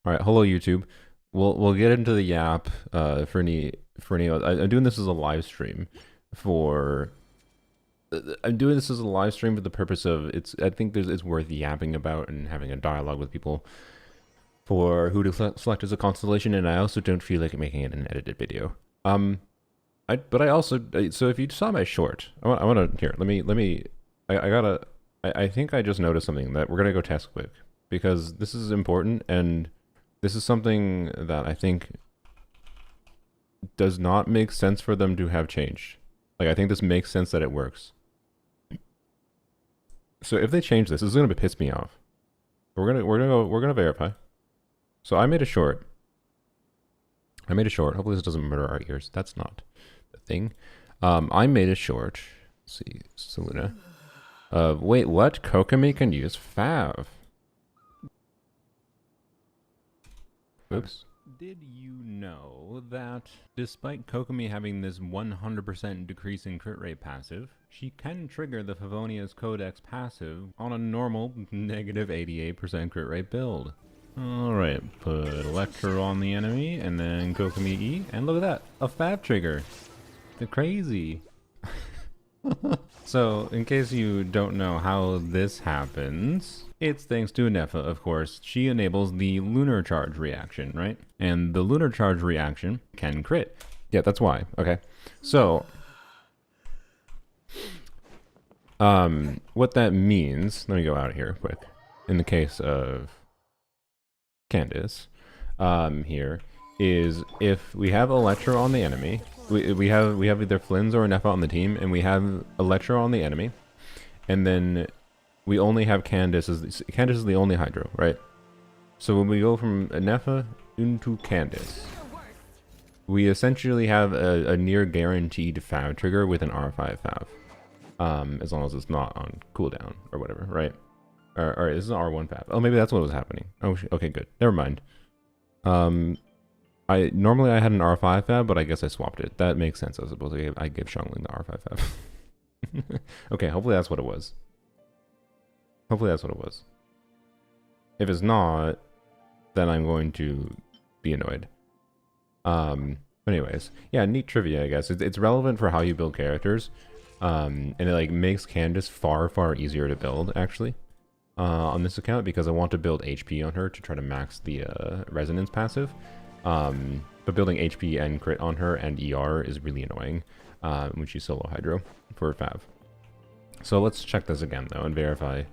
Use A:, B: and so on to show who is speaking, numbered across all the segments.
A: All right, hello YouTube. We'll get into the yap for any. I'm doing this as a live stream for. I'm doing this as a live stream for the purpose of it's. I think it's worth yapping about and having a dialogue with people for who to select as a constellation, and I also don't feel like making it an edited video. But I also so if you saw my short, I want to here. Let me. I gotta. I think I just noticed something that we're gonna go test quick because this is important and. This is something that I think does not make sense for them to have changed. Like, I think this makes sense that it works. So if they change this is gonna piss me off. We're gonna verify. So I made a short. Hopefully this doesn't murder our ears. That's not the thing. I made a short. Let's see, Seluna. Wait, what? Kokomi can use Fav. Oops. Did you know that despite Kokomi having this 100% decrease in crit rate passive, she can trigger the Favonius Codex passive on a normal negative 88% crit rate build? Alright, put Electro on the enemy, and then Kokomi E, and look at that, a Fav trigger. They're crazy. So, in case you don't know how this happens, it's thanks to Nefa, of course. She enables the lunar charge reaction, right? And the lunar charge reaction can crit. Yeah, that's why. Okay. So, what that means, let me go out of here quick. In the case of Candace, here, is if we have Electro on the enemy, we have either Flynn's or Nefa on the team, and we have Electro on the enemy, and then we only have Candace is the only Hydro, right? So when we go from Nefa into Candace, we essentially have a near guaranteed Fav trigger with an R5 Fav, as long as it's not on cooldown or whatever, right? Or is it R1 Fav? Oh, maybe that's what was happening. Oh, okay, good. Never mind. Normally I had an R5 Fab, but I guess I swapped it. That makes sense. I suppose I gave Shangling the R5 Fab. Okay, hopefully that's what it was. Hopefully that's what it was. If it's not, then I'm going to be annoyed. Anyways, yeah, neat trivia, I guess. It's relevant for how you build characters, and it like makes Candace far easier to build actually on this account because I want to build HP on her to try to max the resonance passive. But building HP and crit on her and ER is really annoying when she's solo Hydro for Fav. So let's check this again though and verify.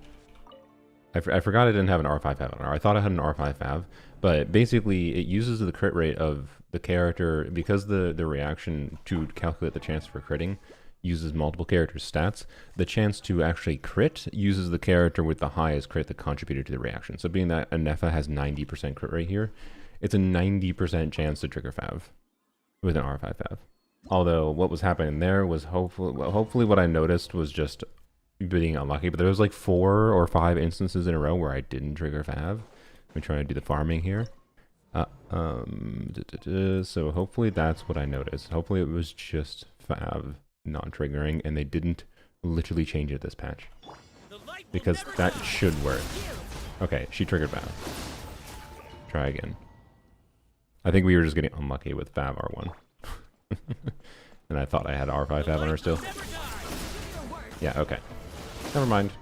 A: I forgot I didn't have an R5 Fav on her. I thought I had an R5 Fav, but basically it uses the crit rate of the character because the reaction to calculate the chance for critting uses multiple characters' stats. The chance to actually crit uses the character with the highest crit that contributed to the reaction. So being that Nefa has 90% crit rate here, it's a 90% chance to trigger Fav with an R5 Fav. Although what was happening there was hopefully what I noticed was just being unlucky, but there was like 4 or 5 instances in a row where I didn't trigger Fav. I'm trying to do the farming here. So hopefully that's what I noticed. Hopefully it was just Fav not triggering and they didn't literally change it this patch. Because that should work. Okay, she triggered Fav. Try again. I think we were just getting unlucky with Fav R1. And I thought I had R5 Fav on her still. Yeah, okay. Never mind.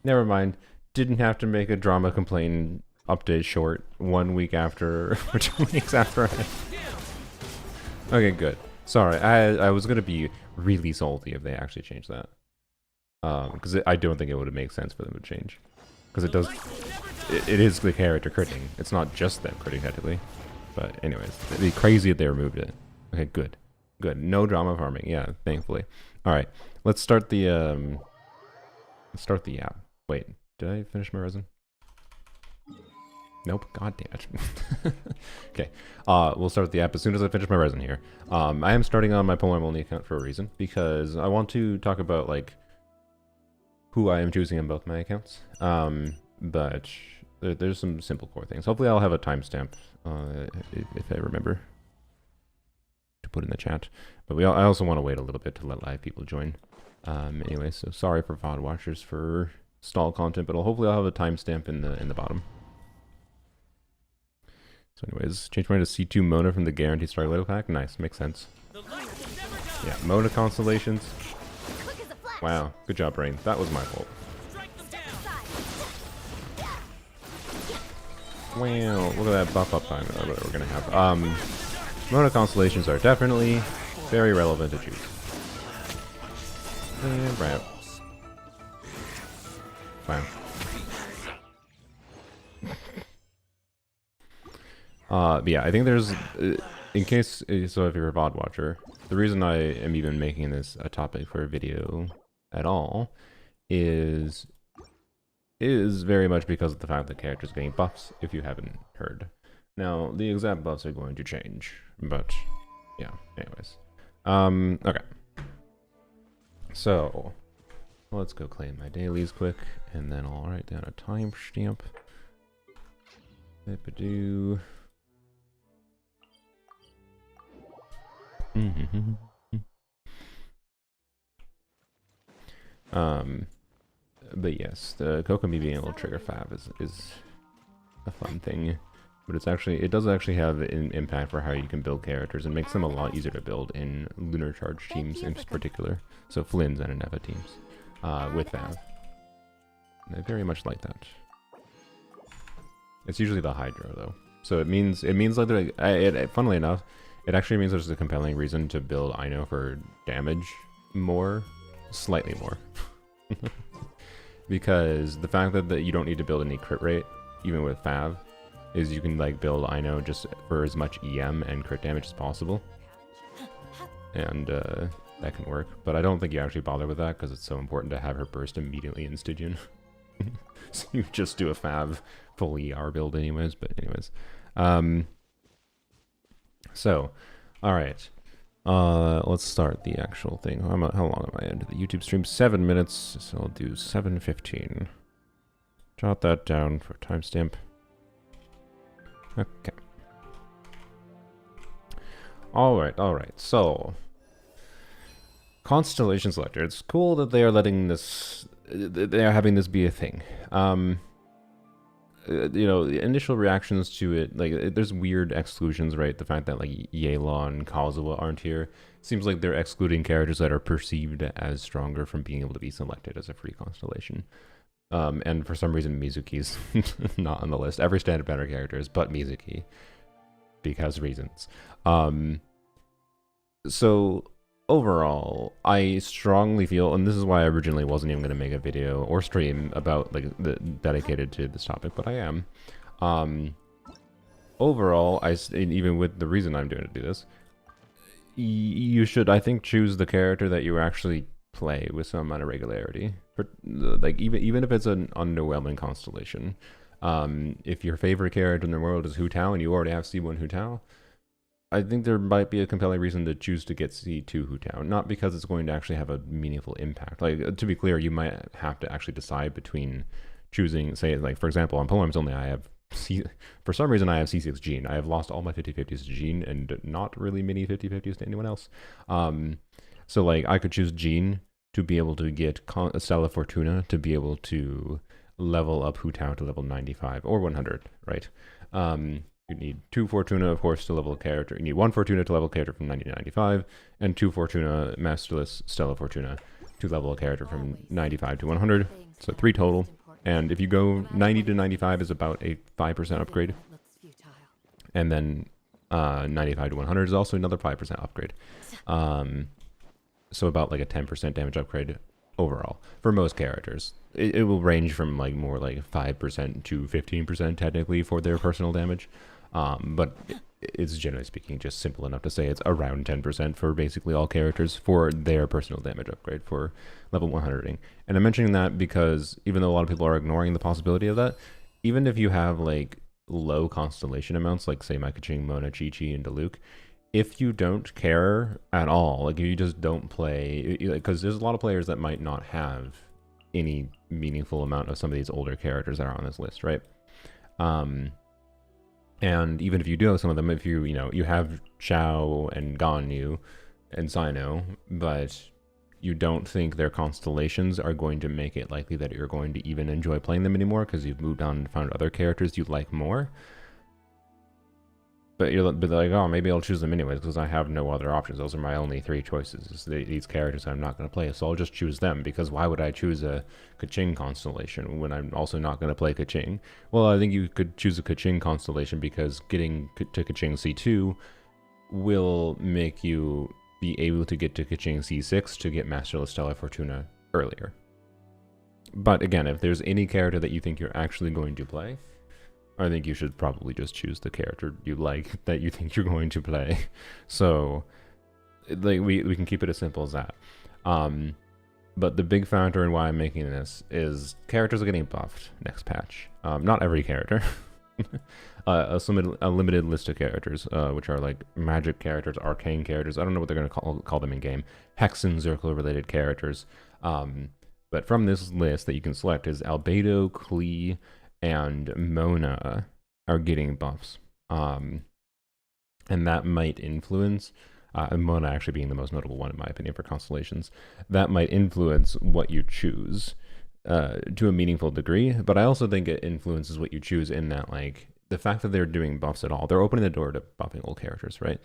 A: Never mind. Didn't have to make a drama complaint update short 1 week after, or 2 weeks after. Okay, good. Sorry, I was gonna be really salty if they actually changed that. Because I don't think it would have made sense for them to change. Because it does, it is the character critting. It's not just them critting technically. But anyways, it'd be crazy if they removed it. Okay, good. Good. No drama farming. Yeah, thankfully. Alright, let's start the app. Wait, did I finish my resin? Nope, god damn it. Okay, we'll start the app as soon as I finish my resin here. I am starting on my Poem only account for a reason, because I want to talk about like who I am choosing on both my accounts. But there's some simple core things. Hopefully I'll have a timestamp if I remember to put in the chat. But I also want to wait a little bit to let live people join. Anyway, so sorry for VOD watchers for stall content, but hopefully I'll have a timestamp in the bottom. So anyways, change mine to C2 Mona from the Guaranteed Strike Little Pack. Nice, makes sense. Yeah, Mona Constellations. Wow, good job, Brain. That was my fault. Wow, look at that buff up time that we're gonna have. Mona Constellations are definitely very relevant to choose. And right. Fine. But yeah, I think there's, in case, so if you're a VOD watcher, the reason I am even making this a topic for a video at all is very much because of the fact that characters are getting buffs, if you haven't heard. Now, the exact buffs are going to change, but yeah, anyways. Okay. So, let's go claim my dailies quick, and then I'll write down a timestamp. Bipadoo. But yes, the Kokomi being able to trigger Fav is a fun thing, but it does actually have an impact for how you can build characters and makes them a lot easier to build in Lunar Charge teams in particular. So Flynn's and Aneva teams with Fav. And I very much like that. It's usually the Hydro though, so it means like funnily enough, it actually means there's a compelling reason to build Ino for damage more, slightly more. Because the fact that you don't need to build any crit rate, even with Fav, is you can like build Ino just for as much EM and crit damage as possible. And that can work. But I don't think you actually bother with that because it's so important to have her burst immediately in Stygian. So you just do a Fav full ER build anyways, but anyways. So, alright. Let's start the actual thing. How long am I into the YouTube stream? 7 minutes, so I'll do 7:15. Jot that down for timestamp. Okay. Alright, so Constellation Selector. It's cool that they are letting this, they are having this be a thing. You know, the initial reactions to it, like, there's weird exclusions, right? The fact that, like, Yela and Kazuha aren't here. Seems like they're excluding characters that are perceived as stronger from being able to be selected as a free constellation. And for some reason, Mizuki's not on the list. Every standard banner character is but Mizuki. Because reasons. So, overall, I strongly feel, and this is why I originally wasn't even going to make a video or stream about like dedicated to this topic, but I am. Overall, and even with the reason I'm doing to do this, you should, I think, choose the character that you actually play with some amount of regularity. Like even if it's an underwhelming constellation. If your favorite character in the world is Hu Tao and you already have C1 Hu Tao, I think there might be a compelling reason to choose to get C2 Hu Tao, not because it's going to actually have a meaningful impact. Like, to be clear, you might have to actually decide between choosing, say, like, for example, on Polearms only, I have for some reason I have C6 Jean. I have lost all my 50-50s to Jean and not really many 50-50s to anyone else. So, like, I could choose Jean to be able to get Stella Fortuna to be able to level up Hu Tao to level 95 or 100, right? You need 2 Fortuna, of course, to level a character. You need 1 Fortuna to level a character from 90 to 95, and 2 Fortuna, Masterless Stella Fortuna, to level a character from 95 to 100. So 3 total. And if you go 90 to 95 is about a 5% upgrade. And then 95 to 100 is also another 5% upgrade. So about like a 10% damage upgrade overall for most characters. It will range from like more like 5% to 15% technically for their personal damage. But it's generally speaking just simple enough to say it's around 10% for basically all characters for their personal damage upgrade for level 100ing. And I'm mentioning that because even though a lot of people are ignoring the possibility of that, even if you have like low constellation amounts, like say Micah-Ching, Mona, Chi-Chi, and Diluc, if you don't care at all, like if you just don't play, because there's a lot of players that might not have any meaningful amount of some of these older characters that are on this list, right? And even if you do have some of them, if you have Chao and Ganyu and Sino, but you don't think their constellations are going to make it likely that you're going to even enjoy playing them anymore because you've moved on and found other characters you like more, But you're like, oh, maybe I'll choose them anyways because I have no other options. Those are my only 3 choices. These characters I'm not going to play, so I'll just choose them because why would I choose a Kaching constellation when I'm also not going to play Kaching? Well, I think you could choose a Kaching constellation because getting to Kaching C2 will make you be able to get to Kaching C6 to get Masterless Stella Fortuna earlier. But again, if there's any character that you think you're actually going to play, I think you should probably just choose the character you like that you think you're going to play. So, like, we can keep it as simple as that. But the big factor in why I'm making this is characters are getting buffed next patch. Not every character. A limited list of characters, which are like magic characters, arcane characters. I don't know what they're going to call them in game. Hex and Zirkle related characters. But from this list that you can select is Albedo, Klee, and Mona are getting buffs. And that might influence, Mona actually being the most notable one in my opinion for constellations, that might influence what you choose to a meaningful degree. But I also think it influences what you choose in that, like, the fact that they're doing buffs at all, they're opening the door to buffing old characters, right?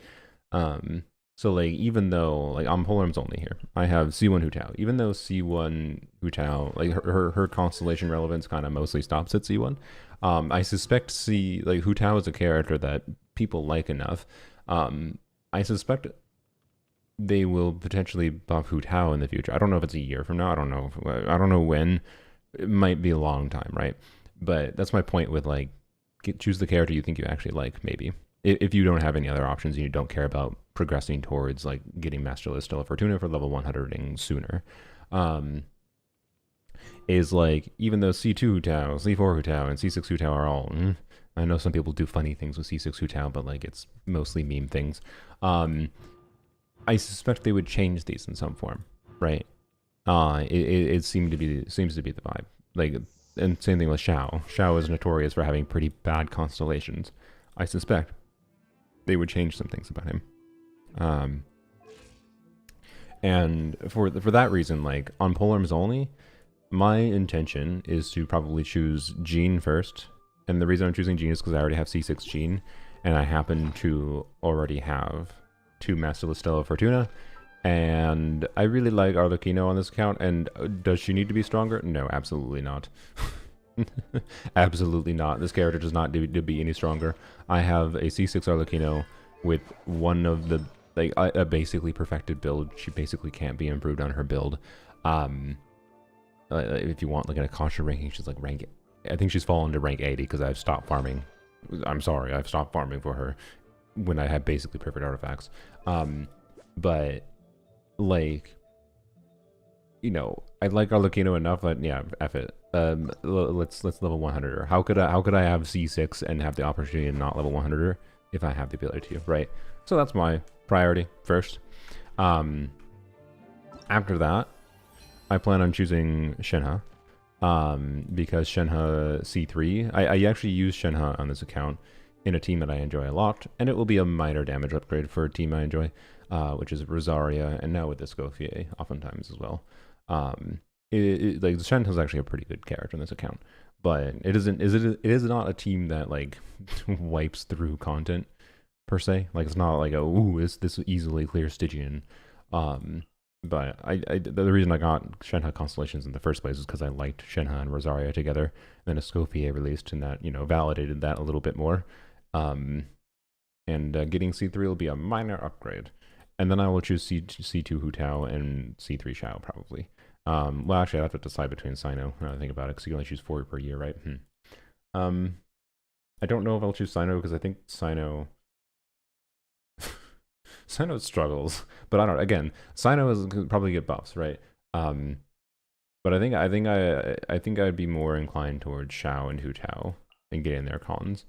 A: So, like, even though, like, I'm Polarms only here, I have C1 Hu Tao. Even though C1 Hu Tao, like, her constellation relevance kind of mostly stops at C1, I suspect Hu Tao is a character that people like enough. I suspect they will potentially buff Hu Tao in the future. I don't know if it's a year from now. I don't know when. It might be a long time, right? But that's my point with, like, choose the character you think you actually like, maybe. If you don't have any other options and you don't care about progressing towards, like, getting Masterless Stella Fortuna for level 100ing sooner, is like, even though C2 Hu Tao, C4 Hu Tao, and C6 Hu Tao are all, I know some people do funny things with C6 Hu Tao, but, like, it's mostly meme things. I suspect they would change these in some form, right? It seems to be the vibe. Like, and same thing with Xiao. Xiao is notorious for having pretty bad constellations. I suspect they would change some things about him. And for that reason, like, on Polarms only, my intention is to probably choose Jean first. And the reason I'm choosing Jean is because I already have C6 Jean, and I happen to already have 2 Masterless Stella Fortuna. And I really like Arlecchino on this account. And does she need to be stronger? No, absolutely not. Absolutely not. This character does not need to be any stronger. I have a C6 Arlecchino with one of the, like, a basically perfected build. She basically can't be improved on her build. If you want, like, an Akasha ranking, she's like rank, I think she's fallen to rank 80 because I've stopped farming. I'm sorry, I've stopped farming for her when I have basically perfect artifacts. But, like, you know, I like Arlecchino enough that, yeah, F it. Let's level 100 her. How could I have C6 and have the opportunity to not level 100 her if I have the ability to, right? So that's my priority first. After that, I plan on choosing Shenhe, because Shenhe C3, I actually use Shenhe on this account in a team that I enjoy a lot, and it will be a minor damage upgrade for a team I enjoy, which is Rosaria, and now with the Escoffier oftentimes as well. Like, Shenhe is actually a pretty good character on this account, but it is not a team that, like, wipes through content per se. Like, it's not like this easily clear Stygian. But the reason I got Shenhe Constellations in the first place is because I liked Shenhe and Rosaria together. And then Escoffier released, and that, you know, validated that a little bit more. And getting C3 will be a minor upgrade. And then I will choose C2 Hu Tao and C3 Xiao probably. Well, actually, I have to decide between Sino. Now I think about it, because you can only choose 4 per year, right? I don't know if I'll choose Sino because I think Sino struggles, but I don't know. Again, Sino is probably get buffs, right? But I think I'd be more inclined towards Xiao and Hu Tao and getting their cons,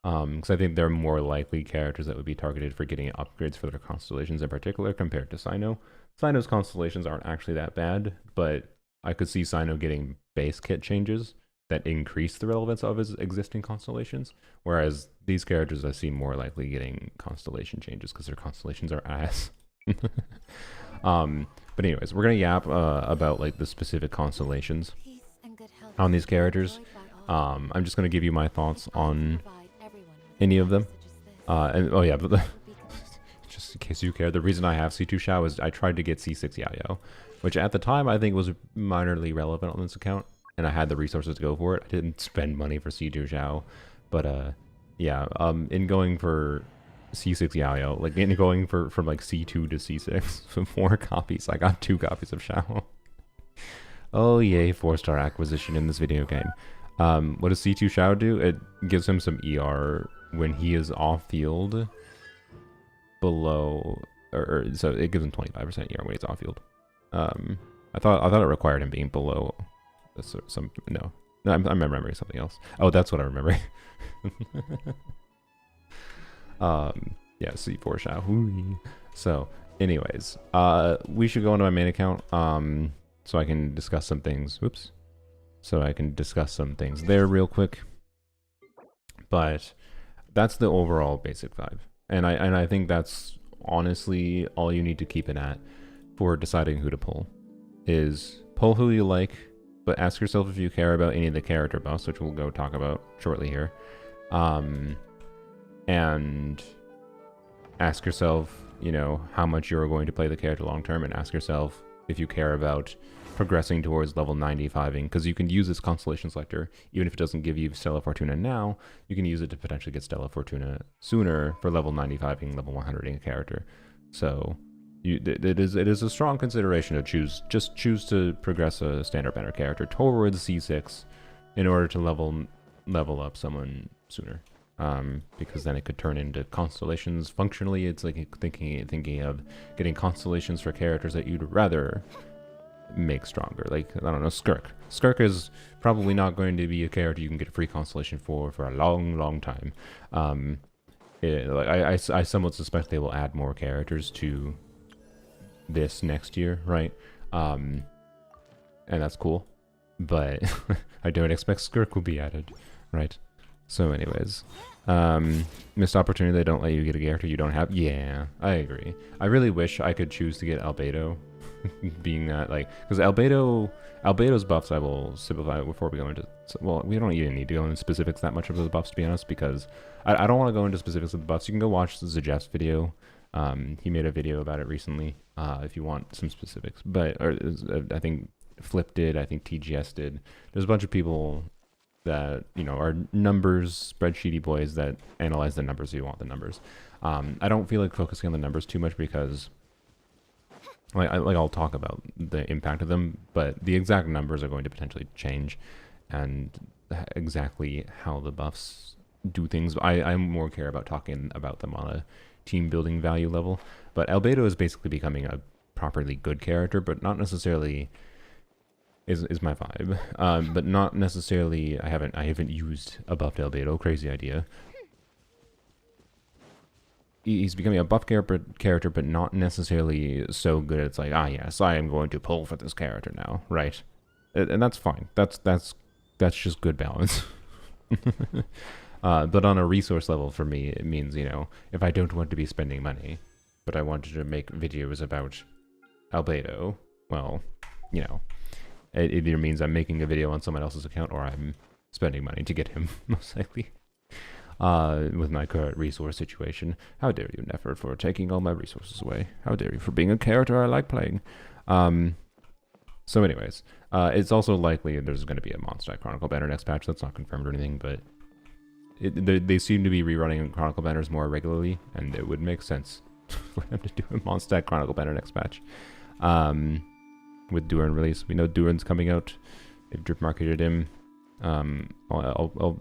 A: because I think they're more likely characters that would be targeted for getting upgrades for their constellations in particular compared to Sino. Sino's constellations aren't actually that bad, but I could see Sino getting base kit changes that increase the relevance of his existing constellations, whereas these characters I see more likely getting constellation changes because their constellations are ass. But anyways, we're gonna yap about, like, the specific constellations on these characters. I'm just gonna give you my thoughts on any of them. And oh yeah, but just in case you care, the reason I have C2 Shao is I tried to get C6 Yayo, which at the time I think was minorly relevant on this account, and I had the resources to go for it. I didn't spend money for C2 Shao, but yeah, in going for C6 Yayo, like in going for from like C2 to C6, so 4 copies, I got 2 copies of Shao. Oh yay, 4-star acquisition in this video game. What does C2 Shao do? It gives him some ER when he is off field below, or so it gives him 25% ER when he's off field. I thought it required him being below some, no, I'm remembering something else. Oh, that's what I remember. Yeah, C4 Shao. So anyways, we should go into my main account, so I can discuss some things. Whoops. So I can discuss some things there real quick. But that's the overall basic vibe. And I think that's honestly all you need to keep it at for deciding who to pull. Is pull who you like, but ask yourself if you care about any of the character buffs, which we'll go talk about shortly here. And ask yourself, you know, how much you're going to play the character long term, and ask yourself if you care about progressing towards level 95ing, because you can use this constellation selector, even if it doesn't give you Stella Fortuna now, you can use it to potentially get Stella Fortuna sooner for level 95ing, level 100ing a character. So it is a strong consideration to choose to progress a standard banner character towards C6 in order to level up someone sooner. Because then it could turn into constellations. Functionally, it's like thinking of getting constellations for characters that you'd rather make stronger. Like, I don't know, Skirk. Skirk is probably not going to be a character you can get a free constellation for a long time. I somewhat suspect they will add more characters to this next year, right? And that's cool, but I don't expect Skirk will be added, right? So anyways, missed opportunity, they don't let you get a character you don't have. Yeah, I agree. I really wish I could choose to get Albedo, being that, like, because Albedo's buffs I will simplify before we go into, well, we don't even need to go into specifics that much of the buffs, to be honest, because I don't want to go into specifics of the buffs. You can go watch Zajeff's video. He made a video about it recently, if you want some specifics, but I think Flip did, I think TGS did. There's a bunch of people that, you know, are numbers spreadsheety boys that analyze the numbers if you want the numbers. I don't feel like focusing on the numbers too much because I'll talk about the impact of them, but the exact numbers are going to potentially change, and exactly how the buffs do things. I more care about talking about them on a team building value level. But Albedo is basically becoming a properly good character, but not necessarily is my vibe. But not necessarily. I haven't used a buffed Albedo. Crazy idea. He's becoming a buff character, but not necessarily so good. It's like, yes, I am going to pull for this character now, right? And that's fine. That's just good balance. But on a resource level, for me, it means, you know, if I don't want to be spending money, but I wanted to make videos about Albedo, well, you know, it either means I'm making a video on someone else's account or I'm spending money to get him, most likely. With my current resource situation. How dare you, Nefer, for taking all my resources away? How dare you for being a character I like playing? So anyways, it's also likely there's going to be a Mondstadt Chronicle banner next patch. That's not confirmed or anything, but they seem to be rerunning Chronicle banners more regularly, and it would make sense for them to do a Mondstadt Chronicle banner next patch. With Duran release, we know Duran's coming out. They've drip marketed him. I'll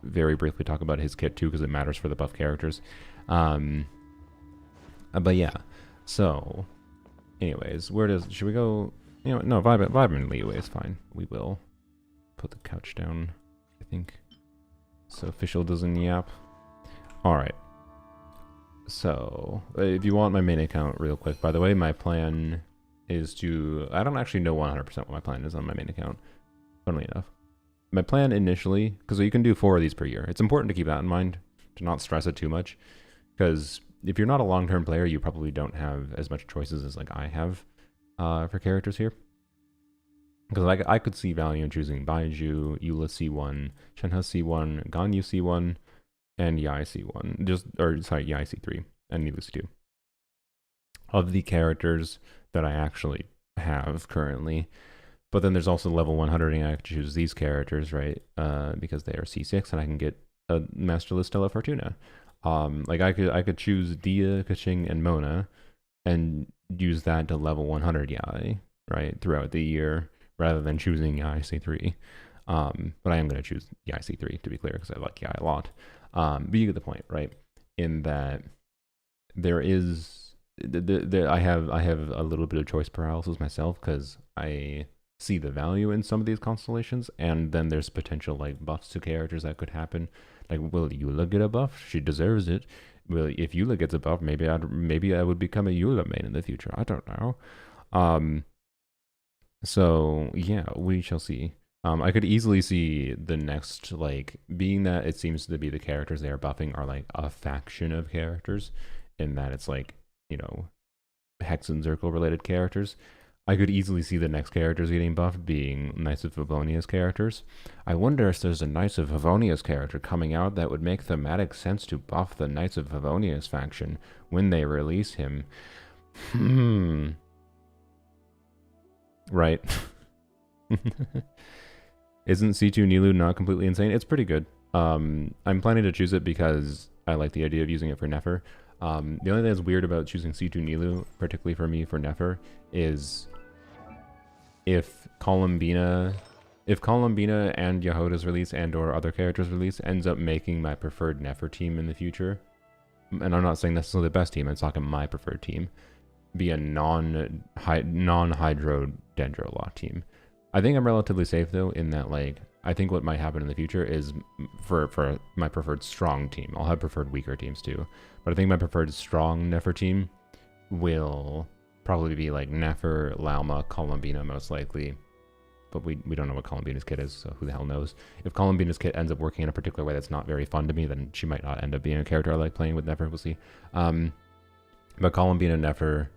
A: very briefly talk about his kit too, because it matters for the buff characters. But yeah, so anyways, should we go? You know, no, Vibe and Leeway is fine. We will put the couch down, I think, so Official doesn't yap. Alright, so if you want my main account real quick, by the way, my plan is to, I don't actually know 100% what my plan is on my main account, funnily enough. My plan initially, because you can do 4 of these per year. It's important to keep that in mind, to not stress it too much, because if you're not a long-term player, you probably don't have as much choices as like I have for characters here. Because I could see value in choosing Baiju, Eula C1, Shenhe C1, Ganyu C1, and Yai C1. Yai C3 and Nilu C2. Of the characters that I actually have currently. But then there's also level 100, and I can choose these characters, right? Because they are C6, and I can get a Masterless Stella Fortuna. Like I could choose Dia, Kaching, and Mona, and use that to level 100 Yai, right, throughout the year, rather than choosing Yai C3. But I am going to choose Yai C3, to be clear, because I like Yai a lot. But you get the point, right? In that there is, I have a little bit of choice paralysis myself, because I see the value in some of these constellations, and then there's potential like buffs to characters that could happen. Like, will Eula get a buff? She deserves it. Well, if Eula gets a buff, maybe I would become a Eula main in the future. I don't know. So yeah, we shall see. I could easily see the next, like, being that it seems to be the characters they are buffing are like a faction of characters, in that it's like, you know, Hex and Zircle related characters. I could easily see the next characters getting buffed being Knights of Favonius characters. I wonder if there's a Knights of Favonius character coming out that would make thematic sense to buff the Knights of Favonius faction when they release him. Right. Isn't C2 Nilu not completely insane? It's pretty good. I'm planning to choose it because I like the idea of using it for Nefer. The only thing that's weird about choosing C2 Nilu, particularly for me for Nefer, is if Columbina and Yehoda's release and or other characters' release ends up making my preferred Nefer team in the future, and I'm not saying necessarily the best team, I'm talking my preferred team, be a non-hydro Dendrolot team. I think I'm relatively safe though, in that, like, I think what might happen in the future is for my preferred strong team, I'll have preferred weaker teams too, but I think my preferred strong Nefer team will probably be like Nefer, Lauma, Columbina most likely. But we don't know what Columbina's kit is, so who the hell knows. If Columbina's kit ends up working in a particular way that's not very fun to me, then she might not end up being a character I like playing with Nefer, we'll see. But Columbina, Nefer,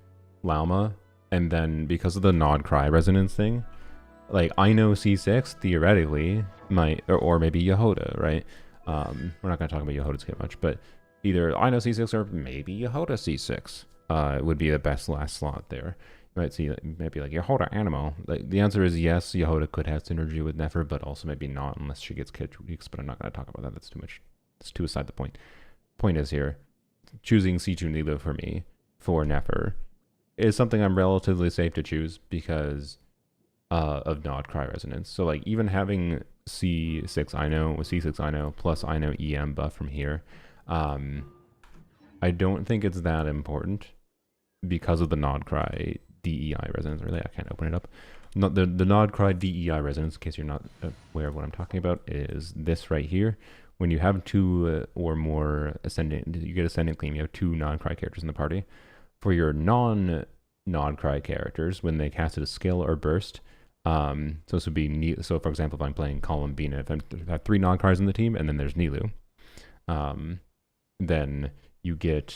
A: Lauma, and then because of the Nod Cry resonance thing, like, I know C6 theoretically might, or maybe Yehoda, right? We're not going to talk about Yehoda's kit much, but either I know C6 or maybe Yehoda C6 would be the best last slot there. You might see maybe like Yehoda Animo. Like, the answer is yes, Yehoda could have synergy with Nefer, but also maybe not unless she gets kit tweaks, but I'm not going to talk about that. That's too much. It's too aside the point. Point is here, choosing C2 Nilu for me for Nefer is something I'm relatively safe to choose because of Nod Cry resonance. So like, even having C6 Ino with C6 Ino plus Ino EM buff from here, I don't think it's that important because of the Nod Cry DEI resonance. Really, I can't open it up. The Nod Cry DEI resonance, in case you're not aware of what I'm talking about, is this right here. When you have two or more ascendant, you get ascendant claim, you have two Nod Cry characters in the party. For your non-Nod Cry characters, when they cast a skill or burst, so this would be, so for example, if I'm playing Columbina, if I have three Nod Cries in the team, and then there's Nilu, then you get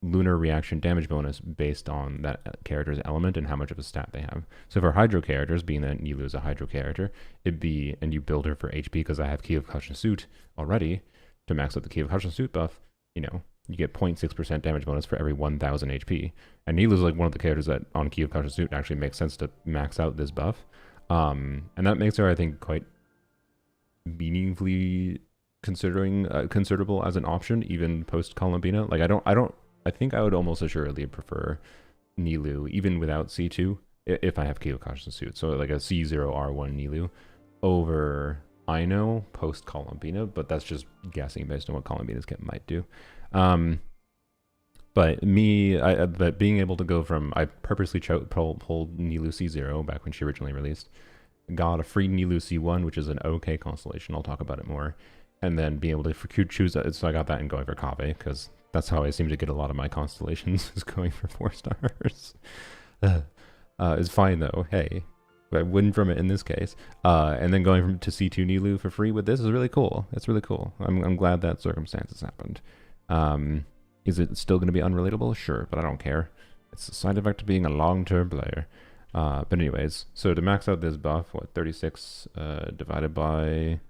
A: lunar reaction damage bonus based on that character's element and how much of a stat they have. So for Hydro characters, being that Nilu is a Hydro character, it'd be, and you build her for HP because I have Key of Caution Suit already to max out the Key of Caution Suit buff, you know, you get 0.6% damage bonus for every 1000 HP. And Nilu is like one of the characters that on Key of Caution Suit actually makes sense to max out this buff. And that makes her, I think, quite meaningfully considerable as an option, even post Columbina. Like, I think I would almost assuredly prefer Nilu, even without C2, if I have Key of Caution Suit. So like a C0R1 Nilu over Ino post Columbina, but that's just guessing based on what Columbina's kit might do. But but being able to go from, I purposely pulled Nilu C0 back when she originally released, got a free Nilu C1, which is an okay constellation. I'll talk about it more. And then being able to choose that. So I got that and going for Kave, because that's how I seem to get a lot of my constellations, is going for 4 stars. It's fine though. Hey, I win from it in this case. And then going to C2 Nilu for free with this is really cool. It's really cool. I'm glad that circumstances happened. Is it still going to be unrelatable? Sure, but I don't care. It's a side effect of being a long-term player. But anyways, so to max out this buff, what, 36 divided by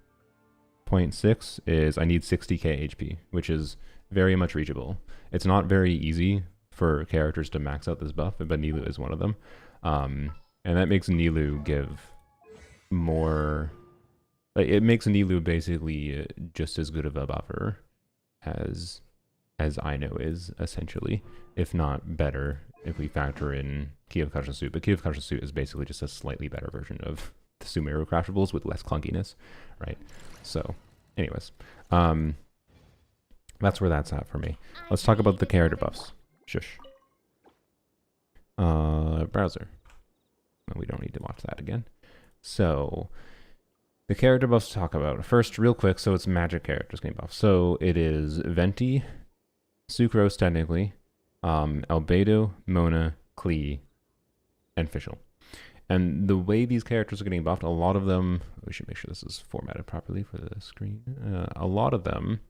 A: 0.6 is I need 60k HP, which is very much reachable. It's not very easy for characters to max out this buff, but Nilou is one of them. And that makes Nilou give more... Like, it makes Nilou basically just as good of a buffer as Aino is, essentially, if not better, if we factor in Key of Kasha Suit. But Key of Kasha Suit is basically just a slightly better version of the Sumeru crashables with less clunkiness, right? So, anyways, that's where that's at for me. Let's talk about the character buffs. Shush. Browser. We don't need to watch that again. So, the character buffs to talk about. First, real quick, so it's magic characters getting buffed. So, it is Venti, Sucrose, technically, Albedo, Mona, Klee, and Fischl. And the way these characters are getting buffed, a lot of them... We should make sure this is formatted properly for the screen. A lot of them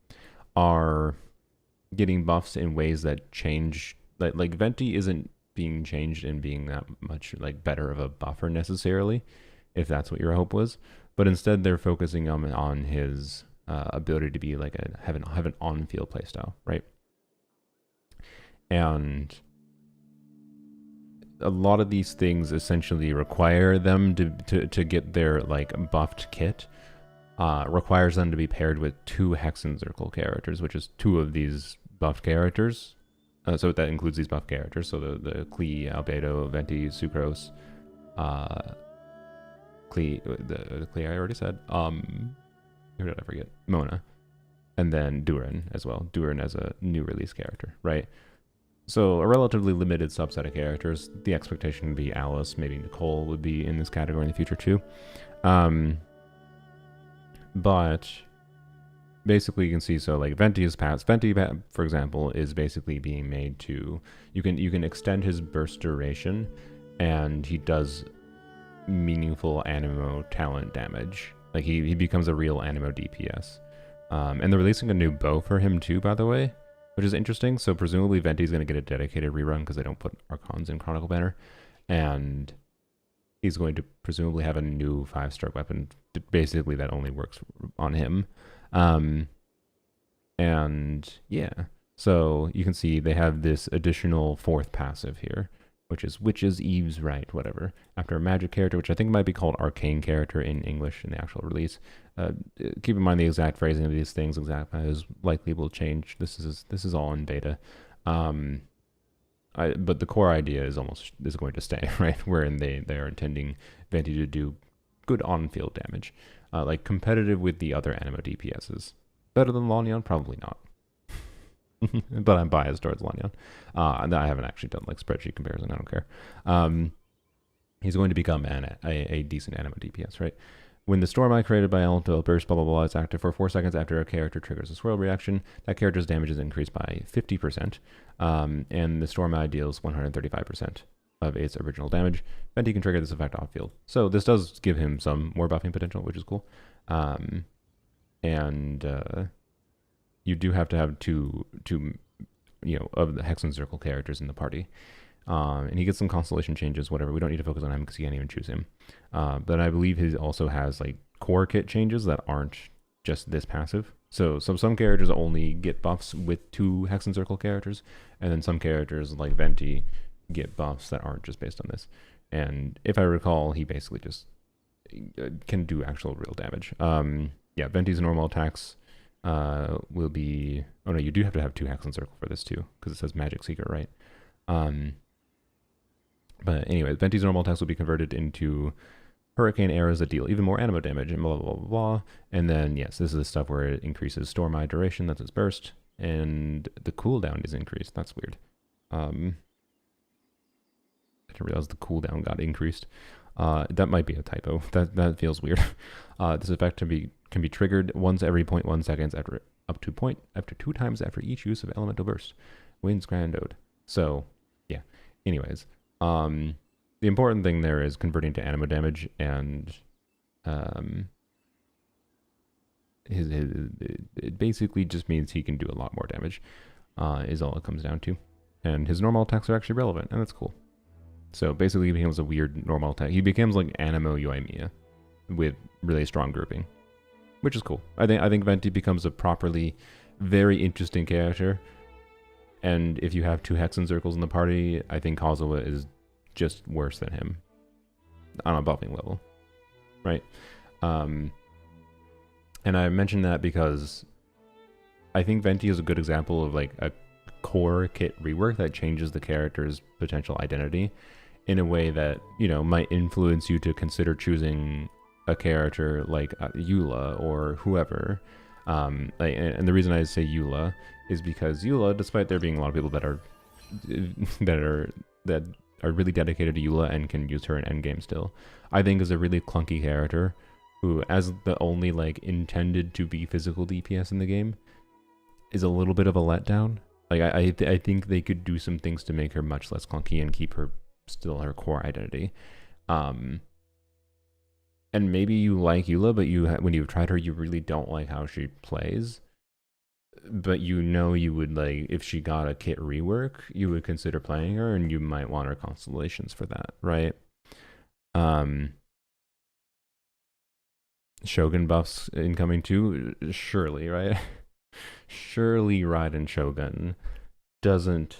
A: are getting buffs in ways that change... Like Venti isn't being changed and being that much like better of a buffer necessarily, if that's what your hope was. But instead, they're focusing on his ability to be like have an on-field playstyle, right? And a lot of these things essentially require them to get their like buffed kit. Requires them to be paired with 2 Hexen Circle characters, which is 2 of these buffed characters. So that includes these buff characters. So the Klee, Albedo, Venti, Sucrose, Klee, the Klee I already said. Who did I forget? Mona, and then Durin as well. Durin as a new release character, right? So a relatively limited subset of characters. The expectation would be Alice, maybe Nicole would be in this category in the future too. But basically you can see, so like Venti is passed. Venti, for example, is basically being made to, you can extend his burst duration, and he does meaningful animo talent damage. Like he becomes a real animo DPS. And they're releasing a new bow for him too, by the way, which is interesting. So presumably Venti's going to get a dedicated rerun because they don't put Archons in Chronicle Banner. And he's going to presumably have a new 5-star weapon, basically, that only works on him. And yeah, so you can see they have this additional 4th passive here, which is Witch's Eve's Right, whatever, after a magic character, which I think might be called Arcane character in English in the actual release. Keep in mind the exact phrasing of these things, exact values likely will change. This is all in beta. But the core idea is going to stay, right? Wherein they are intending Venti to do good on-field damage, like competitive with the other animo DPSs. Better than Lanyon? Probably not. But I'm biased towards Lanyon. I haven't actually done like spreadsheet comparison. I don't care. He's going to become a decent animo DPS, right? When the Storm Eye created by Elemental Burst, blah, blah, blah, is active for 4 seconds after a character triggers a swirl reaction, that character's damage is increased by 50%, and the Storm Eye deals 135% of its original damage. Venti can trigger this effect off-field. So this does give him some more buffing potential, which is cool. You do have to have two of the Hexen Circle characters in the party. And he gets some constellation changes, whatever. We don't need to focus on him because he can't even choose him. But I believe he also has like core kit changes that aren't just this passive. So some characters only get buffs with 2 Hexen Circle characters, and then some characters like Venti get buffs that aren't just based on this. And if I recall, he basically just can do actual real damage. Yeah, Venti's normal attacks will be... Oh no, you do have to have 2 Hexen Circle for this too, because it says Magic Seeker, right? But anyways, Venti's normal attacks will be converted into Hurricane arrows that deal even more animo damage, and blah, blah, blah, blah. And then, yes, this is the stuff where it increases Storm Eye duration, that's its burst, and the cooldown is increased. That's weird. I didn't realize the cooldown got increased. That might be a typo. That feels weird. This effect can be triggered once every 0.1 seconds after 2 times after each use of Elemental Burst. Wins Grand Ode. So, yeah. Anyways, the important thing there is converting to animo damage, and it basically just means he can do a lot more damage, is all it comes down to. And his normal attacks are actually relevant, and that's cool. So basically he becomes a weird normal attack. He becomes like Animo Yoimiya with really strong grouping. which is cool. I think Venti becomes a properly very interesting character. And if you have 2 Hexen Circles in the party, I think Kazuha is just worse than him on a buffing level, right? And I mentioned that because I think Venti is a good example of like a core kit rework that changes the character's potential identity in a way that, you know, might influence you to consider choosing a character like Eula or whoever. And the reason I say Eula is because Eula, despite there being a lot of people that are really dedicated to Eula and can use her in endgame still, I think is a really clunky character who, as the only like intended to be physical DPS in the game, is a little bit of a letdown. Like I think they could do some things to make her much less clunky and keep her still her core identity. And maybe you like Eula, but when you've tried her, you really don't like how she plays. But you know you would, like, if she got a kit rework, you would consider playing her, and you might want her constellations for that, right? Shogun buffs incoming too, surely, right? Surely Raiden Shogun doesn't.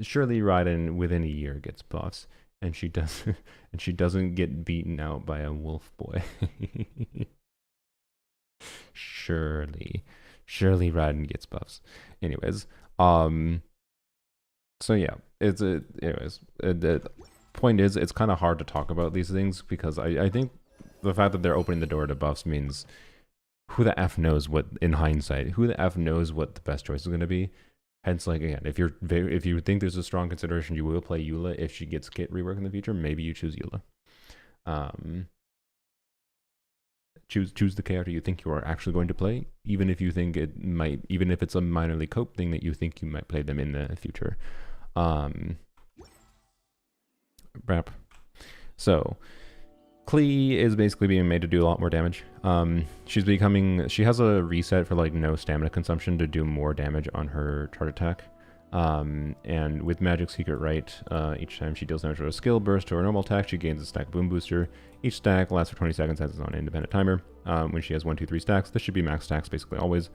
A: Surely Raiden within a year gets buffs, and she doesn't get beaten out by a wolf boy. Surely Raiden gets buffs. Anyways, so yeah, the point is, it's kind of hard to talk about these things because I think the fact that they're opening the door to buffs means who the F knows what, in hindsight, who the F knows what the best choice is going to be. Hence, like, again, if you think there's a strong consideration, you will play Eula if she gets kit rework in the future. Maybe you choose Eula. Choose the character you think you are actually going to play, even if you think it might, even if it's a minorly cope thing that you think you might play them in the future. So Klee is basically being made to do a lot more damage. She has a reset for like no stamina consumption to do more damage on her charge attack. And with Magic Secret Right, each time she deals damage with a skill burst to her normal attack, she gains a stack boom booster. Each stack lasts for 20 seconds, has its own independent timer. When she has 1, 2, 3 stacks, this should be max stacks basically always.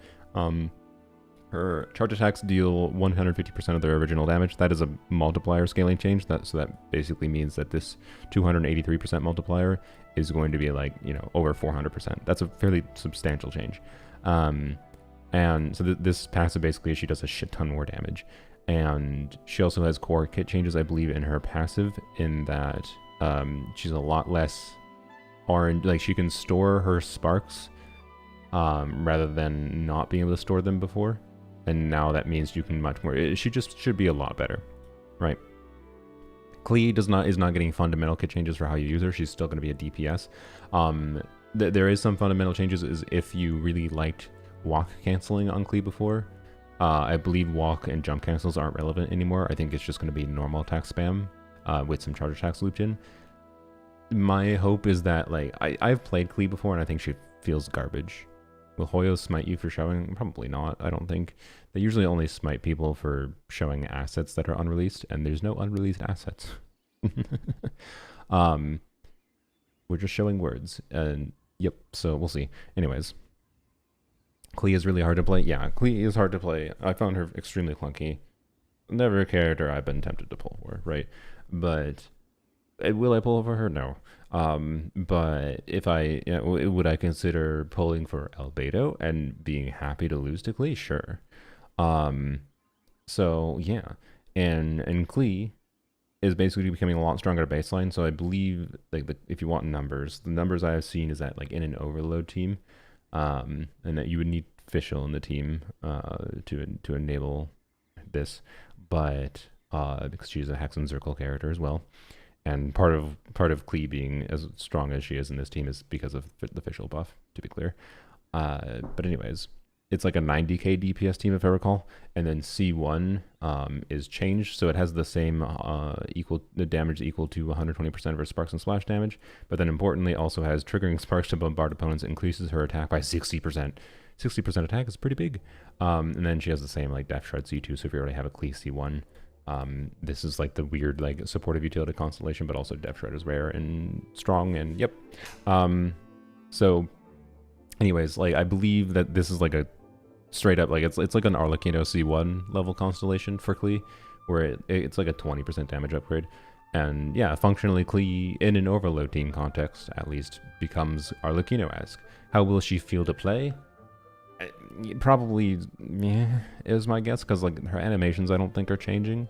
A: Her charge attacks deal 150% of their original damage. That is a multiplier scaling change. So that basically means that this 283% multiplier is going to be like, you know, over 400%. That's a fairly substantial change. And so this passive basically, she does a shit ton more damage. And she also has core kit changes, I believe, in her passive, in that she's a lot less orange. Like, she can store her sparks rather than not being able to store them before. And now that means you can much more. She just should be a lot better, right? Klee is not getting fundamental kit changes for how you use her. She's still going to be a DPS. There is some fundamental changes. Is if you really liked walk canceling on Klee before, I believe walk and jump cancels aren't relevant anymore. I think it's just going to be normal attack spam with some charge attacks looped in. My hope is that, like, I've played Klee before and I think she feels garbage. Will Hoyo smite you for showing? Probably not, I don't think. They usually only smite people for showing assets that are unreleased, and there's no unreleased assets. We're just showing words, and yep, so we'll see. Anyways, Klee is really hard to play. Yeah, Klee is hard to play. I found her extremely clunky. Never a character I've been tempted to pull for, right? But will I pull for her? No. But if would I consider pulling for Albedo and being happy to lose to Klee? Sure. So yeah, and Klee is basically becoming a lot stronger at baseline. So I believe, like, if you want numbers, the numbers I have seen is that, like, in an overload team, and that you would need Fischl in the team to enable this, but because she's a Hexen Circle character as well. And part of Klee being as strong as she is in this team is because of the Fischl buff, to be clear. But anyways, it's like a 90k DPS team, if I recall. And then C1 is changed, so it has the same the damage equal to 120% of her sparks and splash damage. But then importantly, also has triggering sparks to bombard opponents, increases her attack by 60%. 60% attack is pretty big. And then she has the same, like, Death Shred C2. So if you already have a Klee C1. This is like the weird, like, supportive utility Constellation, but also Death Shred is rare and strong, and yep. So Anyways, like I believe that this is like a straight up like it's like an Arlecchino C1 level constellation for Klee, where it's like a 20% damage upgrade. And yeah, functionally Klee in an overload team context at least becomes Arlecchino-esque. How will she feel to play? Probably, yeah, is my guess, because like her animations I don't think are changing.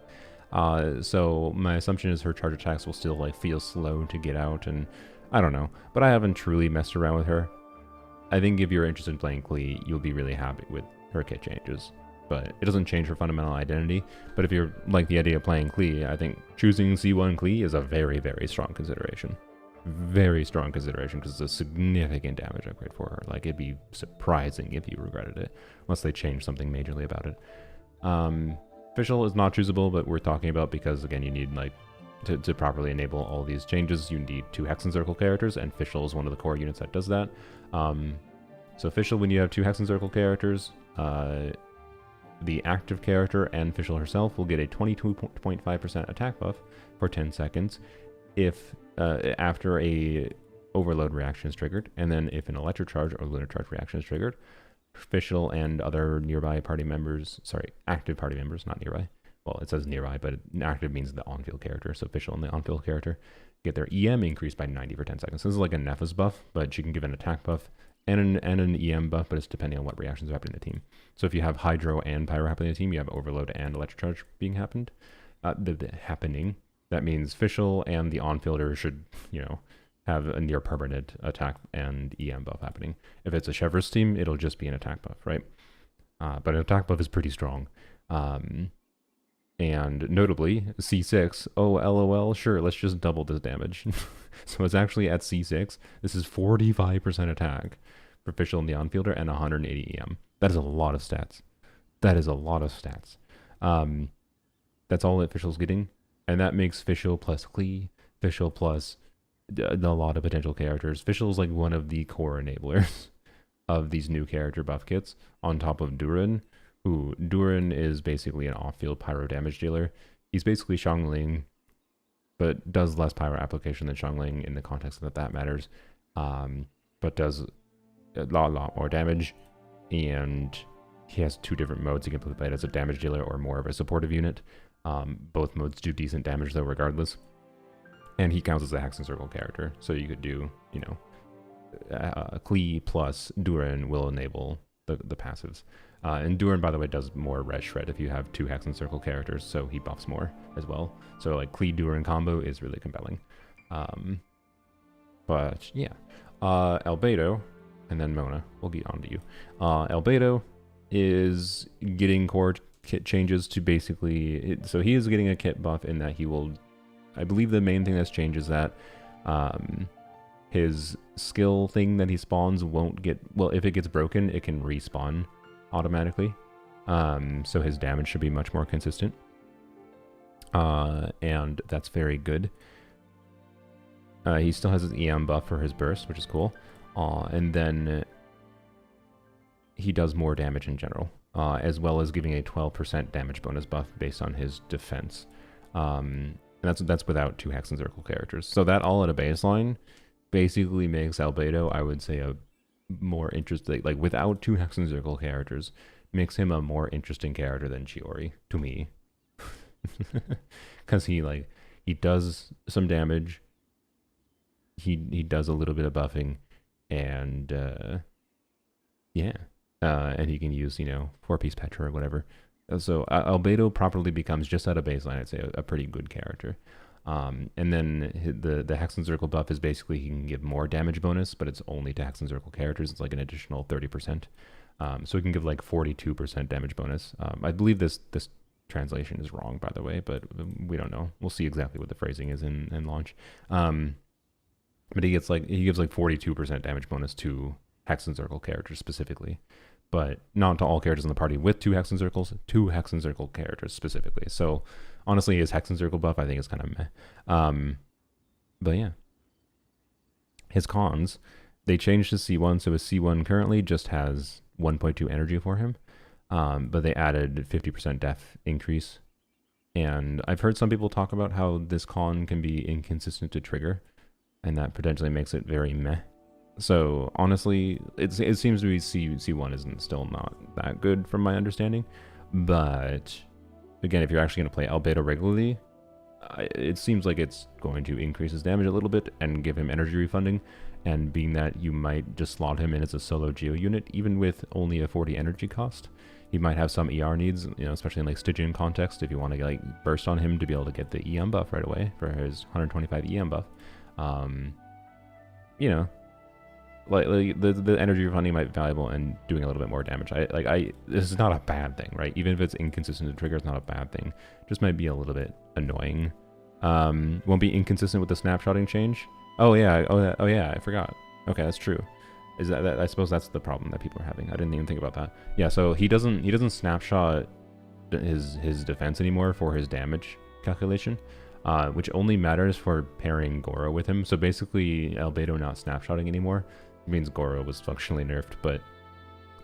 A: So my assumption is her charge attacks will still like feel slow to get out, and I don't know. But I haven't truly messed around with her. I think if you're interested in playing Klee, you'll be really happy with her kit changes. But it doesn't change her fundamental identity. But if you're like the idea of playing Klee, I think choosing C1 Klee is a very, very strong consideration. Very strong consideration, because it's a significant damage upgrade for her. Like, it'd be surprising if you regretted it, unless they change something majorly about it. Official is not choosable, but we're talking about because, again, you need, like, to properly enable all these changes, you need 2 Hex and Circle characters, and Official is one of the core units that does that. So Official, when you have 2 Hex and Circle characters, the active character and Official herself will get a 22.5% attack buff for 10 seconds if after a overload reaction is triggered, and then if an electric charge or lunar charge reaction is triggered, Official and other nearby party members, sorry, active party members, not nearby. Well, it says nearby, but active means the on-field character, so Official and the on-field character get their EM increased by 90 for 10 seconds. So this is like a Nephis buff, but she can give an attack buff and an EM buff, but it's depending on what reactions are happening in the team. So if you have Hydro and Pyro happening in the team, you have Overload and Electric Charge being happening. That means Official and the on-fielder should, you know, have a near permanent attack and EM buff happening. If it's a Chevreuse team, it'll just be an attack buff, right? But an attack buff is pretty strong. And notably, C6, oh, LOL, sure, let's just double this damage. So it's actually at C6. This is 45% attack for Official and the on-fielder and 180 EM. That is a lot of stats. That is a lot of stats. That's all Official's getting. And that makes Official plus Klee, Official plus a lot of potential characters. Official is like one of the core enablers of these new character buff kits, on top of Duran, who Duran is basically an off-field pyro damage dealer. He's basically Xiangling, but does less pyro application than Xiangling in the context that matters, but does a lot more damage, and he has 2 different modes. He can play it as a damage dealer or more of a supportive unit. Both modes do decent damage though regardless. And he counts as a Hex and Circle character. So you could do, you know, Klee plus Duran will enable the passives. And Duran, by the way, does more res shred if you have 2 Hex and Circle characters, so he buffs more as well. So like Klee Duran combo is really compelling. But yeah. Albedo, and then Mona, we'll get on to you. Albedo is getting core kit changes to basically, so he is getting a kit buff in that he will, I believe the main thing that's changed is that his skill thing that he spawns won't get, well, if it gets broken, it can respawn automatically. So his damage should be much more consistent. And that's very good. He still has his EM buff for his burst, which is cool. And then he does more damage in general, as well as giving a 12% damage bonus buff based on his defense. And that's without 2 Hex and Circle characters. So that all at a baseline basically makes Albedo, I would say, a more interesting, like without 2 Hex and Circle characters, makes him a more interesting character than Chiori to me. Because he does some damage. He does a little bit of buffing, and and he can use, you know, 4-piece Petra or whatever. So Albedo properly becomes, just at a baseline, I'd say, a pretty good character. And then the Hex and Circle buff is basically he can give more damage bonus, but it's only to Hex and Circle characters. It's like an additional 30%. So he can give like 42% damage bonus. I believe this translation is wrong, by the way, but we don't know. We'll see exactly what the phrasing is in launch. But he gives like 42% damage bonus to Hex and Circle characters specifically, but not to all characters in the party with 2 Hex and Circles, 2 Hex and Circle characters specifically. So honestly, his Hex and Circle buff, I think, is kind of meh. But yeah. His cons, they changed his C1, so his C1 currently just has 1.2 energy for him, but they added 50% def increase. And I've heard some people talk about how this con can be inconsistent to trigger, and that potentially makes it very meh. So honestly, it seems to be C1 isn't still not that good from my understanding, but again, if you're actually going to play Albedo regularly, it seems like it's going to increase his damage a little bit and give him energy refunding, and being that you might just slot him in as a solo geo unit, even with only a 40 energy cost, he might have some ER needs, you know, especially in like Stygian context, if you want to like burst on him to be able to get the EM buff right away for his 125 EM buff. You know, like the energy refunding might be valuable and doing a little bit more damage. This is not a bad thing, right? Even if it's inconsistent to trigger, it's not a bad thing. Just might be a little bit annoying. Won't be inconsistent with the snapshotting change. Oh yeah, I forgot. Okay, that's true. Is that I suppose that's the problem that people are having. I didn't even think about that. Yeah, so he doesn't snapshot his defense anymore for his damage calculation, which only matters for pairing Goro with him. So basically, Albedo not snapshotting anymore means Goro was functionally nerfed, but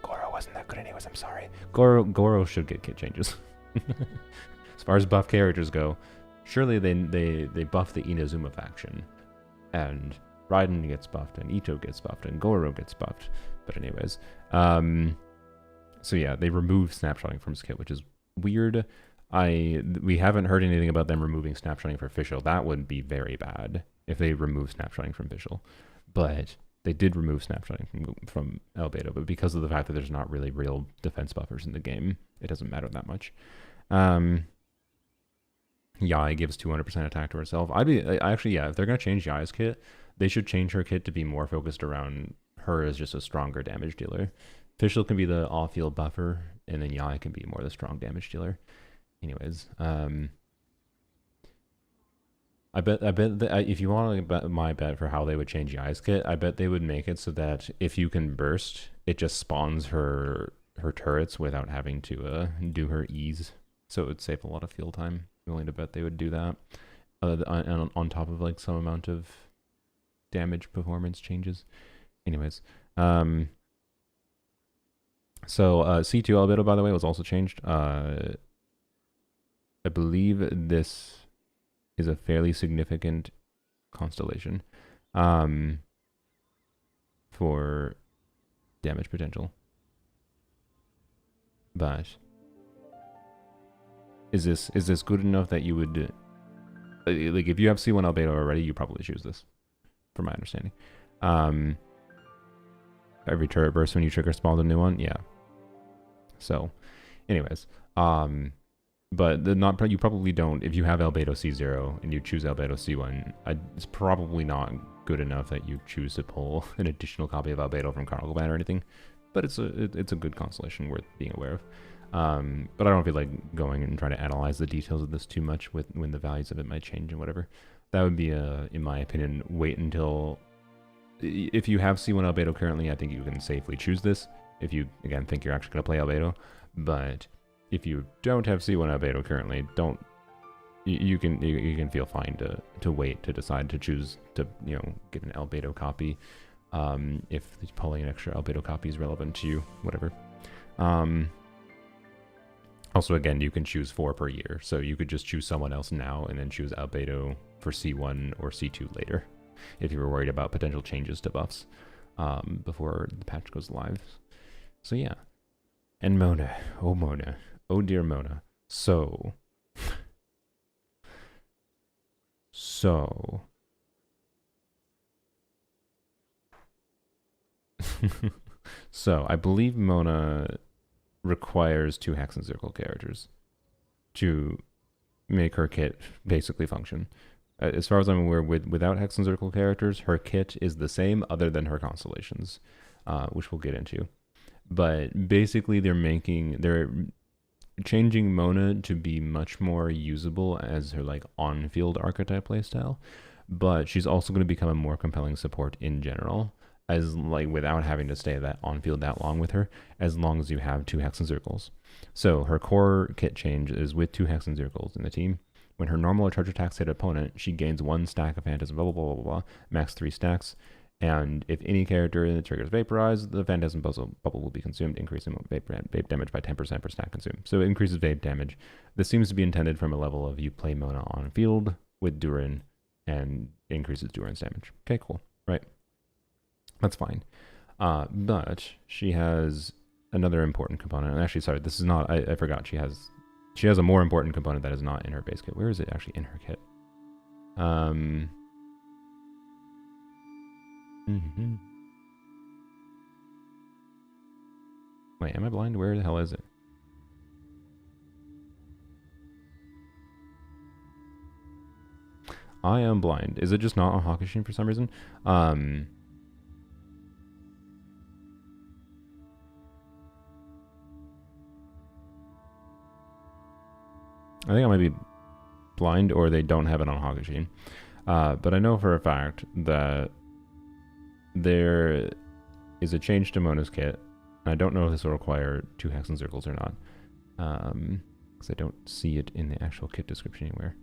A: Goro wasn't that good anyways. I'm sorry. Goro should get kit changes. As far as buff characters go, surely they buff the Inazuma faction, and Raiden gets buffed, and Ito gets buffed, and Goro gets buffed. But anyways, so yeah, they removed snapshotting from his kit, which is weird. We haven't heard anything about them removing snapshotting for Fischl. That would be very bad if they remove snapshotting from Fischl. But they did remove snapshotting from Albedo, but because of the fact that there's not really real defense buffers in the game, it doesn't matter that much. Yai gives 200% attack to herself. Actually, yeah, if they're going to change Yai's kit, they should change her kit to be more focused around her as just a stronger damage dealer. Fischl can be the off-field buffer, and then Yai can be more the strong damage dealer. Anyways, I bet that if you want to bet my bet for how they would change Yai's kit, I bet they would make it so that if you can burst, it just spawns her turrets without having to do her E's. So it would save a lot of field time. I'm willing to bet they would do that. On top of like some amount of damage performance changes. Anyways, so C2 Albedo, by the way, was also changed. I believe this is a fairly significant constellation for damage potential. But is this good enough that you would like if you have C1 Albedo already, you probably choose this, from my understanding. Every turret burst when you trigger spawns a new one, yeah. So, anyways, but you probably don't, if you have Albedo C0 and you choose Albedo C1, it's probably not good enough that you choose to pull an additional copy of Albedo from Carnival Band or anything, but it's a good constellation worth being aware of. But I don't feel like going and trying to analyze the details of this too much when the values of it might change and whatever. That would be, in my opinion, wait until, if you have C1 Albedo currently, I think you can safely choose this, if you, again, think you're actually going to play Albedo. But if you don't have C1 Albedo currently, you can feel fine to wait to decide to choose to, you know, get an Albedo copy, if pulling an extra Albedo copy is relevant to you, whatever. Also, again, you can choose 4 per year, so you could just choose someone else now and then choose Albedo for C1 or C2 later, if you were worried about potential changes to buffs before the patch goes live. So yeah. And Mona. Oh, Mona. Oh, dear Mona. So, I believe Mona requires 2 Hex and Circle characters to make her kit basically function. As far as I'm aware, without Hex and Circle characters, her kit is the same other than her constellations, which we'll get into. But basically, they're changing Mona to be much more usable as her like on-field archetype playstyle, but she's also going to become a more compelling support in general, as like without having to stay that on-field that long with her, as long as you have 2 Hex and Circles. So her core kit change is with 2 Hex and Circles in the team. When her normal or charge attacks hit opponent, she gains 1 stack of Phantasm, blah, blah, blah, blah, blah, max 3 stacks. And if any character in the triggers vaporize, the Phantasm bubble will be consumed, increasing vape damage by 10% per stack consumed. So it increases vape damage. This seems to be intended from a level of you play Mona on field with Durin and increases Durin's damage. Okay, cool. Right. That's fine. But she has another important component. And actually, sorry, this is not. I forgot. She has a more important component that is not in her base kit. Where is it actually in her kit? Wait, am I blind? Where the hell is it? I am blind. Is it just not on Hakushin for some reason? I think I might be blind, or they don't have it on Hakushin. But I know for a fact that there is a change to Mona's kit. I don't know if this will require 2 Hexen Circles or not, because I don't see it in the actual kit description anywhere,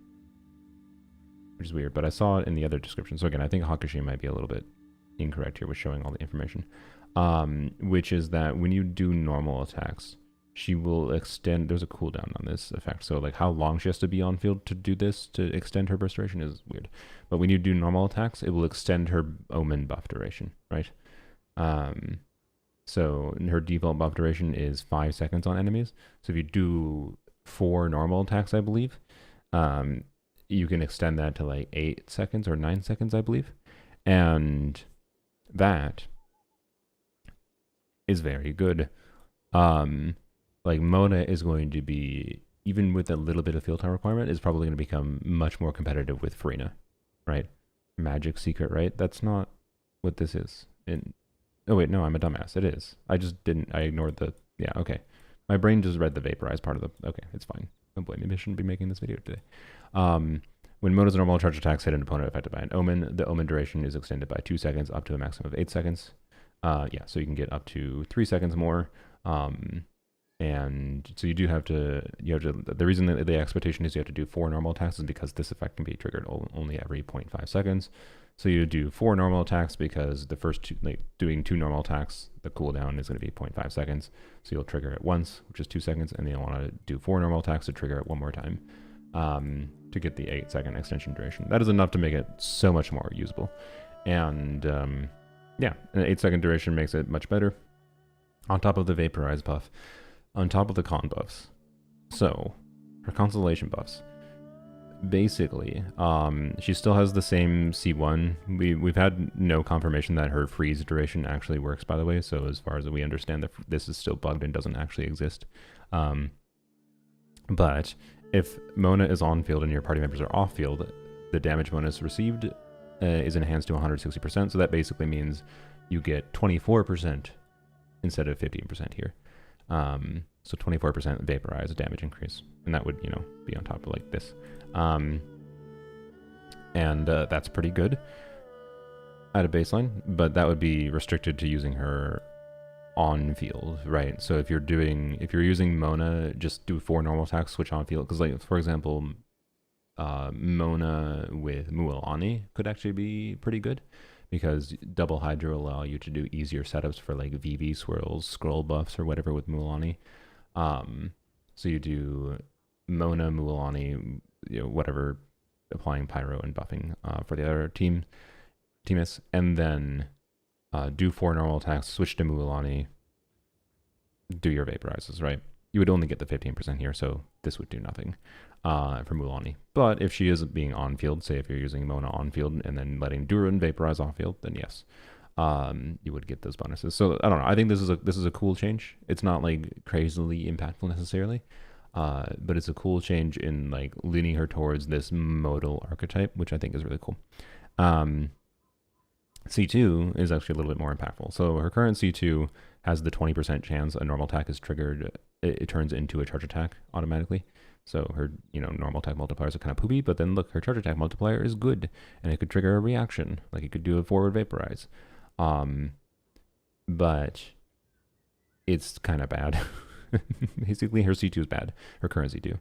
A: which is weird, but I saw it in the other description. So again, I think Hakushin might be a little bit incorrect here with showing all the information, which is that when you do normal attacks, she will extend, there's a cooldown on this effect. So like how long she has to be on field to do this, to extend her burst duration, is weird. But when you do normal attacks, it will extend her Omen buff duration, right? So her default buff duration is 5 seconds on enemies. So if you do 4 normal attacks, I believe, you can extend that to like 8 seconds or 9 seconds, I believe. And that is very good. Like Mona is going to be, even with a little bit of field time requirement, is probably going to become much more competitive with Farina, right? Magic Secret, right? That's not what this is. Oh wait, no, I'm a dumbass. It is. I ignored the, yeah, okay. My brain just read the vaporized part of the, okay, it's fine. Don't blame me, I shouldn't be making this video today. When Mona's normal charge attacks hit an opponent affected by an Omen, the Omen duration is extended by 2 seconds up to a maximum of 8 seconds. Yeah, so you can get up to 3 seconds more. And so you have to, the reason that the expectation is you have to do 4 normal attacks is because this effect can be triggered only every 0.5 seconds. So you do 4 normal attacks because the first 2, like doing 2 normal attacks, the cooldown is going to be 0.5 seconds. So you'll trigger it once, which is 2 seconds, and then you'll want to do 4 normal attacks to trigger it one more time to get the 8-second extension duration. That is enough to make it so much more usable. And yeah, an 8-second duration makes it much better. On top of the Vaporize buff, on top of the con buffs. So, her Constellation buffs. Basically, she still has the same C1. We've had no confirmation that her freeze duration actually works, by the way, so as far as we understand, that this is still bugged and doesn't actually exist. But if Mona is on field and your party members are off field, the damage bonus received is enhanced to 160%, so that basically means you get 24% instead of 15% here. So 24% vaporize damage increase, and that would, be on top of like this. And that's pretty good at a baseline, but that would be restricted to using her on field, right? So if you're using Mona, just do 4 normal attacks, switch on field, because like for example, Mona with Mualani could actually be pretty good, because double Hydra will allow you to do easier setups for like VV swirls, scroll buffs, or whatever with Mualani. So you do Mona, Mualani, whatever, applying Pyro and buffing for the other teammates, and then do 4 normal attacks, switch to Mualani, do your vaporizes, right? You would only get the 15% here, so this would do nothing for Mualani. But if she is being on field, say if you're using Mona on field and then letting Durin vaporize off field, then yes, you would get those bonuses. So I don't know. I think this is a cool change. It's not like crazily impactful necessarily, but it's a cool change in like leaning her towards this modal archetype, which I think is really cool. C2 is actually a little bit more impactful. So her current C2 has the 20% chance a normal attack is triggered. It turns into a charge attack automatically. So her, normal attack multipliers are kind of poopy, but then look, her charge attack multiplier is good, and it could trigger a reaction. Like it could do a forward vaporize. But it's kind of bad. Basically, her C2 is bad. Her current C2.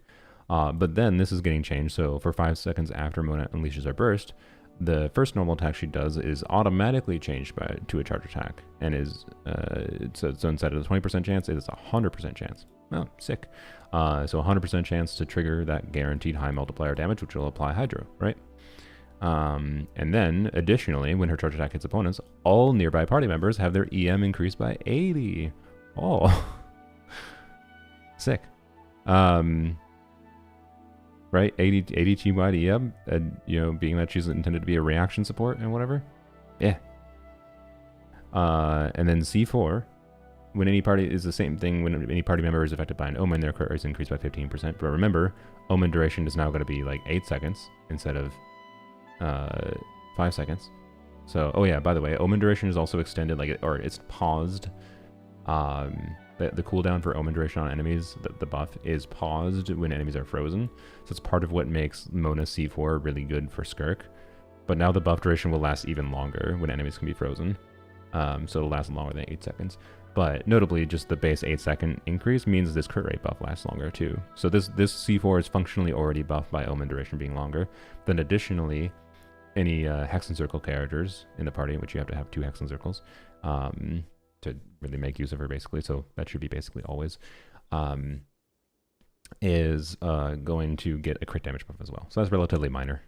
A: But then this is getting changed. So for 5 seconds after Mona unleashes her burst, the first normal attack she does is automatically changed to a charge attack, and is so instead of the 20% chance, it is a 100% chance. Oh, sick. So 100% chance to trigger that guaranteed high multiplier damage, which will apply Hydro, right? And then, additionally, when her charge attack hits opponents, all nearby party members have their EM increased by 80. Oh, sick. Right, 80 T-wide EM, and, you know, being that she's intended to be a reaction support and whatever. Yeah. And then C4, when any party is the same thing, when any party member is affected by an omen, their crit rate is increased by 15%. But remember, omen duration is now going to be like 8 seconds instead of 5 seconds. So, oh yeah, by the way, omen duration is also extended, like, or it's paused. The cooldown for omen duration on enemies, the buff, is paused when enemies are frozen. So it's part of what makes Mona C4 really good for Skirk. But now the buff duration will last even longer when enemies can be frozen. So it'll last longer than 8 seconds. But notably, just the base 8-second increase means this crit rate buff lasts longer too. So this C4 is functionally already buffed by omen duration being longer. Then additionally, any Hex and Circle characters in the party, in which you have to have 2 Hex and Circles, to really make use of her, basically. So that should be basically always, is going to get a crit damage buff as well. So that's relatively minor.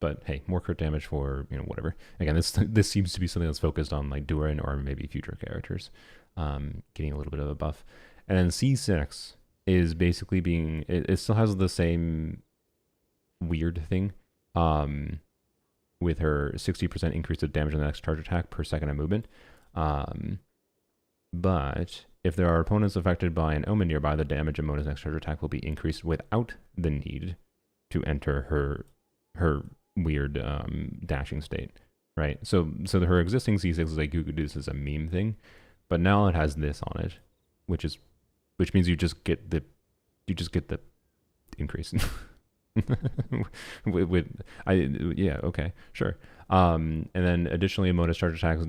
A: But hey, more crit damage for, you know, whatever. Again, this seems to be something that's focused on like Durin or maybe future characters, getting a little bit of a buff. And then C6 is basically being, it still has the same weird thing, with her 60% increase of damage on the next charge attack per second of movement. But if there are opponents affected by an omen nearby, the damage of Mona's next charge attack will be increased without the need to enter her weird dashing state, right? So her existing C6 is like, you could do this as a meme thing, but now it has this on it, which means you just get the increase. Yeah, okay, sure. And then additionally, Mona's charge attacks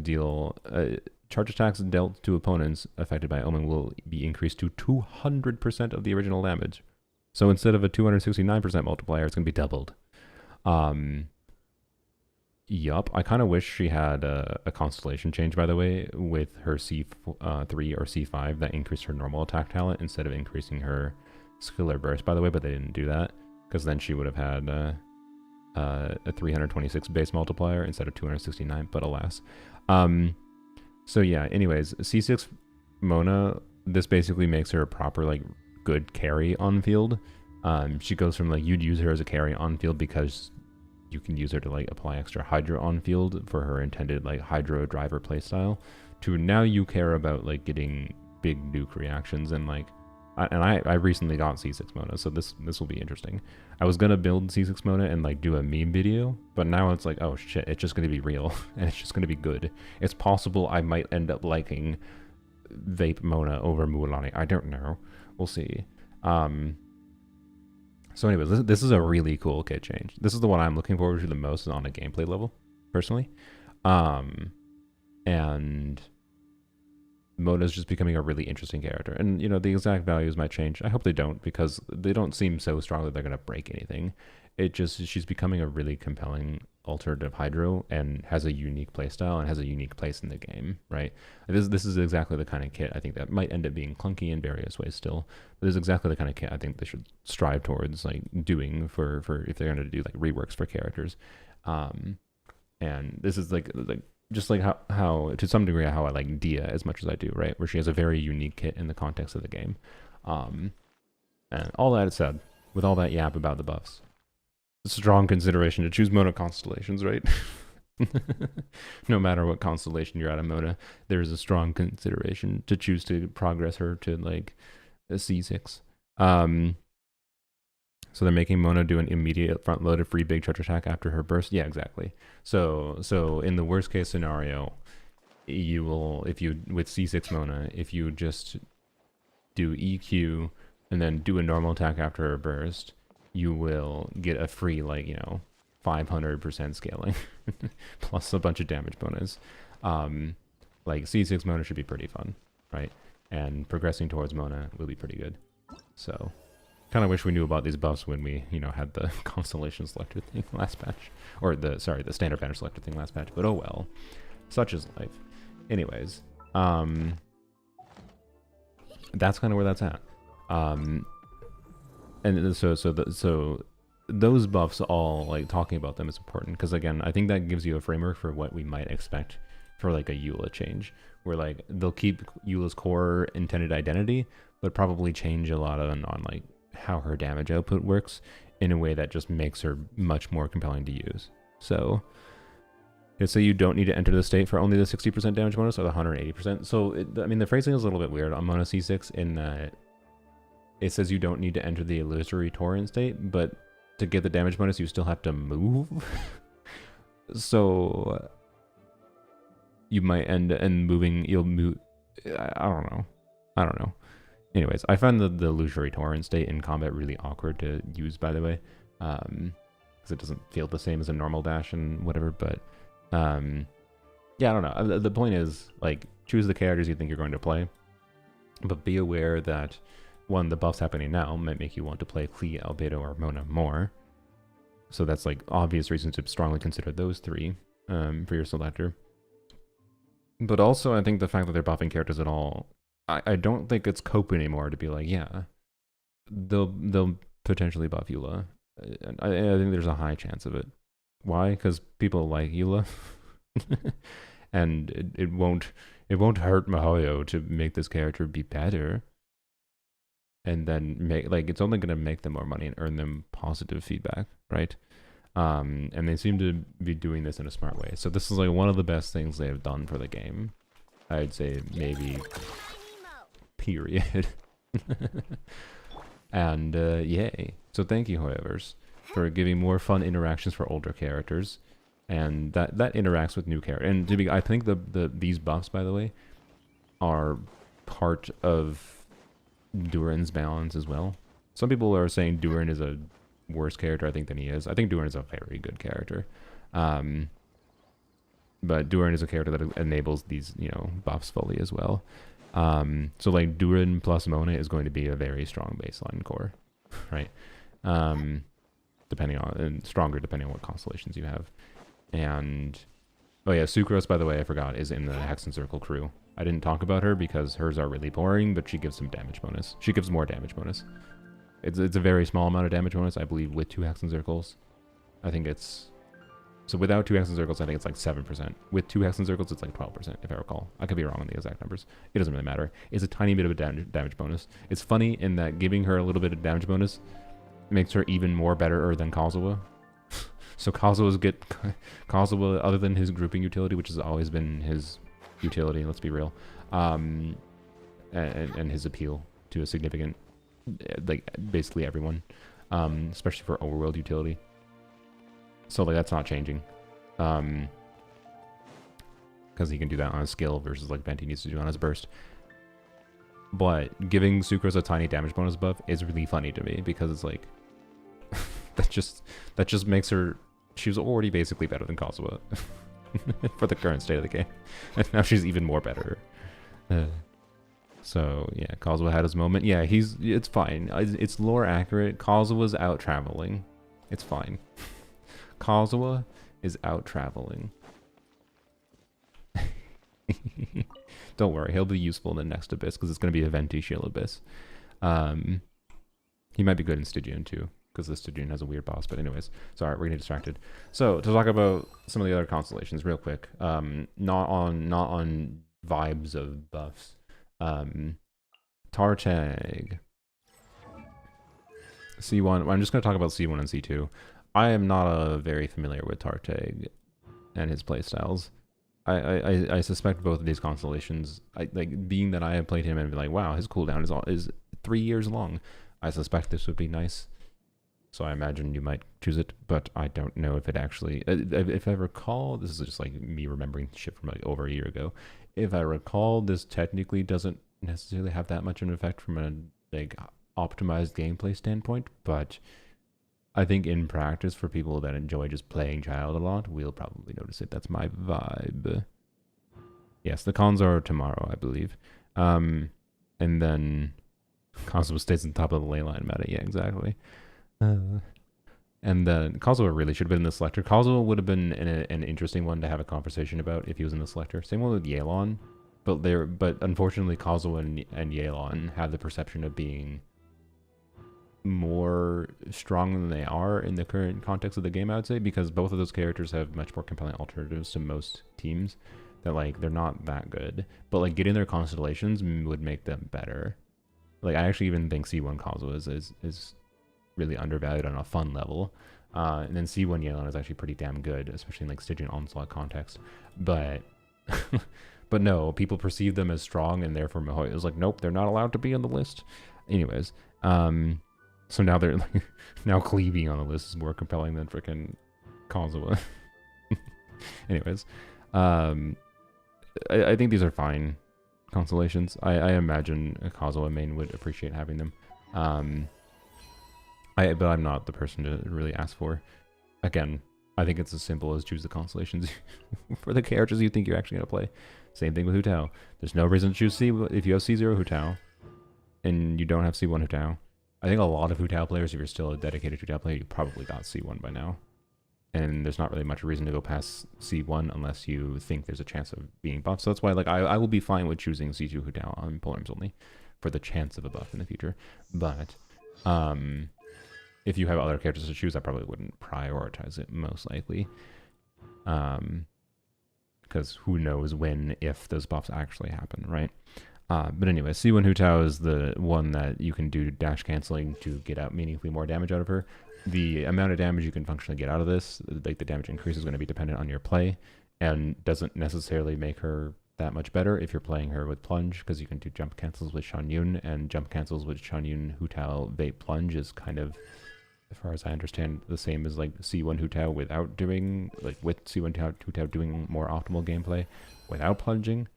A: charge attacks dealt to opponents affected by omen will be increased to 200% of the original damage. So instead of a 269% multiplier, it's gonna be doubled. Yup. I kind of wish she had a constellation change, by the way, with her C3 or C5 that increased her normal attack talent instead of increasing her skill or burst, by the way, but they didn't do that, because then she would have had a 326 base multiplier instead of 269, but alas. So yeah, anyways, C6 Mona, this basically makes her a proper, like, good carry on field. She goes from, like, you'd use her as a carry on field because you can use her to, like, apply extra Hydro on field for her intended, like, Hydro driver playstyle, to now you care about, like, getting big nuke reactions and, like, I recently got C6 Mona, so this will be interesting. I was gonna build C6 Mona and like do a meme video, but now it's like, oh shit, it's just gonna be real and it's just gonna be good. It's possible I might end up liking Vape Mona over Mualani. I don't know. We'll see. So anyways, this is a really cool kit change. This is the one I'm looking forward to the most on a gameplay level, personally. And Mona's just becoming a really interesting character. And, you know, the exact values might change. I hope they don't, because they don't seem so strong that they're going to break anything. It just, she's becoming a really compelling alternative Hydro and has a unique playstyle and has a unique place in the game, right? This is exactly the kind of kit I think that might end up being clunky in various ways still. But this is exactly the kind of kit I think they should strive towards, like, doing for if they're going to do, like, reworks for characters. And this is, like just like how to some degree how I like Dia as much as I do, right? Where she has a very unique kit in the context of the game. And all that said, with all that yap about the buffs, a strong consideration to choose Mona constellations, right? No matter what constellation you're at in Mona, there's a strong consideration to choose to progress her to like a C6. So they're making Mona do an immediate front-loaded free big charge attack after her burst. Yeah, exactly. So in the worst case scenario, you will, if you with C6 Mona, if you just do EQ and then do a normal attack after her burst, you will get a free, like, you know, 500% scaling plus a bunch of damage bonus. Like C6 Mona should be pretty fun, right? And progressing towards Mona will be pretty good. So kind of wish we knew about these buffs when we, you know, had the constellation selector thing last patch, or the standard banner selector thing last patch. But oh well, such is life. Anyways, that's kind of where that's at. And so those buffs all, like, talking about them is important, because again, I think that gives you a framework for what we might expect for like a Eula change, where like they'll keep Eula's core intended identity, but probably change a lot on like how her damage output works in a way that just makes her much more compelling to use. So let's say you don't need to enter the state for only the 60% damage bonus or the 180%. So I mean, the phrasing is a little bit weird on Mona C6 in that it says you don't need to enter the illusory torrent state, but to get the damage bonus, you still have to move. So you might end up moving. You'll move. I don't know. I don't know. Anyways, I find the illusory torrent state in combat really awkward to use, by the way, because it doesn't feel the same as a normal dash and whatever. But yeah, I don't know. The point is, like, choose the characters you think you're going to play, but be aware that one, the buffs happening now might make you want to play Klee, Albedo, or Mona more. So that's like obvious reasons to strongly consider those three for your selector. But also, I think the fact that they're buffing characters at all, I don't think it's cope anymore to be like, yeah, they'll potentially buff Eula. I think there's a high chance of it. Why? Because people like Eula, and it won't hurt Mihoyo to make this character be better. And then make, like, it's only going to make them more money and earn them positive feedback, right? And they seem to be doing this in a smart way. So this is like one of the best things they have done for the game. I'd say maybe period. And yay. So thank you, Hoyoverse, for giving more fun interactions for older characters. And that interacts with new characters. And to be, I think these buffs, by the way, are part of Durin's balance as well. Some people are saying Durin is a worse character, I think, than he is. I think Durin is a very good character. But Durin is a character that enables these, you know, buffs fully as well. So like Durin plus Mona is going to be a very strong baseline core, right? Depending on, and stronger depending on what constellations you have. And oh yeah, Sucrose, by the way, I forgot, is in the Hex and Circle crew. I didn't talk about her because hers are really boring, but she gives some damage bonus. She gives more damage bonus. It's a very small amount of damage bonus, I believe, with 2 Hex and Circles. I think it's... So without 2 Hex and Circles, I think it's like 7%. With 2 Hex and Circles, it's like 12%, if I recall. I could be wrong on the exact numbers. It doesn't really matter. It's a tiny bit of a damage bonus. It's funny in that giving her a little bit of damage bonus makes her even more better than Kazuha. So Kazuha, other than his grouping utility, which has always been his utility, let's be real, and his appeal to a significant, like, basically everyone, especially for overworld utility. So like that's not changing, because he can do that on his skill versus like Venti needs to do on his burst. But giving Sucrose a tiny damage bonus buff is really funny to me, because it's like that just makes her, she was already basically better than Kazuha for the current state of the game, and now she's even more better. So yeah, Kazuha had his moment. Yeah, it's fine. It's lore accurate. Kazuha's out traveling. It's fine. Kazuha is out traveling. Don't worry, he'll be useful in the next Abyss, because it's going to be a Venti Shield Abyss. He might be good in Stygian too, because the Stygian has a weird boss. But anyways, sorry, we're getting distracted. So to talk about some of the other constellations real quick, not on vibes of buffs. Tartag. C1. I'm just going to talk about C1 and C2. I am not very familiar with Tartag and his playstyles. I suspect both of these constellations, like, being that I have played him and be like, wow, his cooldown is 3 years long. I suspect this would be nice. So I imagine you might choose it, but I don't know if it actually, if I recall, this is just like me remembering shit from like over a year ago. If I recall, this technically doesn't necessarily have that much of an effect from a like optimized gameplay standpoint, but I think in practice, for people that enjoy just playing Child a lot, we'll probably notice it. That's my vibe. Yes, the cons are tomorrow, I believe. And then Kazuha stays on top of the ley line meta. Yeah, exactly. And then Kazuha really should have been in the selector. Kazuha would have been an interesting one to have a conversation about if he was in the selector. Same one with Yelan. But unfortunately, Kazuha and Yelan have the perception of being more strong than they are in the current context of the game, I would say, because both of those characters have much more compelling alternatives to most teams. That like they're not that good, but like getting their constellations would make them better. Like I actually even think C1 Kazuha is really undervalued on a fun level. And then C1 Yelan is actually pretty damn good, especially in like Stygian Onslaught context. But but no, people perceive them as strong, and therefore Mihoyo is like, nope, they're not allowed to be on the list. Anyways, so now they're like, now cleaving on the list is more compelling than freaking Kazuha. Anyways, I think these are fine constellations. I imagine a Kazuha main would appreciate having them. But I'm not the person to really ask for. Again, I think it's as simple as choose the constellations for the characters you think you're actually going to play. Same thing with Hu Tao. There's no reason to choose C if you have C0 Hu Tao and you don't have C1 Hu Tao. I think a lot of Hu Tao players, if you're still a dedicated Hu Tao player, you probably got C1 by now. And there's not really much reason to go past C1 unless you think there's a chance of being buffed. So that's why like I will be fine with choosing C2 Hu Tao on polearms only for the chance of a buff in the future. But if you have other characters to choose, I probably wouldn't prioritize it most likely. Because who knows when, if those buffs actually happen, right? But anyway, C1 Hu Tao is the one that you can do dash canceling to get out meaningfully more damage out of her. The amount of damage you can functionally get out of this, like the damage increase, is going to be dependent on your play, and doesn't necessarily make her that much better if you're playing her with plunge, because you can do jump cancels with Shan Yun, and jump cancels with Shan Yun Hu Tao vape plunge is kind of, as far as I understand, the same as like C1 Hu Tao without doing, like with C1 Hu Tao doing more optimal gameplay without plunging.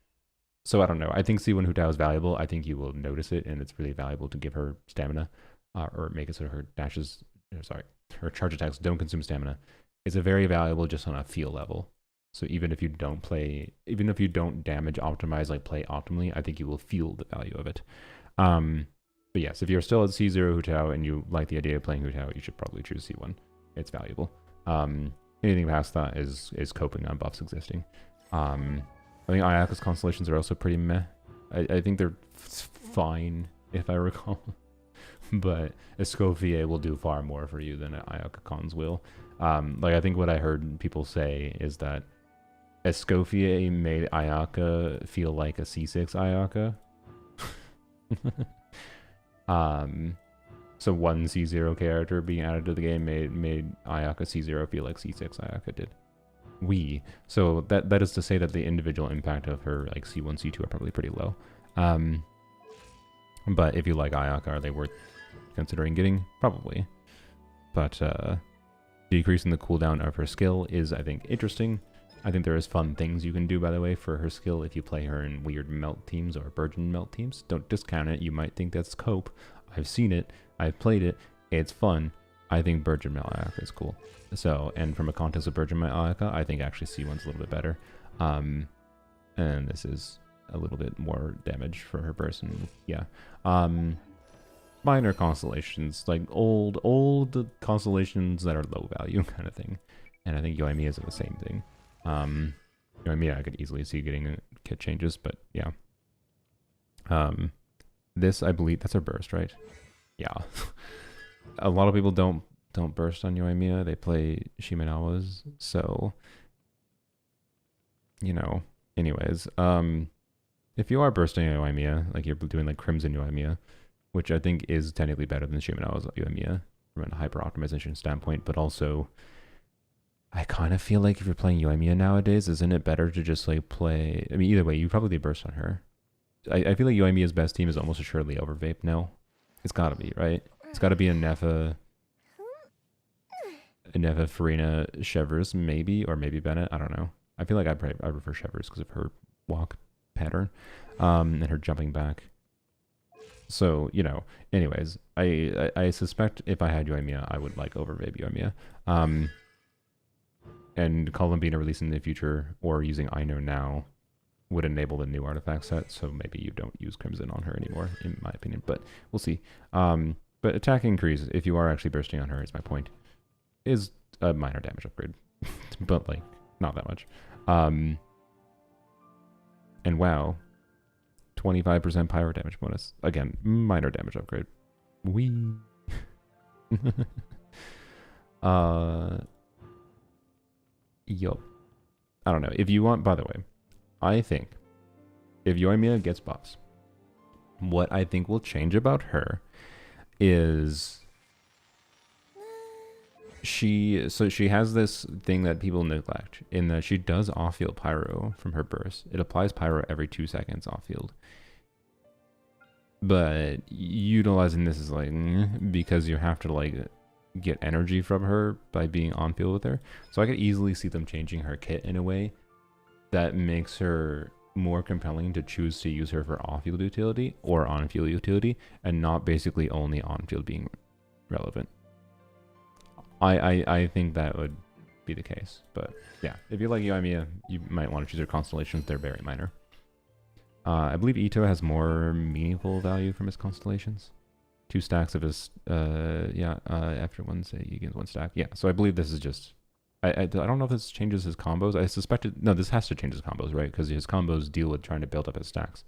A: So I don't know. I think C1 Hu Tao is valuable. I think you will notice it, and it's really valuable to give her stamina, or make it so her dashes, her charge attacks don't consume stamina. It's a very valuable just on a feel level. So even if you don't damage optimize, like play optimally, I think you will feel the value of it. But yes, if you're still at C0 Hu Tao and you like the idea of playing Hu Tao, you should probably choose C1. It's valuable. Anything past that is coping on buffs existing. I think Ayaka's constellations are also pretty meh. I think they're fine, if I recall. But Escoffier will do far more for you than Ayaka cons will. Like I think what I heard people say is that Escoffier made Ayaka feel like a C6 Ayaka. So one C0 character being added to the game made Ayaka C0 feel like C6 Ayaka did. So that is to say that the individual impact of her like C1, C2 are probably pretty low. But if you like Ayaka, are they worth considering getting? Probably. But decreasing the cooldown of her skill is, I think, interesting. I think there is fun things you can do, by the way, for her skill if you play her in weird melt teams or Burgeon melt teams. Don't discount it. You might think that's cope. I've seen it. I've played it. It's fun. I think Burgeon melt Ayaka is cool. So, and from a context of Burgeon melt Ayaka, I think actually C1's a little bit better. And this is a little bit more damage for her burst. And yeah. Minor constellations, like old constellations that are low value kind of thing. And I think Yoimiya is the same thing. Yoimiya I could easily see getting kit changes, but yeah. This, I believe, that's her burst, right? Yeah. A lot of people don't burst on Yoimiya. They play Shimenawas, so you know. Anyways, if you are bursting Yoimiya, like you're doing like Crimson Yoimiya, which I think is technically better than Shimenawa's Yoimiya from a hyper optimization standpoint, but also I kind of feel like if you're playing Yoimiya nowadays, isn't it better to just like play? I mean, either way, you probably burst on her. I feel like Yoimiya's best team is almost assuredly over Vape now. It's gotta be, right? It's gotta be a Nefa, Farina, Shevers, maybe, or maybe Bennett. I don't know. I feel like I prefer Shevers because of her walk pattern, and her jumping back. So, you know, anyways, I suspect if I had Yoimiya, I would like over Vape Yoimiya. And Columbina releasing in the future or using Ino now would enable the new artifact set, so maybe you don't use Crimson on her anymore, in my opinion, but we'll see. But attack increase, if you are actually bursting on her, is my point, is a minor damage upgrade, but like, not that much. And wow, 25% pyro damage bonus. Again, minor damage upgrade. Yup. I don't know. If you want, by the way, I think if Yoimiya gets buffs, what I think will change about her is she has this thing that people neglect in that she does off-field pyro from her burst. It applies pyro every 2 seconds off-field. But utilizing this is like because you have to like get energy from her by being on field with her. So I could easily see them changing her kit in a way that makes her more compelling to choose to use her for off-field utility or on-field utility, and not basically only on-field being relevant. I think that would be the case. But yeah, if you like Yoimiya, you might want to choose her constellations. They're very minor. I believe Ito has more meaningful value from his constellations. 2 stacks of his, after one, say he gains 1 stack. Yeah, so I believe this is just, I don't know if this changes his combos. I suspected, no, this has to change his combos, right? Because his combos deal with trying to build up his stacks.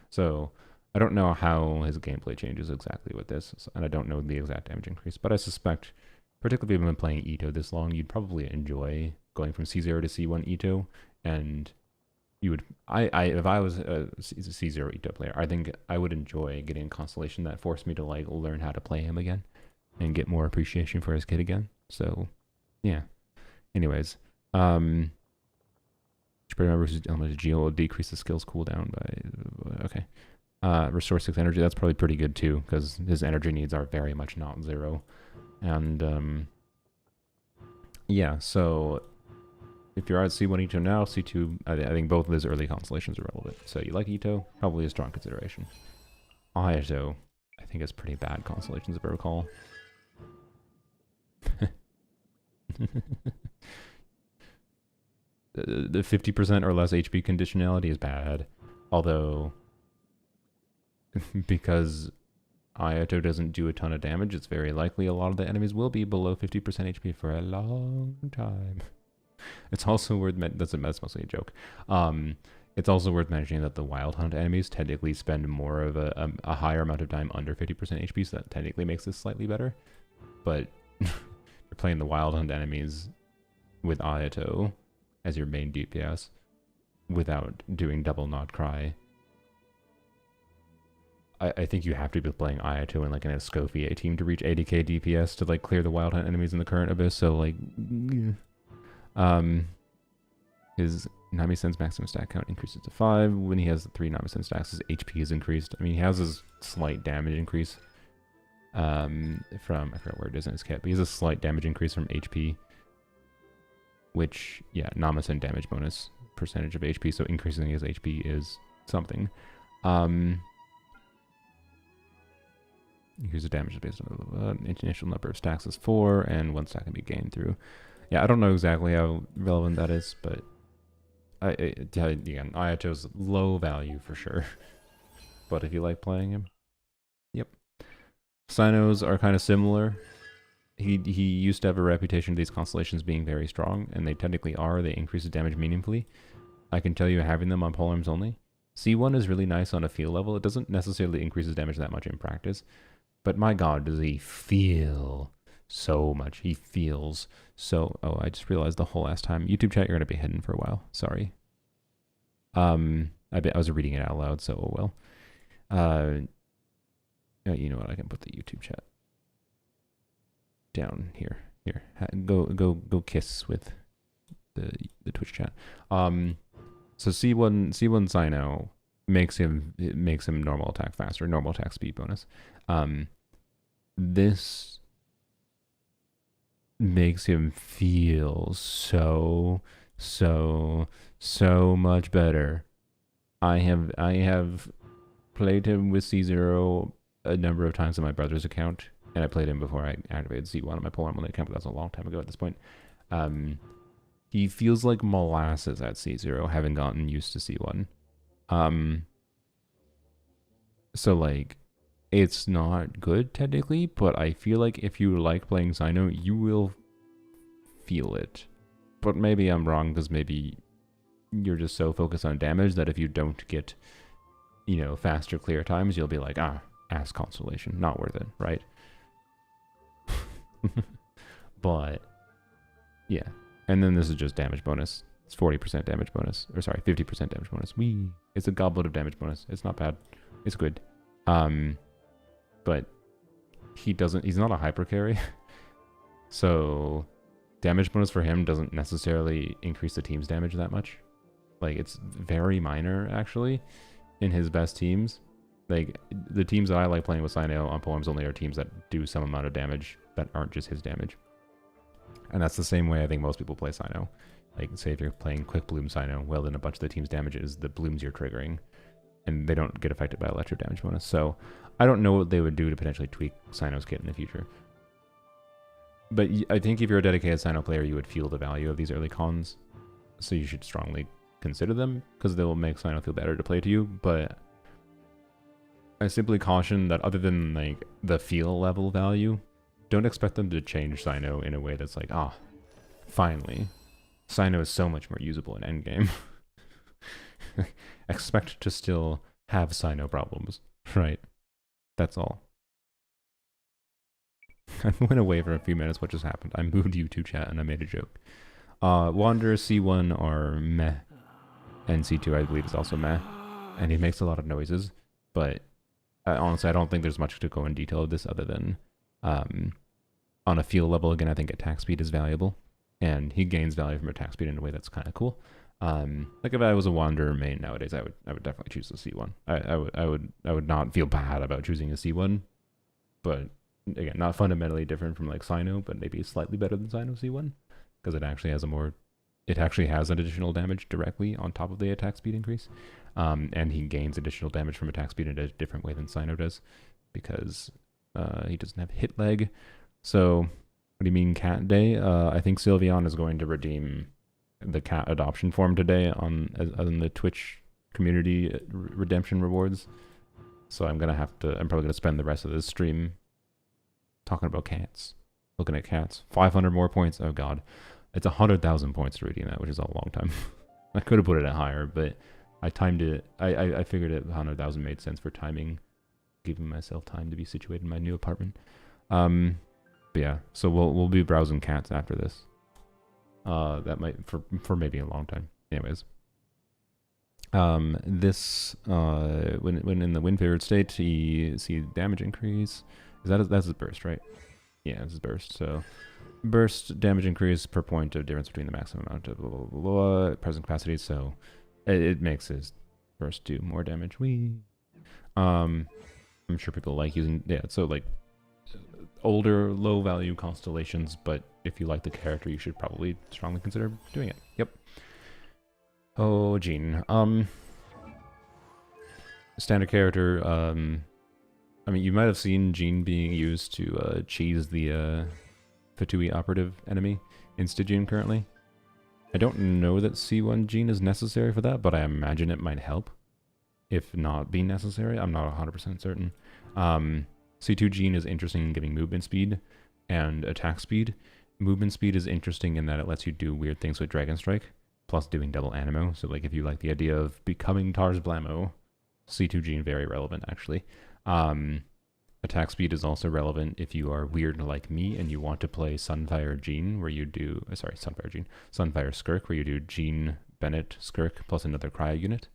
A: So I don't know how his gameplay changes exactly with this, and I don't know the exact damage increase, but I suspect, particularly if you've been playing Ito this long, you'd probably enjoy going from C0 to C1 Ito, and you would, if I was a C0 Ito player, I think I would enjoy getting a constellation that forced me to like learn how to play him again and get more appreciation for his kit again. So yeah. Anyways, remember whose element of Geo will decrease the skills cooldown by okay. Restore 6 energy, that's probably pretty good too, because his energy needs are very much not 0. And yeah, so if you're at C1 Ito now, C2, I think both of his early constellations are relevant. So you like Ito, probably a strong consideration. Ayato, I think is pretty bad constellations if I recall. The 50% or less HP conditionality is bad. Although, because Ayato doesn't do a ton of damage, it's very likely a lot of the enemies will be below 50% HP for a long time. It's also worth that's mostly a joke. It's also worth mentioning that the Wild Hunt enemies technically spend more of a higher amount of time under 50% HP, so that technically makes this slightly better. But you're playing the Wild Hunt enemies with Ayato as your main DPS without doing double Not Cry. I think you have to be playing Ayato in like an Escoffier team to reach 80k DPS to like clear the Wild Hunt enemies in the current Abyss, so like his Nami-Sense maximum stack count increases to 5. When he has 3 Nami-Sense stacks, his HP is increased. I mean, he has his slight damage increase from, I forgot where it is in his kit, but he has a slight damage increase from HP, which, yeah, Nami-Sense damage bonus percentage of HP, so increasing his HP is something. Here's the damage based on initial number of stacks is 4, and 1 stack can be gained through. Yeah, I don't know exactly how relevant that is, but again, Ayato's low value for sure. But if you like playing him, yep. Sinos are kind of similar. He used to have a reputation of these constellations being very strong, and they technically are. They increase the damage meaningfully. I can tell you having them on polearms only. C1 is really nice on a feel level. It doesn't necessarily increase his damage that much in practice, but my god, does he feel so much. He feels so... Oh, I just realized the whole last time. YouTube chat, you're going to be hidden for a while. Sorry. I was reading it out loud, so oh well. You know what? I can put the YouTube chat down here. Here. Go kiss with the Twitch chat. So C1 Sino makes him normal attack faster, normal attack speed bonus. This makes him feel so much better. I have played him with C0 a number of times on my brother's account, and I played him before I activated C1 on my polearm only account, but that's a long time ago at this point. He feels like molasses at C0, having gotten used to C1. So like, it's not good technically, but I feel like if you like playing Sino, you will feel it. But maybe I'm wrong, because maybe you're just so focused on damage that if you don't get, you know, faster clear times, you'll be like, ass Constellation, not worth it, right? But yeah, and then this is just damage bonus. It's 40% damage bonus, or sorry, 50% damage bonus. Wee! It's a goblet of damage bonus. It's not bad. It's good. But he's not a hyper carry, so damage bonus for him doesn't necessarily increase the team's damage that much. Like, it's very minor, actually, in his best teams. Like, the teams that I like playing with Cyno on Poems only are teams that do some amount of damage that aren't just his damage. And that's the same way I think most people play Cyno. Like, say if you're playing Quick Bloom Cyno, well, then a bunch of the team's damage is the blooms you're triggering, and they don't get affected by electro damage bonus. So I don't know what they would do to potentially tweak Cyno's kit in the future. But I think if you're a dedicated Cyno player, you would feel the value of these early cons. So you should strongly consider them, because they will make Cyno feel better to play to you. But I simply caution that other than like the feel level value, don't expect them to change Cyno in a way that's like, ah, finally. Cyno is so much more usable in endgame. Expect to still have Cyno problems, right? That's all. I went away for a few minutes. What just happened? I moved YouTube chat and I made a joke. Wander, C1 are meh, and C2 I believe is also meh, and he makes a lot of noises, but honestly I don't think there's much to go in detail of this other than on a feel level, again, I think attack speed is valuable, and he gains value from attack speed in a way that's kind of cool. Like if I was a Wanderer main nowadays, I would definitely choose the C1. I would not feel bad about choosing a C1, but again, not fundamentally different from like Cyno, but maybe slightly better than Cyno C1, because it actually has an additional damage directly on top of the attack speed increase, and he gains additional damage from attack speed in a different way than Cyno does, because he doesn't have hit leg. So what do you mean cat day? I think Sylveon is going to redeem the cat adoption form today on the Twitch community redemption rewards. So I'm probably gonna spend the rest of this stream talking about cats, looking at cats. 500 more points. Oh god, it's 100,000 points to redeem that, which is a long time. I could have put it at higher, but I timed it. I figured it 100,000 made sense for timing, giving myself time to be situated in my new apartment. But yeah, so we'll be browsing cats after this. That might for maybe a long time. Anyways, this when in the wind favored state, you see damage increase. That's his burst, right? Yeah, it's his burst. So burst damage increase per point of difference between the maximum amount of blah, blah, blah, blah, present capacity. So it makes his burst do more damage. I'm sure people like using so like older low value constellations, but if you like the character, you should probably strongly consider doing it. Yep. Oh, Jean. Standard character. I mean, you might have seen Jean being used to cheese the Fatui operative enemy in Stygian currently. I don't know that C1 Jean is necessary for that, but I imagine it might help. If not be necessary, I'm not 100% certain. C2 Jean is interesting in giving movement speed and attack speed. Movement speed is interesting in that it lets you do weird things with Dragon Strike, plus doing double Animo. So like if you like the idea of becoming Tars Blamo, C2 Jean very relevant actually. Attack speed is also relevant if you are weird like me and you want to play Sunfire Jean, where you do Sunfire Skirk, where you do Jean Bennett Skirk plus another cryo unit.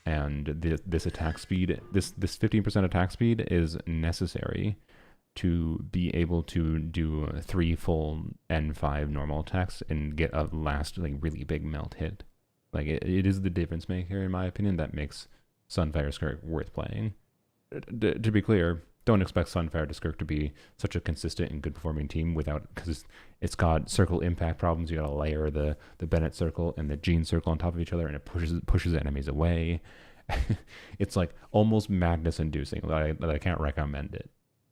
A: And this attack speed, this 15% attack speed is necessary to be able to do 3 full N5 normal attacks and get a last like really big melt hit. Like it is the difference maker in my opinion that makes Sunfire Skirk worth playing. To be clear, don't expect Sunfire to Skirk to be such a consistent and good performing team because it's got circle impact problems. You gotta layer the Bennett circle and the Jean circle on top of each other, and it pushes enemies away. It's like almost madness inducing that I can't recommend it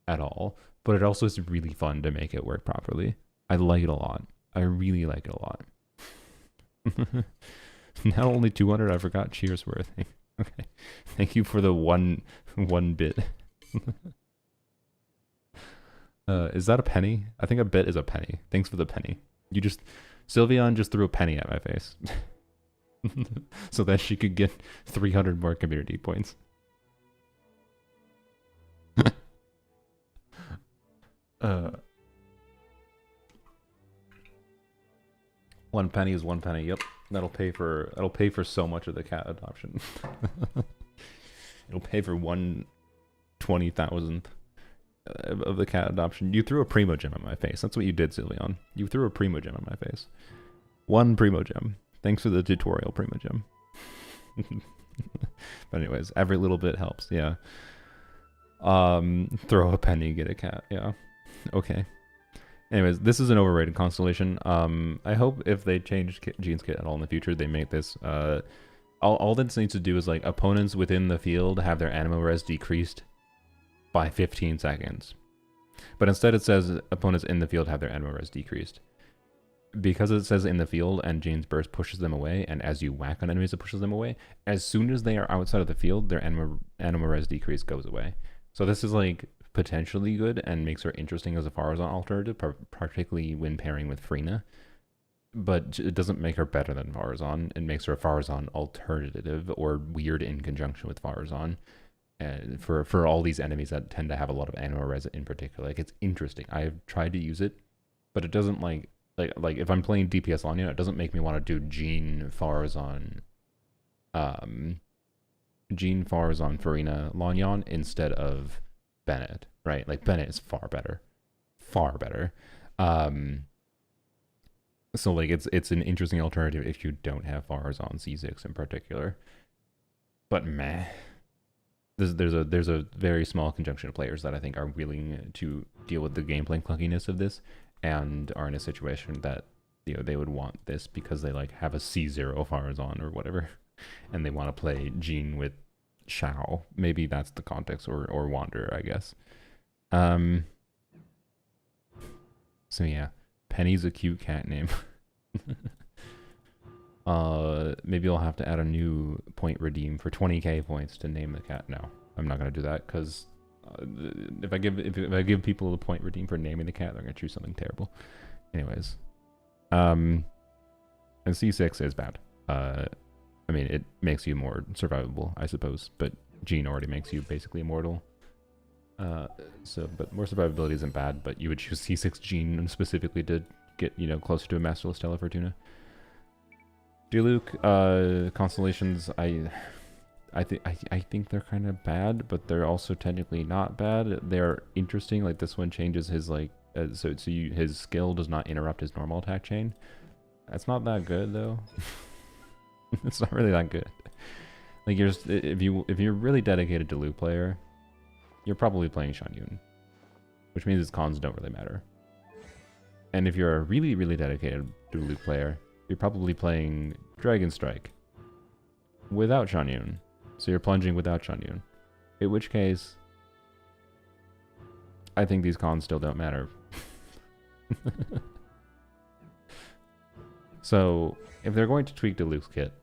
A: at all. But it also is really fun to make it work properly. I like it a lot. I really like it a lot. Not only 200, I forgot Cheersworth. Okay, thank you for the one bit. Is that a penny? I think a bit is a penny. Thanks for the penny. Sylveon just threw a penny at my face. So that she could get 300 more community points. 1 penny is 1 penny. Yep, that'll pay for so much of the cat adoption. It'll pay for 1/20,000th of the cat adoption. You threw a primo gem at my face. That's what you did, Sylveon. You threw a primo gem at my face. 1 primo gem. Thanks for the tutorial, primo gem. But anyways, every little bit helps. Yeah. Throw a penny, get a cat. Yeah. Okay. Anyways, this is an overrated constellation. I hope if they change Gene's kit at all in the future, they make this. All this needs to do is like opponents within the field have their animo res decreased by 15 seconds. But instead it says opponents in the field have their animo res decreased. Because it says in the field and Gene's burst pushes them away, and as you whack on enemies it pushes them away, as soon as they are outside of the field, their animo res decrease goes away. So this is like potentially good and makes her interesting as a Farazan alternative, particularly when pairing with Freena. But it doesn't make her better than Farazan. It makes her a Farazan alternative or weird in conjunction with Farazan. For all these enemies that tend to have a lot of animo res in particular. Like, it's interesting. I've tried to use it, but it doesn't like if I'm playing DPS Lanya, it doesn't make me want to do Gene Farazan Farina Lanyan instead of Bennett, right? Like, Bennett is far better. So like it's an interesting alternative if you don't have Farazan C6 in particular. But meh. There's a very small conjunction of players that I think are willing to deal with the gameplay clunkiness of this and are in a situation that, you know, they would want this because they like have a C0 Farazan or whatever, and they want to play Gene with Shao. Maybe that's the context, or Wander, I guess. So yeah, Penny's a cute cat name. Maybe I'll have to add a new point redeem for 20k points to name the cat. No, I'm not gonna do that because if I give people a point redeem for naming the cat, they're gonna choose something terrible. Anyways, and C6 is bad. I mean, it makes you more survivable, I suppose, but Gene already makes you basically immortal. But more survivability isn't bad, but you would choose C6 Gene specifically to get, you know, closer to a Masterless Stella Fortuna. Diluc, Constellations, I think they're kind of bad, but they're also technically not bad. They're interesting. Like, this one changes his like his skill does not interrupt his normal attack chain. That's not that good though. It's not really that good. Like, if you're really dedicated Diluc player, you're probably playing Shanyun, which means his cons don't really matter. And if you're a really, really dedicated Diluc player, you're probably playing Dragon Strike without Shanyun. So you're plunging without Shanyun. In which case, I think these cons still don't matter. So, if they're going to tweak Diluc's kit,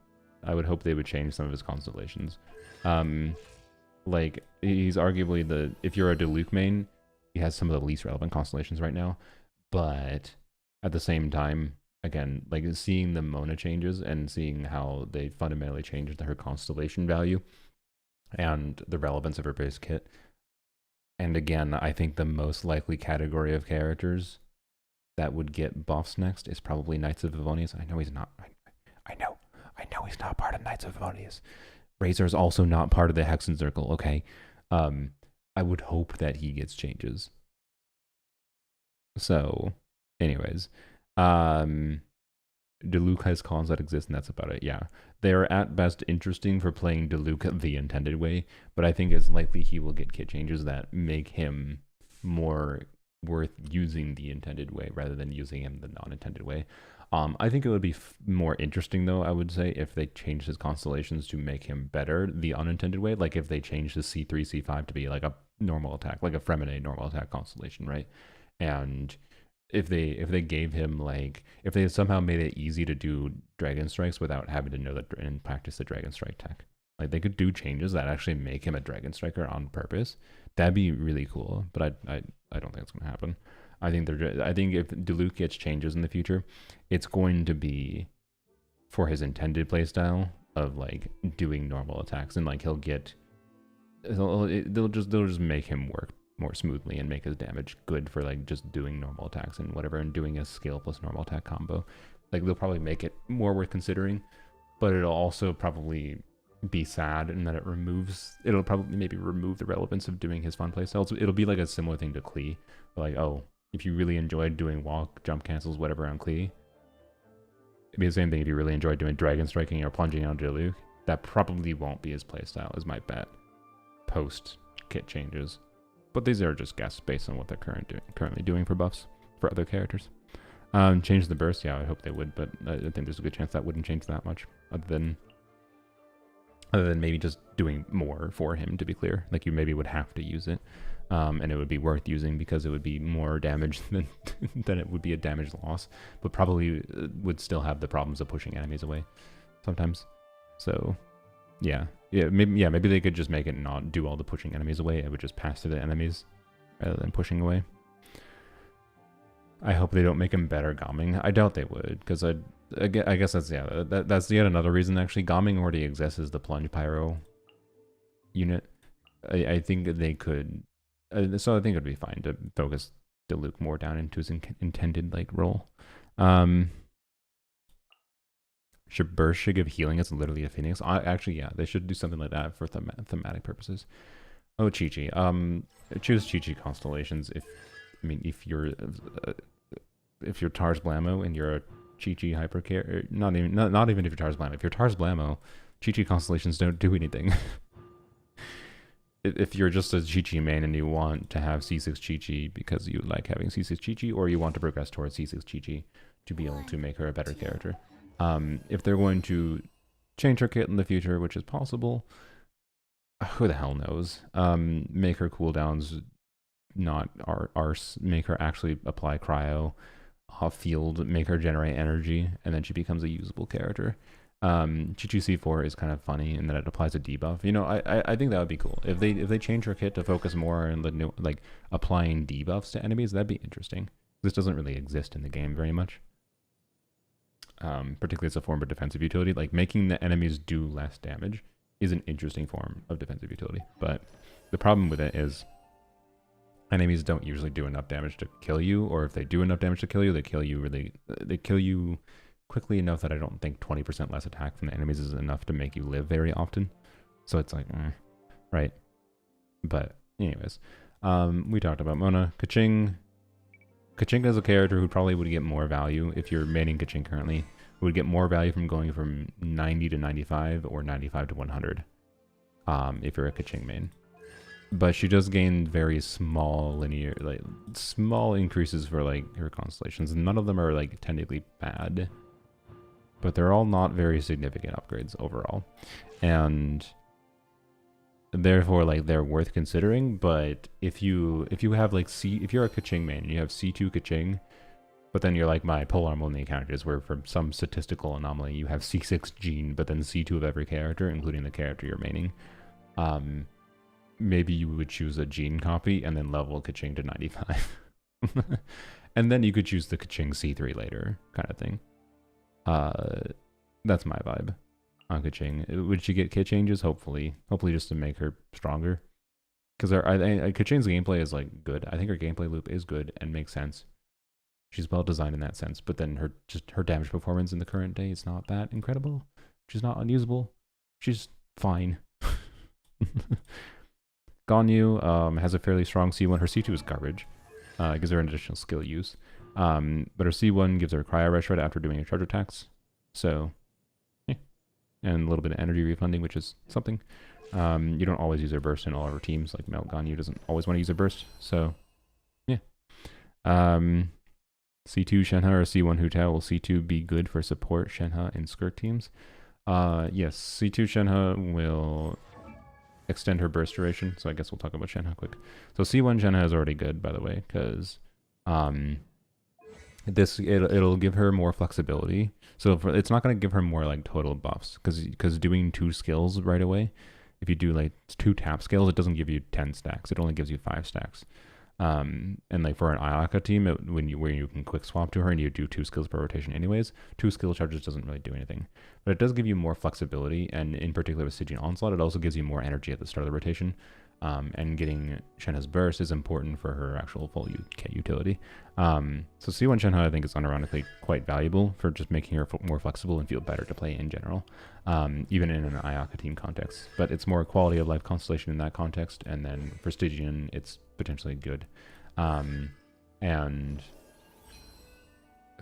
A: I would hope they would change some of his constellations. Like, he's arguably if you're a Diluc main, he has some of the least relevant constellations right now. But at the same time, again, like, seeing the Mona changes and seeing how they fundamentally changed her constellation value and the relevance of her base kit. And again, I think the most likely category of characters that would get buffs next is probably Knights of Favonius. I know he's not. I know he's not part of Knights of Favonius. Razor is also not part of the Hexen Circle, okay? I would hope that he gets changes. So, anyways, Diluc has cons that exist, and that's about it. Yeah, they're at best interesting for playing Diluc the intended way, but I think it's likely he will get kit changes that make him more worth using the intended way rather than using him the non-intended way. I think it would be more interesting, though, I would say, if they changed his constellations to make him better the unintended way. Like, if they changed his C3, C5 to be like a normal attack, like a Fremine normal attack constellation, right? And if they gave him, like, if they somehow made it easy to do Dragon Strikes without having to know that and practice the Dragon Strike tech. Like, they could do changes that actually make him a Dragon Striker on purpose. That'd be really cool, but I don't think it's going to happen. I think if Diluc gets changes in the future, it's going to be for his intended playstyle of, like, doing normal attacks, and like they'll just make him work more smoothly and make his damage good for like just doing normal attacks and whatever, and doing a scale plus normal attack combo. Like they'll probably make it more worth considering, but it'll also probably be sad in that it'll probably maybe remove the relevance of doing his fun playstyles. It'll be like a similar thing to Klee. Like, oh, if you really enjoyed doing walk, jump cancels, whatever on Klee, it'd be the same thing if you really enjoyed doing dragon striking or plunging on Diluc. That probably won't be his playstyle, is my bet, post kit changes. But these are just guesses based on what they're currently doing for buffs for other characters. Change the burst, yeah, I hope they would, but I think there's a good chance that wouldn't change that much, other than maybe just doing more for him, to be clear. Like, you maybe would have to use it, and it would be worth using because it would be more damage than it would be a damage loss, but probably would still have the problems of pushing enemies away sometimes. So, maybe they could just make it not do all the pushing enemies away. It would just pass to the enemies rather than pushing away. I hope they don't make him better Gomming. I doubt they would, because I guess that's that's yet another reason. Actually, Gomming already exists as the plunge pyro unit. I think they could, so I think it would be fine to focus Diluc more down into his intended like role. Burst should give healing as literally a phoenix. Actually, yeah, they should do something like that for thematic purposes. Oh, Chi-Chi. Choose Chi-Chi constellations if you're Tars Blamo and you're a Chi-Chi hyper care, not even if you're Tars Blamo. If you're Tars Blamo, Chi-Chi constellations don't do anything. If you're just a Chi-Chi main and you want to have C6 Chi-Chi because you like having C6 Chi-Chi, or you want to progress towards C6 Chi-Chi to be able to make her a better character. If they're going to change her kit in the future, which is possible, who the hell knows? Make her cooldowns not arse, make her actually apply cryo off field, make her generate energy, and then she becomes a usable character. Chi-Chi C4 is kind of funny in that it applies a debuff. You know, I think that would be cool if they change her kit to focus more on the new, like applying debuffs to enemies. That'd be interesting. This doesn't really exist in the game very much. Particularly as a form of defensive utility, like making the enemies do less damage is an interesting form of defensive utility. But the problem with it is enemies don't usually do enough damage to kill you, or if they do enough damage to kill you, they kill you quickly enough that I don't think 20% less attack from the enemies is enough to make you live very often. So it's like, right. But anyways, we talked about Mona. Kaching is a character who probably would get more value if you're maining Kaching currently. Would get more value from going from 90 to 95 or 95 to 100 if you're a Kaching main. But she does gain very small small increases for like her constellations. None of them are like technically bad, but they're all not very significant upgrades overall, and therefore like they're worth considering. But if you have like if you're a Kaching main and you have C2 Kaching, but then you're like my polearm only characters where from some statistical anomaly you have C6 Gene but then C2 of every character including the character you're maining, maybe you would choose a Gene copy and then level Kaching to 95. And then you could choose the Kaching C3 later, kind of thing. That's my vibe on Kaching. Would she get kit changes? Hopefully just to make her stronger. Because Kaching's gameplay is like good. I think her gameplay loop is good and makes sense. She's well designed in that sense, but then her damage performance in the current day is not that incredible. She's not unusable. She's fine. Ganyu has a fairly strong C1. Her C2 is garbage. It gives her an additional skill use. But her C1 gives her cryo rush right after doing her charge attacks. So, yeah. And a little bit of energy refunding, which is something. You don't always use her burst in all of her teams. Like Melt Ganyu doesn't always want to use her burst. So, yeah. C2 Shenhe or C1 Hu Tao. Will C2 be good for support Shenhe in Skirk teams? Yes, C2 Shenhe will extend her burst duration, so I guess we'll talk about Shenhe quick. So C1 Shenhe is already good, by the way, because it'll give her more flexibility. So it's not going to give her more like total buffs, because doing 2 skills right away, if you do like 2 tap skills, it doesn't give you 10 stacks. It only gives you 5 stacks. And like for an Ayaka team, where you can quick swap to her and you do 2 skills per rotation anyways, 2 skill charges doesn't really do anything. But it does give you more flexibility, and in particular with Siege Onslaught, it also gives you more energy at the start of the rotation. And getting Shenhe's burst is important for her actual full UK utility. So C1 Shenhe I think is unironically quite valuable for just making her more flexible and feel better to play in general, even in an Ayaka team context. But it's more quality of life Constellation in that context, and then for Stygian it's potentially good. And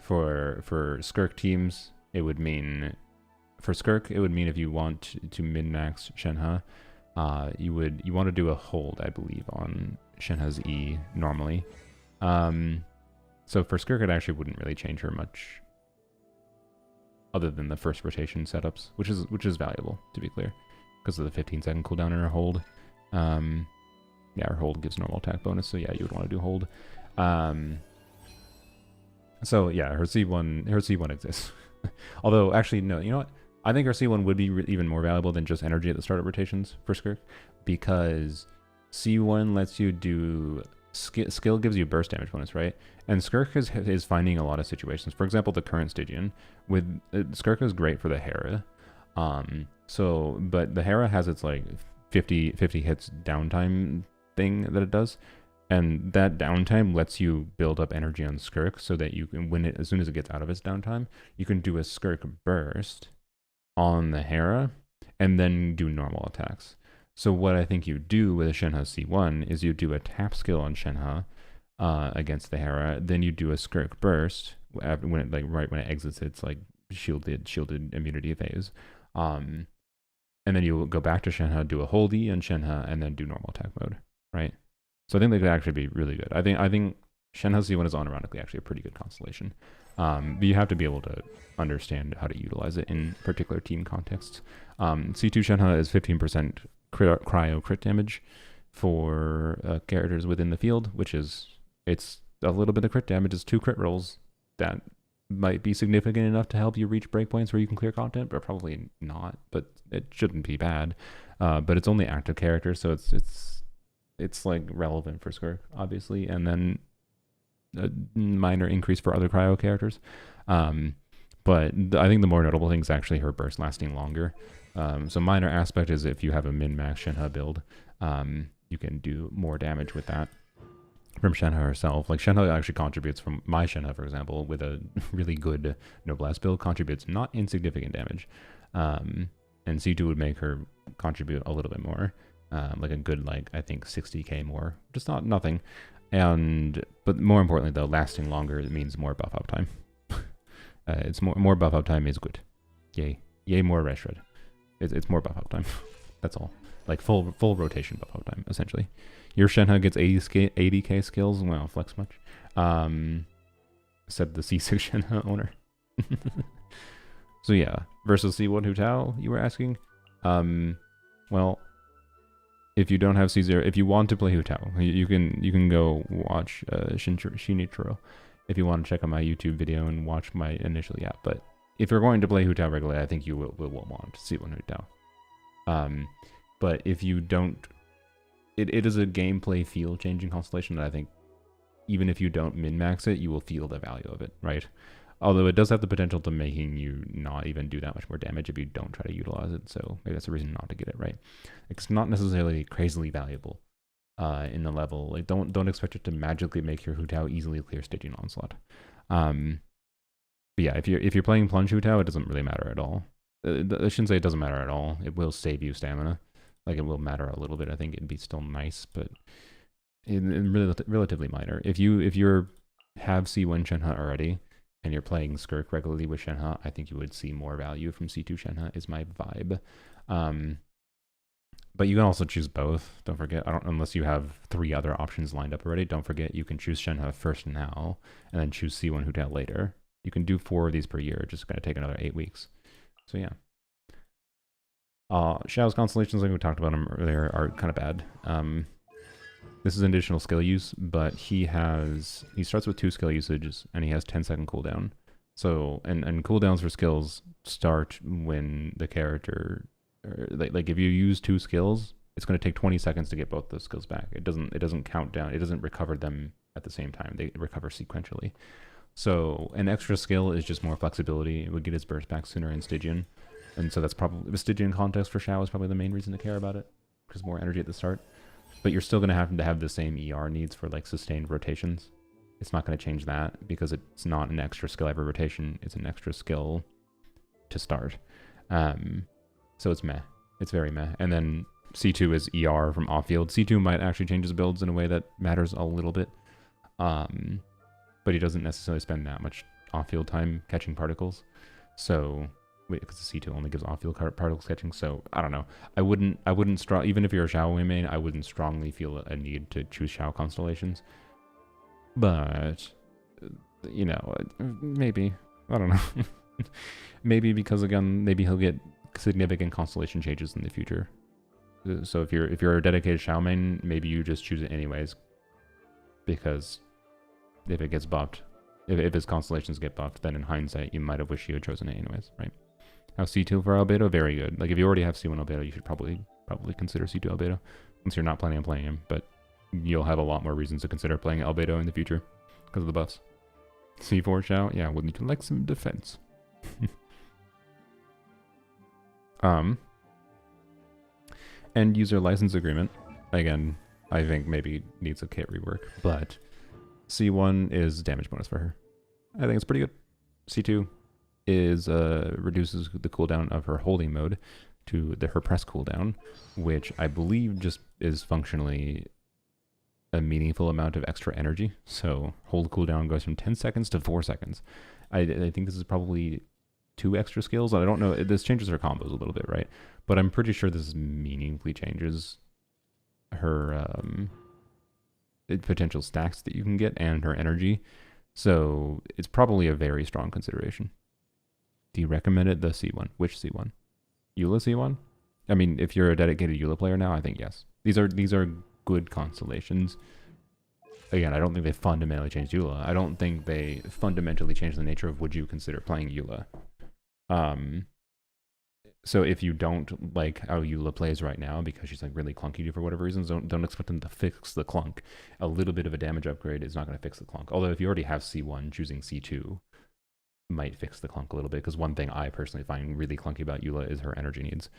A: for Skirk teams, it would mean, for Skirk, it would mean if you want to min-max Shenhe, you want to do a hold, I believe, on Shenhe's E normally. So for Skirk, it actually wouldn't really change her much, other than the first rotation setups, which is valuable, to be clear, because of the 15-second cooldown in her hold. Yeah, her hold gives normal attack bonus, so yeah, you would want to do hold. So yeah, her C1 exists. Although actually no, you know what? I think her C1 would be even more valuable than just energy at the start of rotations for Skirk, because C1 lets you do skill gives you burst damage bonus, right? And Skirk is finding a lot of situations. For example, the current Stygian with Skirk is great for the Hera. But the Hera has its like 50 hits downtime thing that it does, and that downtime lets you build up energy on Skirk so that you can, as soon as it gets out of its downtime, you can do a Skirk burst on the Hera and then do normal attacks. So what I think you do with a Shenhe C1 is you do a tap skill on Shenhe against the Hera, then you do a Skirk burst when it right when it exits its like shielded immunity phase, and then you go back to Shenhe, do a holdy on Shenhe, and then do normal attack mode, right? So I think they could actually be really good. I think Shenhe C1 is unironically actually a pretty good constellation. But you have to be able to understand how to utilize it in particular team contexts. C2 Shenhe is 15% cryo crit damage for characters within the field, it's a little bit of crit damage. It's 2 crit rolls. That might be significant enough to help you reach breakpoints where you can clear content, but probably not. But it shouldn't be bad. But it's only active characters, so it's like relevant for Skirk, obviously, and then a minor increase for other cryo characters. But I think the more notable thing is actually her burst lasting longer. So minor aspect is if you have a min-max Shenhe build, you can do more damage with that from Shenhe herself. Like Shenhe actually contributes, from my Shenhe, for example, with a really good Noblesse build, contributes not insignificant damage. And C2 would make her contribute a little bit more. Like a good, like, I think 60k more, just not nothing. But more importantly though, lasting longer means more buff up time. It's more buff up time is good. Yay more reshred. It's more buff up time. That's all. Like full rotation buff up time, essentially. Your Shenhe gets 80k skills. Wow, flex much. Said the C6 Shenhe owner. So yeah, versus C1 Hu Tao, you were asking. Well, if you don't have C0, if you want to play Hu Tao, you can go watch Shinichiro if you want to check out my YouTube video and watch my initial But if you're going to play Hu Tao regularly, I think you will want C1 Hu Tao. But if you don't, it is a gameplay feel changing constellation that I think even if you don't min-max it, you will feel the value of it, right? Although it does have the potential to making you not even do that much more damage if you don't try to utilize it. So maybe that's a reason not to get it, right? It's not necessarily crazily valuable in the level. Like don't expect it to magically make your Hu Tao easily clear Stygian Onslaught. But yeah, if you're playing Plunge Hu Tao, it doesn't really matter at all. I shouldn't say it doesn't matter at all. It will save you stamina. Like it will matter a little bit. I think it'd be still nice, but really relatively minor. If you have C1 Shenhe already and you're playing Skirk regularly with Shenhe, I think you would see more value from C2 Shenhe is my vibe. But you can also choose both. Don't forget, unless you have 3 other options lined up already, don't forget you can choose Shenhe first now and then choose C1 Hu Tao later. You can do 4 of these per year. Just going to take another 8 weeks. So yeah. Xiao's constellations, like we talked about them earlier, are kind of bad. This is an additional skill use, but he starts with 2 skill usages and he has 10-second cooldown. So and cooldowns for skills start when the character, like if you use 2 skills, it's going to take 20 seconds to get both those skills back. It doesn't count down. It doesn't recover them at the same time. They recover sequentially. So an extra skill is just more flexibility. It would get its burst back sooner in Stygian. And so that's probably, the Stygian context for Xiao is probably the main reason to care about it, because more energy at the start. but you're still going to have the same ER needs for like sustained rotations. It's not going to change that because it's not an extra skill every rotation. It's an extra skill to start. So it's meh. It's very meh. And then C2 is ER from off-field. C2 might actually change his builds in a way that matters a little bit. But he doesn't necessarily spend that much off-field time catching particles. So, because the C2 only gives off-field particles catching. So, I don't know. I wouldn't even if you're a Xiao Wei main, I wouldn't strongly feel a need to choose Xiao constellations. But, you know, maybe. I don't know. Maybe because, again, maybe he'll get significant constellation changes in the future. So if you're a dedicated Xiao main, maybe you just choose it anyways. Because if it gets buffed, if his constellations get buffed, then in hindsight, you might have wished you had chosen it anyways, right? Now C2 for Albedo, very good. Like if you already have C1 Albedo, you should probably consider C2 Albedo, since you're not planning on playing him, but you'll have a lot more reasons to consider playing Albedo in the future because of the buffs. C4 Xiao, yeah, we'll need to like some defense. End user license agreement, again, I think maybe needs a kit rework, but C1 is damage bonus for her. I think it's pretty good. C2 is reduces the cooldown of her holding mode to her press cooldown, which I believe just is functionally a meaningful amount of extra energy. So hold cooldown goes from 10 seconds to 4 seconds. I think this is probably 2 extra skills. I don't know. This changes her combos a little bit, right? But I'm pretty sure this meaningfully changes her potential stacks that you can get and her energy. So it's probably a very strong consideration. Do you recommend it? The C1. Which C1? Eula C1? I mean, if you're a dedicated Eula player now, I think yes. These are good constellations. Again, I don't think they fundamentally changed Eula. I don't think they fundamentally changed the nature of would you consider playing Eula. So if you don't like how Eula plays right now because she's like really clunky to you for whatever reasons, don't expect them to fix the clunk. A little bit of a damage upgrade is not going to fix the clunk. Although if you already have C1, choosing C2 might fix the clunk a little bit, because one thing I personally find really clunky about Eula is her energy needs.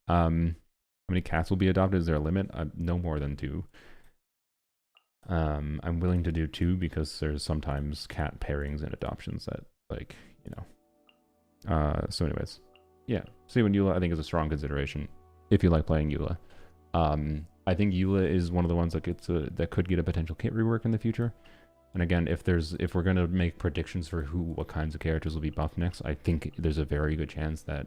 A: How many cats will be adopted? Is there a limit? No more than 2. I'm willing to do 2 because there's sometimes cat pairings and adoptions that, like, you know. So anyways, yeah, C1 Eula I think is a strong consideration if you like playing Eula. I think Eula is one of the ones that that could get a potential kit rework in the future. And again, if we're gonna make predictions for what kinds of characters will be buffed next, I think there's a very good chance that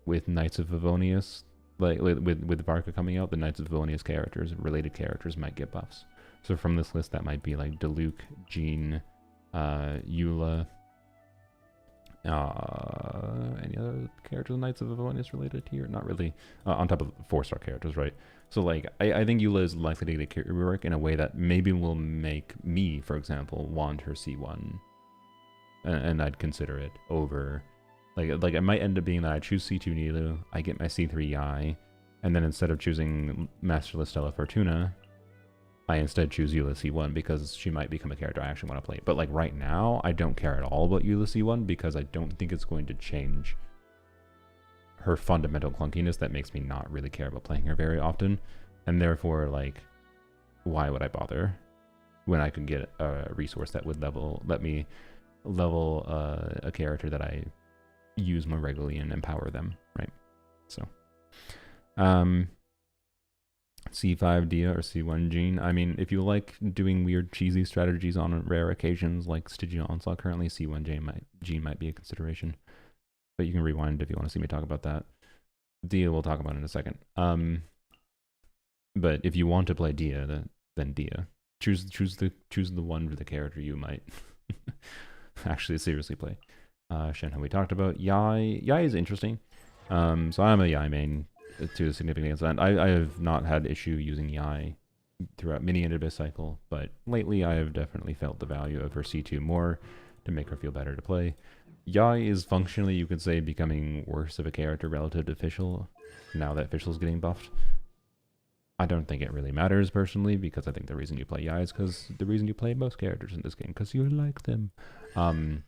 A: with Knights of Favonius, like with Varka coming out, the Knights of Favonius related characters might get buffs. So from this list, that might be like Diluc, Jean, Eula. Any other characters Knights of Favonius related here? Not really. On top of 4-star characters, right? So like, I think Eula is likely to get a rework in a way that maybe will make me, for example, want her C1, and I'd consider it over. Like it might end up being that I choose C2 Nilu, I get my C3 Yai, and then instead of choosing Masterless Stella Fortuna, I instead choose Eula C1 because she might become a character I actually want to play. But like right now, I don't care at all about Eula C1 because I don't think it's going to change her fundamental clunkiness that makes me not really care about playing her very often. And therefore, like, why would I bother when I could get a resource that would let me level a character that I use more regularly and empower them, right? So, C5 Dia or C1 Jean. I mean, if you like doing weird cheesy strategies on rare occasions like Stygian Onslaught currently, C1 Jean might be a consideration. But you can rewind if you want to see me talk about that. Dia we'll talk about in a second. But if you want to play Dia, then Dia. Choose the one for the character you might actually seriously play. Shenhe we talked about. Yai is interesting. So I'm a Yai main to a significant extent. I have not had issue using Yai throughout mini and Abyss cycle, but lately I have definitely felt the value of her C2 more to make her feel better to play. Yai is functionally, you could say, becoming worse of a character relative to Fischl, now that Fischl's getting buffed. I don't think it really matters personally, because I think the reason you play Yai is because the reason you play most characters in this game, because you like them. I'm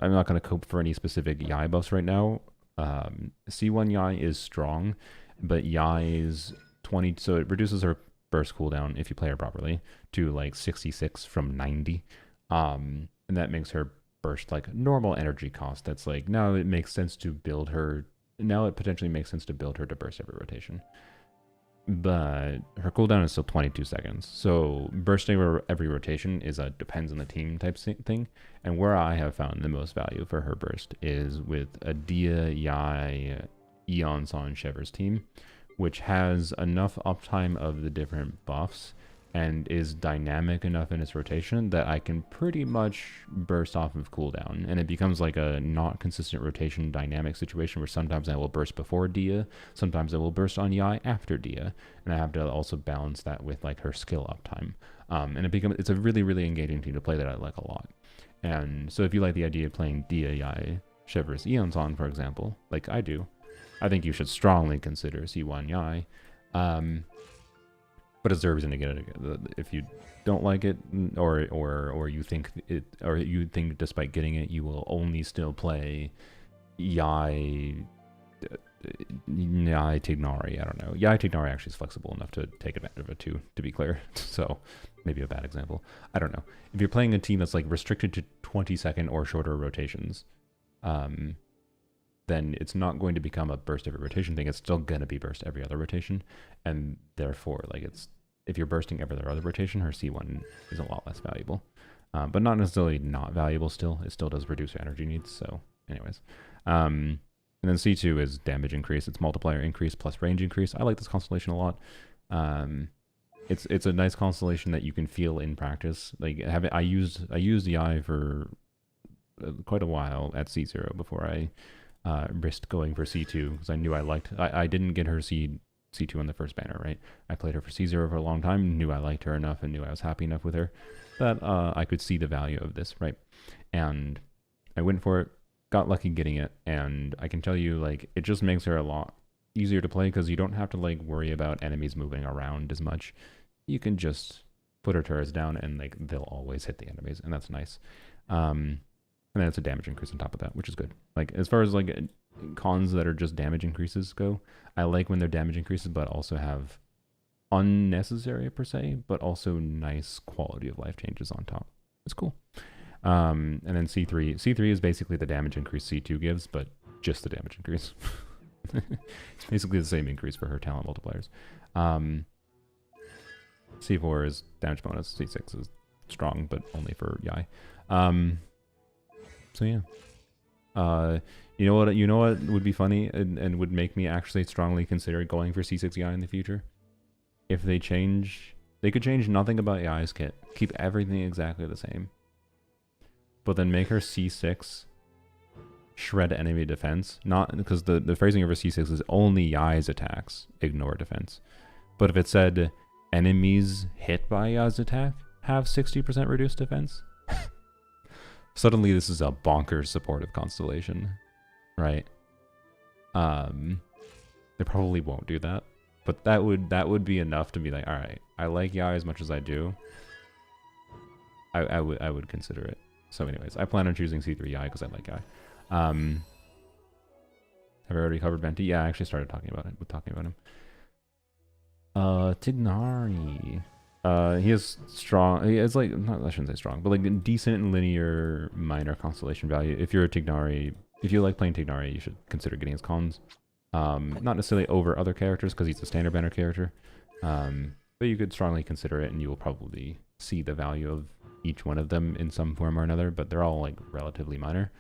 A: not going to cope for any specific Yai buffs right now. C1 Yai is strong, but Yai's 20, so it reduces her burst cooldown if you play her properly to like 66 from 90. And that makes her burst like normal energy cost. That's like, now it makes sense to build her. Now it potentially makes sense to build her to burst every rotation. But her cooldown is still 22 seconds. So bursting every rotation is a depends on the team type thing. And where I have found the most value for her burst is with a Dia, Yai, Eon, Son, Shivers team, which has enough uptime of the different buffs and is dynamic enough in its rotation that I can pretty much burst off of cooldown. And it becomes like a not consistent rotation dynamic situation where sometimes I will burst before Dia, sometimes I will burst on Yai after Dia, and I have to also balance that with like her skill uptime. And it's a really, really engaging team to play that I like a lot. And so if you like the idea of playing Dia, Yai, Shivers, Eon's on, for example, like I do, I think you should strongly consider C1 Yai. But it's a reason to get it. If you don't like it, or you think it, or you think despite getting it, you will only still play Yai Tignari. I don't know. Yai Tignari actually is flexible enough to take advantage of it too, to be clear. So maybe a bad example. I don't know. If you're playing a team that's like restricted to 20-second or shorter rotations, then it's not going to become a burst every rotation thing. It's still going to be burst every other rotation. And therefore, like if you're bursting every other rotation, her C1 is a lot less valuable. But not necessarily not valuable still. It still does reduce your energy needs. So anyways. And then C2 is damage increase. It's multiplier increase plus range increase. I like this constellation a lot. It's a nice constellation that you can feel in practice. Like I used Yai for quite a while at C0 before I risked going for C2 because I knew I didn't get her C2 on the first banner, right? I played her for C0 for a long time, knew I liked her enough and knew I was happy enough with her that I could see the value of this, right? And I went for it, got lucky getting it, and I can tell you, like, it just makes her a lot easier to play because you don't have to, like, worry about enemies moving around as much. You can just put her turrets down and, like, they'll always hit the enemies, and that's nice. And then it's a damage increase on top of that, which is good. Like, as far as, like, cons that are just damage increases go, I like when they're damage increases, but also have unnecessary, per se, but also nice quality of life changes on top. It's cool. And then C3. C3 is basically the damage increase C2 gives, but just the damage increase. It's basically the same increase for her talent multipliers. C4 is damage bonus. C6 is strong, but only for Yai. So yeah. You know what would be funny and would make me actually strongly consider going for C6 Yai in the future? If they could change nothing about Yai's kit. Keep everything exactly the same. But then make her C6 shred enemy defense. Not because the phrasing of her C6 is only Yai's attacks, ignore defense. But if it said enemies hit by Yai's attack have 60% reduced defense, suddenly this is a bonkers supportive constellation, right? They probably won't do that, but that would be enough to be like, all right, I like Yai as much as I do. I would consider it. So anyways, I plan on choosing C3 Yai because I like Yai. Have I already covered Venti? Yeah, I actually started talking about him. Tignari. He is strong. He is like, I shouldn't say strong, but like decent linear minor constellation value. If you're a Tignari, if you like playing Tignari, you should consider getting his cons. Not necessarily over other characters because he's a standard banner character. But you could strongly consider it and you will probably see the value of each one of them in some form or another, but they're all like relatively minor.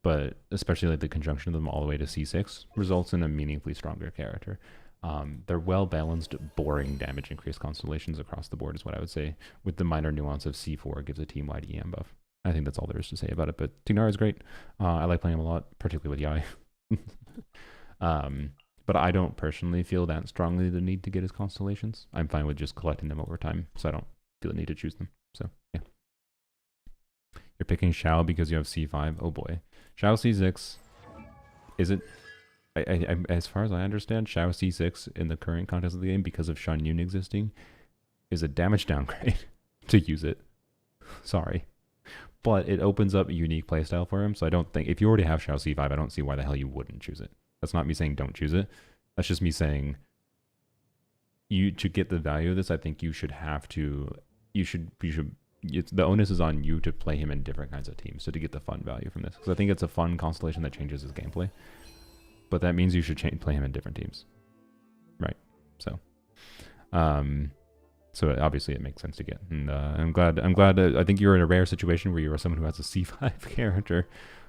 A: But especially like the conjunction of them all the way to C6 results in a meaningfully stronger character. They're well-balanced, boring damage increase constellations across the board is what I would say, with the minor nuance of C4 gives a team-wide EM buff. I think that's all there is to say about it, but Tignari is great. I like playing him a lot, particularly with Yai. But I don't personally feel that strongly the need to get his constellations. I'm fine with just collecting them over time, so I don't feel the need to choose them. So, yeah. You're picking Shao because you have C5. Oh boy. Shao C6. Is it... as far as I understand, Shao C6 in the current context of the game, because of Shan Yun existing, is a damage downgrade to use it. Sorry. But it opens up a unique playstyle for him, so I don't think... If you already have Shao C5, I don't see why the hell you wouldn't choose it. That's not me saying don't choose it. That's just me saying you to get the value of this, I think you should have to, you should it's, the onus is on you to play him in different kinds of teams, so to get the fun value from this, because I think it's a fun constellation that changes his gameplay, but that means you should play him in different teams, right? So so obviously it makes sense to get, and I'm glad I think you're in a rare situation where you are someone who has a C5 character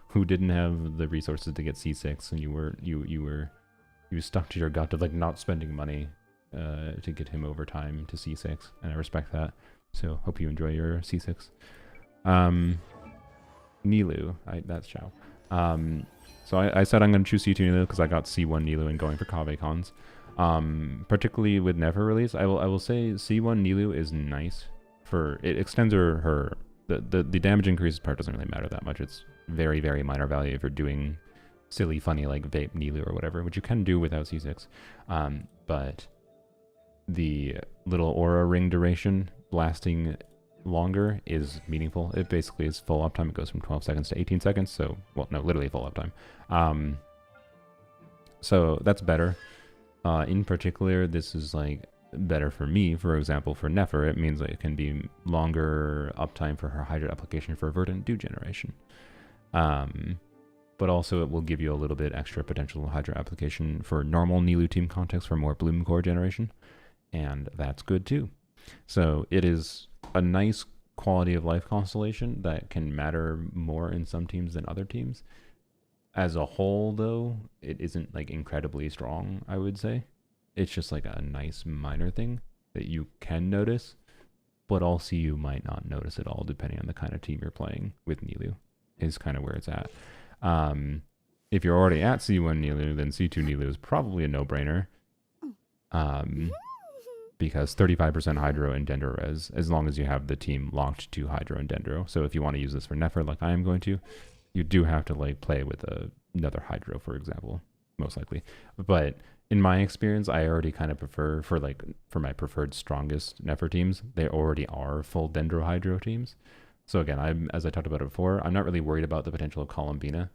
A: who didn't have the resources to get C6, and you stuck to your gut of like not spending money to get him over time to C6, and I respect that. So hope you enjoy your C6. Nilu, that's Chow. So I said I'm going to choose C2 Nilu because I got C1 Nilu and going for Kave cons. Particularly with Never release, I will say C1 Nilu is nice for, it extends her the damage increases part doesn't really matter that much. It's very, very minor value if you're doing silly, funny like Vape Nilu or whatever, which you can do without C6. But the little aura ring duration lasting longer is meaningful. It basically is full uptime. It goes from 12 seconds to 18 seconds. So, well, no, literally full uptime. So that's better. In particular, this is like better for me. For example, for Nefer, it means that it can be longer uptime for her Hydra application for Verdant Dew generation. But also it will give you a little bit extra potential Hydra application for normal Nilu team context for more Bloom Core generation. And that's good too. So it is a nice quality of life constellation that can matter more in some teams than other teams. As a whole, though, it isn't like incredibly strong, I would say. It's just like a nice minor thing that you can notice, but also you might not notice at all depending on the kind of team you're playing with Nilu, is kind of where it's at. If you're already at C1 Nilu, then C2 Nilu is probably a no-brainer. Because 35% Hydro and Dendro Res, as long as you have the team locked to Hydro and Dendro. So if you want to use this for Nefer, like I am going to, you do have to like play with another Hydro, for example, most likely. But in my experience, I already kind of prefer for my preferred strongest Nefer teams, they already are full Dendro Hydro teams. So again, as I talked about it before, I'm not really worried about the potential of Columbina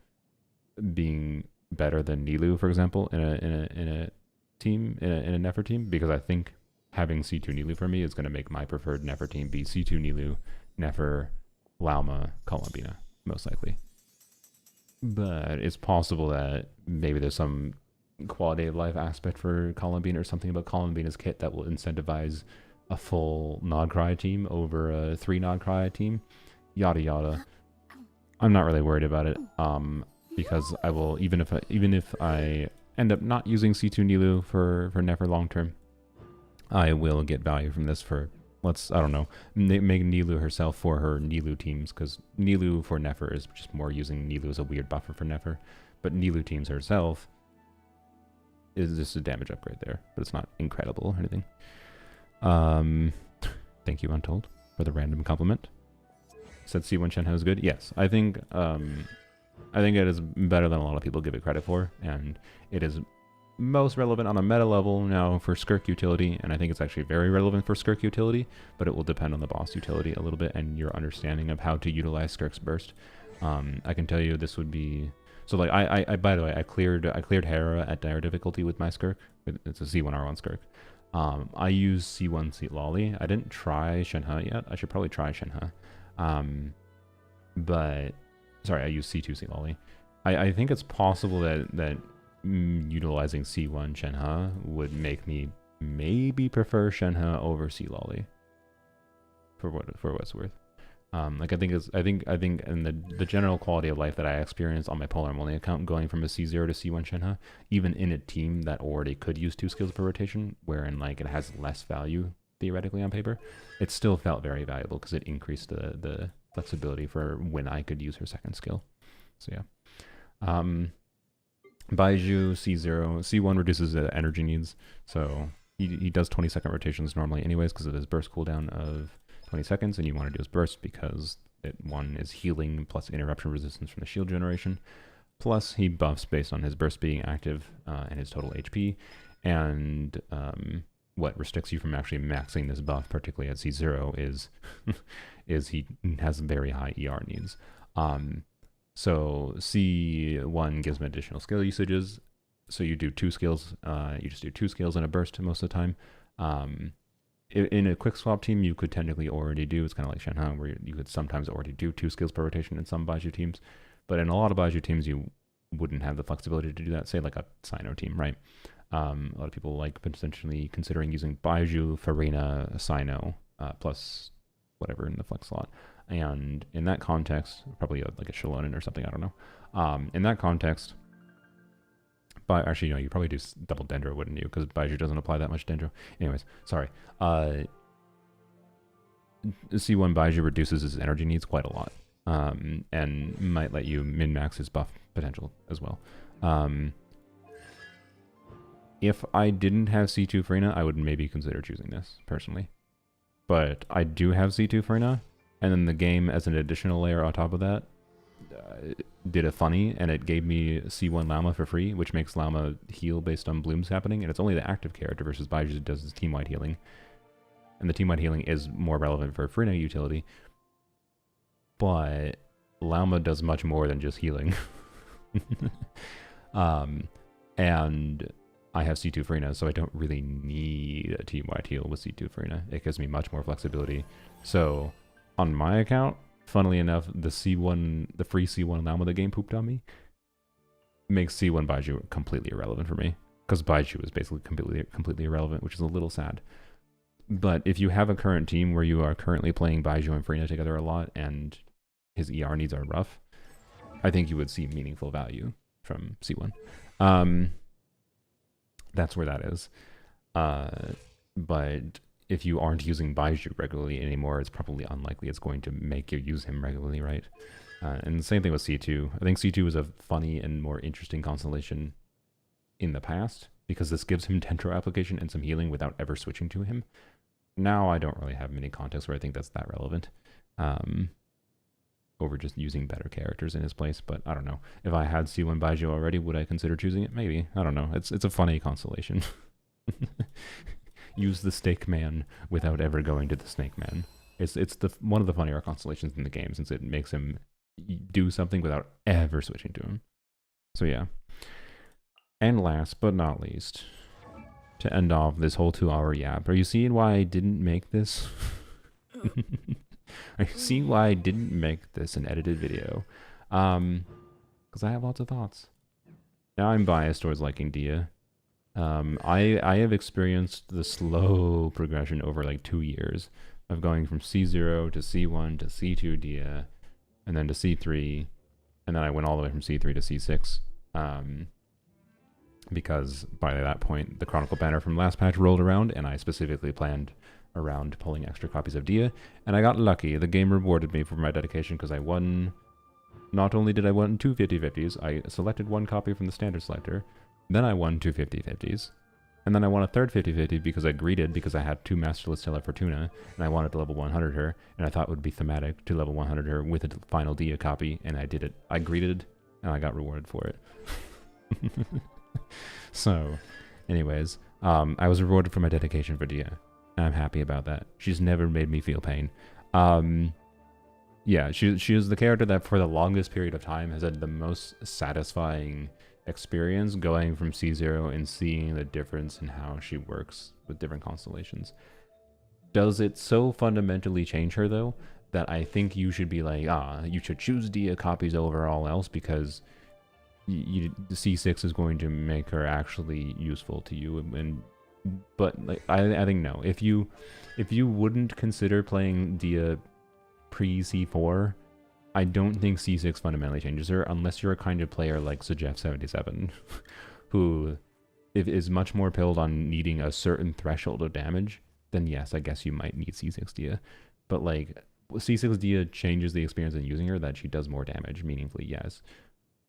A: being better than Nilu, for example, in a team, in a Nefer team, because I think having C2 Nilu for me is going to make my preferred Nefer team be C2 Nilu, Nefer, Lauma, Columbina, most likely. But it's possible that maybe there's some quality of life aspect for Columbina or something about Columbina's kit that will incentivize a full Nod Cry team over a 3 Nod Cry team. Yada yada. I'm not really worried about it. Because I will, even if I end up not using C2 Nilu for Nefer long term, I will get value from this for, I don't know, make Nilu herself for her Nilu teams, because Nilu for Nefer is just more using Nilu as a weird buffer for Nefer, but Nilu teams herself is just a damage upgrade there, but it's not incredible or anything. Thank you, Untold, for the random compliment. Said C1 Shenhe is good. Yes, I think it is better than a lot of people give it credit for, and it is most relevant on a meta level now for Skirk utility, and I think it's actually very relevant for Skirk utility, but it will depend on the boss utility a little bit and your understanding of how to utilize Skirk's burst. I can tell you this would be, so like I by the way, I cleared Hera at dire difficulty with my Skirk. It's a C1R1 Skirk. I use C1 Seat Lolly. I didn't try Shenhe yet. I should probably try Shenhe. But sorry, I use C2 Seat Lolly. I think it's possible that utilizing C1 Shenhe would make me maybe prefer Shenhe over Sea Lolly for what it's worth. Like I think in the general quality of life that I experienced on my Polar Only account, going from a C0 to C1 Shenhe, even in a team that already could use 2 skills per rotation, wherein like it has less value theoretically on paper, it still felt very valuable because it increased the flexibility for when I could use her second skill. So yeah. Baiju C0, C1 reduces the energy needs, so he does 20-second rotations normally anyways because of his burst cooldown of 20 seconds, and you want to do his burst because one is healing plus interruption resistance from the shield generation, plus he buffs based on his burst being active and his total HP, and what restricts you from actually maxing this buff, particularly at C0, is he has very high ER needs. So C1 gives him additional skill usages. So you do 2 skills. You just do 2 skills in a burst most of the time. In a quick swap team, you could technically already do, it's kind of like Shenhe, where you could sometimes already do 2 skills per rotation in some Baiju teams. But in a lot of Baiju teams, you wouldn't have the flexibility to do that, say like a Sino team, right? A lot of people like potentially considering using Baiju, Farina, Sino, plus whatever in the flex slot. And in that context, probably like a Shalonen or something, I don't know. In that context, but actually, you probably do double Dendro, wouldn't you? Because Baiju doesn't apply that much Dendro. Anyways, sorry. C1 Baiju reduces his energy needs quite a lot, and might let you min-max his buff potential as well. If I didn't have C2 Farina, I would maybe consider choosing this, personally. But I do have C2 Farina, and then the game as an additional layer on top of that did a funny, and it gave me C1 Llama for free, which makes Llama heal based on blooms happening, and it's only the active character versus Baiju that does this team-wide healing. And the team-wide healing is more relevant for Farina utility, but Llama does much more than just healing. And I have C2 Farina, so I don't really need a team-wide heal with C2 Farina. It gives me much more flexibility. So, on my account, funnily enough, the free C1 Llama the game pooped on me makes C1 Baiju completely irrelevant for me, because Baiju is basically completely irrelevant, which is a little sad. But if you have a current team where you are currently playing Baiju and Farina together a lot, and his ER needs are rough, I think you would see meaningful value from C1. That's where that is. But if you aren't using Baiju regularly anymore, it's probably unlikely it's going to make you use him regularly, right? And the same thing with C2. I think C2 is a funny and more interesting constellation in the past, because this gives him Dendro application and some healing without ever switching to him. Now I don't really have many contexts where I think that's that relevant. Over just using better characters in his place, but I don't know. If I had C1 Baiju already, would I consider choosing it? Maybe. I don't know. It's a funny constellation. Use the Snake Man without ever going to the Snake Man. It's one of the funnier constellations in the game, since it makes him do something without ever switching to him. So yeah. And last but not least, to end off this whole 2-hour yap, are you seeing why I didn't make this? Are you seeing why I didn't make this an edited video? Because I have lots of thoughts. Now I'm biased towards liking Dia. I have experienced the slow progression over like 2 years of going from C0 to C1 to C2 Dia, and then to C3, and then I went all the way from C3 to C6. Because by that point, the Chronicle banner from last patch rolled around, and I specifically planned around pulling extra copies of Dia, and I got lucky. The game rewarded me for my dedication, because I won. Not only did I win 2 50/50s, I selected 1 copy from the standard selector, then I won 2 50/50s, and then I won a third 50/50 because I greeted, because I had 2 Masterless Tella Fortuna, and I wanted to level 100 her, and I thought it would be thematic to level 100 her with a final Dia copy, and I did it. I greeted, and I got rewarded for it. So, anyways, I was rewarded for my dedication for Dia. I'm happy about that. She's never made me feel pain. Yeah, she is the character that for the longest period of time has had the most satisfying experience going from C0 and seeing the difference in how she works with different constellations. Does it so fundamentally change her, though, that I think you should be like, you should choose Dia copies over all else, because the C6 is going to make her actually useful to you, but like I think no. If you wouldn't consider playing Dia pre C4, I don't think C6 fundamentally changes her, unless you're a kind of player like Sejef77, who is much more pilled on needing a certain threshold of damage. Then yes, I guess you might need C6 Dia. But like C6 Dia changes the experience in using her, that she does more damage meaningfully, yes.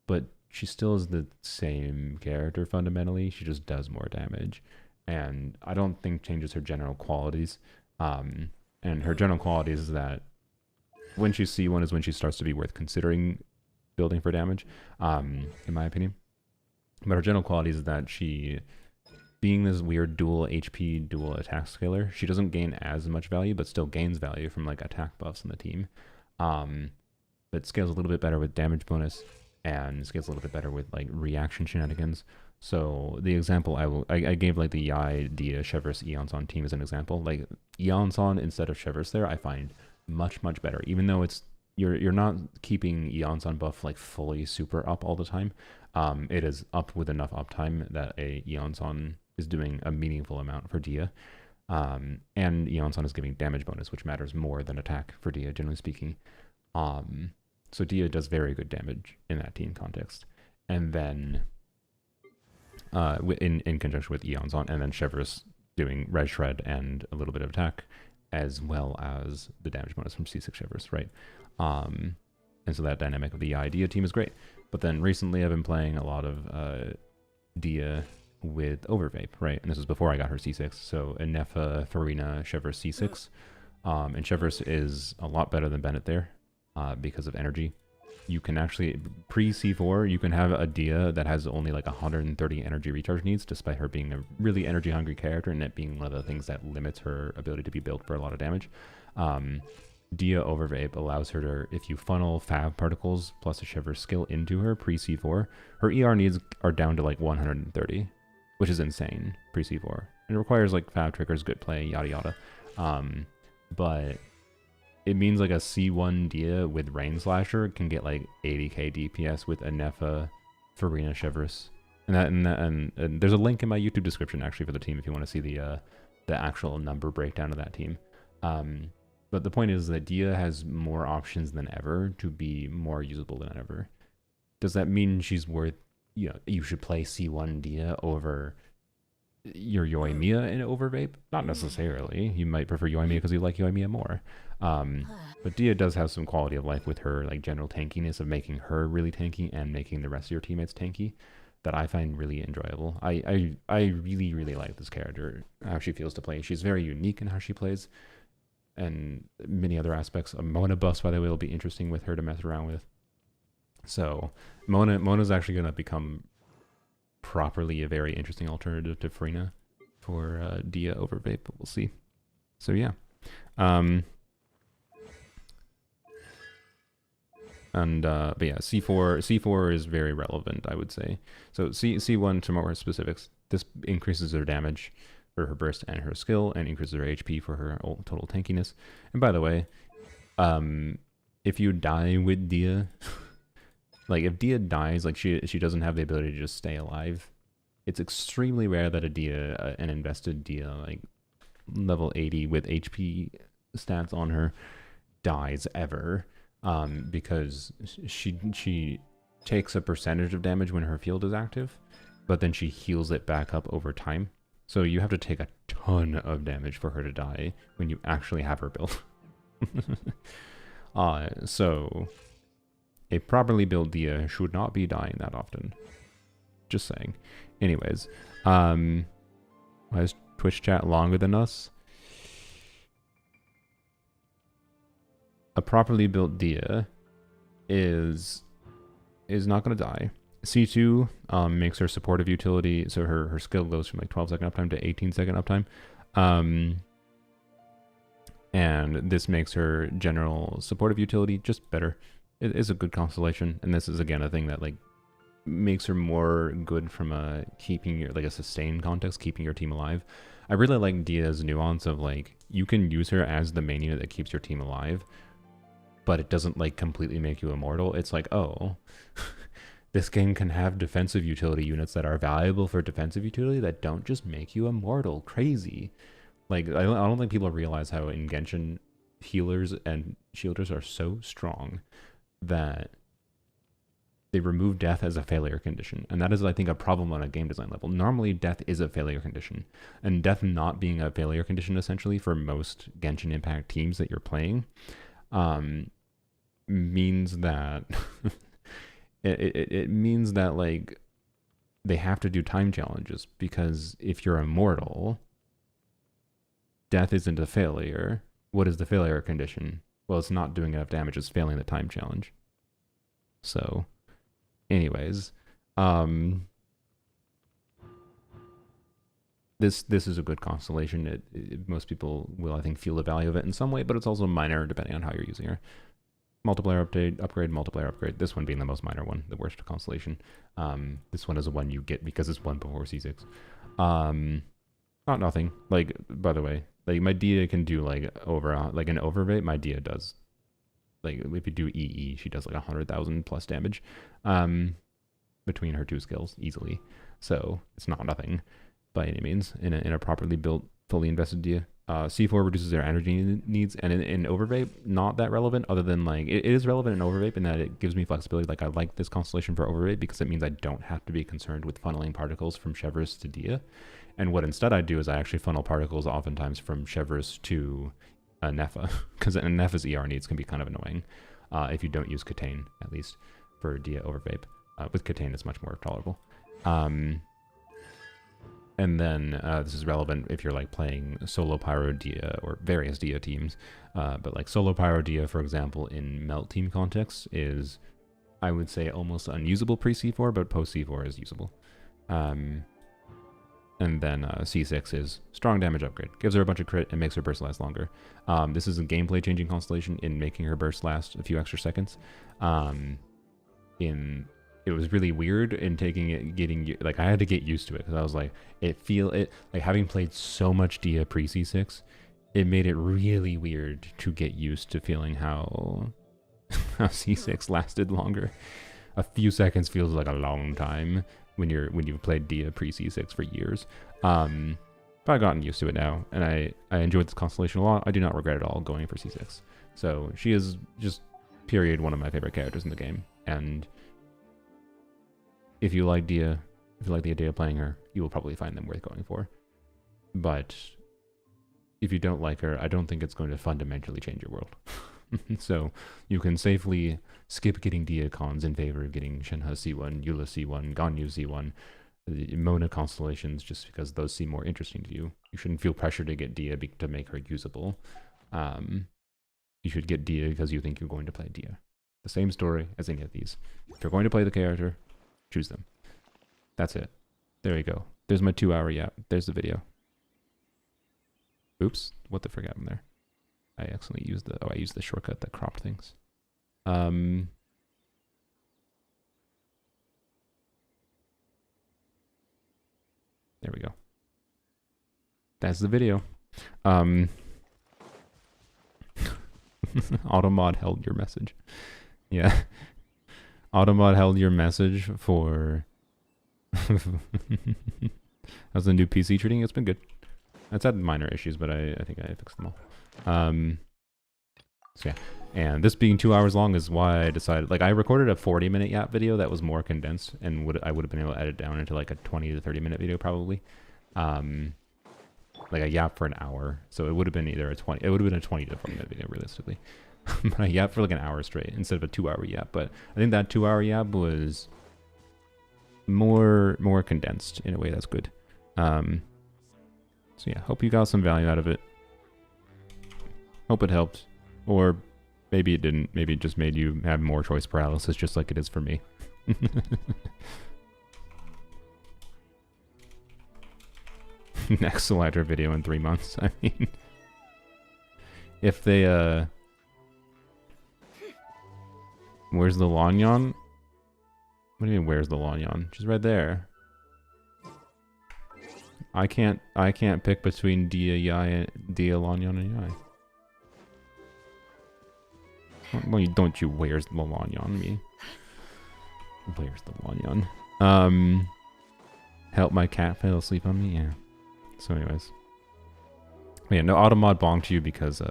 A: But she still is the same character fundamentally, she just does more damage. And I don't think changes her general qualities. And her general qualities is that when she's C1 is when she starts to be worth considering building for damage, in my opinion. But her general qualities is that she, being this weird dual HP, dual attack scaler, she doesn't gain as much value, but still gains value from like attack buffs in the team. But scales a little bit better with damage bonus, and scales a little bit better with like reaction shenanigans. So the example I gave like the Yai, Dia, Chevreuse, Eonson team as an example. Like Eonson instead of Chevreuse there, I find much better. Even though it's you're not keeping Eonson buff like fully super up all the time. It is up with enough uptime that a Eonson is doing a meaningful amount for Dia. And Eonson is giving damage bonus, which matters more than attack for Dia, generally speaking. So Dia does very good damage in that team context. And then in conjunction with Eonson, and then Chevreuse doing Red Shred and a little bit of attack, as well as the damage bonus from C6 Chevreuse, right? And so that dynamic of the Dia team is great. But then recently I've been playing a lot of Dia with Overvape, right? And this was before I got her C6. So Inefa, Farina, Chevreuse C6. And Chevreuse is a lot better than Bennett there because of energy. You can actually, pre-C4, you can have a Dia that has only like 130 energy recharge needs, despite her being a really energy-hungry character and it being one of the things that limits her ability to be built for a lot of damage. Dia Overvape allows her to, if you funnel Fav particles plus a Chevreuse skill into her pre-C4, her ER needs are down to like 130, which is insane pre-C4. And it requires like Fav triggers, good play, yada yada. But it means like a C1 Dia with Rain Slasher can get like 80k DPS with Inefa, Farina, Chevreuse. And there's a link in my YouTube description actually for the team if you want to see the actual number breakdown of that team. But the point is that Dia has more options than ever to be more usable than ever. Does that mean she's worth, you should play C1 Dia over your Yoimiya in Overvape? Not necessarily. You might prefer Yoimiya because you like Yoimiya more. But Dia does have some quality of life with her like general tankiness of making her really tanky and making the rest of your teammates tanky that I find really enjoyable. I really like this character, how she feels to play. She's very unique in how she plays. And many other aspects. A Mona buff, by the way, will be interesting with her to mess around with. So Mona's actually going to become properly a very interesting alternative to Farina for Dia Overvape, but we'll see. So yeah. But yeah, C4 is very relevant, I would say. So C1, to more specifics, this increases their damage for her burst and her skill, and increases her HP for her total tankiness. And by the way, if you die with Dia, like if Dia dies, like she doesn't have the ability to just stay alive. It's extremely rare that a Dia, an invested Dia, like level 80 with HP stats on her, dies ever, because she takes a percentage of damage when her field is active, but then she heals it back up over time. So you have to take a ton of damage for her to die when you actually have her built. So a properly built Dia should not be dying that often. Just saying. Anyways, why is Twitch chat longer than us? A properly built Dia is not going to die. C2 makes her supportive utility, so her skill goes from like 12-second uptime to 18-second uptime. And this makes her general supportive utility just better. It is a good constellation, and this is again a thing that like makes her more good from a keeping your, like a sustained context, keeping your team alive. I really like Dia's nuance of like, you can use her as the main unit that keeps your team alive, but it doesn't like completely make you immortal. It's like, oh, this game can have defensive utility units that are valuable for defensive utility that don't just make you immortal. Crazy. Like, I don't think people realize how in Genshin healers and shielders are so strong that they remove death as a failure condition. And that is, I think, a problem on a game design level. Normally, death is a failure condition. And death not being a failure condition, essentially, for most Genshin Impact teams that you're playing, means that... it means that, like, they have to do time challenges, because if you're immortal, death isn't a failure. What is the failure condition? Well, it's not doing enough damage, it's failing the time challenge. So, anyways, this is a good constellation. Most people will, I think, feel the value of it in some way, but it's also minor depending on how you're using her. multiplayer upgrade, multiplayer upgrade. This one being the most minor one, the worst constellation. This one is the one you get because it's one before C6. Not nothing. Like, by the way, like my Dia can do like an overvate. My Dia does, like, if you do EE, she does like 100,000 plus damage, between her two skills easily. So it's not nothing by any means in a properly built, fully invested Dia. C4 reduces their energy needs, and in Overvape, not that relevant, other than like, it is relevant in Overvape in that it gives me flexibility. Like, I like this constellation for Overvape because it means I don't have to be concerned with funneling particles from Chevreuse to Dia. And what instead I do is I actually funnel particles oftentimes from Chevreuse to Nefa, because Nefa's ER needs can be kind of annoying if you don't use Catane, at least for Dia Overvape. With Catane, it's much more tolerable. And then this is relevant if you're like playing solo Pyro Dia or various Dia teams. But like solo Pyro Dia, for example, in Melt team context is, I would say, almost unusable pre-C4, but post-C4 is usable. And then C6 is strong damage upgrade. Gives her a bunch of crit and makes her burst last longer. This is a gameplay changing constellation in making her burst last a few extra seconds. It was really weird in like, I had to get used to it because I was like, like having played so much Dia pre C6, it made it really weird to get used to feeling how C6 lasted longer. A few seconds feels like a long time when you've played Dia pre C6 for years. But I've gotten used to it now, and I enjoyed this constellation a lot. I do not regret at all going for C6. So she is just period one of my favorite characters in the game, and if you like Dia, if you like the idea of playing her, you will probably find them worth going for. But if you don't like her, I don't think it's going to fundamentally change your world. So you can safely skip getting Dia cons in favor of getting Shenhe C1, Eula C1, Ganyu C1, Mona constellations, just because those seem more interesting to you. You shouldn't feel pressure to get Dia to make her usable. You should get Dia because you think you're going to play Dia. The same story as any of these. If you're going to play the character, choose them. That's it. There you go. There's my 2-hour yap. There's the video. Oops. What the frick happened there? I accidentally used I used the shortcut that cropped things. There we go. That's the video. Automod held your message. Yeah. Automod held your message for... How's the new PC treating? It's been good. It's had minor issues, but I think I fixed them all. So yeah. And this being 2 hours long is why I decided... Like, I recorded a 40-minute yap video that was more condensed, and I would have been able to edit down into like a 20 to 30-minute video probably. Like a yap for an hour. So it would have been either a 20... It would have been a 20 to 40-minute video, realistically. But I yapped for like an hour straight instead of a 2-hour yap. But I think that 2-hour yap was more condensed in a way that's good. So yeah, hope you got some value out of it. Hope it helped. Or maybe it didn't. Maybe it just made you have more choice paralysis, just like it is for me. Next selector video in 3 months. I mean, if they where's the Lanyan? What do you mean, where's the Lanyan? She's right there. I can't pick between Dia Lanyan and Yai. Well, don't you where's the Lanyan me? Where's the Lanyan? Help my cat fell asleep on me? Yeah. So anyways. But yeah, no automod bonked you because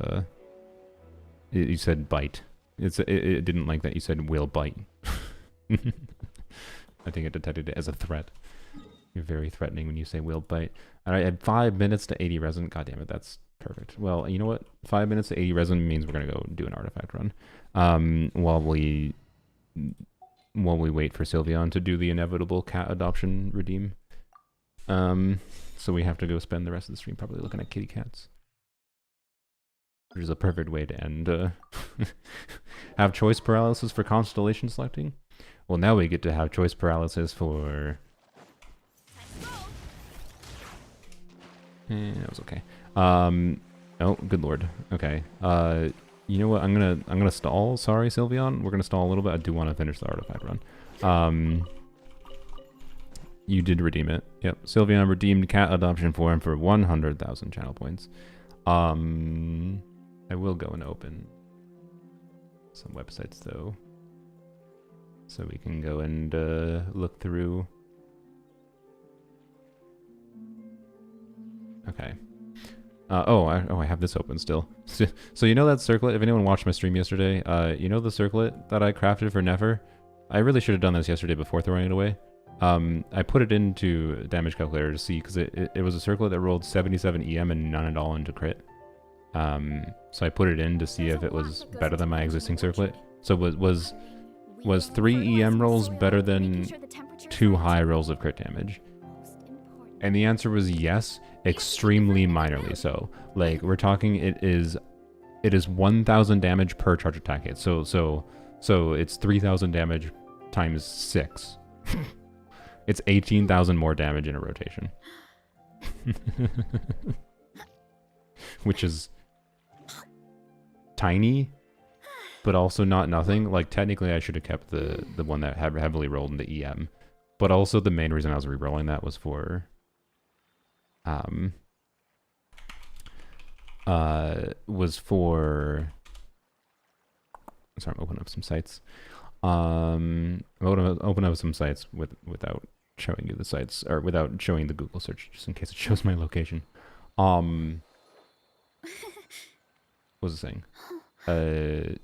A: you said bite. It didn't like that you said will bite. I think it detected it as a threat. You're very threatening when you say will bite. Alright, I had 5 minutes to 80 resin. God damn it, that's perfect. Well, you know what? 5 minutes to 80 resin means we're gonna go do an artifact run. While we wait for Sylveon to do the inevitable cat adoption redeem. So we have to go spend the rest of the stream probably looking at kitty cats. Which is a perfect way to end. Have choice paralysis for constellation selecting? Well, now we get to have choice paralysis for... that was okay. Oh, good lord. Okay. You know what? I'm gonna stall. Sorry, Sylveon. We're gonna stall a little bit. I do want to finish the artifact run. You did redeem it. Yep. Sylveon redeemed cat adoption for him for 100,000 channel points. I will go and open some websites though, so we can go and look through. Okay. I have this open still. So you know that circlet? If anyone watched my stream yesterday, you know the circlet that I crafted for Nefer? I really should have done this yesterday before throwing it away. I put it into damage calculator to see, because it was a circlet that rolled 77 EM and none at all into crit. So I put it in to see if it was better than my existing circlet. So was 3 EM rolls better than 2 high rolls of crit damage? And the answer was yes, extremely minorly so. Like, we're talking it is 1,000 damage per charge attack hit. So it's 3,000 damage times 6. It's 18,000 more damage in a rotation. Which is tiny, but also not nothing. Like, technically I should have kept the one that heavily rolled into EM. But also the main reason I was re-rolling that was for sorry, I'm opening up some sites. I'm open up some sites without showing you the sites, or without showing the Google search, just in case it shows my location. What was I saying?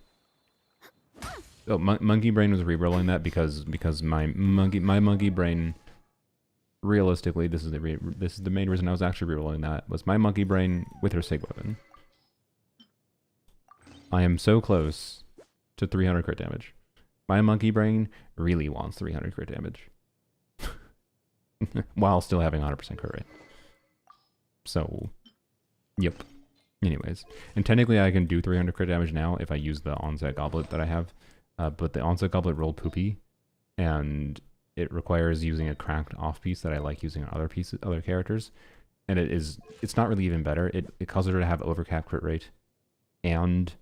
A: Monkey Brain was re-rolling that because my monkey brain. Realistically, this is the main reason I was actually re-rolling that, was my monkey brain with her sig weapon. I am so close to 300 crit damage. My monkey brain really wants 300 crit damage. While still having 100% crit rate. So, yep. Anyways. And technically I can do 300 crit damage now if I use the onset goblet that I have. But the onset goblet rolled poopy. And it requires using a cracked off piece that I like using on other characters. And it's not really even better. It causes her to have overcap crit rate. And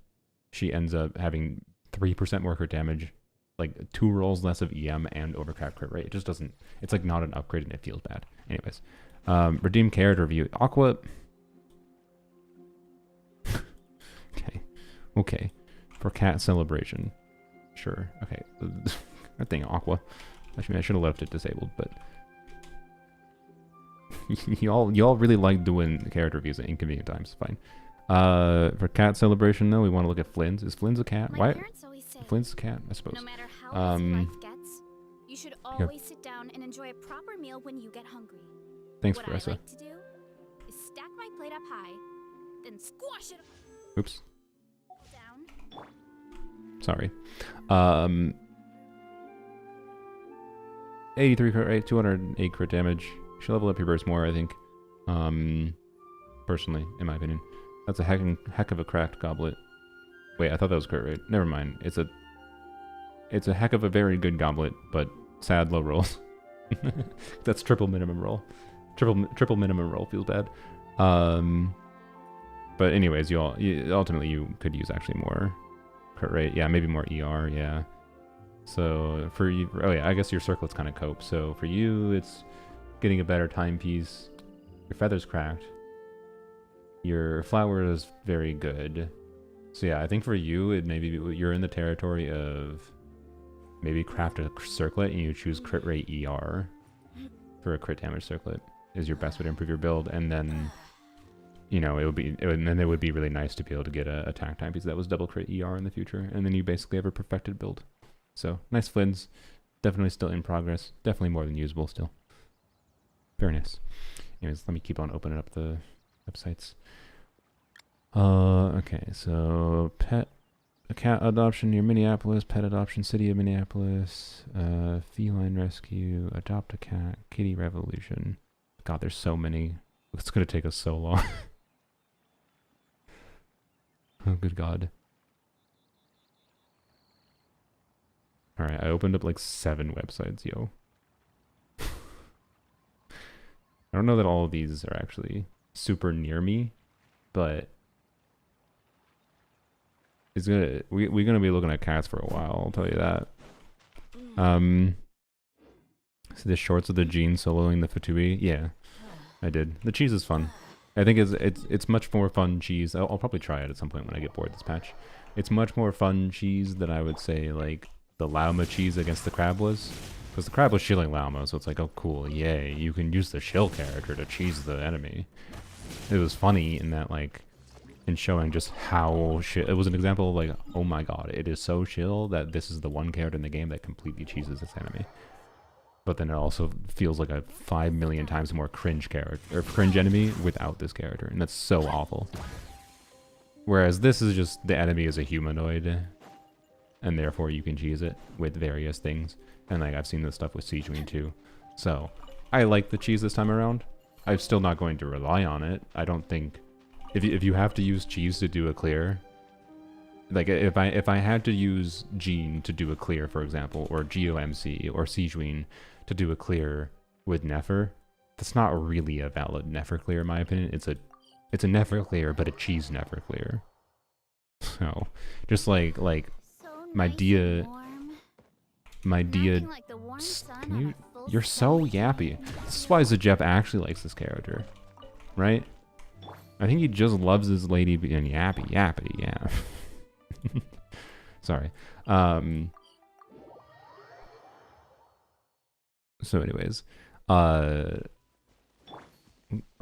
A: she ends up having 3% more crit damage, like 2 rolls less of EM and overcap crit rate. It just doesn't, it's like not an upgrade and it feels bad. Anyways, redeem character view. Aqua. Okay. For cat celebration. Sure. Okay. That thing, Aqua. Actually, I should have left it disabled, but y'all really like doing character views at inconvenient times. Fine. For cat celebration though, we want to look at Flynn's. Is Flynn's a cat? Why? Flynn's a cat, I suppose.
B: No matter how busy life gets, you should always sit down and enjoy a proper meal when you get hungry.
A: Thanks,
B: what
A: Carissa.
B: I like to do is stack my plate up high, then squash it.
A: Oops.
B: Down.
A: Sorry. 83 crit rate, 208 crit damage. You should level up your burst more, I think. Personally, in my opinion. That's a heck of a cracked goblet. Wait, I thought that was crit rate. Never mind. It's a heck of a very good goblet, but sad low rolls. That's triple minimum roll. Triple minimum roll feels bad. But anyways, ultimately you could use actually more crit rate. Yeah, maybe more ER. Yeah. So for you, oh yeah, I guess your circlet's kind of cope. So for you, it's getting a better timepiece. Your feather's cracked. Your flower is very good. So yeah, I think for you, it maybe you're in the territory of maybe craft a circlet and you choose crit rate ER for a crit damage circlet is your best way to improve your build. And then, you know, it would be really nice to be able to get a attack timepiece that was double crit ER in the future. And then you basically have a perfected build. So nice Flynn's, definitely still in progress, definitely more than usable still. Very nice. Anyways, let me keep on opening up the websites. Okay, so a cat adoption near Minneapolis, pet adoption city of Minneapolis, feline rescue, adopt a cat, kitty revolution. God, there's so many. It's gonna take us so long. Oh, good God. Alright, I opened up like 7 websites, yo. I don't know that all of these are actually super near me, but It's gonna we're gonna be looking at cats for a while. I'll tell you that. So the shorts of the jeans soloing the Fatui. Yeah, I did. The cheese is fun. I think it's much more fun cheese. I'll probably try it at some point when I get bored this patch. It's much more fun cheese than I would say like the Lauma cheese against the crab was. Because the crab was shilling Lauma, so it's like, oh cool, yay, you can use the shill character to cheese the enemy. It was funny in that, like, in showing just how shill. It was an example of like, oh my god, it is so shill that this is the one character in the game that completely cheeses this enemy. But then it also feels like a 5 million times more cringe character, or cringe enemy without this character, and that's so awful. Whereas this is just, the enemy is a humanoid, and therefore you can cheese it with various things. And like I've seen this stuff with Siegewing too. So I like the cheese this time around. I'm still not going to rely on it. I don't think if you have to use cheese to do a clear, like if I had to use Jean to do a clear, for example, or GOMC or Siegewing to do a clear with Nefer, that's not really a valid Nefer clear in my opinion. It's a Nefer clear, but a cheese Nefer clear. So just like my Dia. Can you? You're so yappy. This is why Zajep actually likes this character, right? I think he just loves his lady being yappy, yeah. Sorry. So, anyways, wrong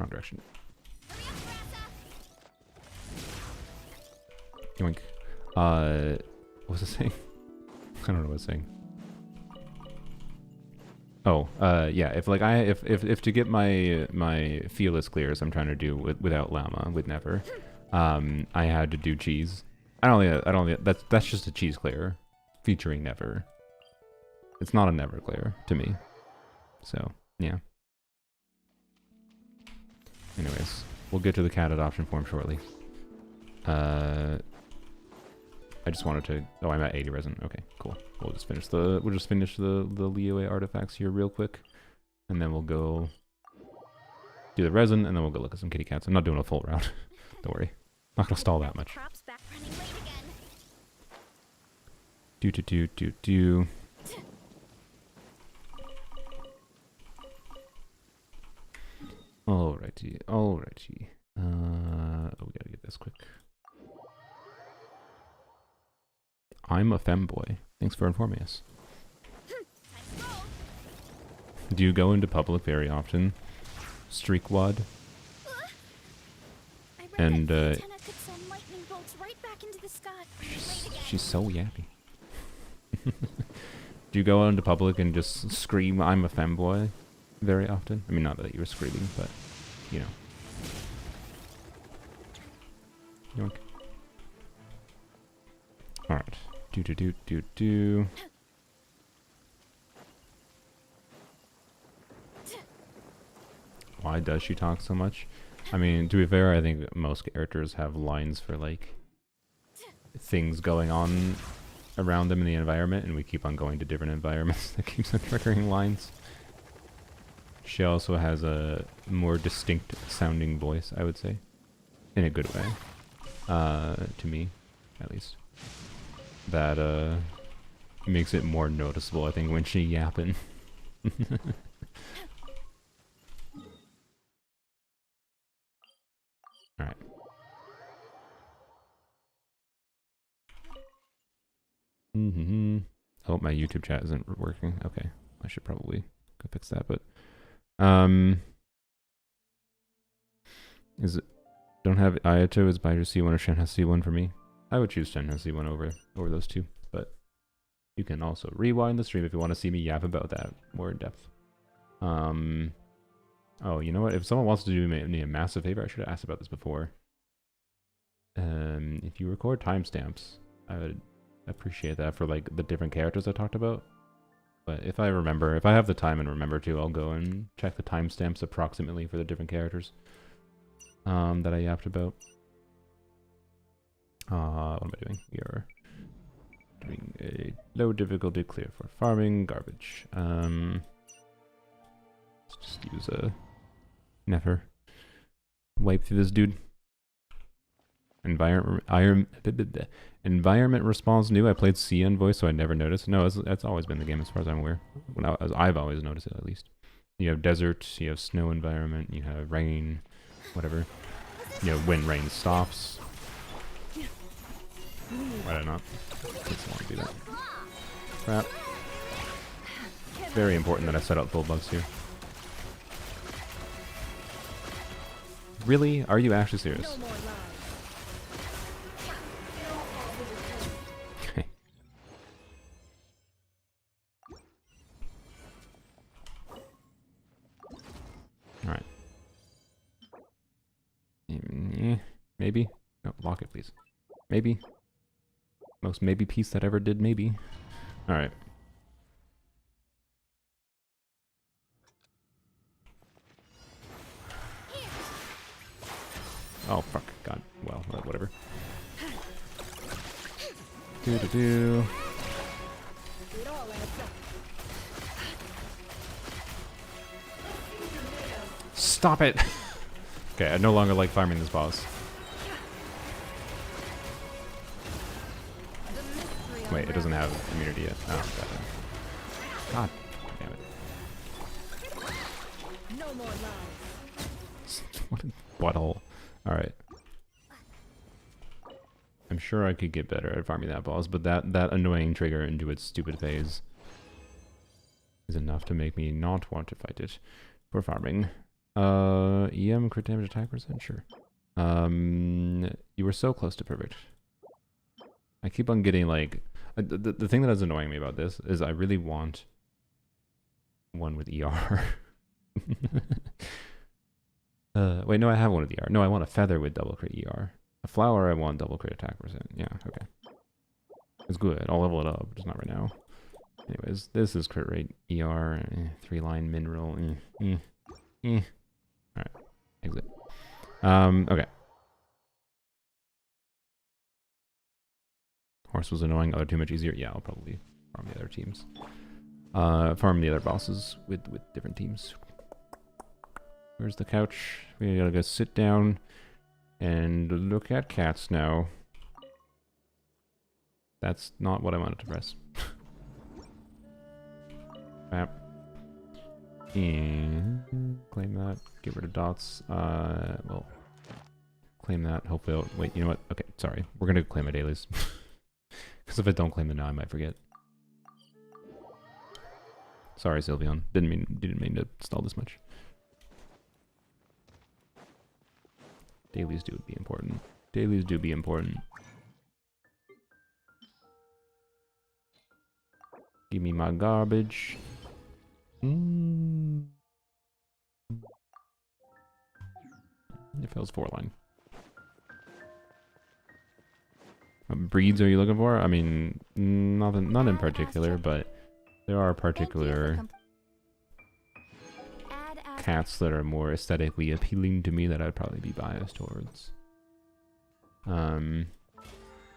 A: direction. Yoink. What was it saying? I don't know what it's saying. Oh, yeah. If like if to get my fearless clears, I'm trying to do without Llama with Never, I had to do cheese. I don't. That's just a cheese clear, featuring Never. It's not a Never clear to me. So yeah. Anyways, we'll get to the cat adoption form shortly. I just wanted to. Oh, I'm at 80 resin. Okay, cool. We'll just finish the Liyue artifacts here real quick, and then we'll go do the resin, and then we'll go look at some kitty cats. I'm not doing a full round. Don't worry. Not gonna stall that much. Do. Alrighty. Oh, we gotta get this quick. I'm a femboy. Thanks for informing us. Do you go into public very often? Streakwad? And she's so yappy. Do you go into public and just scream, I'm a femboy very often? I mean, not that you were screaming, but, you know. Yoink. Alright. Do. Why does she talk so much? I mean, to be fair, I think most characters have lines for, like, things going on around them in the environment, and we keep on going to different environments that keeps on triggering lines. She also has a more distinct sounding voice, I would say. In a good way. To me, at least. That, makes it more noticeable, I think, when she yapping. Alright. Oh, my YouTube chat isn't working. Okay. I should probably go fix that, but... Is it... Don't have Ayato as Baidu C1 or Shen has C1 for me. I would choose Shen has C1 over those two, but... You can also rewind the stream if you want to see me yap about that more in depth. Oh, you know what? If someone wants to do me a massive favor, I should have asked about this before. If you record timestamps, I would appreciate that for like the different characters I talked about. But if I remember, if I have the time and remember to, I'll go and check the timestamps approximately for the different characters that I yapped about. What am I doing? We are doing a low difficulty clear for farming garbage. Let's just use a Never. Wipe through this dude. Environment response new. I played C Envoy, so I never noticed. No, that's always been the game as far as I'm aware. I've always noticed it, at least. You have desert, you have snow environment, you have rain, whatever. You know, when rain stops. Why not? Just want to do that. Crap. Very important that I set up full bugs here. Really? Are you actually serious? Okay. Alright. Maybe? No, lock it, please. Maybe. Most maybe piece that ever did, maybe. Alright. Oh, fuck. God. Well, whatever. Do. Stop it! Okay, I no longer like farming this boss. Wait, it doesn't have immunity yet. Oh, God damn it.
B: No more lies.
A: What a butthole. Alright. I'm sure I could get better at farming that boss, but that annoying trigger into its stupid phase is enough to make me not want to fight it for farming. EM crit damage attack percent? Sure. You were so close to perfect. I keep on getting like... the thing that is annoying me about this is I really want one with ER. Wait, no, I have one with ER. No, I want a feather with double crit ER. A flower, I want double crit attack percent. Yeah, okay. It's good. I'll level it up, just not right now. Anyways, this is crit rate ER, 3-line mineral. Alright, exit. Okay. Horse was annoying, other too much easier. Yeah, I'll probably farm the other teams. Farm the other bosses with different teams. Where's the couch? We gotta go sit down and look at cats now. That's not what I wanted to press. Crap. And claim that. Get rid of dots. Well, claim that. Hopefully I'll... Wait, you know what? Okay, sorry. We're gonna claim my dailies. Because if I don't claim them now, I might forget. Sorry, Sylveon. Didn't mean to stall this much. Dailies do be important. Dailies do be important. Give me my garbage. If it was 4-line. What breeds are you looking for? I mean, none in particular, but there are particular cats that are more aesthetically appealing to me that I'd probably be biased towards.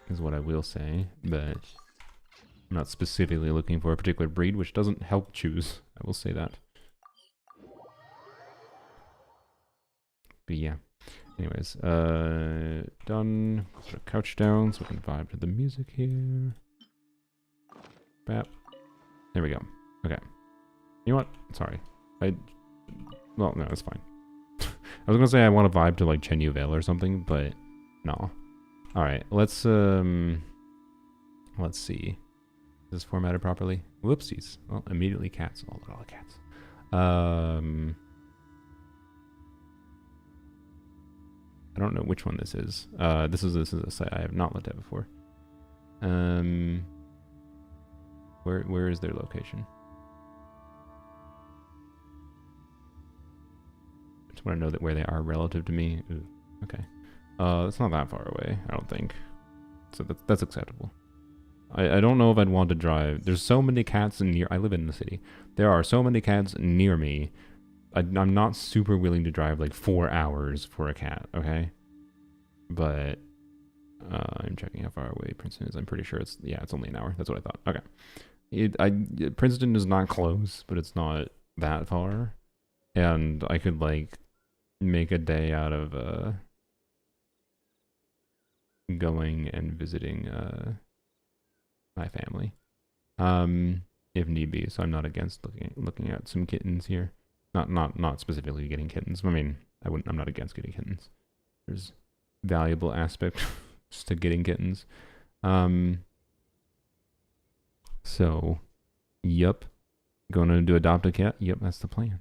A: Is what I will say, but I'm not specifically looking for a particular breed, which doesn't help choose. I will say that. But yeah. Anyways, done. Put a couch down so we can vibe to the music here. Bap. There we go. Okay. You know what? Sorry. Well, no, it's fine. I was gonna say I want to vibe to like Chen Yu Vale or something, but no. Alright, let's see. Is this formatted properly? Whoopsies. Well, immediately cats. Oh, look at all the cats. I don't know which one this is. This is a site I have not looked at before. Where is their location? I just want to know that where they are relative to me. Ooh, okay. It's not that far away, I don't think. So that's acceptable. I don't know if I'd want to drive. There's so many cats near... I live in the city. There are so many cats near me. I'm not super willing to drive like 4 hours for a cat, okay? But I'm checking how far away Princeton is. I'm pretty sure it's only an hour. That's what I thought. Okay. Princeton is not close, but it's not that far. And I could like make a day out of going and visiting my family, if need be. So I'm not against looking at some kittens here. Not specifically getting kittens. I mean, I'm not against getting kittens. There's valuable aspects to getting kittens. So, yup. Going to adopt a cat? Yep, that's the plan.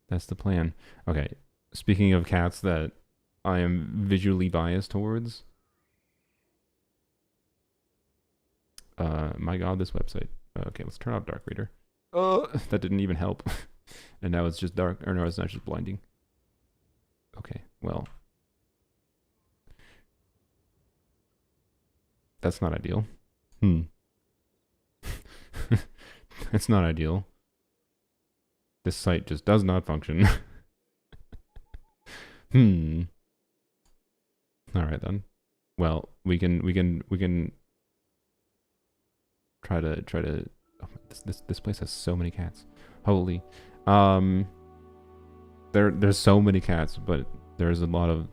A: That's the plan. Okay, speaking of cats that I am visually biased towards. My god, this website. Okay, let's turn off Dark Reader. Oh, that didn't even help. And now it's just dark, or no, it's not just blinding. Okay, well. That's not ideal. That's not ideal. This site just does not function. Alright then. Well, we can try to oh, this place has so many cats. Holy. There's so many cats, but there's a lot of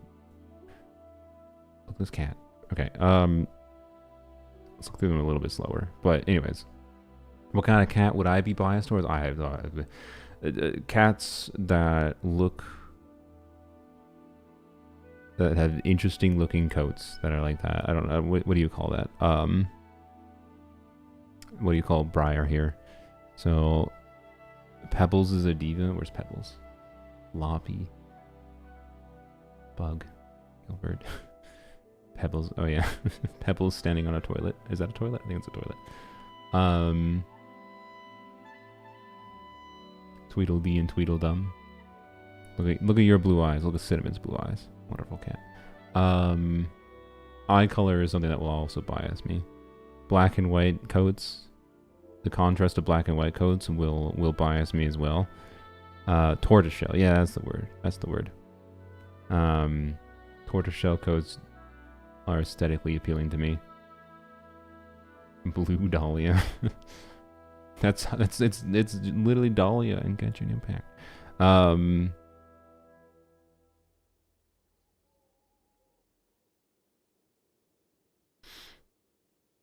A: look at this cat. Okay, let's look through them a little bit slower. But anyways, what kind of cat would I be biased towards? I have cats that have interesting looking coats that are like that. I don't know. What do you call that? What do you call Briar here? So Pebbles is a diva. Where's Pebbles? Loppy. Bug. Gilbert. Pebbles. Oh yeah. Pebbles standing on a toilet. Is that a toilet? I think it's a toilet. Tweedledee and Tweedledum. Look at your blue eyes. Look at Cinnamon's blue eyes. Wonderful cat. Eye color is something that will also bias me. Black and white coats. The contrast of black and white coats will bias me as well. Tortoiseshell. Yeah, that's the word. That's the word. Tortoiseshell coats are aesthetically appealing to me. Blue Dahlia. it's literally Dahlia in Genshin Impact.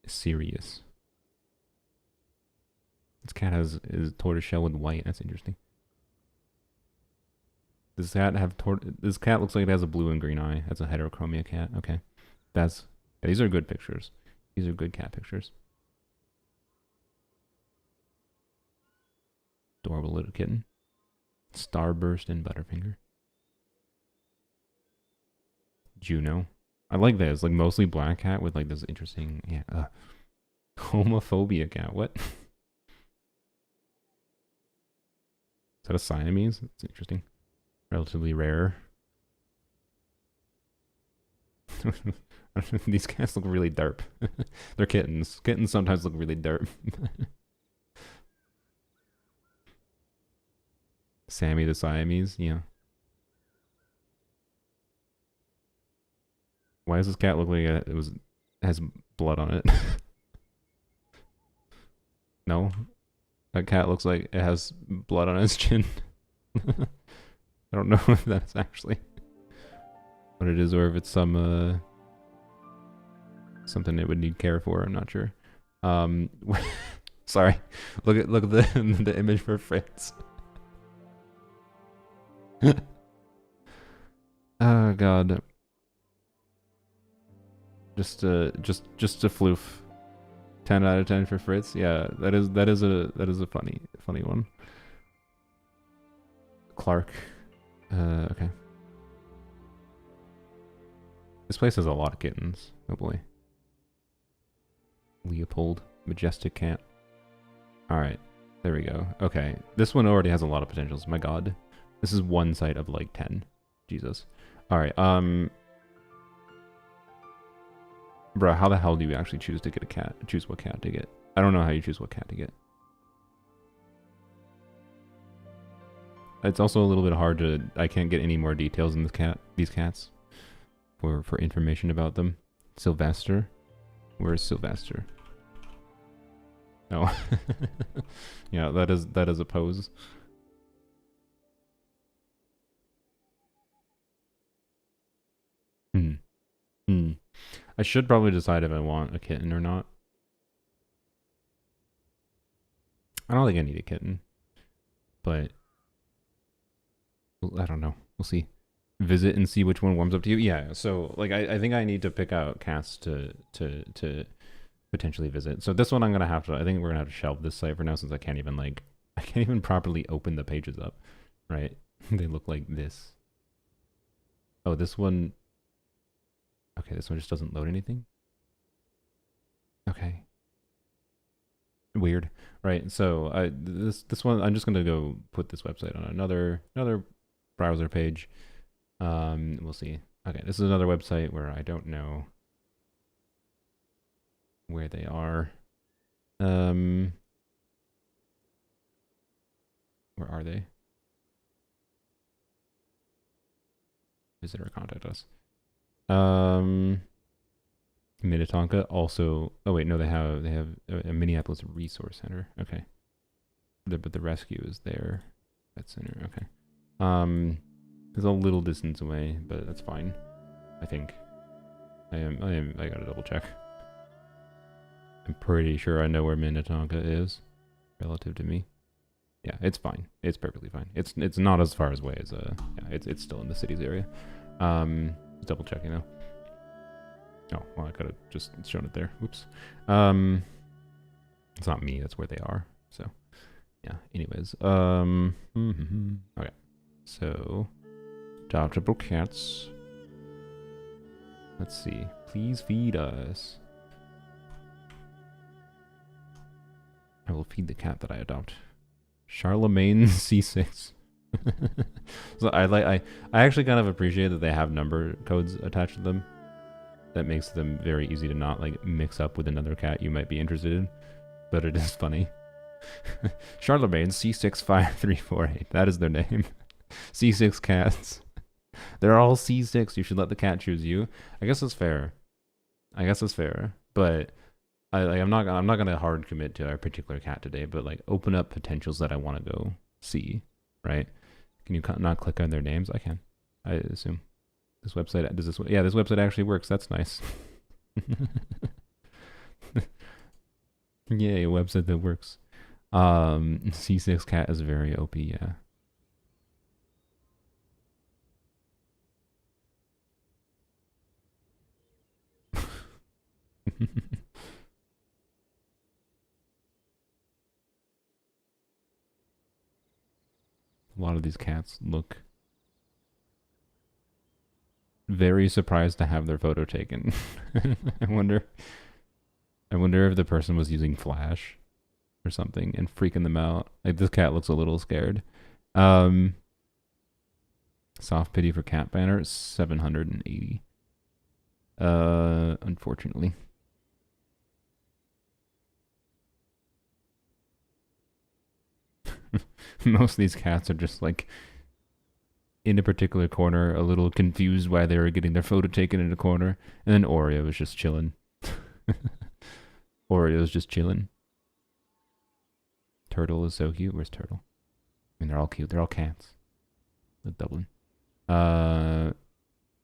A: Serious. This cat is tortoiseshell with white. That's interesting. Does cat have this cat looks like it has a blue and green eye. That's a heterochromia cat. Okay. Yeah, these are good pictures. These are good cat pictures. Adorable little kitten. Starburst and Butterfinger. Juno. I like that. It's like mostly black cat with like this interesting homophobia cat. What? Is that a Siamese? That's interesting. Relatively rare. These cats look really derp. They're kittens. Kittens sometimes look really derp. Sammy the Siamese, yeah. Why does this cat look like it has blood on it? No? That cat looks like it has blood on its chin. I don't know if that's actually what it is or if it's some something it would need care for. I'm not sure. Sorry. Look at the image for Fritz. Oh god. Just a floof. 10 out of 10 for Fritz. Yeah, that is a funny one. Clark. Okay. This place has a lot of kittens. Oh boy. Leopold, majestic cat. All right, there we go. Okay, this one already has a lot of potentials. My god, this is one site of like 10. Jesus. All right. Bro, how the hell do you actually choose to get a cat? Choose what cat to get? I don't know how you choose what cat to get. It's also a little bit hard to. I can't get any more details in these cats, for information about them. Sylvester, where's Sylvester? No. Yeah, that is a pose. I should probably decide if I want a kitten or not. I don't think I need a kitten, but I don't know. We'll see. Visit and see which one warms up to you. Yeah, so like I think I need to pick out cats to potentially visit. So this one I'm gonna have to. I think we're gonna have to shelve this site for now since I can't even properly open the pages up. Right? They look like this. Oh, this one. Okay, this one just doesn't load anything. Okay. Weird. Right. So this one I'm just gonna go put this website on another browser page. We'll see. Okay, this is another website where I don't know where they are. Where are they? Visit or contact us. Minnetonka also. Oh wait, no, they have a Minneapolis Resource Center. Okay, but the rescue is there. That center. Okay. It's a little distance away, but that's fine. I think. I gotta double check. I'm pretty sure I know where Minnetonka is relative to me. Yeah, it's fine. It's perfectly fine. It's not as far away as yeah, it's still in the city's area. Just double checking though. Oh, well, I could have just shown it there. Oops. It's not me. That's where they are. So, yeah. Anyways, okay. So, adoptable cats. Let's see. Please feed us. I will feed the cat that I adopt. Charlemagne C6. So I actually kind of appreciate that they have number codes attached to them. That makes them very easy to not like mix up with another cat you might be interested in. But it is funny. Charlemagne C65348. That is their name. C6 cats. They're all C6. You should let the cat choose you. I guess that's fair. But I'm not gonna hard commit to a particular cat today. But like open up potentials that I want to go see. Right? Can you not click on their names? I can. I assume. This website does this. Yeah, this website actually works. That's nice. Yay, a website that works. C6 cat is very OP. Yeah. A lot of these cats look very surprised to have their photo taken. I wonder if the person was using Flash or something and freaking them out. Like this cat looks a little scared. Soft pity for cat banner 780. Unfortunately. Most of these cats are just like in a particular corner, a little confused why they were getting their photo taken in a corner, and then Oreo was just chilling. Oreo's just chilling. Turtle is so cute. Where's Turtle? I mean, they're all cute. They're all cats. The Dublin.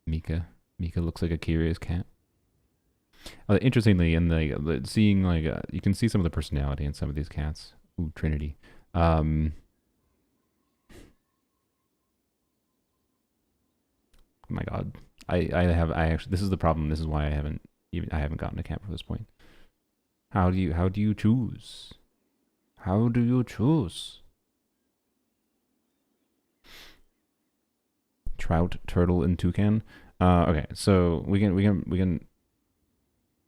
A: Mika. Mika looks like a curious cat. Interestingly, in the seeing like you can see some of the personality in some of these cats. Ooh, Trinity. My God, I actually this is the problem. This is why I haven't gotten a cat for this point. How do you choose? How do you choose? Trout, turtle, and toucan. Okay, so we can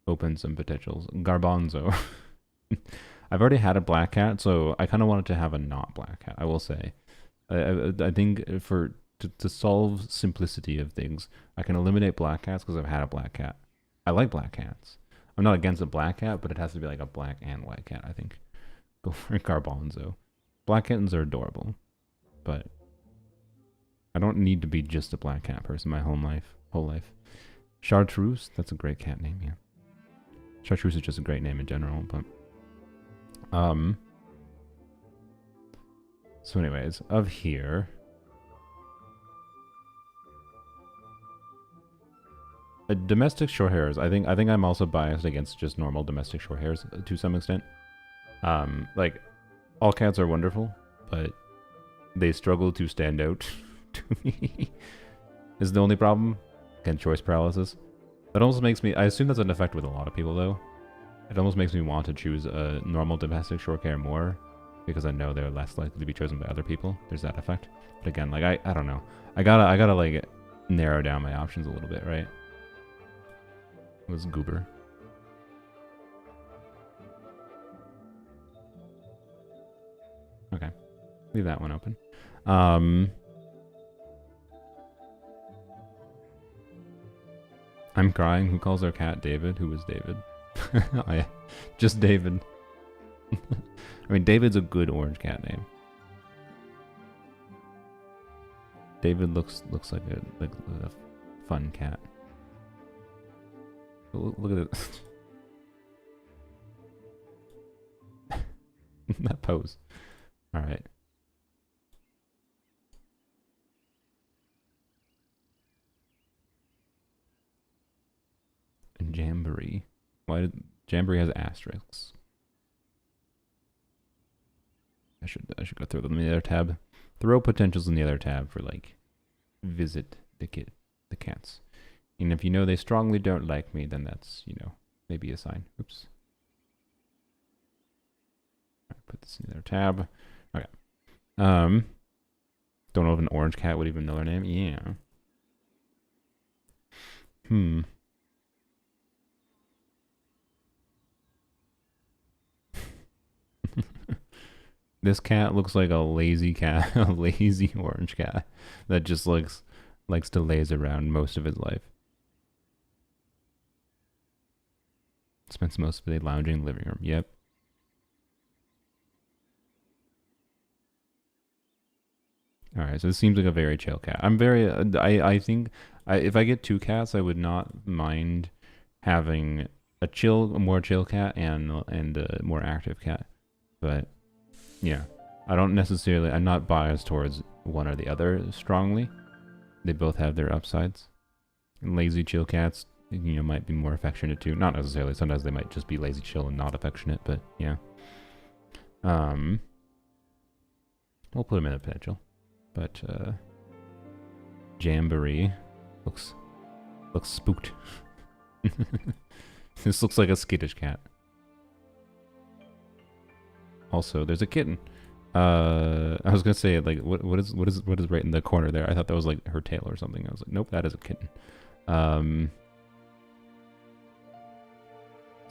A: open some potentials. Garbanzo. I've already had a black cat, so I kind of wanted to have a not black cat. I will say, I think to solve simplicity of things, I can eliminate black cats because I've had a black cat. I like black cats. I'm not against a black cat, but it has to be like a black and white cat, I think. Go for Garbanzo. Black kittens are adorable, but I don't need to be just a black cat person my whole life. Chartreuse, that's a great cat name, yeah. Chartreuse is just a great name in general, but so anyways, of here. Domestic short hairs. I think I'm also biased against just normal domestic short hairs to some extent. Like all cats are wonderful, but they struggle to stand out to me. Is the only problem. Again, choice paralysis. That almost makes me. I assume that's an effect with a lot of people though. It almost makes me want to choose a normal domestic short hair more because I know they're less likely to be chosen by other people. There's that effect. But again, like I don't know. I gotta like narrow down my options a little bit, right? It was Goober. Okay. Leave that one open. I'm crying. Who calls their cat David? Who is David? Oh yeah. Just David. I mean, David's a good orange cat name. David looks like a fun cat. Look at it. That pose. All right. And Jamboree. Why did Jamboree has asterisks? I should go throw them in the other tab. Throw potentials in the other tab for like visit the cats. And if you know they strongly don't like me, then that's, you know, maybe a sign. Oops. Put this in the other tab. Okay. Don't know if an orange cat would even know their name. Yeah. This cat looks like a lazy cat, a lazy orange cat that just likes to laze around most of his life. Spends most of the day lounging in the living room. Yep. All right, so this seems like a very chill cat. I'm very. I think if I get two cats, I would not mind having a more chill cat and a more active cat. But yeah, I don't necessarily. I'm not biased towards one or the other strongly. They both have their upsides. Lazy chill cats, you know, might be more affectionate too. Not necessarily. Sometimes they might just be lazy chill and not affectionate. But yeah. We'll put them in a potential. But Jamboree looks spooked. This looks like a skittish cat. Also, there's a kitten. I was gonna say like what is right in the corner there? I thought that was like her tail or something. I was like, nope, that is a kitten. So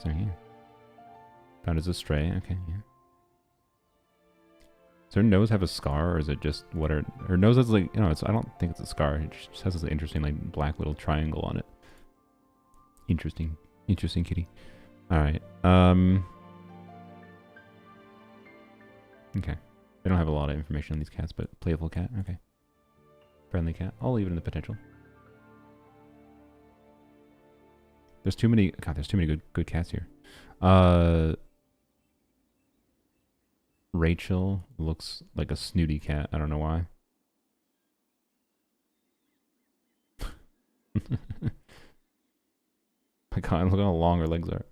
A: here. Found as a stray. Okay, yeah. Does her nose have a scar, or is it just what her nose has like? You know, I don't think it's a scar. It just has this interesting like black little triangle on it. Interesting kitty. All right. Okay. They don't have a lot of information on these cats, but playful cat. Okay. Friendly cat. I'll leave it in the potential. There's too many. God, there's too many good cats here. Rachel looks like a snooty cat. I don't know why. My God, look how long her legs are.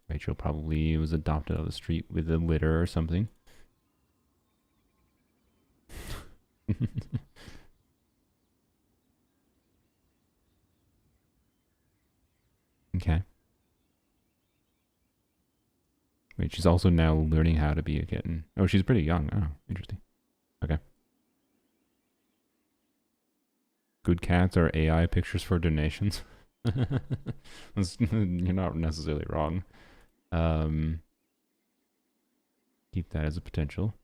A: Rachel probably was adopted on the street with a litter or something. Okay. Wait, she's also now learning how to be a kitten. Oh, she's pretty young. Oh, interesting. Okay. Good cats are AI pictures for donations. You're not necessarily wrong. Keep that as a potential.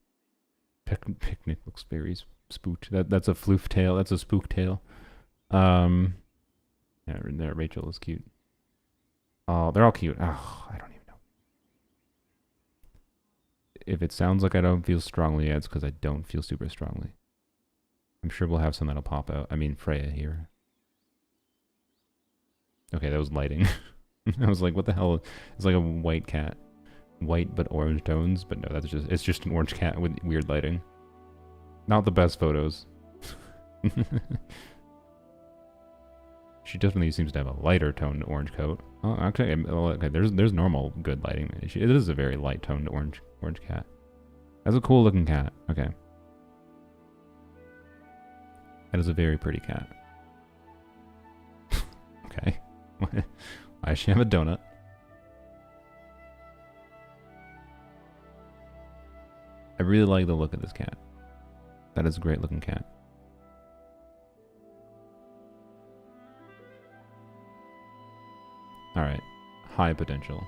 A: Picnic looks very spooked. That's a floof tail. That's a spook tail. Yeah, there, Rachel is cute. Oh, they're all cute. Oh, I don't even know. If it sounds like I don't feel strongly, it's because I don't feel super strongly. I'm sure we'll have some that'll pop out. I mean, Freya here. Okay, that was lighting. I was like, what the hell? It's like a white cat. White but orange tones. But no, it's just an orange cat with weird lighting. Not the best photos. She definitely seems to have a lighter toned orange coat. Oh, actually, okay, there's normal good lighting. It is a very light toned orange cat. That's a cool looking cat. Okay. That is a very pretty cat. Okay. Why does she have a donut? I really like the look of this cat. That is a great looking cat. Alright. High potential.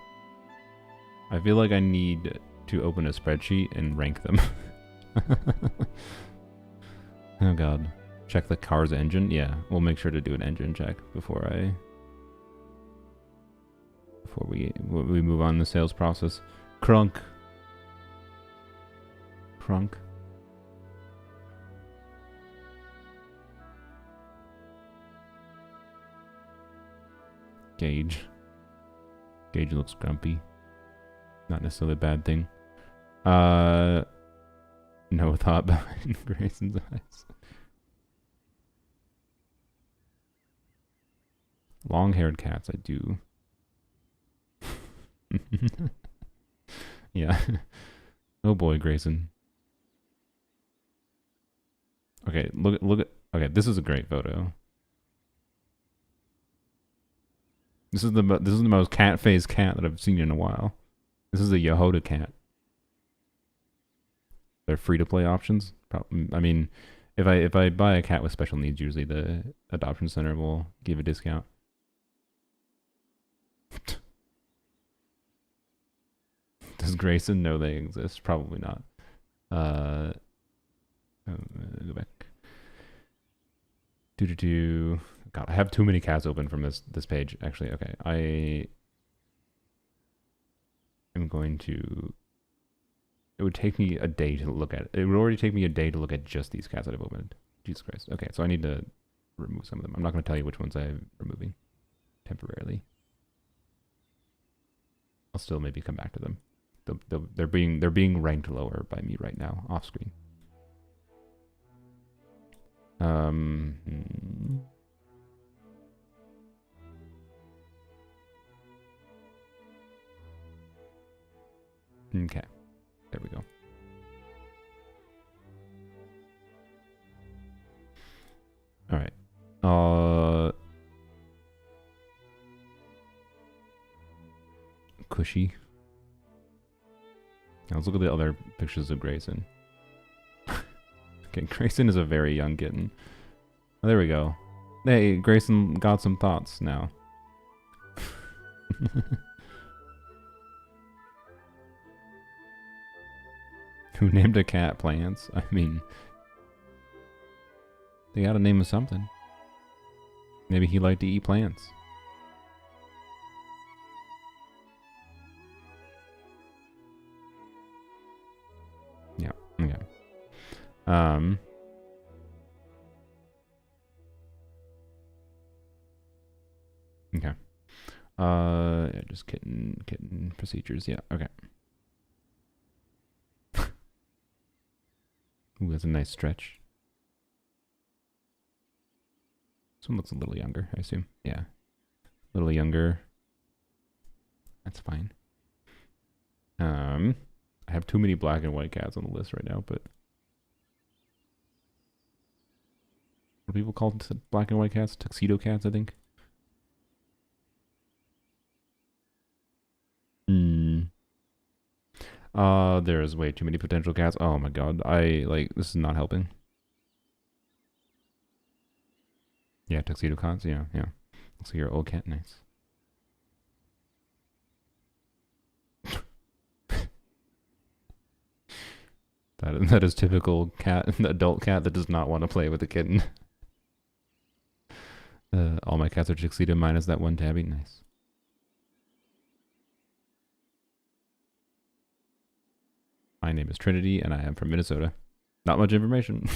A: I feel like I need to open a spreadsheet and rank them. Oh god. Check the car's engine? Yeah, we'll make sure to do an engine check before we move on the sales process. Crunk. Gage looks grumpy. Not necessarily a bad thing. No thought behind Grayson's eyes. Long-haired cats, I do. Yeah. Oh boy, Grayson. Okay, look at. Okay, this is a great photo. This is the most cat-faced cat that I've seen in a while. This is a Yehoda cat. They're free-to-play options. I mean, if I buy a cat with special needs, usually the adoption center will give a discount. Does Grayson know they exist? Probably not. Go back. God, I have too many cats open from this page. Actually, okay. I am going to. It would take me a day to look at it. It would already take me a day to look at just these cats that I've opened. Jesus Christ. Okay, so I need to remove some of them. I'm not going to tell you which ones I'm removing temporarily. I'll still maybe come back to them. They're being ranked lower by me right now, off screen. Okay, there we go. All right. Cushy. Now let's look at the other pictures of Grayson. Okay, Grayson is a very young kitten. Oh, there we go. Hey, Grayson got some thoughts now. Who named a cat Plants? I mean, they gotta name him something. Maybe he liked to eat plants. Yeah, okay. Okay. Yeah, just kitten procedures. Yeah, okay. Ooh, that's a nice stretch. This one looks a little younger, I assume. Yeah. A little younger. That's fine. I have too many black and white cats on the list right now, but what do people call black and white cats? Tuxedo cats, I think. There's way too many potential cats. Oh my god. This is not helping. Yeah, tuxedo cats. Yeah. Looks like your old cat. Nice. That is typical cat, adult cat that does not want to play with a kitten. All my cats are tuxedo minus that one tabby. Nice. My name is Trinity, and I am from Minnesota. Not much information.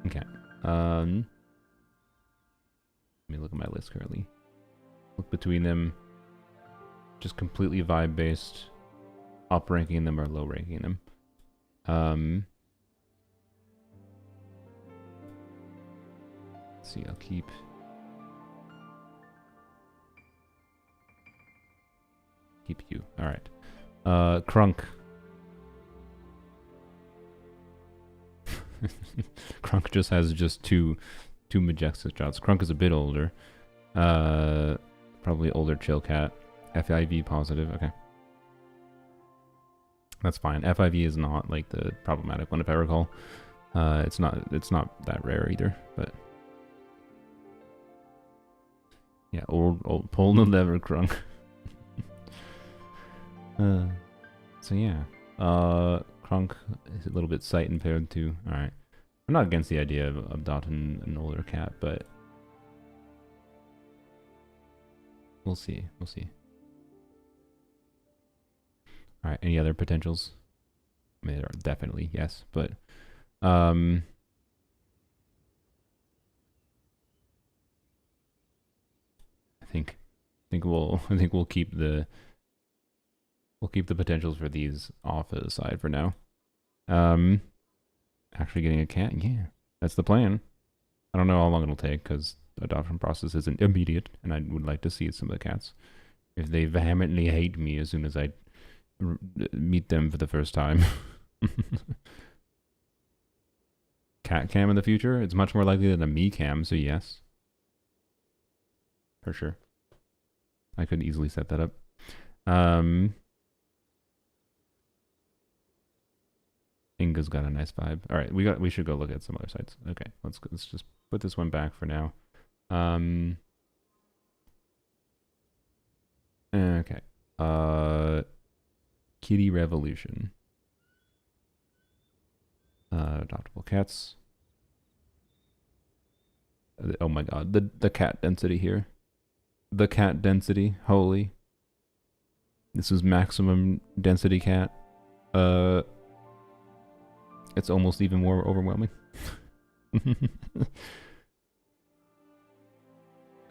A: Okay. Let me look at my list currently. Look between them. Just completely vibe-based. up ranking them or low ranking them. Let's see, I'll keep you. All right. Crunk. Crunk just has two majestic shots. Crunk is a bit older. Probably older chill cat. FIV positive. Okay. That's fine. FIV is not like the problematic one if I recall. It's not that rare either, but yeah, old pull the lever crunk. So yeah. Crunk is a little bit sight impaired too. Alright. I'm not against the idea of adopting an older cat, but we'll see. We'll see. Alright, any other potentials? I mean, there are definitely, yes, but I think we'll keep the potentials for these off to the side for now. Actually getting a cat, yeah, that's the plan. I don't know how long it'll take because the adoption process isn't immediate, and I would like to see some of the cats. If they vehemently hate me as soon as I meet them for the first time. Cat cam in the future? It's much more likely than a me cam, so yes. For sure. I could easily set that up. Inga's got a nice vibe. All right, we should go look at some other sites. Okay, let's just put this one back for now. Okay. Kitty Revolution. Adoptable cats. Oh my god, the cat density here. The cat density, holy. This is maximum density cat. It's almost even more overwhelming.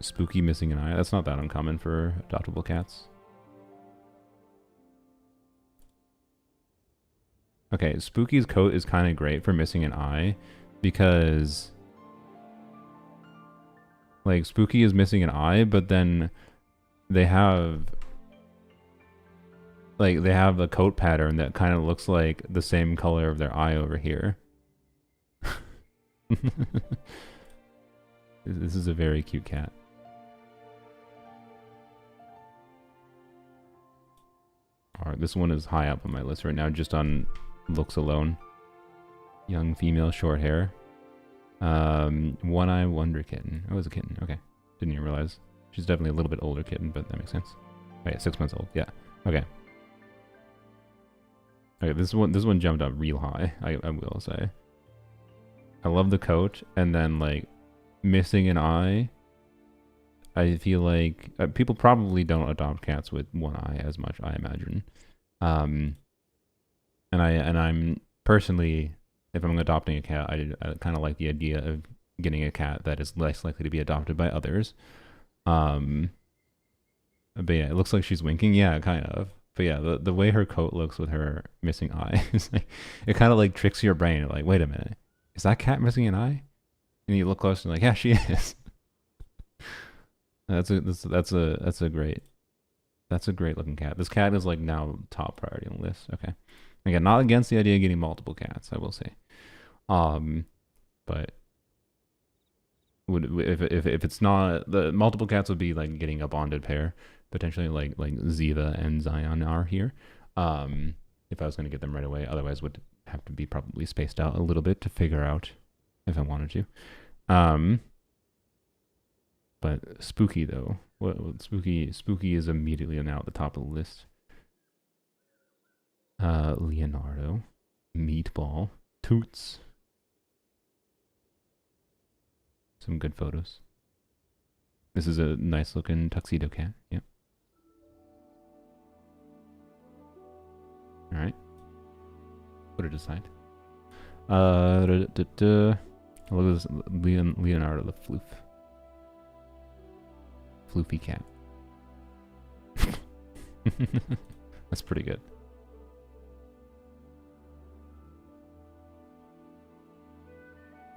A: Spooky missing an eye. That's not that uncommon for adoptable cats. Okay, Spooky's coat is kind of great for missing an eye because like Spooky is missing an eye, but then they have a coat pattern that kind of looks like the same color of their eye over here. This is a very cute cat. Alright, this one is high up on my list right now, just on looks alone. Young female, short hair. One eye wonder kitten. Oh, it's a kitten. Okay. Didn't even realize. She's definitely a little bit older kitten, but that makes sense. Oh yeah, 6 months old. Yeah. Okay. Okay, this one jumped up real high, I will say. I love the coat, and then like missing an eye. I feel like people probably don't adopt cats with one eye as much, I imagine. And I'm personally, if I'm adopting a cat, I kind of like the idea of getting a cat that is less likely to be adopted by others. But yeah, it looks like she's winking. Yeah, kind of. But yeah, the way her coat looks with her missing eye, is like, it kind of like tricks your brain. Like, wait a minute, is that cat missing an eye? And you look close and like, yeah, she is. That's a great looking cat. This cat is like now top priority on the list. Okay, again, not against the idea of getting multiple cats, I will say. But if it's not, the multiple cats would be like getting a bonded pair. Potentially like Ziva and Zion are here. If I was going to get them right away, otherwise would have to be probably spaced out a little bit to figure out if I wanted to. But Spooky though, what Spooky is immediately now at the top of the list. Leonardo, Meatball, Toots. Some good photos. This is a nice looking tuxedo cat. Yep. All right. Put it aside. Look at this Leonardo the Floof. Floofy cat. That's pretty good.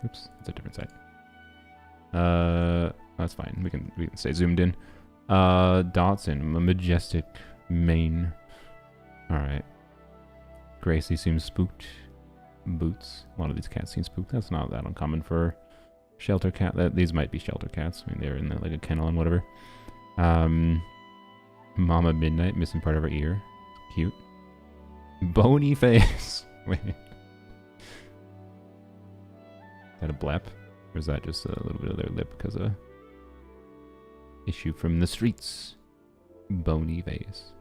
A: Oops, it's a different side. That's fine. We can stay zoomed in. Dotson, a majestic mane. All right. Gracie seems spooked. Boots. A lot of these cats seem spooked. That's not that uncommon for shelter cat. These might be shelter cats. I mean, they're in like a kennel and whatever. Mama Midnight missing part of her ear. Cute. Bony face. Wait. Is that a blep? Or is that just a little bit of their lip because of issue from the streets? Bony face.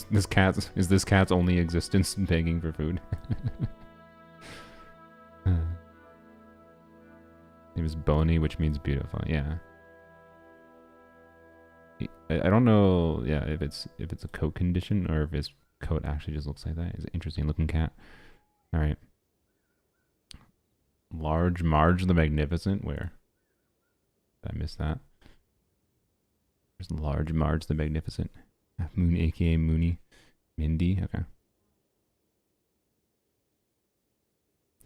A: this cat's only existence begging for food? It was bony, which means beautiful. Yeah. I don't know. Yeah, if it's a coat condition or if his coat actually just looks like that. It's an interesting looking cat. All right. Large Marge the Magnificent. Where? Did I miss that? There's Large Marge the Magnificent. Moon, aka Mooney. Mindy. Okay.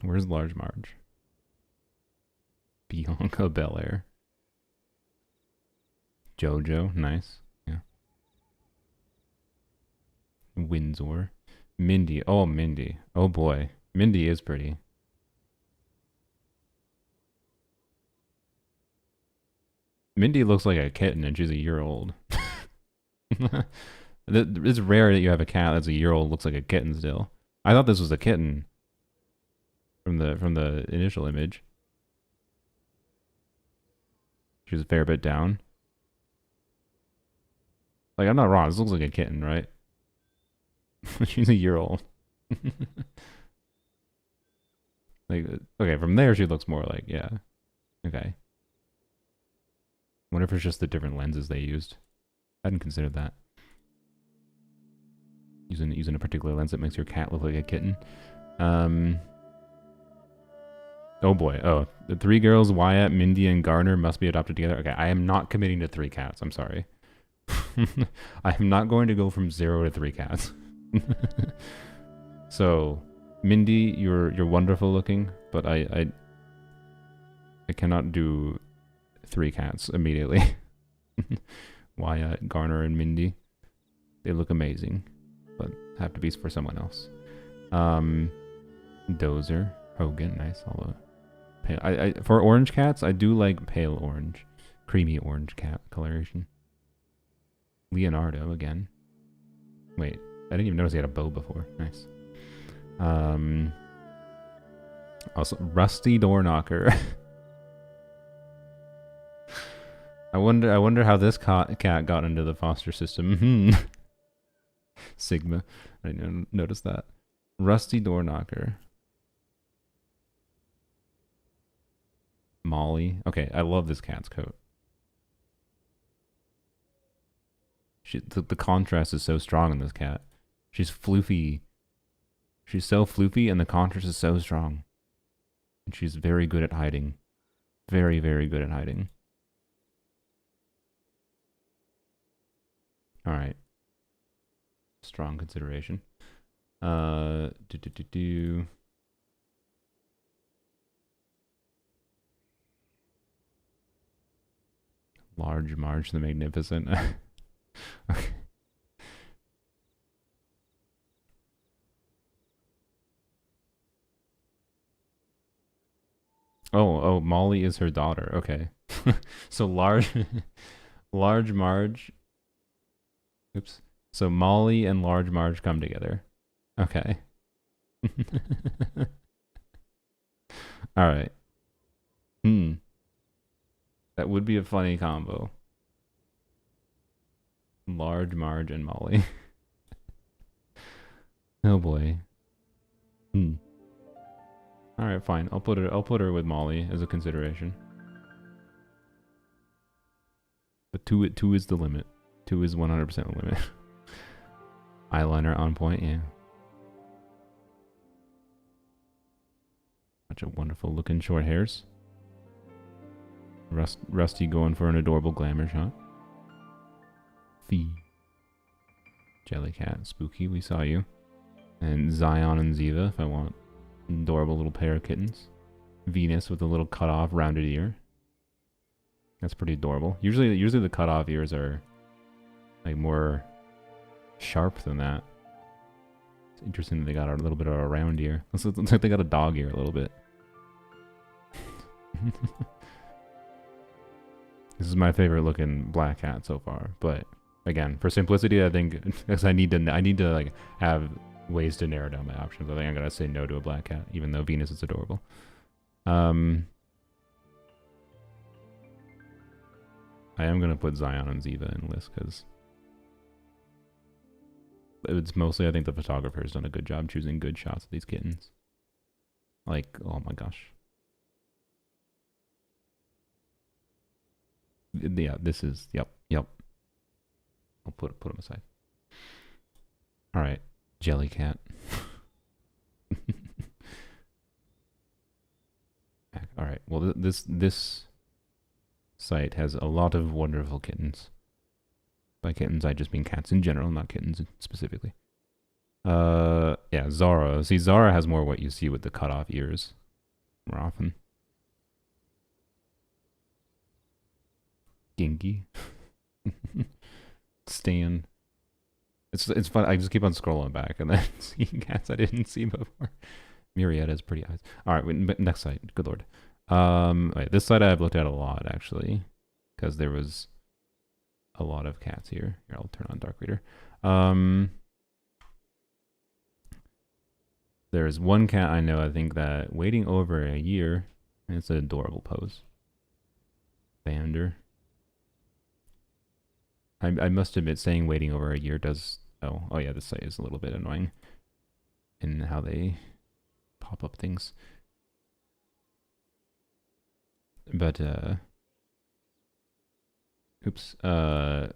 A: Where's Large Marge? Bianca Belair. Jojo. Nice. Yeah. Windsor. Mindy. Oh, Mindy. Oh boy. Mindy is pretty. Mindy looks like a kitten and she's a year old. It's rare that you have a cat that's a year old looks like a kitten still. I thought this was a kitten from the initial image. She was a fair bit down. Like, I'm not wrong. This looks like a kitten, right? She's a year old. Like, okay, from there she looks more like, yeah. Okay. Wonder if it's just the different lenses they used. I hadn't considered that. Using a particular lens that makes your cat look like a kitten. Oh boy. Oh, the three girls, Wyatt, Mindy, and Garner must be adopted together. Okay, I am not committing to 3 cats. I'm sorry. I am not going to go from 0 to 3 cats. So, Mindy, you're wonderful looking, but I cannot do 3 cats immediately. Wyatt, Garner, and Mindy. They look amazing, but have to be for someone else. Dozer, Hogan, nice. Although, pale. For orange cats, I do like pale orange, creamy orange cat coloration. Leonardo again. Wait, I didn't even notice he had a bow before. Nice. Also, Rusty Door Knocker. I wonder how this cat got into the foster system. Sigma. I didn't notice that. Rusty Door Knocker. Molly. Okay, I love this cat's coat. The contrast is so strong in this cat. She's floofy. She's so floofy and the contrast is so strong. And she's very good at hiding. Very, very good at hiding. Alright. Strong consideration. Large Marge the Magnificent. Okay. Oh, Molly is her daughter. Okay. So Large Marge. Oops. So Molly and Large Marge come together. Okay. All right. That would be a funny combo. Large Marge and Molly. Oh boy. All right, fine. I'll put her with Molly as a consideration. But two is the limit. 2 is 100% the limit. Eyeliner on point, yeah. Such a wonderful looking short hairs. Rusty going for an adorable glamour shot. Fee. Jellycat, spooky, we saw you. And Zion and Ziva if I want adorable little pair of kittens. Venus with a little cut off rounded ear. That's pretty adorable. Usually the cut off ears are like more sharp than that. It's interesting that they got a little bit of a round ear. Looks like they got a dog ear a little bit. This is my favorite looking black cat so far, but again, for simplicity, I think because I need to like have ways to narrow down my options. I think I'm gonna say no to a black cat, even though Venus is adorable. I am gonna put Zion and Ziva in the list because it's mostly I think the photographer has done a good job choosing good shots of these kittens. Like, oh my gosh. Yeah, this is yep. I'll put them aside. All right, Jellycat. All right. Well, this site has a lot of wonderful kittens. By kittens, I just mean cats in general, not kittens specifically. Yeah, Zara. See, Zara has more what you see with the cut off ears more often. Gingy. Stan. It's fun. I just keep on scrolling back and then seeing cats I didn't see before. Murietta has pretty eyes. All right, next site. Good lord. Wait, this site I've looked at a lot actually, because there was a lot of cats here. Here, I'll turn on Dark Reader. There's one cat I know. I think that waiting over a year. It's an adorable pose. Vander. I must admit, saying waiting over a year does. Oh yeah, this site is a little bit annoying in how they pop up things. But oops. Okay,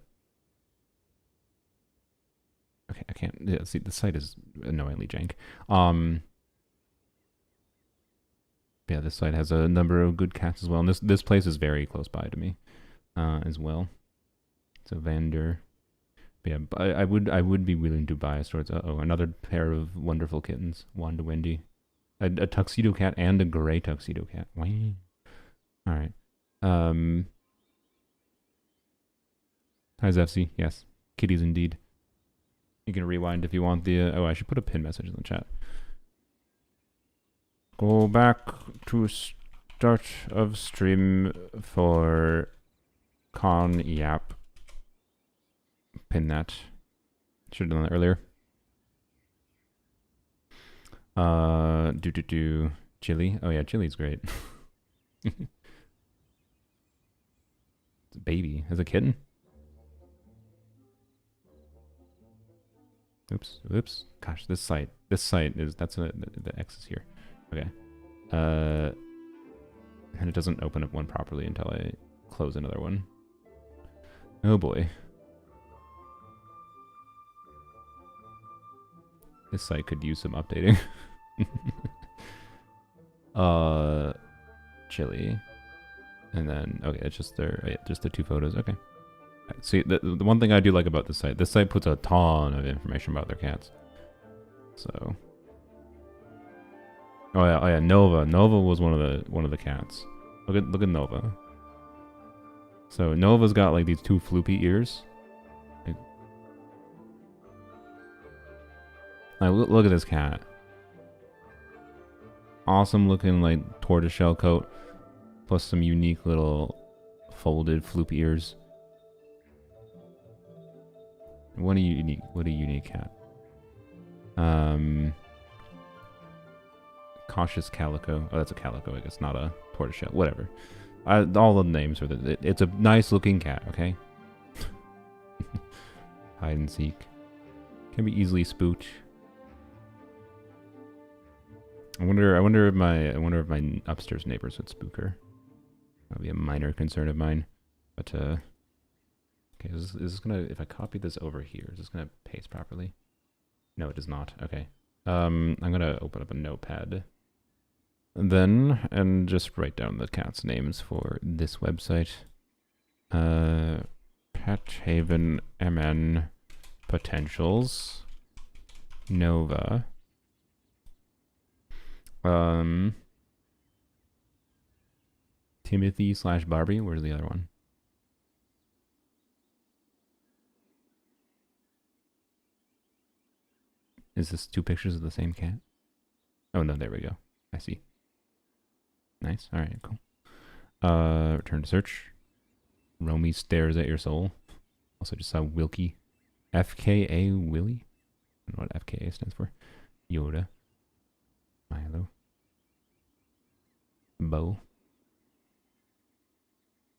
A: I can't. Yeah, see, the site is annoyingly jank. Yeah, this site has a number of good cats as well, and this place is very close by to me, as well. So Vander. But yeah, I would be willing to bias towards. Another pair of wonderful kittens. Wanda Wendy, a tuxedo cat and a gray tuxedo cat. Wow. All right. Hi Zefsy. Yes, kitties indeed. You can rewind if you want the. I should put a pin message in the chat. Go back to start of stream for con yap. Pin that. Should have done that earlier. Chili. Oh yeah, Chili's great. It's a baby. As a kitten. Oops. Gosh, this site is the X is here. Okay. And it doesn't open up one properly until I close another one. Oh boy. This site could use some updating. Chili. And then, okay, it's just just the two photos. Okay. See, the one thing I do like about this site puts a ton of information about their cats. So. Oh yeah, Nova. Nova was one of the cats. Look at Nova. So Nova's got like these two floopy ears. Like, look at this cat. Awesome looking like tortoiseshell coat, plus some unique little folded floopy ears. What a unique cat. Cautious calico. Oh, that's a calico, I guess, not a tortoiseshell. Whatever. All the names are it's a nice looking cat. Okay. Hide and seek. Can be easily spooked. I wonder if my upstairs neighbors would spook her. That'd be a minor concern of mine. But okay, is this gonna, if I copy this over here, is this gonna paste properly? No, it does not. Okay. I'm gonna open up a notepad. And just write down the cats' names for this website. Pet Haven MN Potentials. Nova. Timothy / Barbie. Where's the other one? Is this 2 pictures of the same cat? Oh no, there we go. I see. Nice. All right, cool. Return to search. Romy stares at your soul. Also just saw Wilkie. FKA Willie? I don't know what FKA stands for. Yoda. Milo. Bo.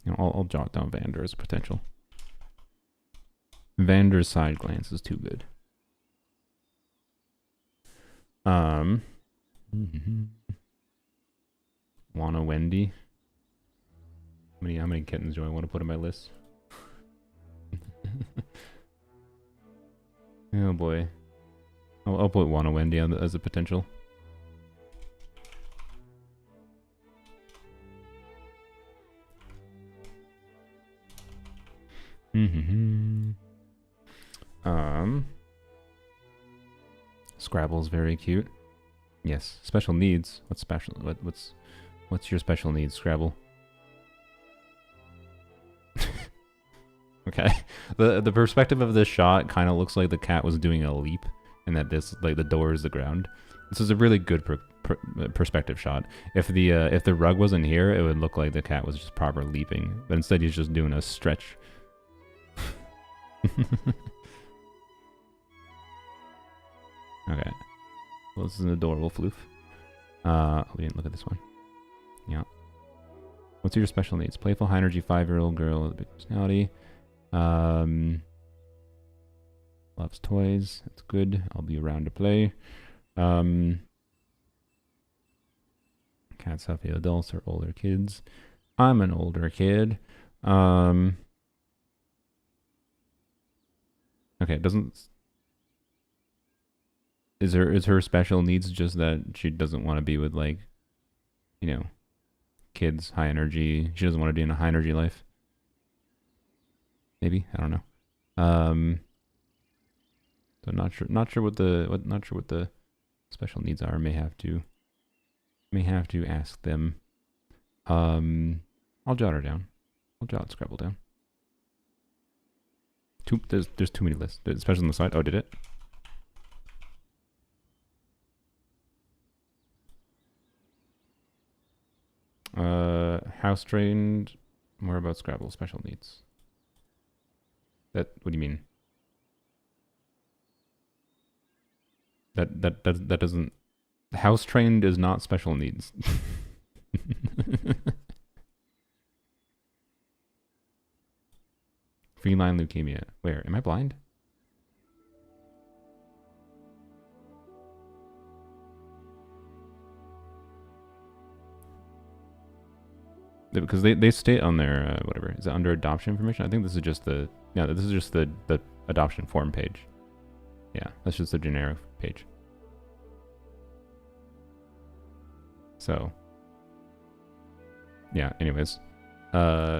A: You know, I'll jot down Vander as a potential. Vander's side glance is too good. Wanna Wendy. How many kittens do I want to put on my list? Oh boy. I'll put Wanna Wendy on as a potential. Scrabble's very cute. Yes. Special needs. What's special? What's your special needs, Scrabble? Okay. The perspective of this shot kind of looks like the cat was doing a leap, and that this like the door is the ground. This is a really good perspective shot. If the rug wasn't here, it would look like the cat was just proper leaping, but instead he's just doing a stretch. Okay. Well, this is an adorable floof. We didn't look at this one. Yeah. What's your special needs? Playful, high energy, 5-year-old girl with a big personality. Loves toys. That's good. I'll be around to play. Cats have adults or older kids. I'm an older kid. Okay, it doesn't. Is her special needs just that she doesn't want to be with, like, you know, kids, high energy? She doesn't want to be in a high energy life. Maybe, I don't know. So not sure what the special needs are. May have to ask them. I'll jot her down. I'll jot Scrabble down. There's too many lists, especially on the side. Oh, did it? House trained. More about Scrabble special needs. What do you mean? That doesn't. House trained is not special needs. Feline leukemia. Where? Am I blind? Because they state on their whatever. Is it under adoption information? I think this is just the adoption form page. Yeah, that's just the generic page. So yeah, anyways.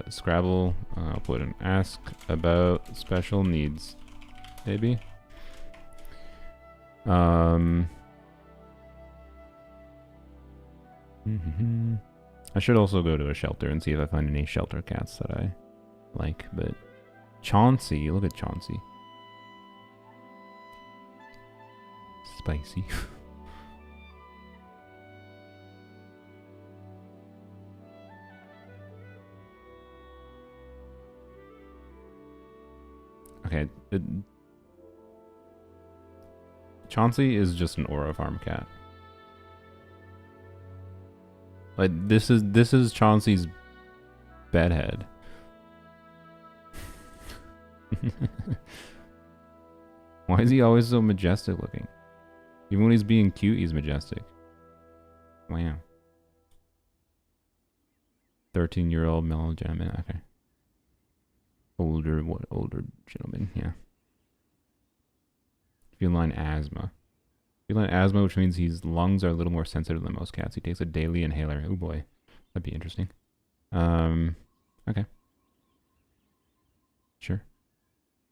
A: Scrabble, I'll put an ask about special needs. Maybe. I should also go to a shelter and see if I find any shelter cats that I like, but Chauncey, look at Chauncey. Spicy. Okay, Chauncey is just an Aura Farm cat. Like this is Chauncey's bedhead. Why is he always so majestic looking? Even when he's being cute, he's majestic. Wow. 13-year-old mellow gentleman. Okay. Older gentleman, yeah. Feline asthma. Feline asthma, which means his lungs are a little more sensitive than most cats. He takes a daily inhaler. Oh boy. That'd be interesting. Okay. Sure.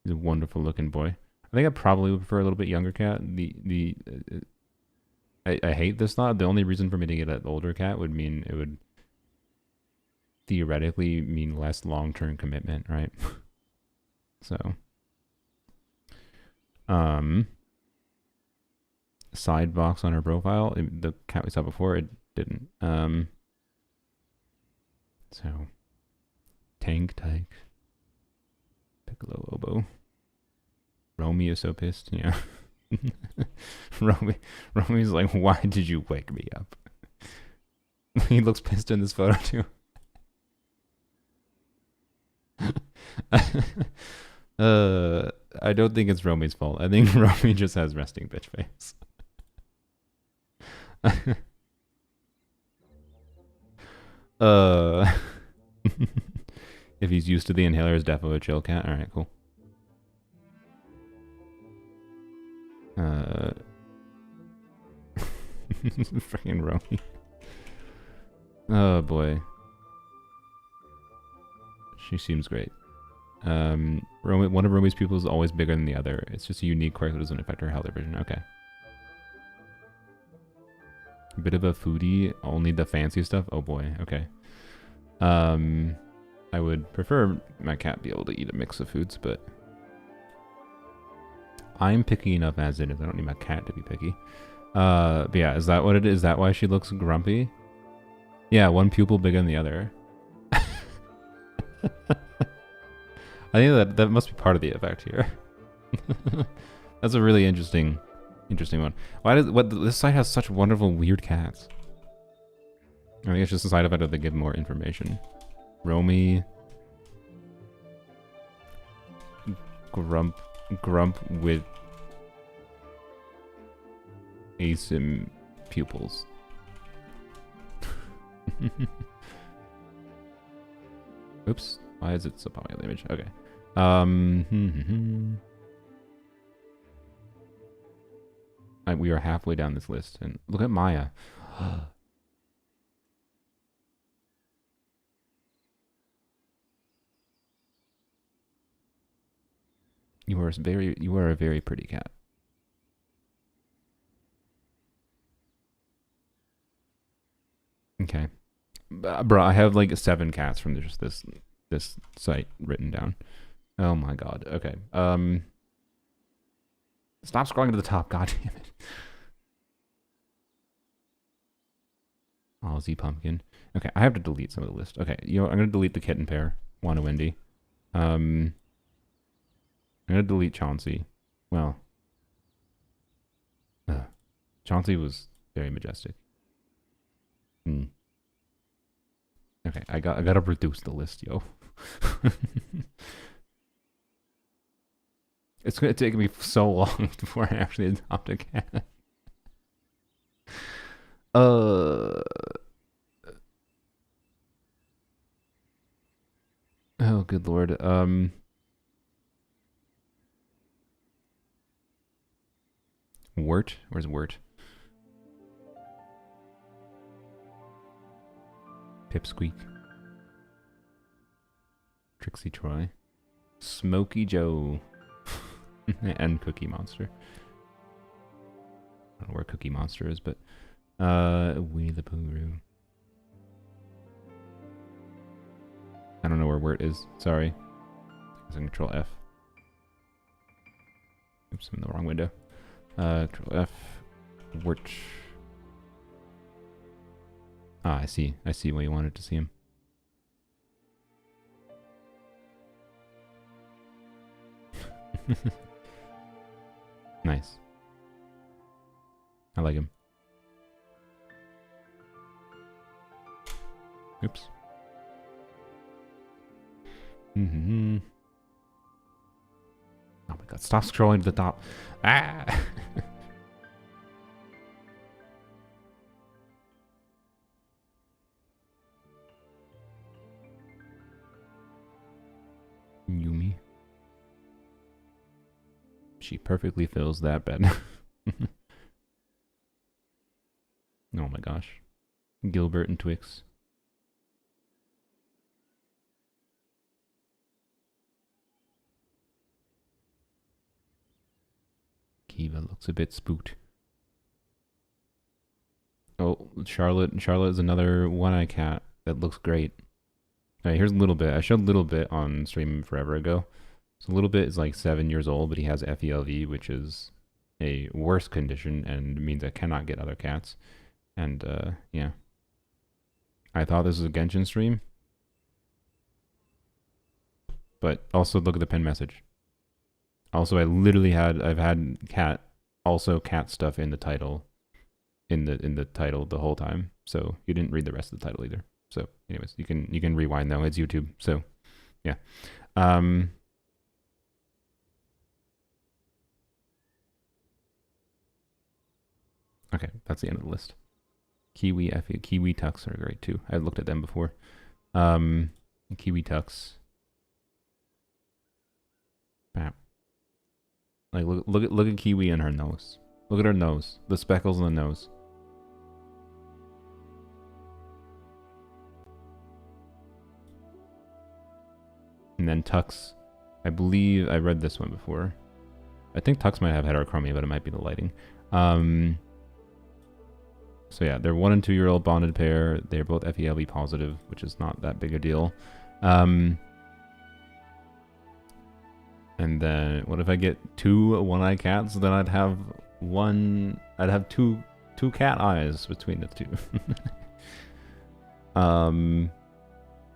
A: He's a wonderful looking boy. I think I probably would prefer a little bit younger cat. I hate this thought. The only reason for me to get an older cat would mean it would theoretically mean less long-term commitment, right? So, side box on her profile. The cat we saw before, it didn't. So, Tank Tyke, Piccolo Oboe. Romy is so pissed, yeah. Romy's like, why did you wake me up? He looks pissed in this photo too. I don't think it's Romy's fault. I think Romy just has resting bitch face. If he's used to the inhaler, is definitely a chill cat. All right, cool. Freaking Romy. Oh boy. She seems great. One of Romy's pupils is always bigger than the other. It's just a unique quirk that doesn't affect her health or vision. Okay. A bit of a foodie, only the fancy stuff. Oh boy. Okay. I would prefer my cat be able to eat a mix of foods, but I'm picky enough as it is. I don't need my cat to be picky. But yeah, is that what it is? Is that why she looks grumpy? Yeah, one pupil bigger than the other. I think that must be part of the effect here. That's a really interesting one. This site has such wonderful weird cats? I think it's just a side effect of they give more information. Romy, Grump with asim pupils. Oops, why is it so popular image? Okay. We are halfway down this list, and look at Maya. You are a very pretty cat. Okay. Bro, I have like 7 cats from just this site written down. Oh my god. Okay. Stop scrolling to the top, god damn it. Aussie pumpkin. Okay, I have to delete some of the list. Okay, I'm gonna delete the kitten pair. Wanna Wendy. I'm gonna delete Chauncey. Well. Chauncey was very majestic. Okay, I gotta reduce the list, yo. It's gonna take me so long before I actually adopt a cat. Oh, good lord. Wirt? Where's Wirt? Pipsqueak. Trixie Troy. Smokey Joe. And Cookie Monster. I don't know where Cookie Monster is, but Winnie the Pooh. I don't know where Wirt is. Sorry. I can Control F. Oops, I'm in the wrong window. Control F. Wirt. Ah, I see. I see why you wanted to see him. Nice. I like him. Oops. Oh my god, stop scrolling to the top. Ah! Yumi. She perfectly fills that bed. Oh my gosh. Gilbert and Twix. Kiva looks a bit spooked. Oh, Charlotte is another one-eyed cat that looks great. All right, here's a little bit. I showed a little bit on stream forever ago. So a little bit is like 7 years old, but he has FELV, which is a worse condition and means I cannot get other cats. And yeah. I thought this was a Genshin stream. But also look at the pin message. Also, I've had cat stuff in the title. In the title the whole time. So you didn't read the rest of the title either. So anyways, you can rewind though. It's YouTube. So yeah. Okay, that's the end of the list. Kiwi Tux are great too. I've looked at them before. Kiwi Tux. Bam. Like look at Kiwi and her nose. Look at her nose. The speckles on the nose. And then Tux, I believe I read this one before. I think Tux might have heterochromia, but it might be the lighting. So yeah, they're 1 and 2 year old bonded pair. They're both FELV positive, which is not that big a deal. And then what if I get 2 one-eyed cats? Then I'd have two cat eyes between the two.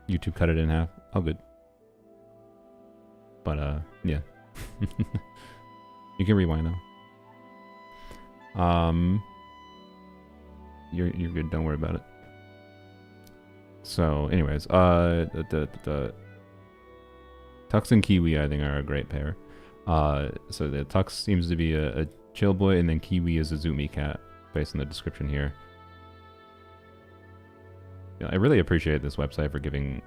A: YouTube cut it in half. Oh, good. But yeah. You can rewind though. You're good. Don't worry about it. So, anyways, the Tux and Kiwi I think are a great pair. So the Tux seems to be a chill boy, and then Kiwi is a Zoomy cat, based on the description here. Yeah, I really appreciate this website for giving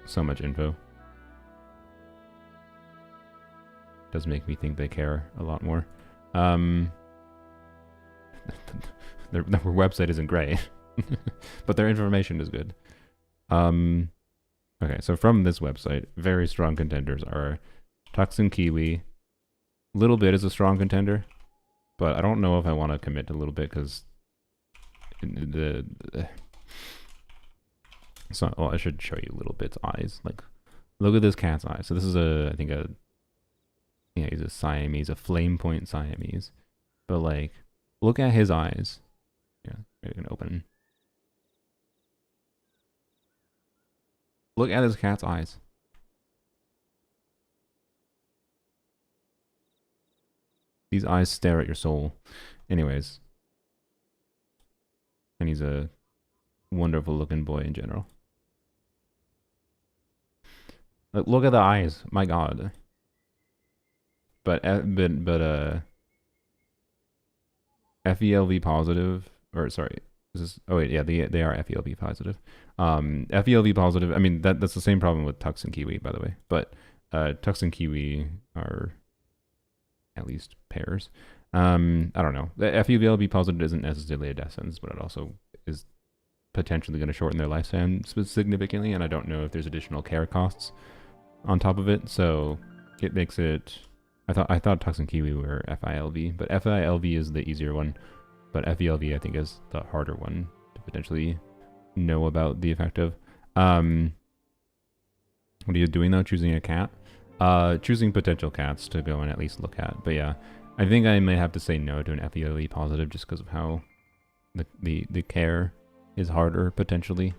A: so much info. Does make me think they care a lot more. Their website isn't great, but their information is good. Okay, so from this website, very strong contenders are Tux and Kiwi. Little Bit is a strong contender, but I don't know if I want to commit to Little Bit because so well, I should show you Little Bit's eyes. Like, look at this cat's eyes. So this is I think he's a Siamese, a flame point Siamese. But like, look at his eyes. Yeah, maybe I can open. Look at this cat's eyes. These eyes stare at your soul. Anyways. And he's a wonderful looking boy in general. Look at the eyes. My God. But FELV positive, or sorry, is this, oh wait, yeah, they are FELV positive. FELV positive, I mean, that's the same problem with Tux and Kiwi, by the way, but Tux and Kiwi are at least pairs. I don't know. The FELV positive isn't necessarily a death sentence, but it also is potentially going to shorten their lifespan significantly, and I don't know if there's additional care costs on top of it, so it makes it... I thought Tux and Kiwi were FILV, but FILV is the easier one, but FELV I think is the harder one to potentially know about the effect of. What are you doing though? Choosing a cat? Choosing potential cats to go and at least look at. But yeah, I think I may have to say no to an FELV positive just because of how the care is harder potentially.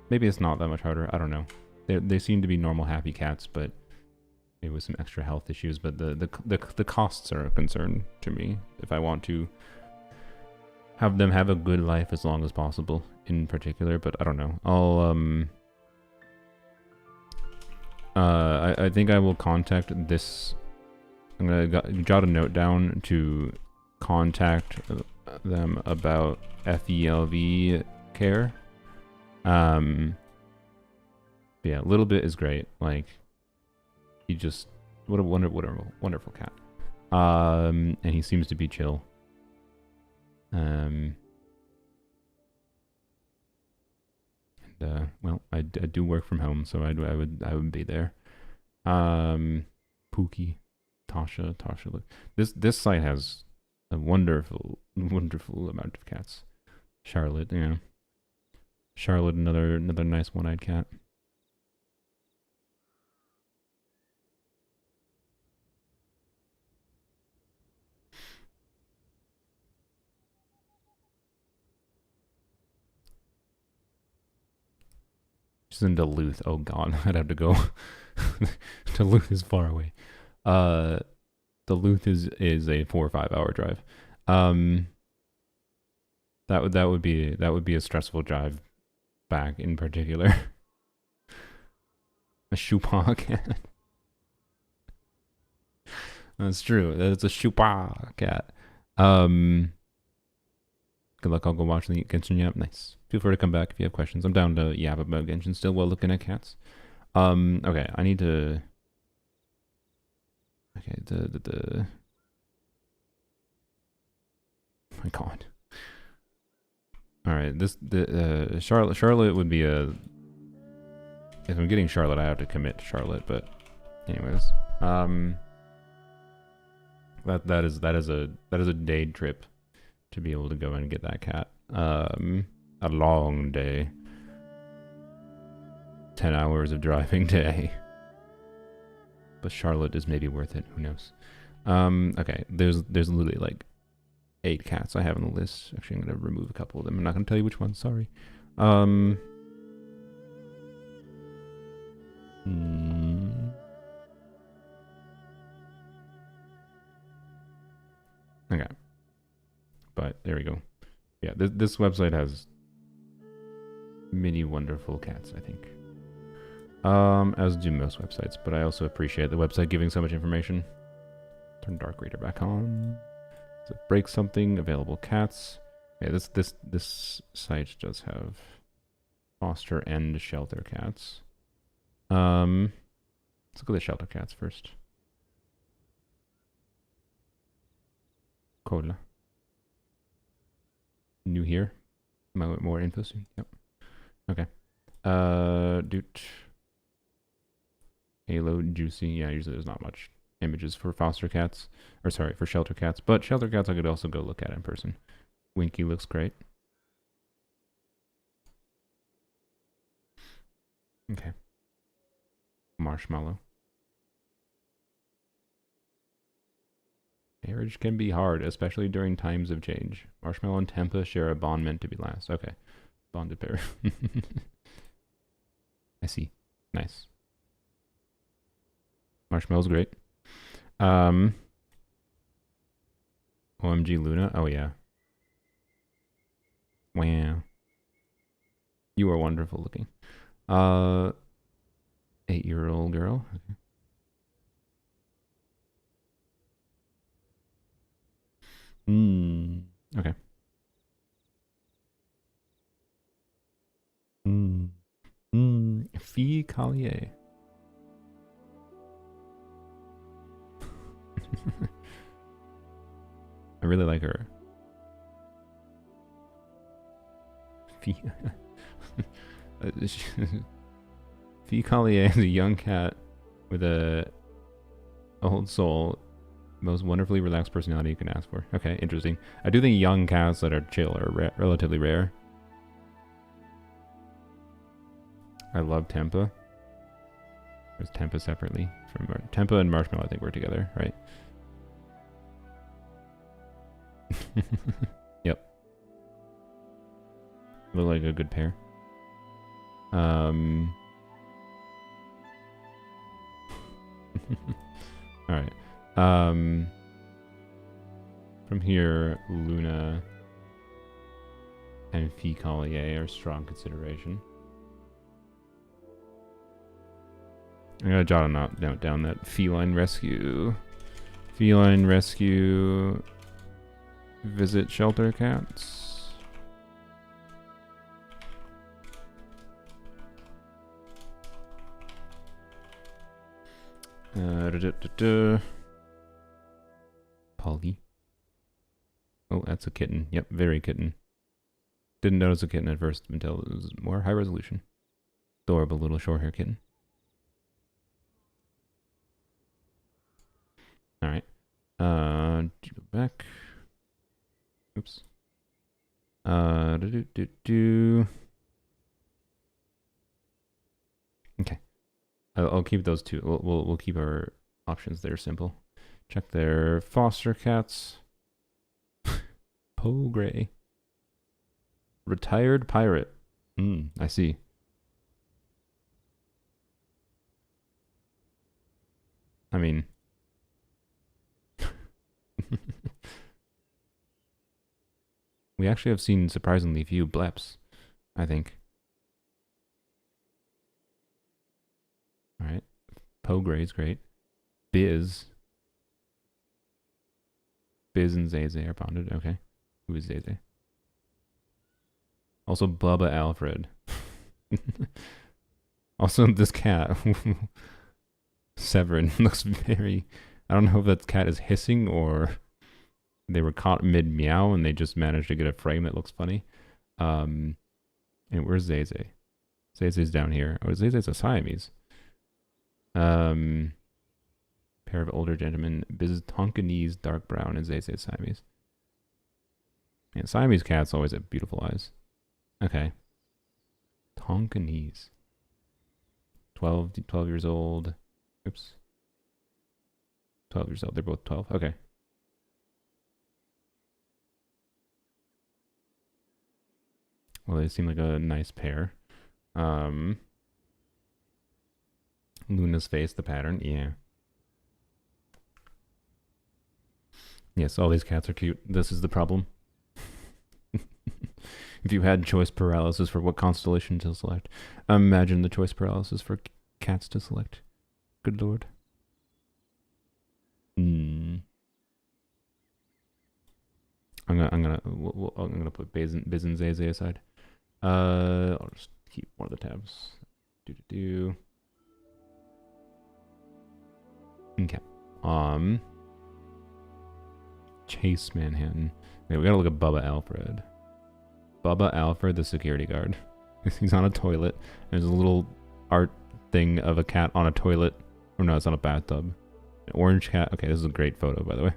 A: Maybe it's not that much harder. I don't know. They seem to be normal happy cats, but maybe with some extra health issues, but the costs are a concern to me if I want to have them have a good life as long as possible in particular, but I don't know. I think I will contact this. I'm gonna jot a note down to contact them about FELV care. Yeah, a little bit is great. Like, he just, what a wonderful cat. And he seems to be chill. Well, I do work from home, so I would be there. Pookie, Tasha. Look, this site has A wonderful, wonderful amount of cats. Charlotte, yeah. Charlotte, another nice one-eyed cat. She's in Duluth. Oh god, I'd have to go. Duluth is far away. Duluth is a 4 or 5 hour drive. That would be a stressful drive back in particular. A Chupa cat. That's true. That's a Chupa cat. Good luck. I'll go watch the Genshin Yap. Nice. Feel free to come back if you have questions. I'm down to yap about Genshin still while looking at cats. Okay, I need to. Okay, oh my god. All right, Charlotte would be a. If I'm getting Charlotte, I have to commit to Charlotte. But, anyways, that is a day trip to be able to go and get that cat. A long day. 10 hours of driving day. But Charlotte is maybe worth it. Who knows? Okay, there's literally like 8 cats I have on the list. Actually, I'm gonna remove a couple of them. I'm not gonna tell you which ones. Sorry. Okay. But there we go. Yeah, this website has many wonderful cats, I think. As do most websites, but I also appreciate the website giving so much information. Turn Dark Reader back on. So break something, available cats. Yeah, this site does have foster and shelter cats. Let's look at the shelter cats first. Cola. New here. More info soon. Yep. Okay. Doot. Halo, Juicy. Yeah, usually there's not much images for foster cats. Or sorry, for shelter cats. But shelter cats I could also go look at in person. Winky looks great. Okay. Marshmallow. Marriage can be hard, especially during times of change. Marshmallow and Tempa share a bond meant to be last. Okay. Bonded pair. I see. Nice. Marshmallow's great. OMG Luna. Oh yeah. Wow. You are wonderful looking. 8-year-old girl. Okay. Okay. Fee Collier. I really like her. Fee. Fee Collier is a young cat with a old soul. Most wonderfully relaxed personality you can ask for. Okay, interesting. I do think young cats that are chill are relatively rare. I love Tempa. There's Tempa separately. From Tempa and Marshmallow I think we're together, right? Yep. Look like a good pair. Alright. From here, Luna and Fee Collier are strong consideration. I gotta jot a note down that feline rescue. Feline rescue. Visit shelter cats. Polly. Oh, that's a kitten. Yep, very kitten. Didn't notice a kitten at first until it was more high resolution. Adorable little short hair kitten. Alright. Go back. Okay, I'll keep those two. We'll keep our options there simple. Check their foster cats. Poe Gray. Retired pirate. I see. I mean, we actually have seen surprisingly few bleps, I think. Alright. Poe Gray's great. Biz. Biz and Zay Zay are bonded. Okay. Who is Zay Zay? Also, Bubba Alfred. Also, this cat. Severin looks very... I don't know if that cat is hissing or they were caught mid-meow and they just managed to get a frame that looks funny. And where's Zay Zay? Zay Zay's down here. Oh, Zay Zay's a Siamese. Pair of older gentlemen. Biz Tonkinese, dark brown, and Zay Zay's Siamese. And Siamese cats always have beautiful eyes. Okay. Tonkinese. 12 years old. Oops. 12 years old. They're both 12. Okay. Well, they seem like a nice pair. Luna's face, the pattern. Yeah. Yes, all these cats are cute. This is the problem. If you had choice paralysis for what constellation to select, imagine the choice paralysis for cats to select. Good lord. I'm gonna put Biz and Zay Zay aside. I'll just keep one of the tabs. Okay. Chase Manhattan. Okay, we gotta look at Bubba Alfred. Bubba Alfred, the security guard. He's on a toilet. There's a little art thing of a cat on a toilet. Or no, it's on a bathtub. An orange cat. Okay, this is a great photo, by the way.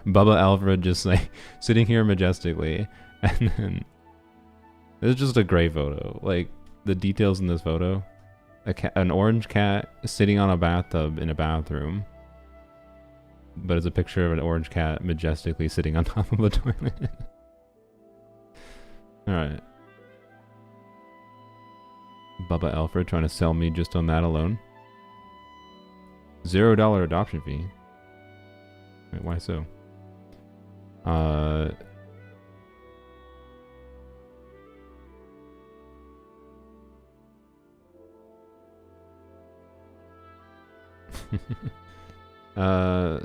A: Bubba Alfred just like sitting here majestically. And then this is just a great photo. Like the details in this photo. An orange cat sitting on a bathtub in a bathroom. But it's a picture of an orange cat majestically sitting on top of a toilet. Alright. Bubba Alfred trying to sell me just on that alone. $0 adoption fee. Wait, why so?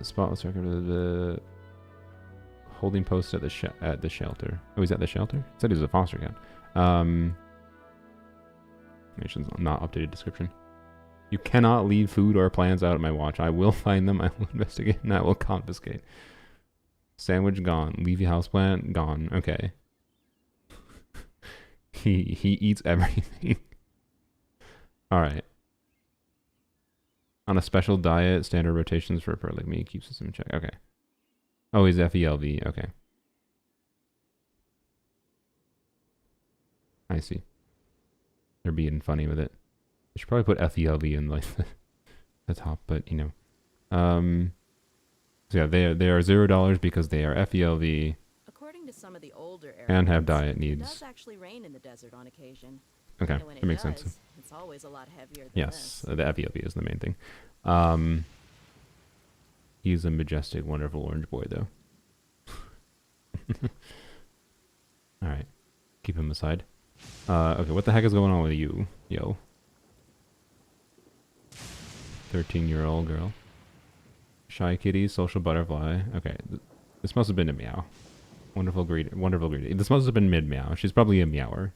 A: Spotless record of the holding post at the shelter. Oh, he's at the shelter? It said he was a foster cat. Not updated description. You cannot leave food or plants out at my watch. I will find them. I will investigate and I will confiscate. Sandwich gone. Leafy houseplant gone. Okay. He eats everything. All right. On a special diet, standard rotations for a bird like me keeps us in check. Okay. Oh, he's FELV. Okay. I see. They're being funny with it. I should probably put FELV in like the top, but you know. So yeah, they are $0 because they are FELV.
C: According to some of the older
A: and have diet needs.
C: It does actually rain in the desert on occasion.
A: Okay, that makes sense.
C: It's always a lot heavier than
A: yes, the FELV is the main thing. He's a majestic, wonderful orange boy, though. All right, keep him aside. Okay, what the heck is going on with you, yo? 13-year-old girl. Shy kitty, social butterfly. Okay, this must have been a meow. Wonderful greeting. Wonderful greeting. This must have been mid-meow. She's probably a meower.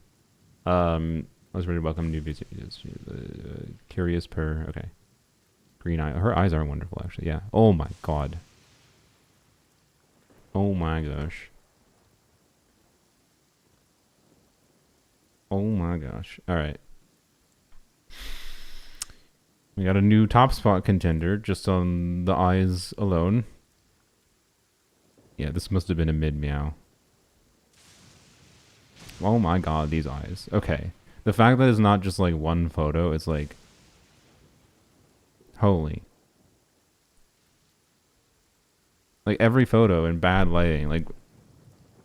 A: I was ready to welcome new visitors. Curious purr. Okay. Green eye. Her eyes are wonderful, actually. Yeah. Oh my god. Oh my gosh. Oh my gosh. Alright. We got a new top spot contender just on the eyes alone. Yeah, this must have been a mid-meow. Oh my god, these eyes. Okay. The fact that it's not just like one photo, it's like, holy. Like every photo in bad lighting, like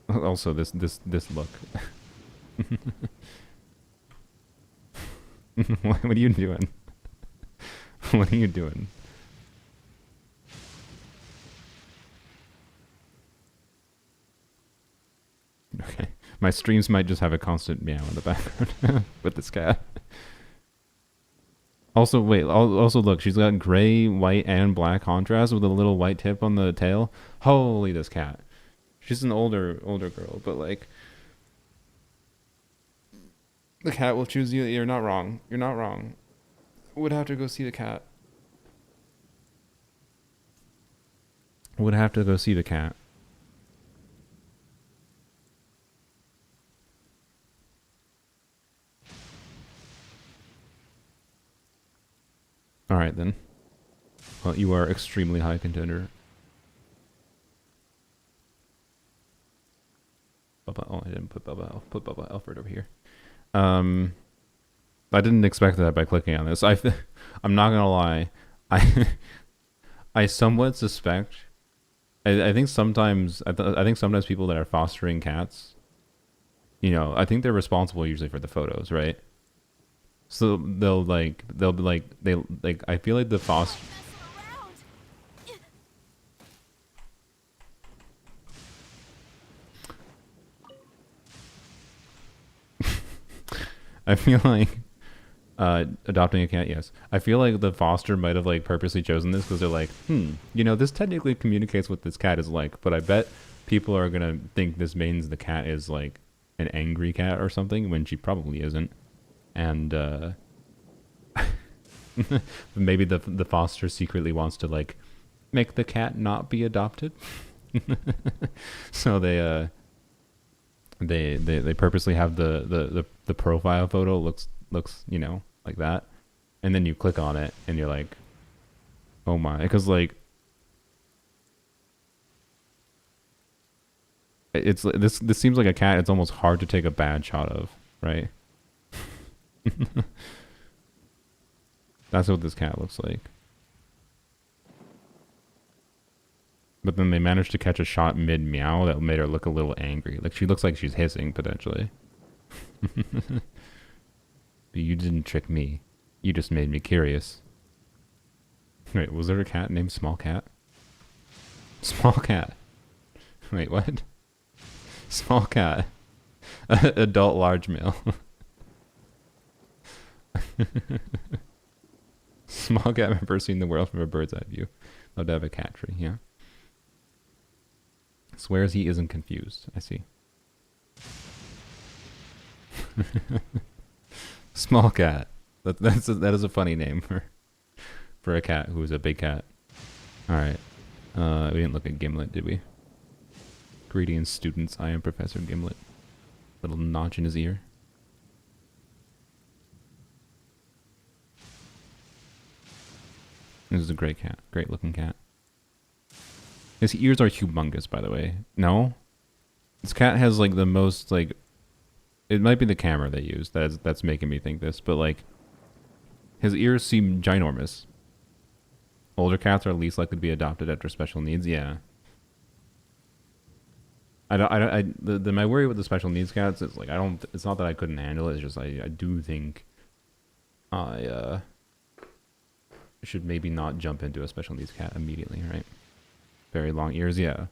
A: also this look. What are you doing? What are you doing? Okay. My streams might just have a constant meow in the background with this cat. Also, wait. Also, look. She's got gray, white, and black contrast with a little white tip on the tail. Holy, this cat. She's an older girl, but like, the cat will choose you. You're not wrong. You're not wrong. Would have to go see the cat. Would have to go see the cat. Alright then. Well, you are extremely high contender. Bubba, oh, I didn't put Bubba Elf. Put Bubba Alfred over here. I didn't expect that by clicking on this. I'm not gonna lie. I somewhat suspect. I think sometimes I think sometimes people that are fostering cats, you know, I think they're responsible usually for the photos, right? So they'll be like I feel like the foster. I feel like adopting a cat, yes. I feel like the foster might have like purposely chosen this because they're like, you know, this technically communicates what this cat is like, but I bet people are gonna think this means the cat is like an angry cat or something when she probably isn't. And maybe the foster secretly wants to like make the cat not be adopted. So they purposely have the profile photo looks you know like that, and then you click on it and you're like, oh my, because like it's this seems like a cat it's almost hard to take a bad shot of, right? That's what this cat looks like. But then they managed to catch a shot mid meow that made her look a little angry. Like she looks like she's hissing potentially. But you didn't trick me. You just made me curious. Wait, was there a cat named Small Cat? Small Cat. Wait, what? Small Cat. Adult large male. Small cat member seeing the world from a bird's eye view. Love to have a cat tree, yeah. Swears he isn't confused. I see. Small cat. That is a funny name for a cat who is a big cat. Alright. We didn't look at Gimlet, did we? Greetings, students. I am Professor Gimlet. Little notch in his ear. This is a great cat. Great looking cat. His ears are humongous, by the way. No? This cat has like the most like... It might be the camera they use that's making me think this, but like... His ears seem ginormous. Older cats are least likely to be adopted after special needs. Yeah. My worry with the special needs cats is like it's not that I couldn't handle it. It's just I do think I should maybe not jump into a special needs cat immediately, right? Very long ears, yeah.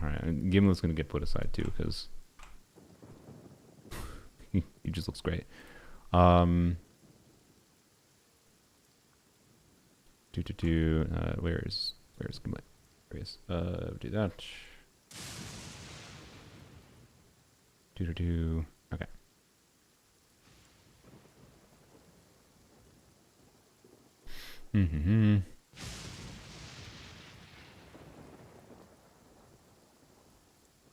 A: All right, Gimlet's gonna get put aside too because he just looks great. Where's Gimlet? There he is. Do that. Okay.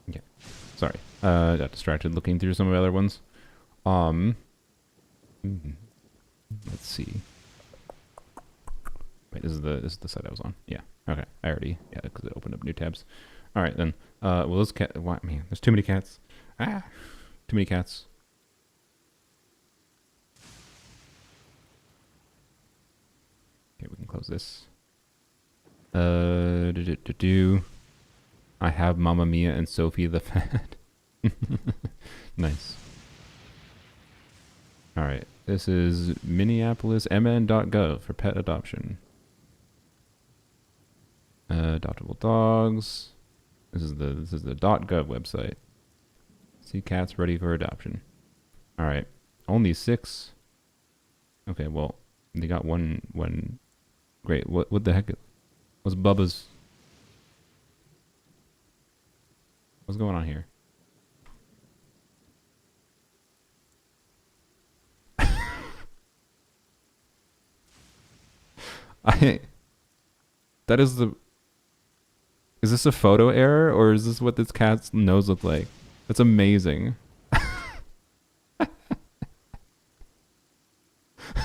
A: Okay. Sorry. Got distracted looking through some of the other ones. Let's see. Wait, this is the site I was on. Yeah. Okay. I already because it opened up new tabs. All right then. Well, this cat. What? Man, there's too many cats. Ah. Too many cats. Okay, we can close this. I have Mamma Mia and Sophie the Fat. Nice. Alright, this is Minneapolis mn.gov for pet adoption. Adoptable dogs. This is the .gov website. See cats ready for adoption. Alright, only 6. Okay, well, they got one. Great, what the heck? What's Bubba's? What's going on here? That is the... Is this a photo error, or is this what this cat's nose looked like? That's amazing.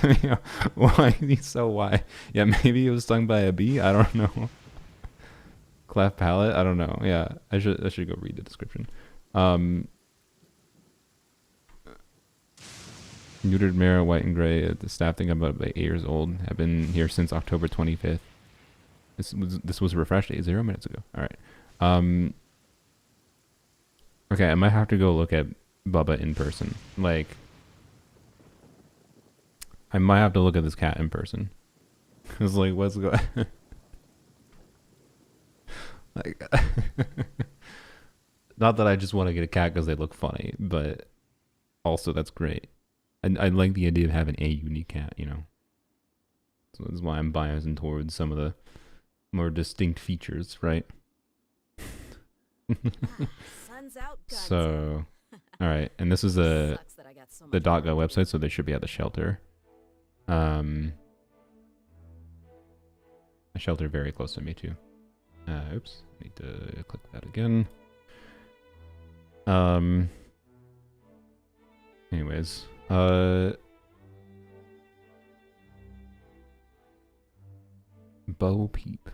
A: Yeah, why? Why? Yeah, maybe it was stung by a bee. I don't know. Cleft palate. I don't know. Yeah, I should go read the description. Neutered mare, white and gray. The staff think I'm about 8 years old. I've been here since October 25th. This was refreshed 0 minutes ago. All right. Okay, I might have to go look at Bubba in person. Like, I might have to look at this cat in person. Cause like, what's going? Like, not that I just want to get a cat because they look funny, but also that's great. And I like the idea of having a unique cat, you know. So that's why I'm biasing towards some of the more distinct features, right?
C: Sun's out, guns
A: So, all right, and this is the .gov website, so they should be at the shelter. A shelter very close to me too. Oops, need to click that again. Anyways, Bo Peep.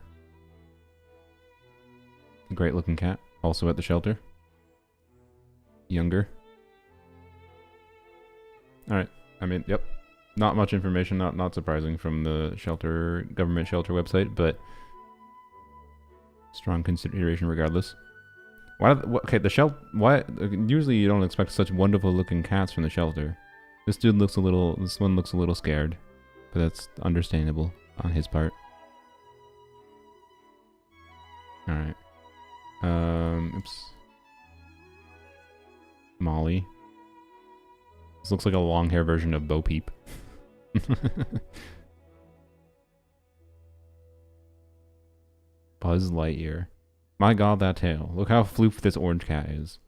A: Great looking cat, also at the shelter. Younger. Alright, I mean, yep. Not much information, not surprising from the government shelter website, but strong consideration regardless. Okay, the shelter. Why? Usually you don't expect such wonderful looking cats from the shelter. This one looks a little scared, but that's understandable on his part. All right. Oops. Molly. This looks like a long hair version of Bo Peep. Buzz Lightyear. My god, that tail. Look how floof this orange cat is.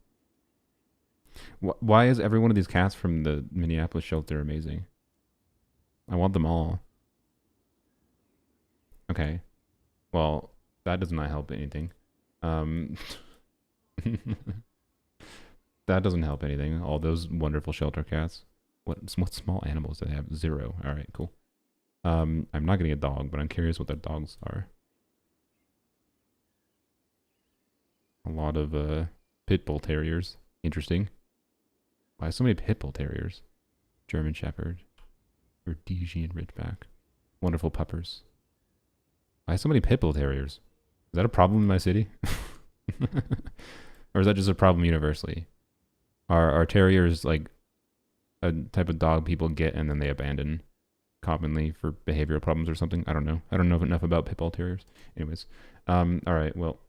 A: Why is every one of these cats from the Minneapolis shelter amazing? I want them all. Okay. Well, that does not help anything. That doesn't help anything. All those wonderful shelter cats. What small animals do they have? 0. Alright, cool. I'm not getting a dog, but I'm curious what their dogs are. A lot of pit bull terriers. Interesting. Why so many pit bull terriers? German Shepherd. Rhodesian Ridgeback. Wonderful puppers. Why so many pit bull terriers? Is that a problem in my city? Or is that just a problem universally? Are terriers like a type of dog people get and then they abandon commonly for behavioral problems or something? I don't know. I don't know enough about pit bull terriers. Anyways. Alright, well.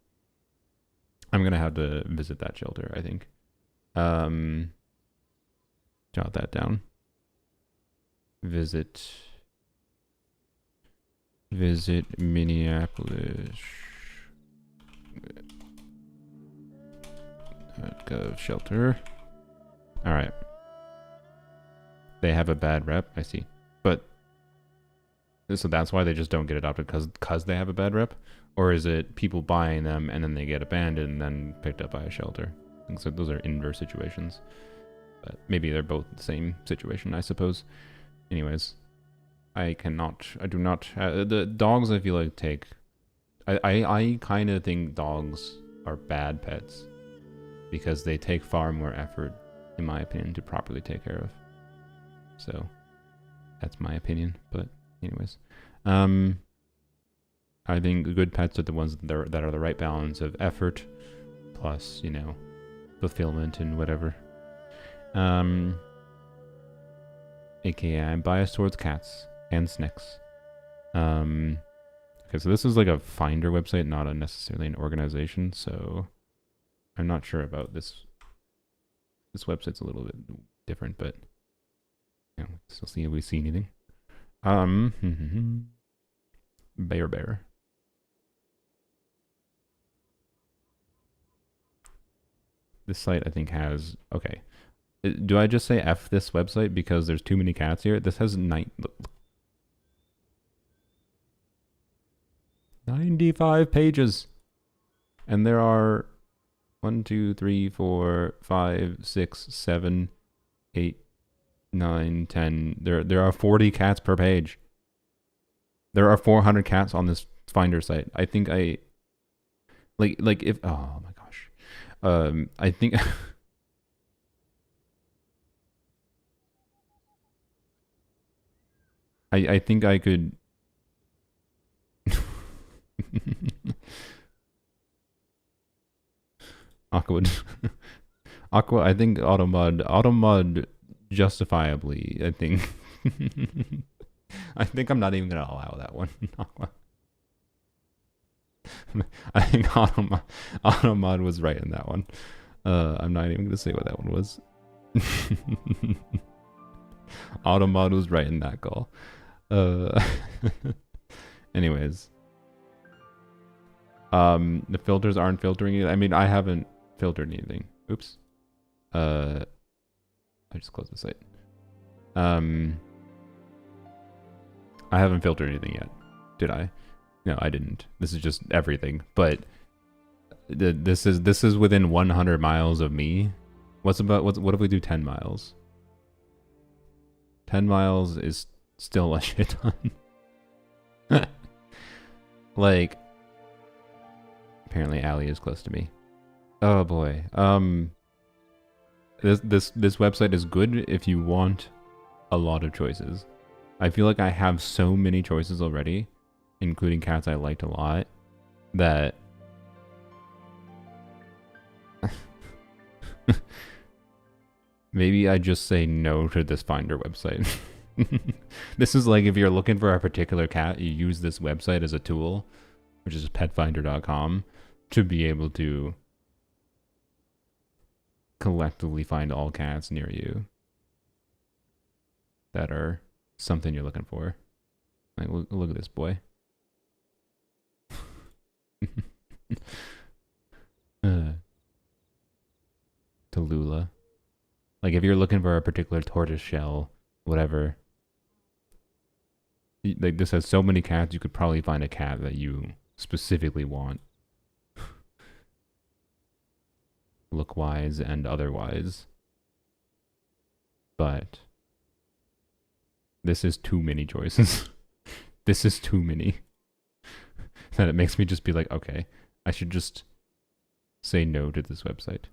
A: I'm gonna have to visit that shelter, I think. Jot that down. Visit Minneapolis Gov shelter. Alright. They have a bad rep, I see. But so that's why they just don't get adopted because they have a bad rep? Or is it people buying them and then they get abandoned and then picked up by a shelter? And so those are inverse situations. But maybe they're both the same situation, I suppose. Anyways, I do not, the dogs I feel like take, I kind of think dogs are bad pets because they take far more effort in my opinion, to properly take care of. So that's my opinion. But anyways, I think good pets are the ones that are the right balance of effort plus, you know, fulfillment and whatever. AKA I'm biased towards cats and snakes. Okay, so this is like a finder website, not necessarily an organization, so I'm not sure about this. This website's a little bit different, but you know, still see if we see anything. Bear. This site I think has, okay. Do I just say F this website because there's too many cats here? This has 95 pages. And there are 1, 2, 3, 4, 5, 6, 7, 8, 9, 10. There are 40 cats per page. There are 400 cats on this finder site. I think I like if oh my gosh. I think I think I could Aqua I think Automod justifiably, I think. I think I'm not even gonna allow that one. I think Automod was right in that one. I'm not even gonna say what that one was. Automod was right in that call. Anyways. The filters aren't filtering it. I mean, I haven't filtered anything. Oops. I just closed the site. I haven't filtered anything yet. Did I? No, I didn't. This is just everything. But this is within 100 miles of me. What if we do 10 miles? 10 miles is still a shit ton. Like, apparently Allie is close to me. Oh boy. This website is good if you want a lot of choices. I feel like I have so many choices already, including cats I liked a lot, that maybe I just say no to this finder website. This is like if you're looking for a particular cat, you use this website as a tool, which is petfinder.com, to be able to collectively find all cats near you that are something you're looking for. Like, look at this boy. Tallulah. Like, if you're looking for a particular tortoise shell, whatever, like, this has so many cats, you could probably find a cat that you specifically want. Look-wise and otherwise. But this is too many choices. This is too many. That it makes me just be like, okay, I should just say no to this website.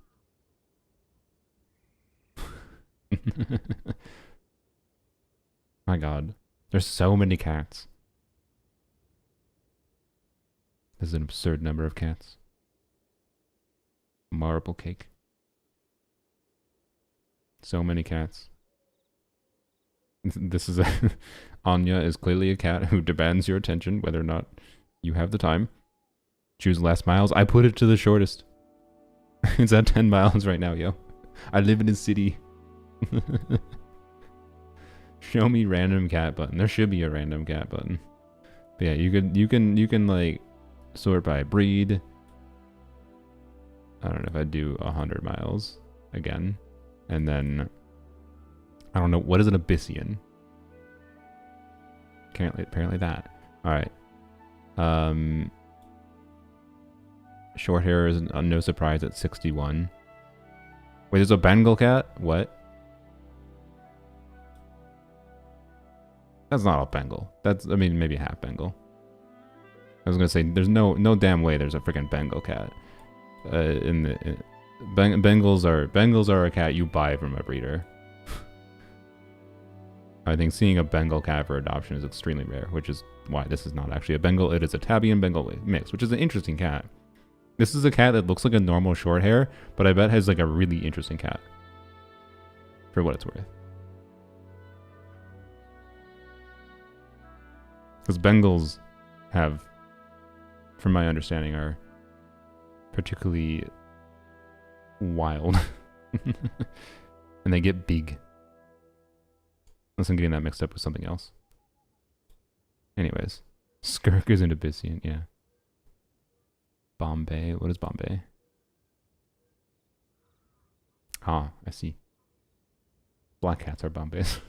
A: My god. There's so many cats. There's an absurd number of cats. Marble cake. So many cats. This is Anya is clearly a cat who demands your attention whether or not you have the time. Choose last miles. I put it to the shortest. It's at 10 miles right now, yo. I live in a city. Show me random cat button. There should be a random cat button. But yeah, you can like sort by breed. I don't know if I'd do 100 miles again. And then I don't know, what is an Abyssian? Apparently that. Alright. Short hair is no surprise at 61. Wait, there's a Bengal cat? What? That's not a Bengal. That's, I mean, maybe half Bengal. I was gonna say, there's no damn way there's a freaking Bengal cat. Bengals are a cat you buy from a breeder. I think seeing a Bengal cat for adoption is extremely rare, which is why this is not actually a Bengal. It is a Tabby and Bengal mix, which is an interesting cat. This is a cat that looks like a normal short hair, but I bet has like a really interesting cat. For what it's worth. Because Bengals have, from my understanding, are particularly wild. And they get big. Unless I'm getting that mixed up with something else. Anyways. Skirk is an Abyssian, yeah. Bombay. What is Bombay? Ah, I see. Black cats are Bombays.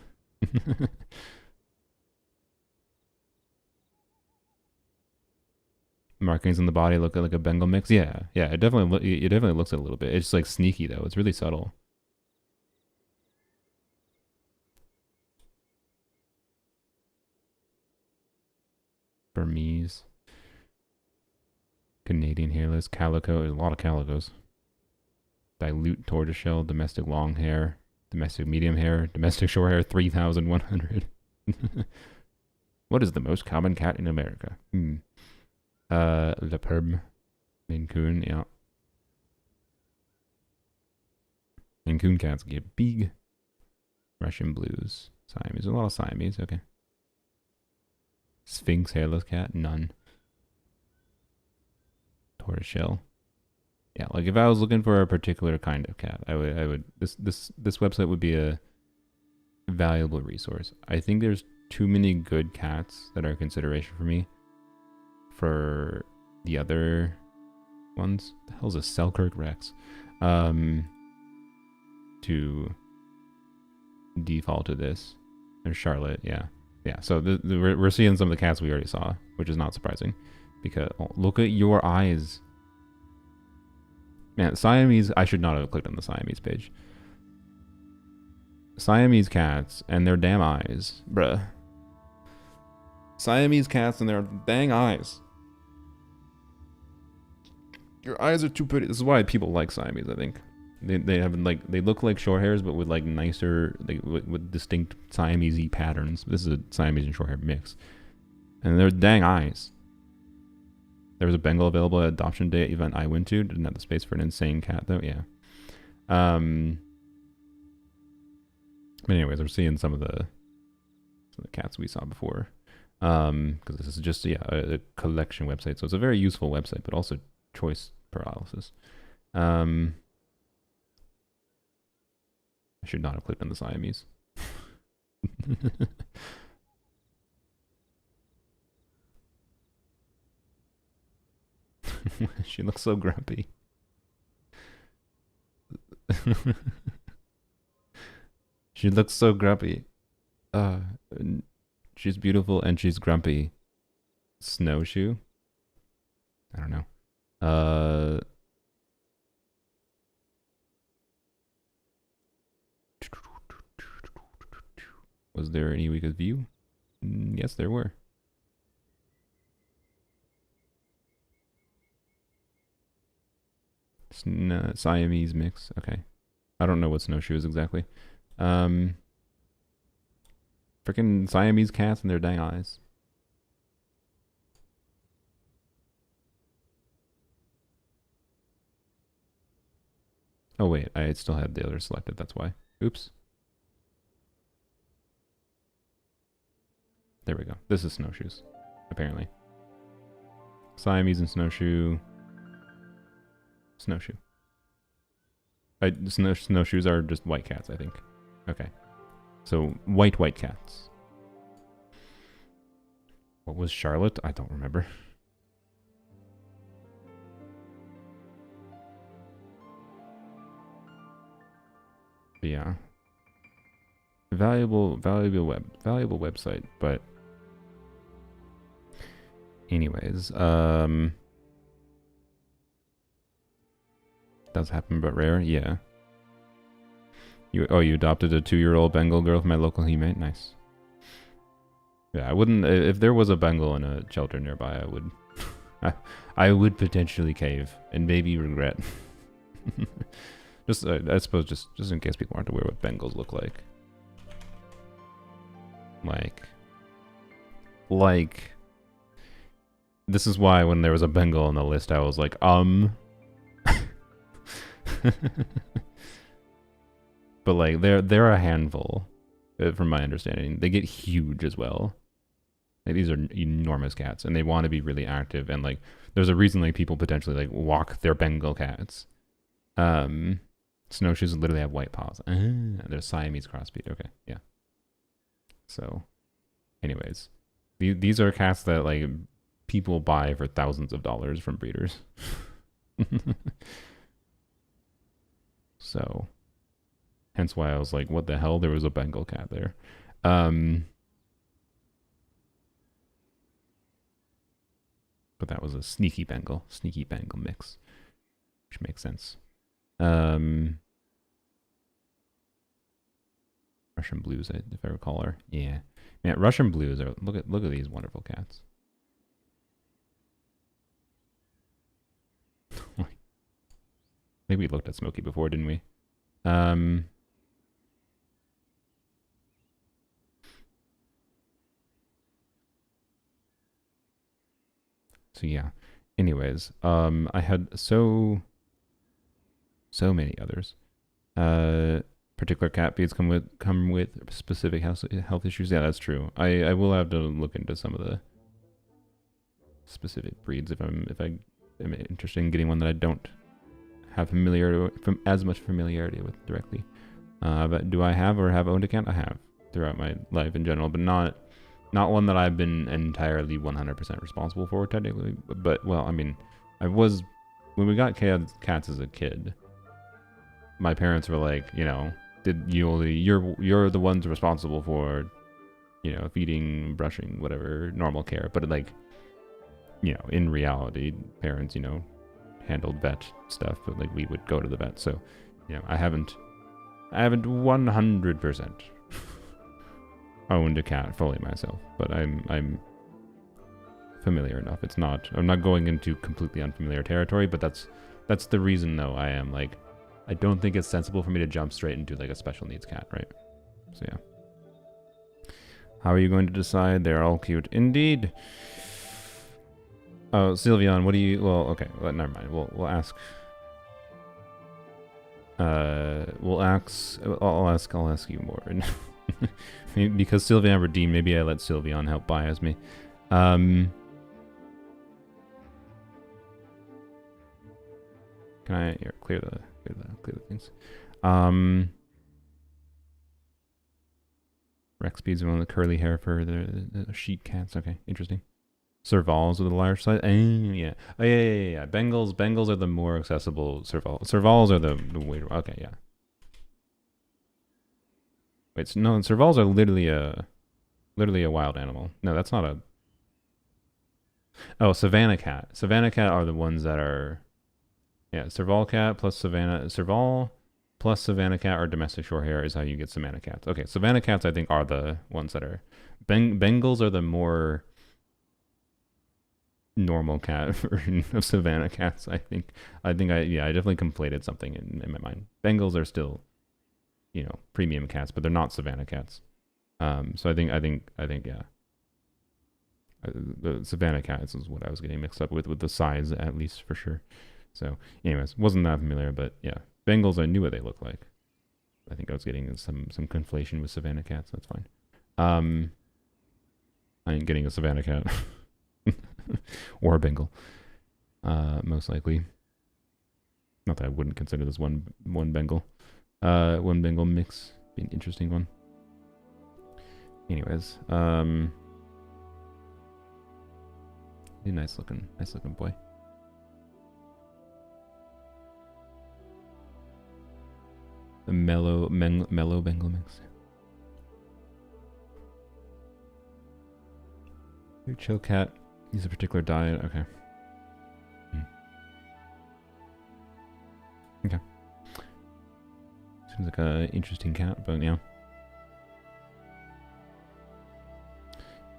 A: Markings on the body look like a Bengal mix. Yeah, yeah. It definitely looks it a little bit. It's like sneaky though. It's really subtle. Burmese. Canadian hairless. Calico. There's a lot of calicos. Dilute tortoiseshell. Domestic long hair. Domestic medium hair. Domestic short hair. 3,100. What is the most common cat in America? Leperm. Maine Coon, yeah. Maine Coon cats get big. Russian blues. Siamese. A lot of Siamese, okay. Sphinx hairless cat, none. Tortoiseshell. Yeah, like if I was looking for a particular kind of cat, I would this website would be a valuable resource. I think there's too many good cats that are a consideration for me for the other ones. The hell's a Selkirk Rex? To default to this. There's Charlotte, yeah. Yeah, so we're seeing some of the cats we already saw, which is not surprising. Because, oh, look at your eyes. Man, Siamese, I should not have clicked on the Siamese page. Siamese cats and their damn eyes. Bruh. Siamese cats and their dang eyes. Your eyes are too pretty. This is why people like Siamese, I think. They have like, they look like short hairs, but with like nicer, like with distinct Siamese patterns. This is a Siamese and short hair mix. And their dang eyes. There was a Bengal available at adoption day event I went to. Didn't have the space for an insane cat though. Yeah. But anyways, we're seeing some of the cats we saw before. Because this is just a collection website, so it's a very useful website, but also choice paralysis. I should not have clicked on the Siamese. She looks so grumpy. She looks so grumpy. She's beautiful and she's grumpy. Snowshoe? I don't know. Was there any we could view? Yes, there were. Siamese mix. Okay. I don't know what snowshoe is exactly. Freaking Siamese cats and their dang eyes. Oh wait, I still had the other selected, that's why. Oops. There we go. This is snowshoes, apparently. Siamese and snowshoe. Snowshoe. Snowshoes are just white cats, I think. Okay. So, white cats. What was Charlotte? I don't remember. But yeah. Valuable website, but anyways, does happen but rare, yeah. You adopted a 2-year-old Bengal girl from my local humane? Nice. Yeah, I wouldn't, if there was a Bengal in a shelter nearby, I would I would potentially cave and maybe regret. Just, I suppose, just in case people aren't aware what Bengals look like. Like, this is why when there was a Bengal on the list, I was like, But like, they're a handful, from my understanding. They get huge as well. Like, these are enormous cats, and they want to be really active. And like, there's a reason like people potentially like walk their Bengal cats. Snowshoes literally have white paws. They're Siamese crossbreed. Okay, yeah. So, anyways, these are cats that like people buy for thousands of dollars from breeders. So, hence why I was like, what the hell? There was a Bengal cat there. But that was a sneaky Bengal mix, which makes sense. Russian blues, if I recall her. Yeah, man, Russian blues are look at these wonderful cats. I think we looked at Smokey before, didn't we? So yeah. Anyways, I had so many others. Particular cat breeds come with specific health issues. Yeah, that's true. I will have to look into some of the specific breeds if I am interested in getting one that I don't have as much familiarity with directly. But do I have or have owned a cat? I have throughout my life in general, but not one that I've been entirely 100% responsible for technically. But well, I mean, I was when we got cats as a kid. My parents were like, you know, you're the ones responsible for, you know, feeding, brushing, whatever, normal care. But like, you know, in reality, parents, you know, handled vet stuff, but like we would go to the vet. So, you know, I haven't 100% owned a cat fully myself, but I'm familiar enough. I'm not going into completely unfamiliar territory, but that's the reason though I am like, I don't think it's sensible for me to jump straight into like a special needs cat, right? So yeah. How are you going to decide? They're all cute. Indeed. Oh, Sylveon, what do you... Well, okay. Well, never mind. We'll ask... I'll ask you more. Because Sylveon redeemed, maybe I let Sylveon help bias me. Can I... Here, clear the things. Rex speeds one of the curly hair for the sheep cats. Okay, interesting. Servals with a large size. Yeah. Oh, yeah. Bengals are the more accessible. Servals are the way. Okay, yeah. Wait, no, Servals are literally a wild animal. No, that's not a... Oh, Savannah cat. Savannah cat are the ones that are... Yeah, Serval cat plus Serval plus Savannah cat or domestic short hair is how you get Savannah cats. Okay, Savannah cats I think are the ones that are... Bengals are the more normal cat version of Savannah cats, I think. I definitely conflated something in my mind. Bengals are still, you know, premium cats, but they're not Savannah cats. So I think yeah. The Savannah cats is what I was getting mixed up with the size, at least for sure. So, anyways, wasn't that familiar, but yeah, Bengals, I knew what they looked like. I think I was getting some conflation with Savannah cats. That's fine. I ain't getting a Savannah cat or a Bengal, most likely. Not that I wouldn't consider this one Bengal mix be an interesting one. Anyways, a nice looking boy. The mellow Bengal mix. Your chill cat. Use a particular diet. Okay. Okay. Seems like a interesting cat, but yeah.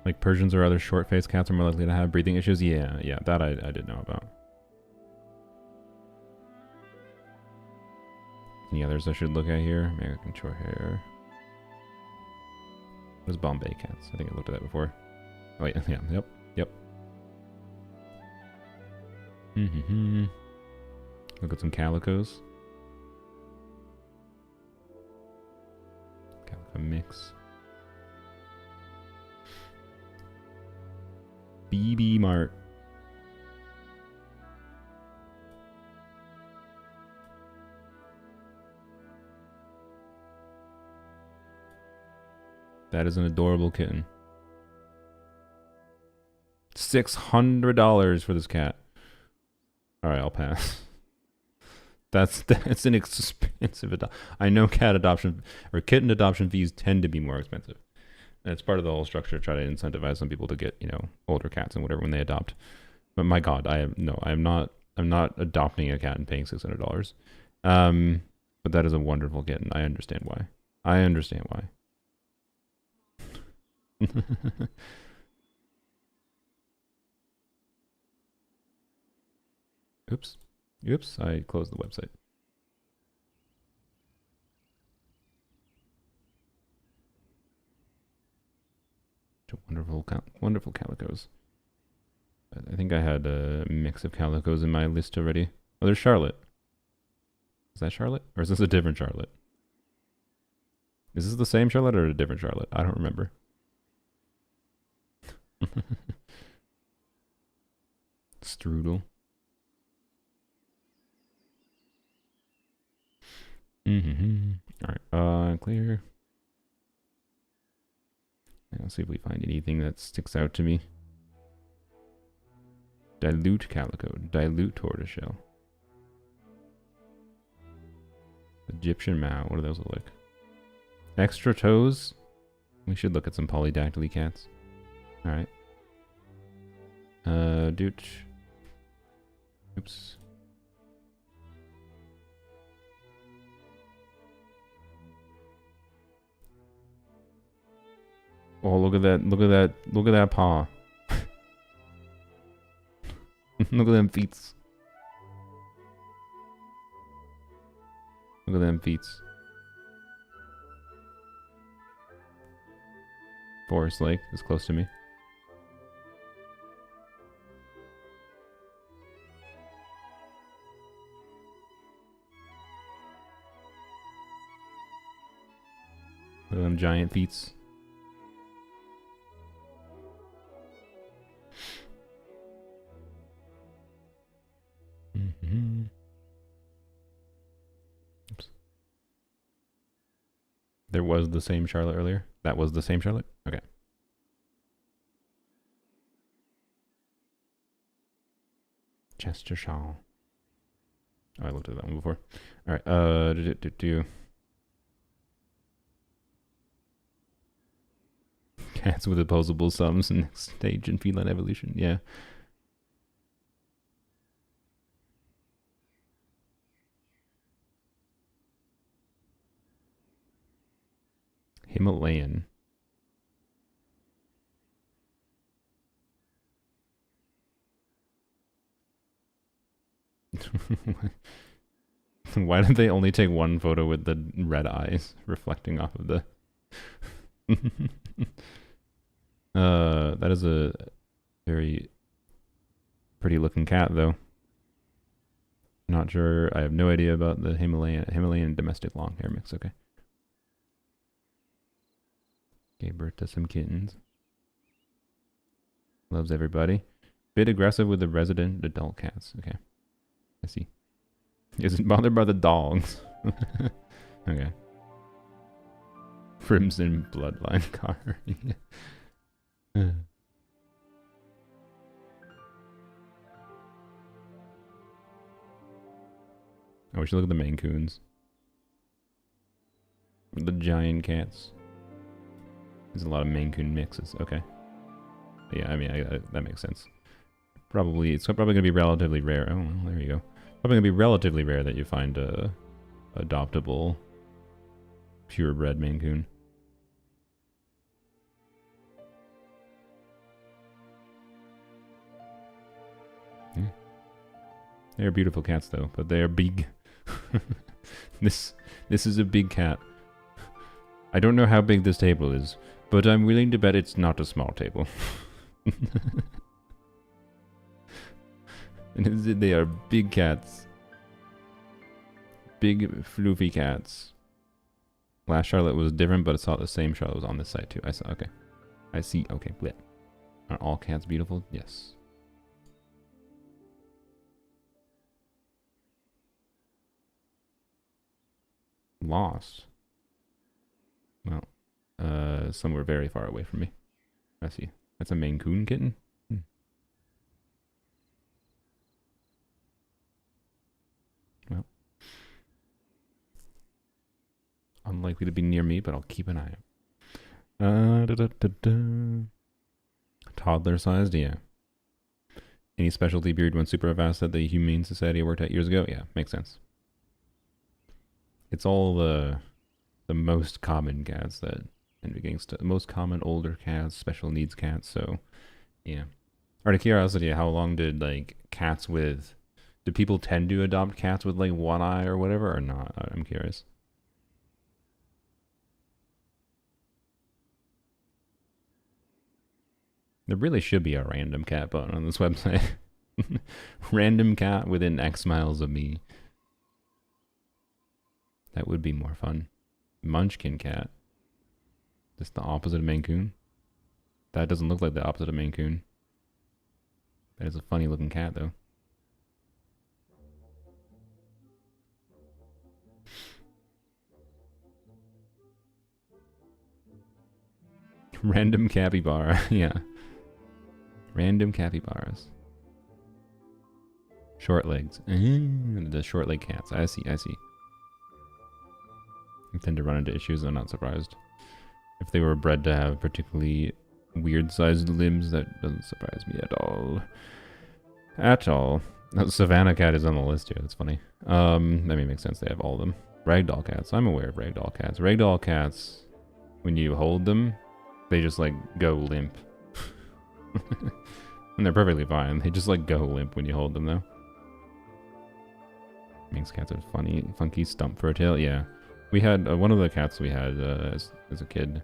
A: Like Persians or other short-faced cats are more likely to have breathing issues. Yeah, that I did know about. any others I should look at here? American short hair. What is Bombay cats? I think I looked at that before. Oh, yeah, yeah, yep. Look at some calicos. Calico mix. BB Mart. That is an adorable kitten. $600 for this cat. Alright, I'll pass. That's an expensive I know cat adoption or kitten adoption fees tend to be more expensive. And it's part of the whole structure to try to incentivize some people to get, you know, older cats and whatever when they adopt. But my God, I'm not adopting a cat and paying $600. But that is a wonderful kitten. I understand why. Oops, I closed the website. Wonderful calicos. I think I had a mix of calicos in my list already. Oh, there's Charlotte. Is that Charlotte? Or is this a different Charlotte? Is this the same Charlotte or a different Charlotte? I don't remember. Strudel. Alright, clear. Let's see if we find anything that sticks out to me. Dilute calico, dilute tortoiseshell. Egyptian Mao, what do those look like? Extra toes? We should look at some polydactyly cats. Alright. Dooch. Oops. Oh, look at that paw. Look at them feet. Look at them feet. Forest Lake is close to me. Look at them giant feet. Oops. There was the same Charlotte earlier. That was the same Charlotte? Okay. Chester Shaw. Oh, I looked at that one before. Alright, Cats with opposable thumbs, next stage in feline evolution. Yeah. Himalayan. Why did they only take one photo with the red eyes reflecting off of the... that is a very pretty looking cat, though. Not sure. I have no idea about the Himalayan domestic long hair mix. Okay. Gave birth to some kittens. Loves everybody. Bit aggressive with the resident adult cats. Okay. I see. Isn't bothered by the dogs. Okay. Crimson bloodline car. Oh, we should look at the Maine Coons. The giant cats. There's a lot of Maine Coon mixes. Okay. Yeah, I mean, that makes sense. It's probably going to be relatively rare. Oh, well, there you go. Probably going to be relatively rare that you find a adoptable purebred Maine Coon. Yeah. They're beautiful cats, though, but they are big. This is a big cat. I don't know how big this table is, but I'm willing to bet it's not a small table. They are big cats. Big, floofy cats. Last Charlotte was different, but I saw the same Charlotte was on this side too. I saw, okay. I see, okay, bleh. Are all cats beautiful? Yes. Lost. Well, somewhere very far away from me. I see. That's a Maine Coon kitten? Hmm. Well. Unlikely to be near me, but I'll keep an eye out. Toddler sized, yeah. Any specialty breed went super fast at the Humane Society I worked at years ago? Yeah, makes sense. It's all the most common cats that end up getting most common older cats, special needs cats, so yeah. Out of curiosity, how long did like cats with do people tend to adopt cats with like one eye or whatever or not? I'm curious. There really should be a random cat button on this website. Random cat within X miles of me. That would be more fun. Munchkin cat. Just the opposite of Maine Coon. That doesn't look like the opposite of Maine Coon. That is a funny looking cat though. Random capybara, yeah. Random capybaras. Short legs. The short leg cats. I see, I see. I tend to run into issues, I'm not surprised. If they were bred to have particularly weird sized limbs, that doesn't surprise me at all. At all. Savannah cat is on the list here, that's funny. I mean, it makes sense, they have all of them. Ragdoll cats, I'm aware of ragdoll cats. Ragdoll cats, when you hold them, they just like go limp. And they're perfectly fine. They just like go limp when you hold them though. Manx cats are funny, funky stump for a tail. Yeah, we had one of the cats we had as a kid.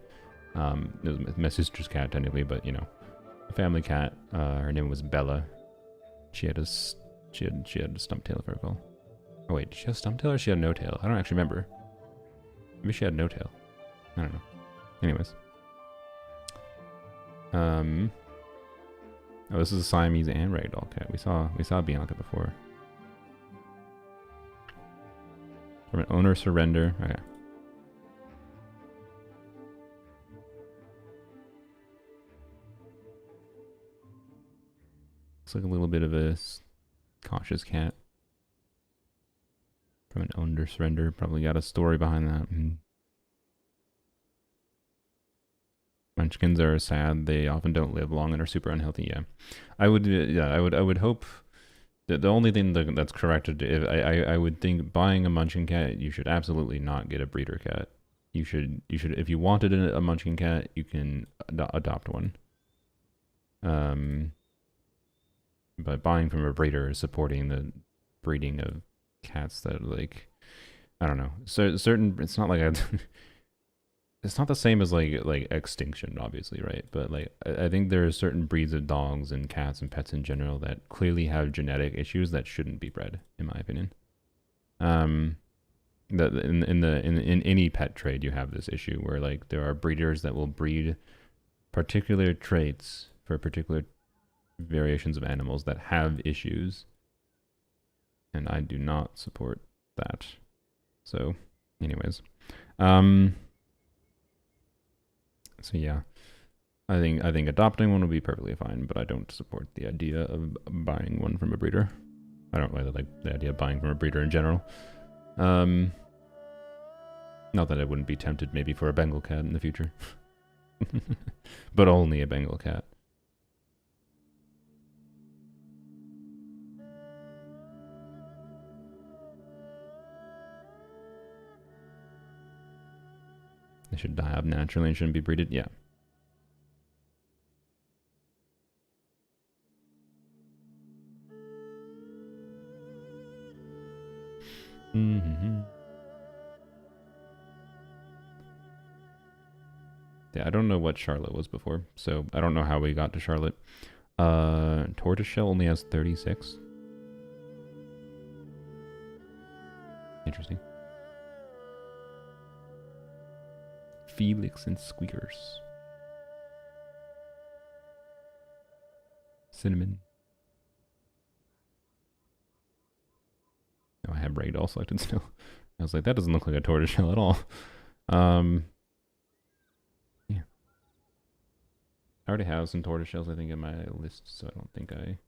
A: It was my sister's cat technically, but you know, a family cat. Her name was Bella. She had a stump tail if I recall. Oh wait, did she have stump tail or she had no tail? I don't actually remember. Maybe she had no tail. I don't know. Anyways. Oh, this is a Siamese and ragdoll cat. We saw Bianca before. From an owner surrender. Okay. Looks like a little bit of a cautious cat. From an owner surrender. Probably got a story behind that. Munchkins are sad. They often don't live long and are super unhealthy. Yeah, I would hope that the only thing that's corrected. I would think buying a Munchkin cat, you should absolutely not get a breeder cat. You should if you wanted a Munchkin cat, you can adopt one. But buying from a breeder is supporting the breeding of cats that like, I don't know. So certain, it's not like it's not the same as like extinction, obviously, right? But like I think there are certain breeds of dogs and cats and pets in general that clearly have genetic issues that shouldn't be bred, in my opinion. That in any pet trade you have this issue where like there are breeders that will breed particular traits for particular variations of animals that have issues, and I do not support that. So, anyways, so yeah, I think adopting one would be perfectly fine, but I don't support the idea of buying one from a breeder. I don't really like the idea of buying from a breeder in general. Not that I wouldn't be tempted maybe for a Bengal cat in the future. But only a Bengal cat. They should die up naturally and shouldn't be breeded. Yeah. Yeah, I don't know what Charlotte was before, so I don't know how we got to Charlotte. Tortoiseshell only has 36. Interesting. Felix and Squeakers. Cinnamon. Oh, I have Ragdoll selected still. I was like, that doesn't look like a tortoiseshell at all. Yeah. I already have some tortoiseshells, I think, in my list, so I don't think I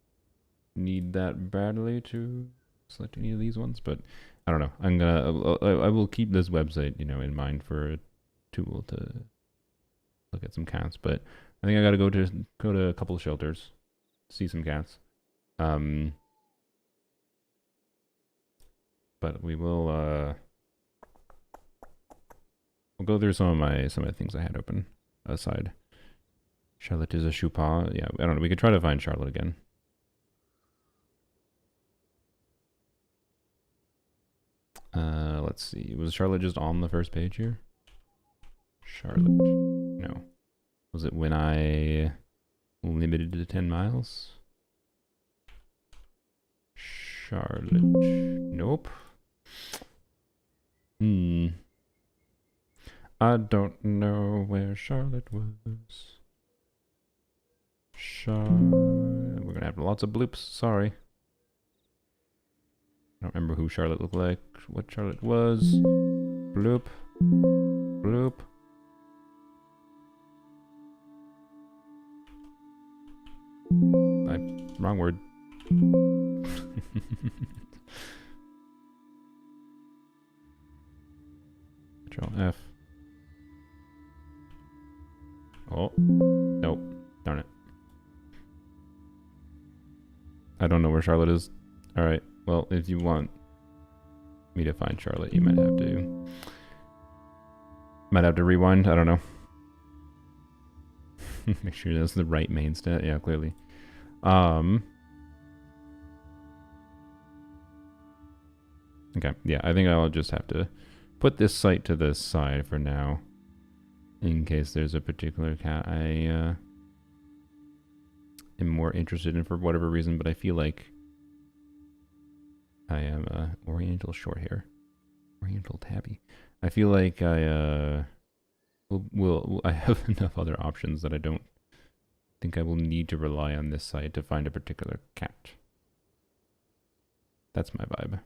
A: need that badly to select any of these ones, but I don't know. I will keep this website, you know, in mind for a tool to look at some cats, but I think I gotta go to a couple of shelters, see some cats. But we will we'll go through some of the things I had open aside. Charlotte is a Chupin. Yeah, I don't know. We could try to find Charlotte again. Let's see. Was Charlotte just on the first page here? Charlotte. No. Was it when I limited to 10 miles? Charlotte. Nope. I don't know where Charlotte was. We're gonna have lots of bloops. Sorry. I don't remember who Charlotte looked like, what Charlotte was. Bloop. Bloop. Wrong word. Control F. Oh. Nope. Darn it. I don't know where Charlotte is. Alright. Well, if you want me to find Charlotte, you might have to rewind. I don't know. Make sure that's the right main stat. Yeah, clearly. Okay. Yeah, I think I'll just have to put this site to the side for now, in case there's a particular cat I am more interested in for whatever reason. But I feel like I am Oriental Shorthair, Oriental Tabby. I feel like I I have enough other options that I don't think I will need to rely on this site to find a particular cat. That's my vibe.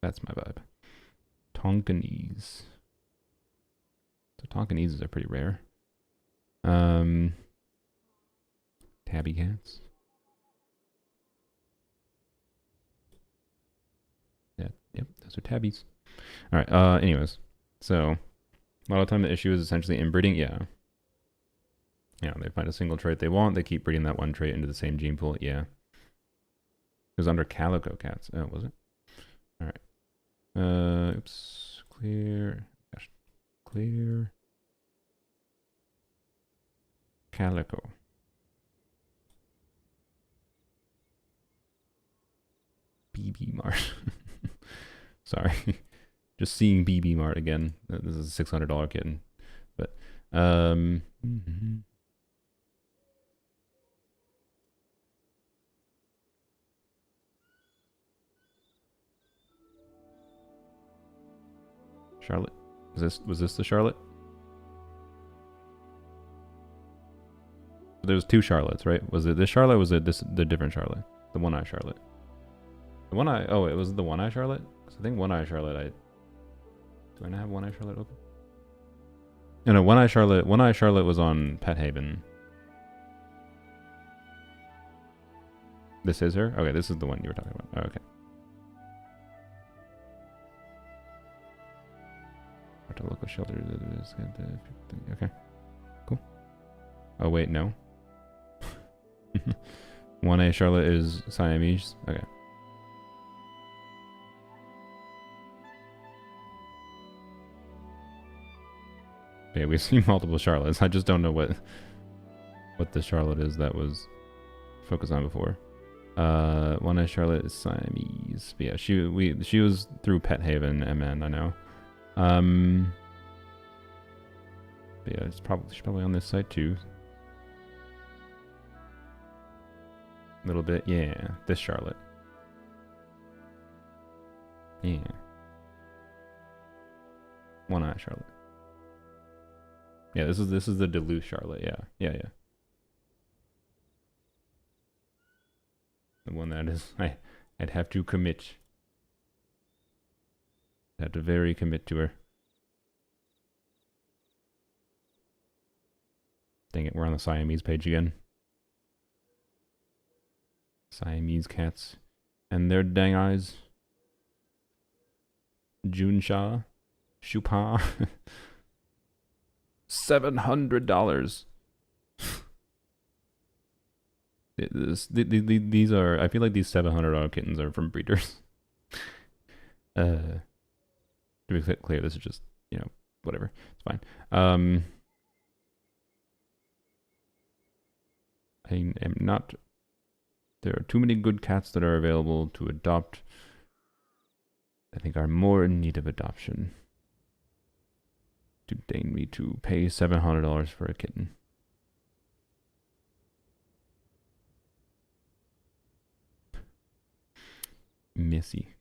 A: That's my vibe. Tonkinese. So Tonkineses are pretty rare. Tabby cats. Yeah, yep, those are tabbies. Alright, anyways. So, a lot of time the issue is essentially inbreeding. Yeah. Yeah, they find a single trait they want, they keep breeding that one trait into the same gene pool. Yeah. It was under calico cats. Oh, was it? Alright. Oops. Clear. Gosh. Clear. Calico. BB Mart. Sorry. Just seeing BB Mart again. This is a $600 kitten. But, Charlotte? Was this the Charlotte? There was two Charlottes, right? Was it this Charlotte or was it the different Charlotte? The one-eye Charlotte. The one-eye, oh, it was the one-eye Charlotte? Because I think one-eye Charlotte, do I not have one-eye Charlotte open? No, one-eye Charlotte was on Pet Haven. This is her? Okay, this is the one you were talking about. Oh, okay. To local shelter. Okay. Cool. Oh, wait, no. 1A Charlotte is Siamese. Okay. Yeah, we've seen multiple Charlottes. I just don't know what the Charlotte is that was focused on before. 1A Charlotte is Siamese. But yeah, she was through Pet Haven, MN, I know. But yeah, she's probably on this side too. A little bit, yeah. This Charlotte. Yeah. One eye Charlotte. Yeah, this is the Duluth Charlotte. Yeah, yeah, yeah. The one that is I'd have to commit. I'd have to very commit to her. Dang it, we're on the Siamese page again. Siamese cats and their dang eyes. Junsha, Shupa. $700. These are. I feel like these $700 kittens are from breeders. To be clear, this is just, you know, whatever. It's fine. I am not. There are too many good cats that are available to adopt. I think are more in need of adoption. To deign me to pay $700 for a kitten. Missy.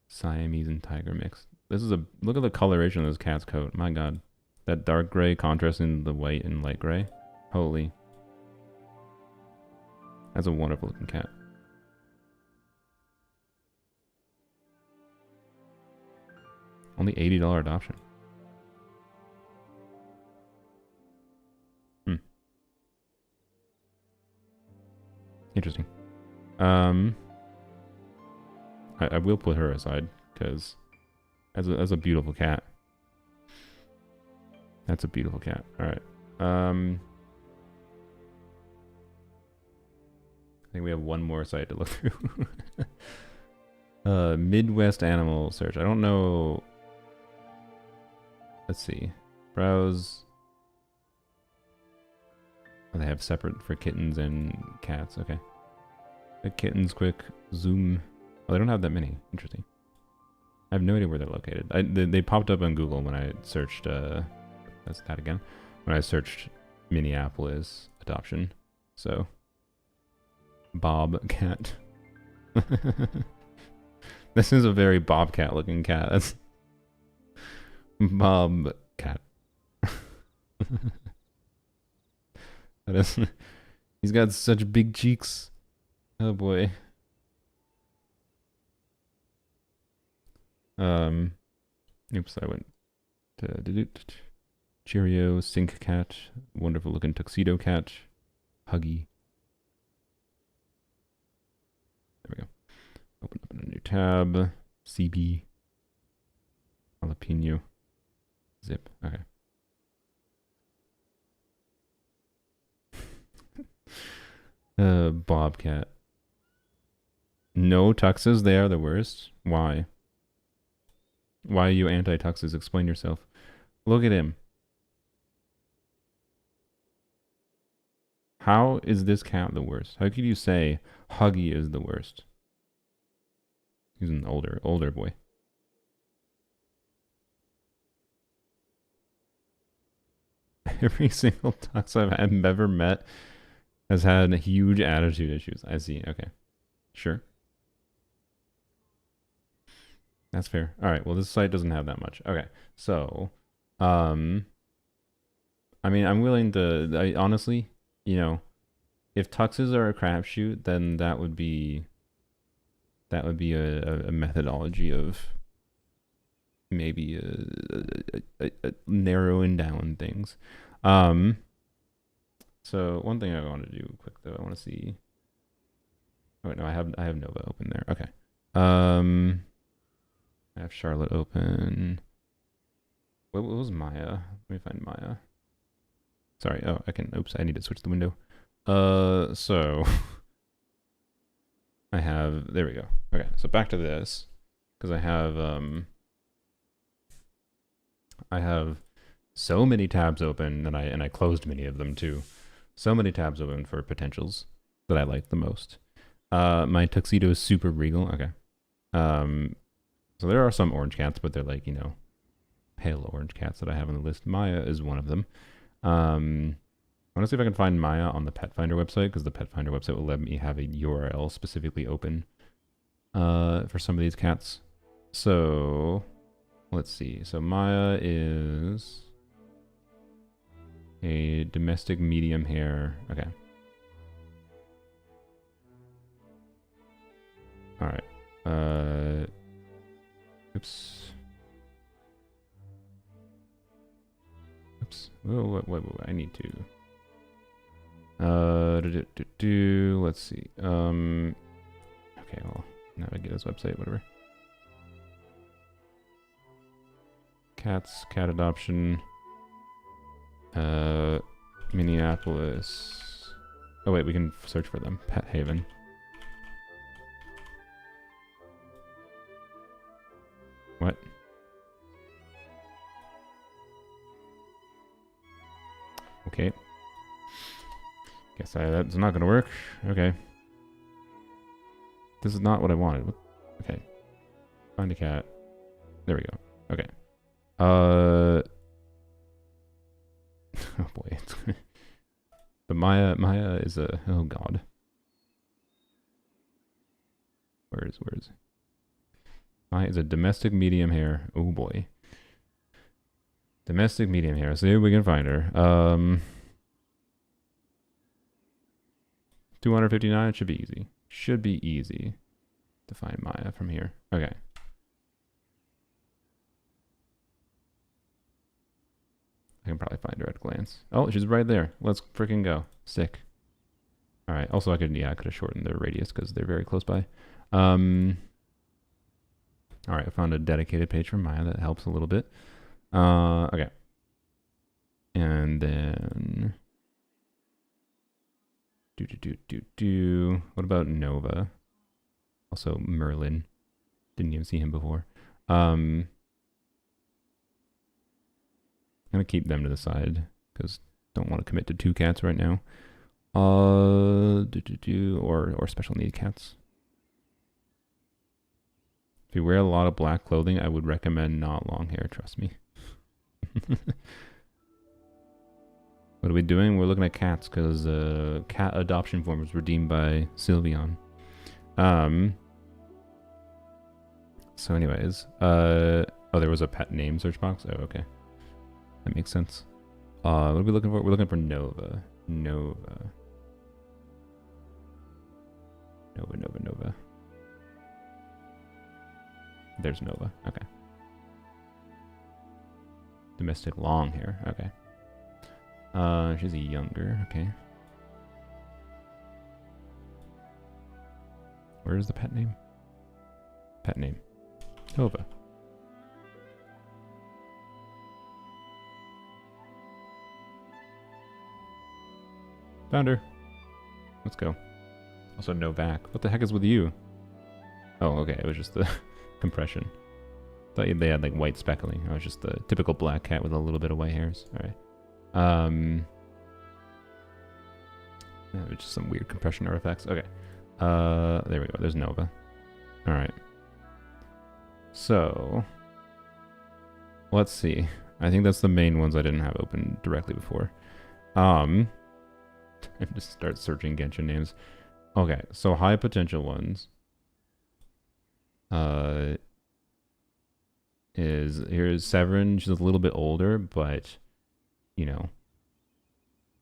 A: Siamese and tiger mix. This is a look at the coloration of this cat's coat. My god. That dark gray contrasting the white and light gray. Holy. That's a wonderful looking cat. Only $80 adoption. Interesting. I will put her aside because as a beautiful cat. That's a beautiful cat. All right. I think we have one more site to look through. Midwest animal search. I don't know. Let's see. Browse. Oh, they have separate for kittens and cats. Okay. The kittens, quick zoom. Oh, they don't have that many. Interesting. I have no idea where they're located. They popped up on Google when I searched. That's that again. When I searched Minneapolis adoption. So. Bobcat. This is a very bobcat looking cat. That's Bobcat. That is, he's got such big cheeks. Oh boy. Oops, I went to Cheerio, Sink Cat, wonderful looking tuxedo cat, Huggy. There we go. Open up a new tab. CB. Jalapeno. Zip. Okay. Bobcat. No tuxes, they are the worst. Why? Why are you anti-tuxes? Explain yourself. Look at him. How is this cat the worst? How could you say Huggy is the worst? He's an older boy. Every single tux I've ever met has had huge attitude issues. I see. Okay. Sure. That's fair. All right. Well, this site doesn't have that much. Okay. So, I mean, I'm willing to, honestly, you know, if tuxes are a crapshoot, then that would be a methodology of maybe narrowing down things. So one thing I want to do quick though, I want to see. Oh wait, no, I have Nova open there. Okay. I have Charlotte open. What was Maya? Let me find Maya. Sorry. Oh, oops, I need to switch the window. So I have, there we go. Okay, so back to this, because I have so many tabs open, and I closed many of them too. So many tabs open for potentials that I like the most. My tuxedo is super regal. Okay. So there are some orange cats, but they're like, you know, pale orange cats that I have on the list. Maya is one of them. I want to see if I can find Maya on the Pet Finder website, because the Pet Finder website will let me have a URL specifically open for some of these cats. So let's see. So Maya is a domestic medium hair. Okay. All right. Oops. Oops. Whoa, wait, I need to. Let's see. Okay, well, navigate this website, whatever. Cats, cat adoption. Minneapolis. Oh wait, we can search for them. Pet Haven. What? Okay. Guess that's not gonna work. Okay. This is not what I wanted. Okay. Find a cat. There we go. Okay. Oh boy. But Maya is a, oh god. Where is Maya is a domestic medium hair. Oh boy. Domestic medium hair. See if we can find her. 259 should be easy. Should be easy to find Maya from here. Okay. I can probably find her at a glance. Oh, she's right there. Let's freaking go. Sick. All right. Also, I could have shortened their radius because they're very close by. All right. I found a dedicated page for Maya that helps a little bit. Okay. And then what about Nova? Also Merlin. Didn't even see him before. I'm gonna keep them to the side because don't want to commit to 2 cats right now. Or special need cats. If you wear a lot of black clothing, I would recommend not long hair, trust me. What are we doing? We're looking at cats because cat adoption form was redeemed by Sylveon. So anyways, oh, there was a pet name search box. Oh, okay. That makes sense. What are we looking for? We're looking for Nova. Nova. There's Nova. Okay. Domestic long hair. Okay. She's a younger. Okay. Where is the pet name? Pet name. Nova. Found her. Let's go. Also, Novak. What the heck is with you? Oh, okay. It was just the compression. Thought they had like white speckling. I was just the typical black cat with a little bit of white hairs. All right. Yeah, it's just some weird compression artifacts. Okay. There we go. There's Nova. All right. So, let's see. I think that's the main ones I didn't have open directly before. I just start searching Genshin names. Okay, so high potential ones. Here's Severin. She's a little bit older, but you know,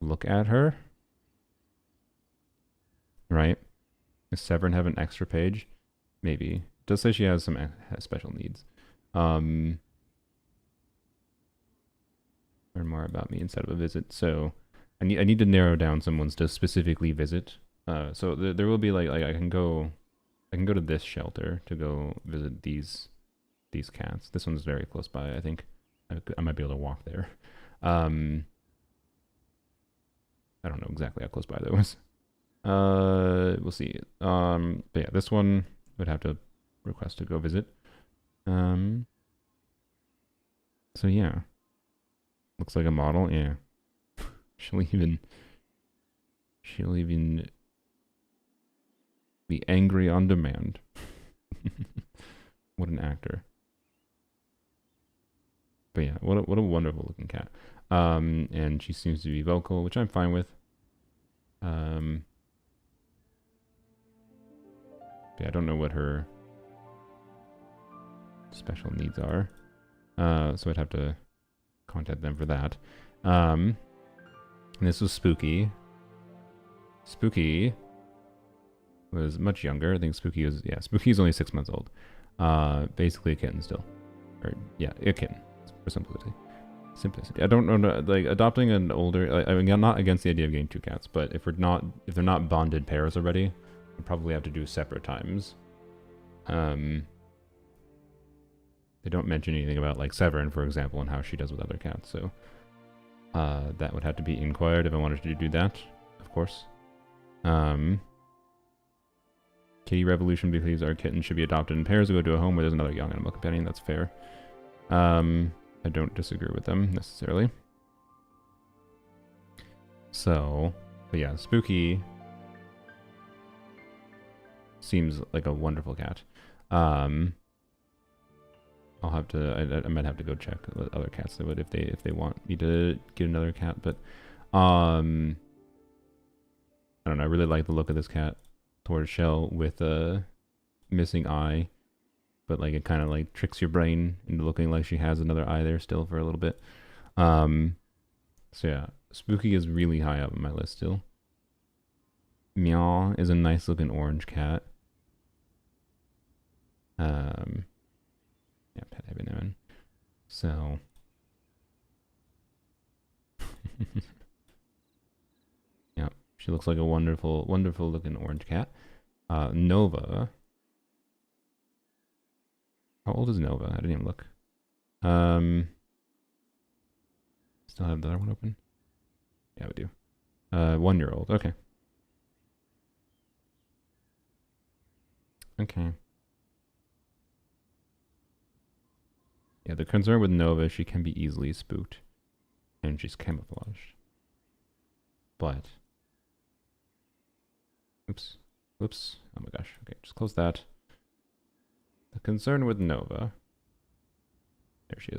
A: look at her. Right? Does Severin have an extra page? Maybe. It does say she has some special needs. Learn more about me instead of a visit. So I need to narrow down some ones to specifically visit. So there will be like I can go to this shelter to go visit these cats. This one's very close by. I think I might be able to walk there. I don't know exactly how close by that was. We'll see. But yeah, this one would have to request to go visit. So yeah, looks like a model. Yeah, she'll even be angry on demand. What an actor. But yeah, what a wonderful looking cat. And she seems to be vocal, which I'm fine with. Yeah, I don't know what her special needs are. So I'd have to contact them for that. And this was Spooky. Spooky was much younger. I think Spooky was, yeah, Spooky's only 6 months old. Basically a kitten still. Or, yeah, a kitten, for simplicity. I don't know, like, adopting an older, I mean, I'm not against the idea of getting 2 cats, but if they're not bonded pairs already, we'll probably have to do separate times. They don't mention anything about, like, Severin, for example, and how she does with other cats, so that would have to be inquired if I wanted to do that, of course. Kitty Revolution believes our kitten should be adopted in pairs to go to a home where there's another young animal companion. That's fair. I don't disagree with them necessarily. So, but yeah, Spooky seems like a wonderful cat. I'll have to. I might have to go check other cats that would if they want me to get another cat. But I don't know. I really like the look of this cat. Tortoiseshell with a missing eye, but like it kind of like tricks your brain into looking like she has another eye there still for a little bit. So yeah, Spooky is really high up on my list still. Meow is a nice looking orange cat. Yeah, pet heavy now. So yeah, she looks like a wonderful looking orange cat. Nova. How old is Nova? I didn't even look. Still have the other one open? Yeah, we do. 1 year old. Okay. Okay. Yeah, the concern with Nova, she can be easily spooked. And she's camouflaged. But... Oops. Oops. Oh my gosh. Okay, just close that. The concern with Nova... There she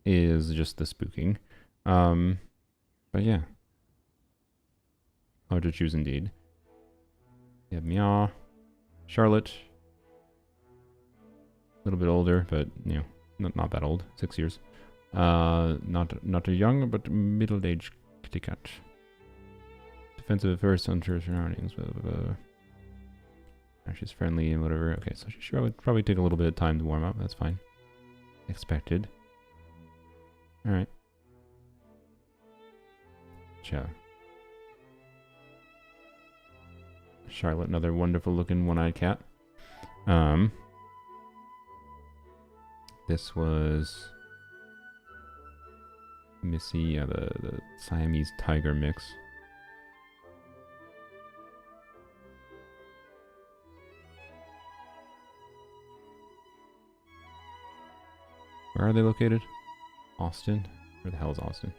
A: is just the spooking. But yeah. Hard to choose indeed. You have Meow. Charlotte. A little bit older, but, you know, not that old. 6 years. Not a young, but middle-aged kitty cat. Defensive at first, on her surroundings. Blah, blah, blah. She's friendly and whatever. Okay, so she should probably take a little bit of time to warm up. That's fine. Expected. Alright. Ciao. Charlotte, another wonderful looking one-eyed cat. This was Missy, the Siamese tiger mix. Where are they located? Austin? Where the hell is Austin?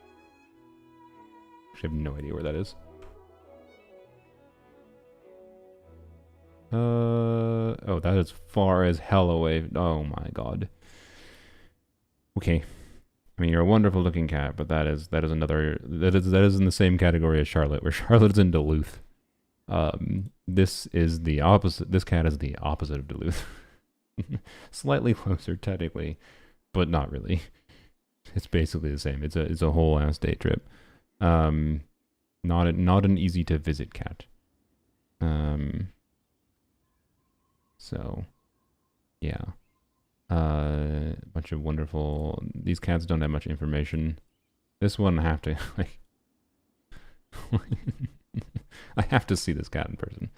A: Actually, I have no idea where that is. Oh, that is far as hell away. Oh my god. Okay. I mean, you're a wonderful looking cat, but that is another, that is in the same category as Charlotte, where Charlotte's in Duluth. This is the opposite. This cat is the opposite of Duluth. Slightly closer, technically, but not really. It's basically the same. It's a whole ass day trip. Not an easy to visit cat. So, yeah. Bunch of wonderful... These cats don't have much information. This one I have to, like... I have to see this cat in person.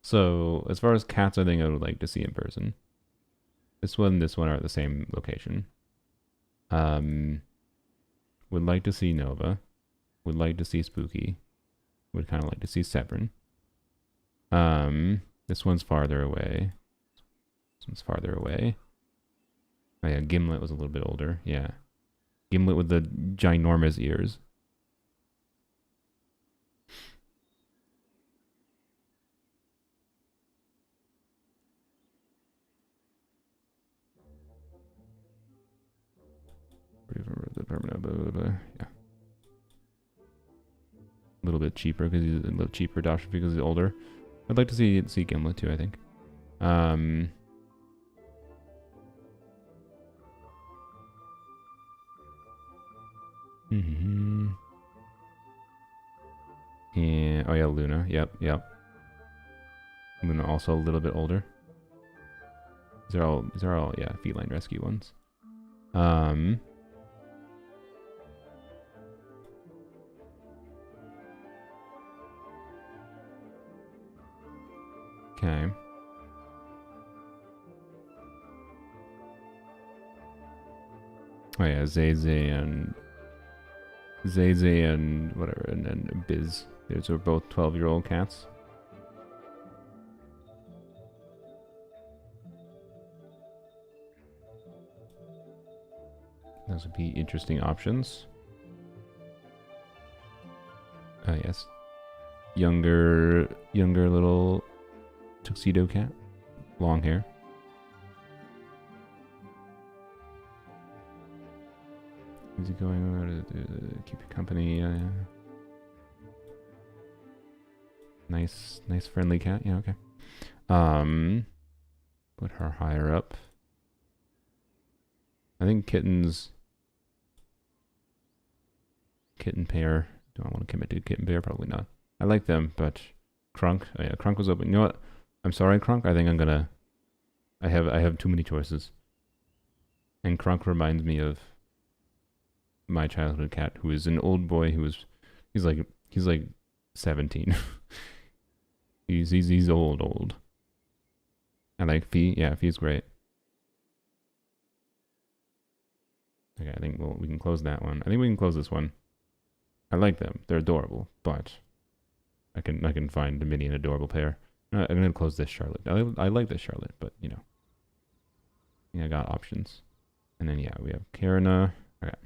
A: So, as far as cats, I think I would like to see in person. This one and this one are at the same location. Would like to see Nova. Would like to see Spooky. Would kind of like to see Severin. This one's farther away. This one's farther away. Oh yeah, Gimlet was a little bit older. Yeah. Gimlet with the ginormous ears. Yeah. A little bit cheaper because he's a little cheaper adoption because he's older. I'd like to see Gimlet too, I think. Yeah, oh yeah, Luna. Yep. Luna also a little bit older. These are all yeah, feline rescue ones. Okay. Oh yeah, Zay and whatever, and Biz. Those are both 12-year-old cats. Those would be interesting options. Oh yes. Younger little tuxedo cat. Long hair. Is he going over to keep you company? Nice friendly cat. Yeah, okay. Put her higher up. I think kitten pair. Do I want to commit to kitten pair? Probably not. I like them, but Crunk. Oh yeah, Crunk was open. You know what? I'm sorry, Crunk. I think I'm gonna. I have too many choices. And Crunk reminds me of my childhood cat, who is an old boy he's like 17. he's old. I like Fee. Yeah, Fee's great. Okay, I think we can close that one. I think we can close this one. I like them. They're adorable, but I can find a mini and adorable pair. I'm gonna close this Charlotte. I like this Charlotte, but you know. Yeah, I got options. And then yeah, we have Karina. Okay.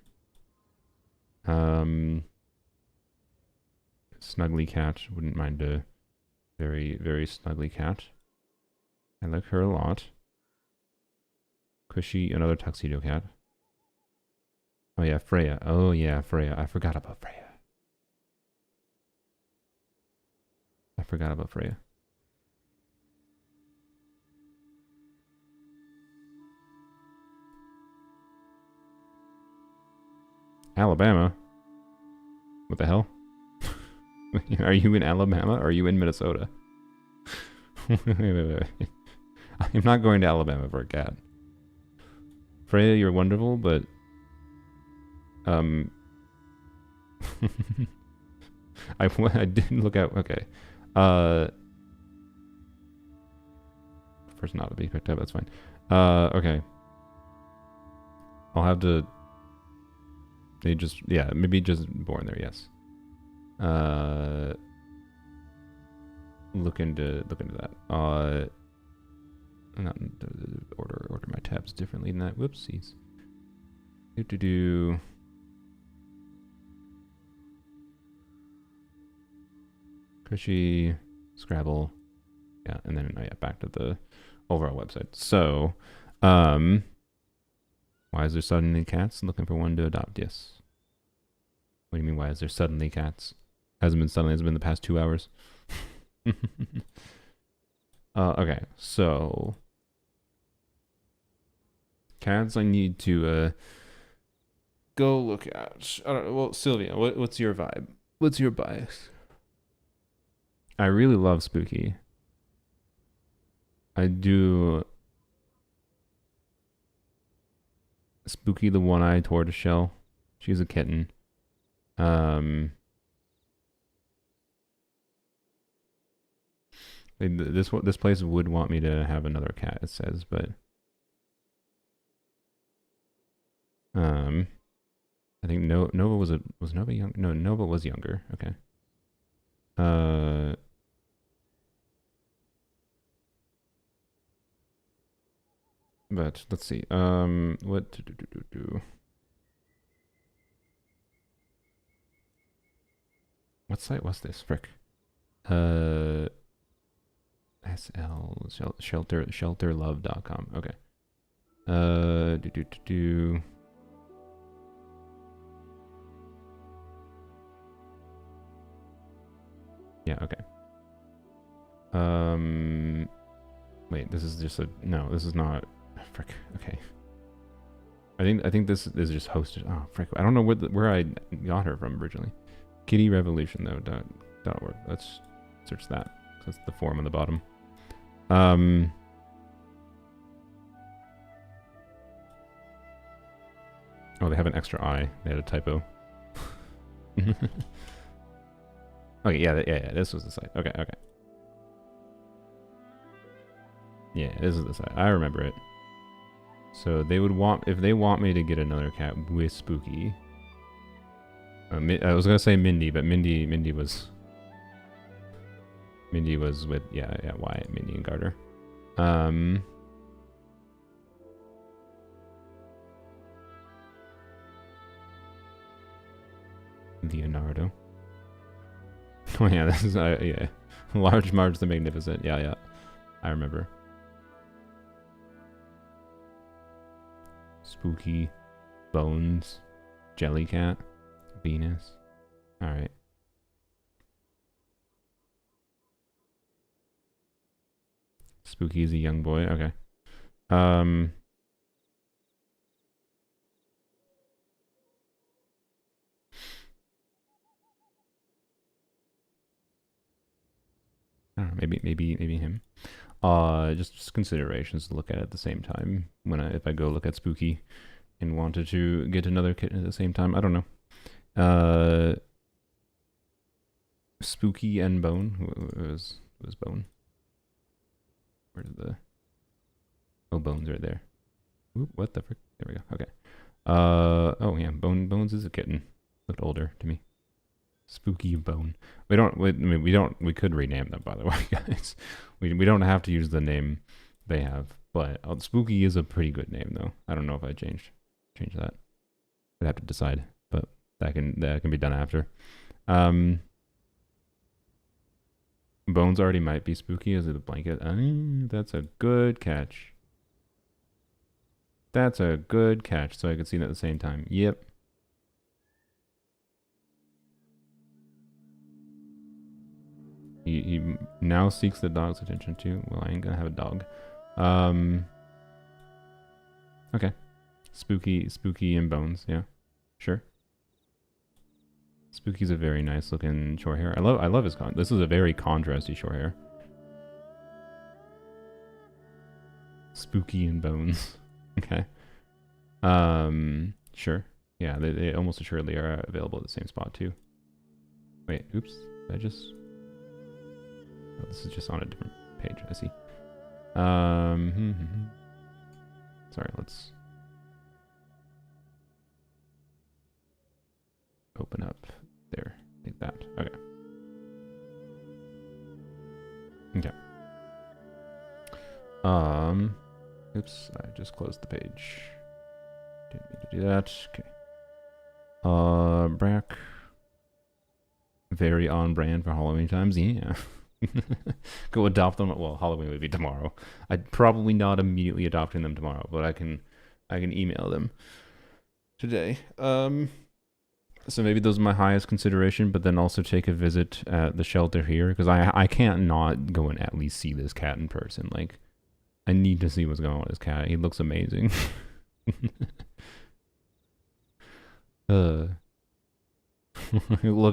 A: Snuggly cat. Wouldn't mind a very snuggly cat. I like her a lot. Cushy, another tuxedo cat. Oh yeah, Freya. Oh yeah, Freya. I forgot about Freya. Alabama? What the hell? Are you in Alabama? Or are you in Minnesota? wait. I'm not going to Alabama for a cat. Freya, you're wonderful, but I didn't look out. Okay. First not to be picked up. That's fine. Okay. I'll have to. They just maybe just born there. Yes. Look into that. Not order my tabs differently than that. Whoopsies. Do. Cushy, Scrabble, yeah, and then back to the overall website. So, why is there suddenly cats? Looking for one to adopt? Yes. What do you mean? Why is there suddenly cats? Hasn't been suddenly. It's been the past 2 hours. Okay, so cats I need to go look at. I don't know. Well, Sylvia, what's your vibe? What's your bias? I really love Spooky. I do. Spooky, the one-eyed tortoiseshell. She's a kitten. This place would want me to have another cat, it says, but I think Nova was Nova young? No, Nova was younger. Okay. But let's see. What to do? What site was this? Frick. shelterlove.com. Okay. Yeah, okay. Wait, this is just a... No, this is not... Frick, okay. I think this is just hosted... Oh, frick. I don't know where I got her from originally. Kitty Revolution, though, .org. Let's search that. That's the form on the bottom. Oh, they have an extra I. They had a typo. Okay, yeah, this was the site. Okay. Yeah, this is the site. I remember it. So they would want, if they want me to get another cat with Spooky. I was gonna say Mindy, but Mindy was with Wyatt, Mindy, and Garter. Leonardo. Oh yeah, this is yeah. Large Marge the Magnificent. Yeah. I remember. Spooky, Bones, Jellycat, Venus. All right. Spooky is a young boy. Okay. I don't know, maybe him. Just considerations to look at the same time if I go look at Spooky and wanted to get another kitten at the same time. I don't know. Spooky and Bone. Who was Bone? Where's the... Oh, Bone's right there. Oop, what the frick? There we go. Okay. Oh yeah, Bones is a kitten. Looked older to me. Spooky Bone. We could rename them, by the way, guys. We don't have to use the name they have, but Spooky is a pretty good name, though. I don't know if I change that. I'd have to decide, but that can be done after. Bones already might be Spooky as a blanket. That's a good catch. That's a good catch, so I could see it at the same time. Yep. He now seeks the dog's attention too. Well, I ain't gonna have a dog. Okay. Spooky and Bones. Yeah, sure. Spooky's a very nice looking short hair. I love his this is a very contrasty short hair. Spooky and Bones. Okay. Sure. Yeah, they almost assuredly are available at the same spot too. Wait, oops. I just... Oh, this is just on a different page. I see. Sorry, let's open up there. Like that. Okay. Oops, I just closed the page. Didn't mean to do that. Okay. Brack. Very on brand for Halloween times. Yeah. Go adopt them. Well, Halloween would be tomorrow. I'd probably not immediately adopting them tomorrow, but I can email them today. So maybe those are my highest consideration, but then also take a visit at the shelter here, because I can't not go and at least see this cat in person. Like, I need to see what's going on with this cat. He looks amazing. Look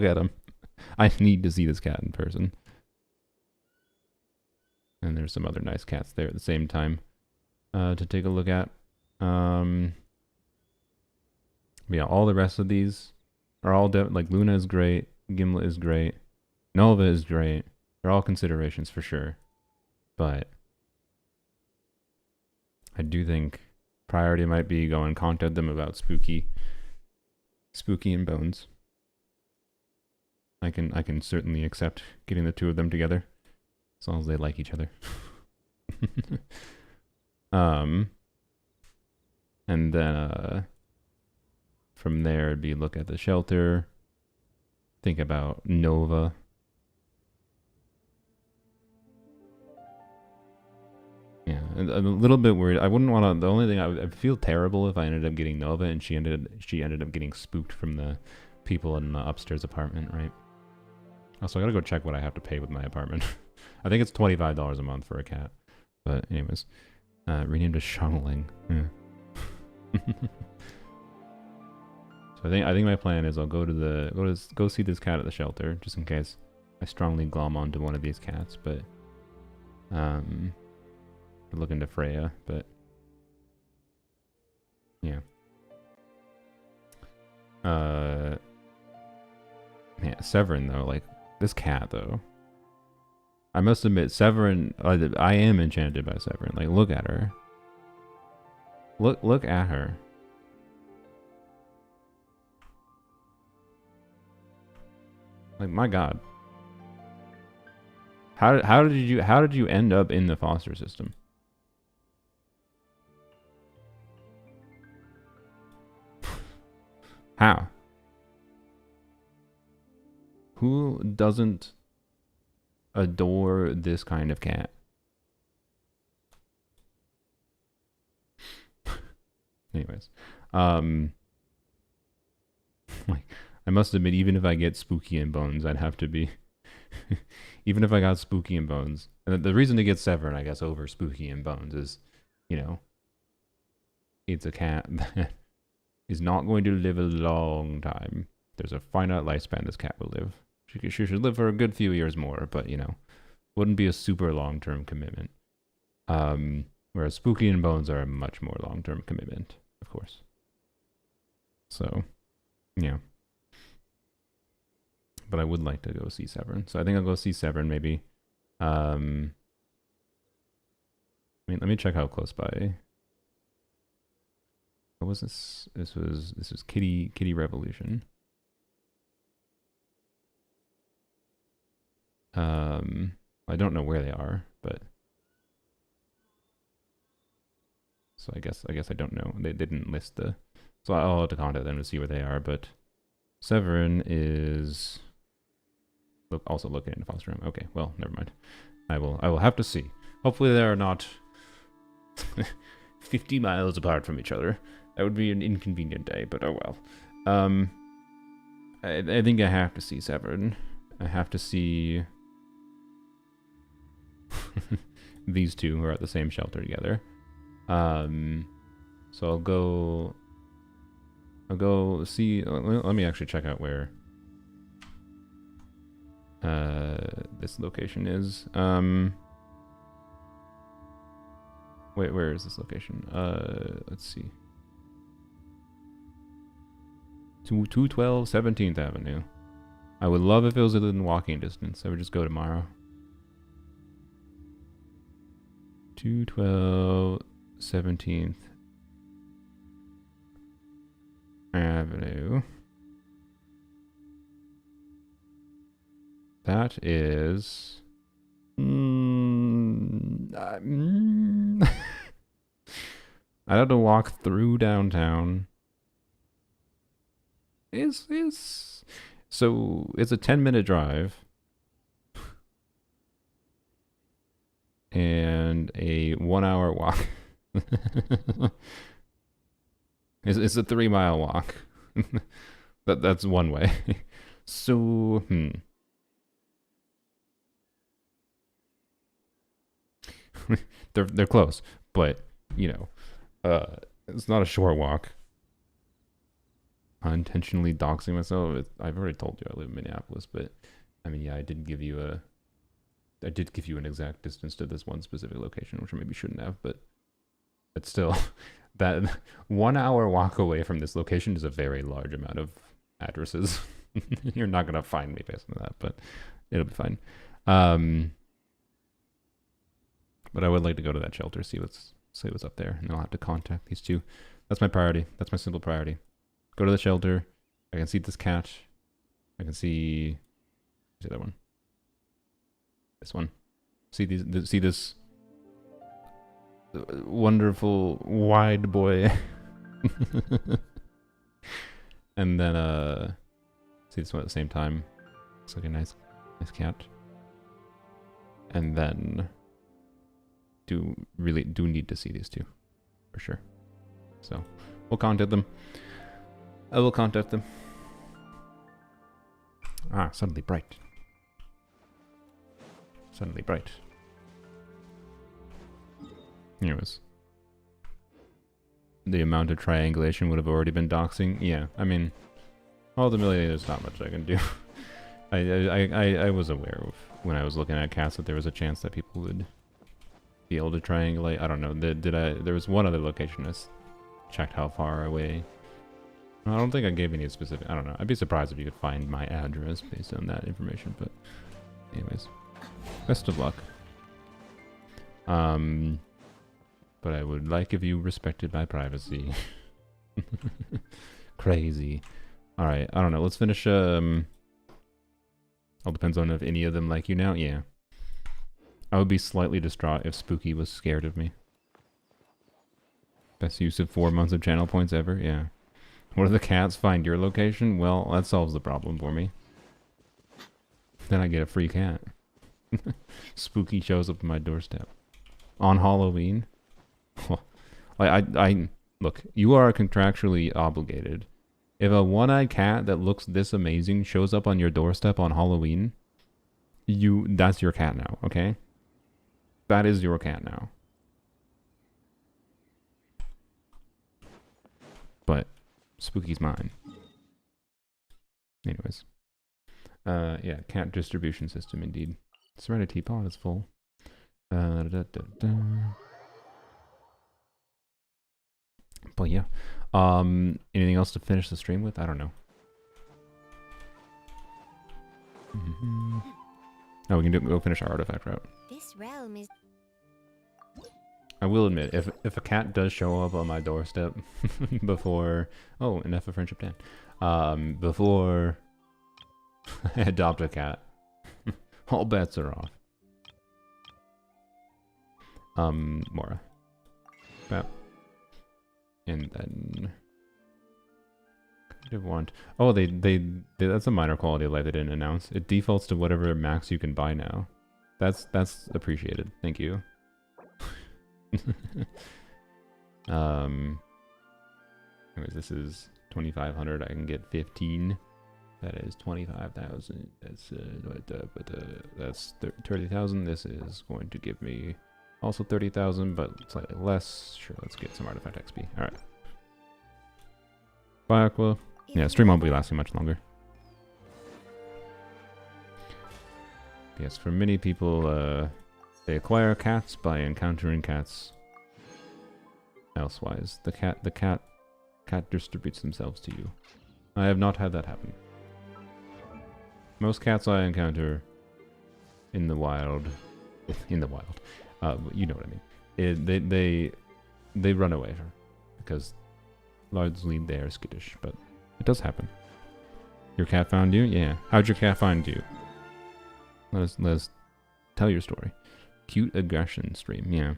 A: at him. I need to see this cat in person. And there's some other nice cats there at the same time to take a look at. But yeah, all the rest of these are all like Luna is great, Gimlet is great, Nova is great. They're all considerations for sure. But I do think priority might be go and contact them about Spooky and Bones. I can certainly accept getting the two of them together. As long as they like each other. And then from there it'd be look at the shelter. Think about Nova. Yeah, a little bit worried. I wouldn't want to. The only thing I'd feel terrible if I ended up getting Nova and she ended up getting spooked from the people in the upstairs apartment, right? Also, I gotta go check what I have to pay with my apartment. I think it's $25 a month for a cat. But anyways, renamed to Shangling. Yeah. So I think my plan is I'll go see this cat at the shelter just in case I strongly glom onto one of these cats. But look into Freya. But yeah. Yeah, Severin though, like this cat though. I must admit, Severin. I am enchanted by Severin. Like, look at her. Look at her. Like, my God. How did you end up in the foster system? How? Who doesn't adore this kind of cat? Anyways, like, I must admit, even if I get Spooky and Bones, I'd have to be even if I got Spooky and Bones. And the reason to get Severin, I guess, over Spooky and Bones is, you know, it's a cat that is not going to live a long time. There's a finite lifespan this cat will live. She should live for a good few years more, but, you know, wouldn't be a super long-term commitment. Whereas Spooky and Bones are a much more long-term commitment, of course. So, yeah. But I would like to go see Severin. So I think I'll go see Severin maybe. I mean, let me check how close by. What was this? This was Kitty Revolution. I don't know where they are, but so I guess I don't know. They didn't list the, so I'll have to contact them to see where they are. But Severin is also looking into foster home. Okay, well, never mind. I will have to see. Hopefully they are not 50 miles apart from each other. That would be an inconvenient day, but oh well. I think I have to see Severin. I have to see these two who are at the same shelter together. So I'll go see. Let me actually check out where this location is. Wait, where is this location? Let's see. 212 17th Avenue. I would love if it was within walking distance. I would just go tomorrow. 212 17th Avenue. That is... I'd have to walk through downtown. So it's a 10-minute drive and a 1-hour walk. It's a 3-mile walk. That's one way. So they're close, but you know, it's not a short walk. Unintentionally doxing myself. I've already told you I live in Minneapolis, but I mean, yeah, I did give you an exact distance to this one specific location, which I maybe shouldn't have, but it's still that 1-hour walk away from this location is a very large amount of addresses. You're not gonna find me based on that, but it'll be fine. But I would like to go to that shelter, see what's up there, and I'll have to contact these two. That's my priority. That's my simple priority. Go to the shelter. I can see this cat. I can see the other one. This one. See this wonderful wide boy. And then see this one at the same time. Looks like a nice cat. And then do need to see these two for sure. So we'll contact them. I will contact them. Suddenly bright. Suddenly bright. Anyways. The amount of triangulation would have already been doxing. Yeah, I mean, ultimately there's not much I can do. I was aware of when I was looking at cats that there was a chance that people would be able to triangulate. I don't know. There was one other location I checked how far away. I don't think I gave any specific. I don't know. I'd be surprised if you could find my address based on that information. But, anyways, best of luck. But I would like if you respected my privacy. Crazy. All right. I don't know. Let's finish. All depends on if any of them like you now. Yeah. I would be slightly distraught if Spooky was scared of me. Best use of 4 months of channel points ever. Yeah. What if the cats find your location? Well, that solves the problem for me. Then I get a free cat. Spooky shows up at my doorstep. On Halloween? Look, you are contractually obligated. If a one-eyed cat that looks this amazing shows up on your doorstep on Halloween, that's your cat now, okay? That is your cat now. But Spooky's mine. Anyways. Yeah, cat distribution system indeed. Serenity Pod is full. But yeah. Anything else to finish the stream with? I don't know. Oh, we can go finish our artifact route.
C: This realm is.
A: I will admit, if a cat does show up on my doorstep before... Oh, enough of Friendship 10. Before I adopt a cat, all bets are off. Mora. Bap. And then... Kind of want... Oh, they that's a minor quality of life they didn't announce. It defaults to whatever max you can buy now. That's appreciated. Thank you. Anyways, this is 2,500. I can get 15. That is 25,000. That's 30,000. This is going to give me also 30,000, but slightly less. Sure, let's get some artifact XP. All right. Bye, Aqua. Yeah, stream won't be lasting much longer. Yes, for many people, they acquire cats by encountering cats elsewise. The cat distributes themselves to you. I have not had that happen. Most cats I encounter in the wild, you know what I mean. They run away because largely they are skittish, but it does happen. Your cat found you? Yeah. How'd your cat find you? Let us tell your story. Cute aggression stream, yeah.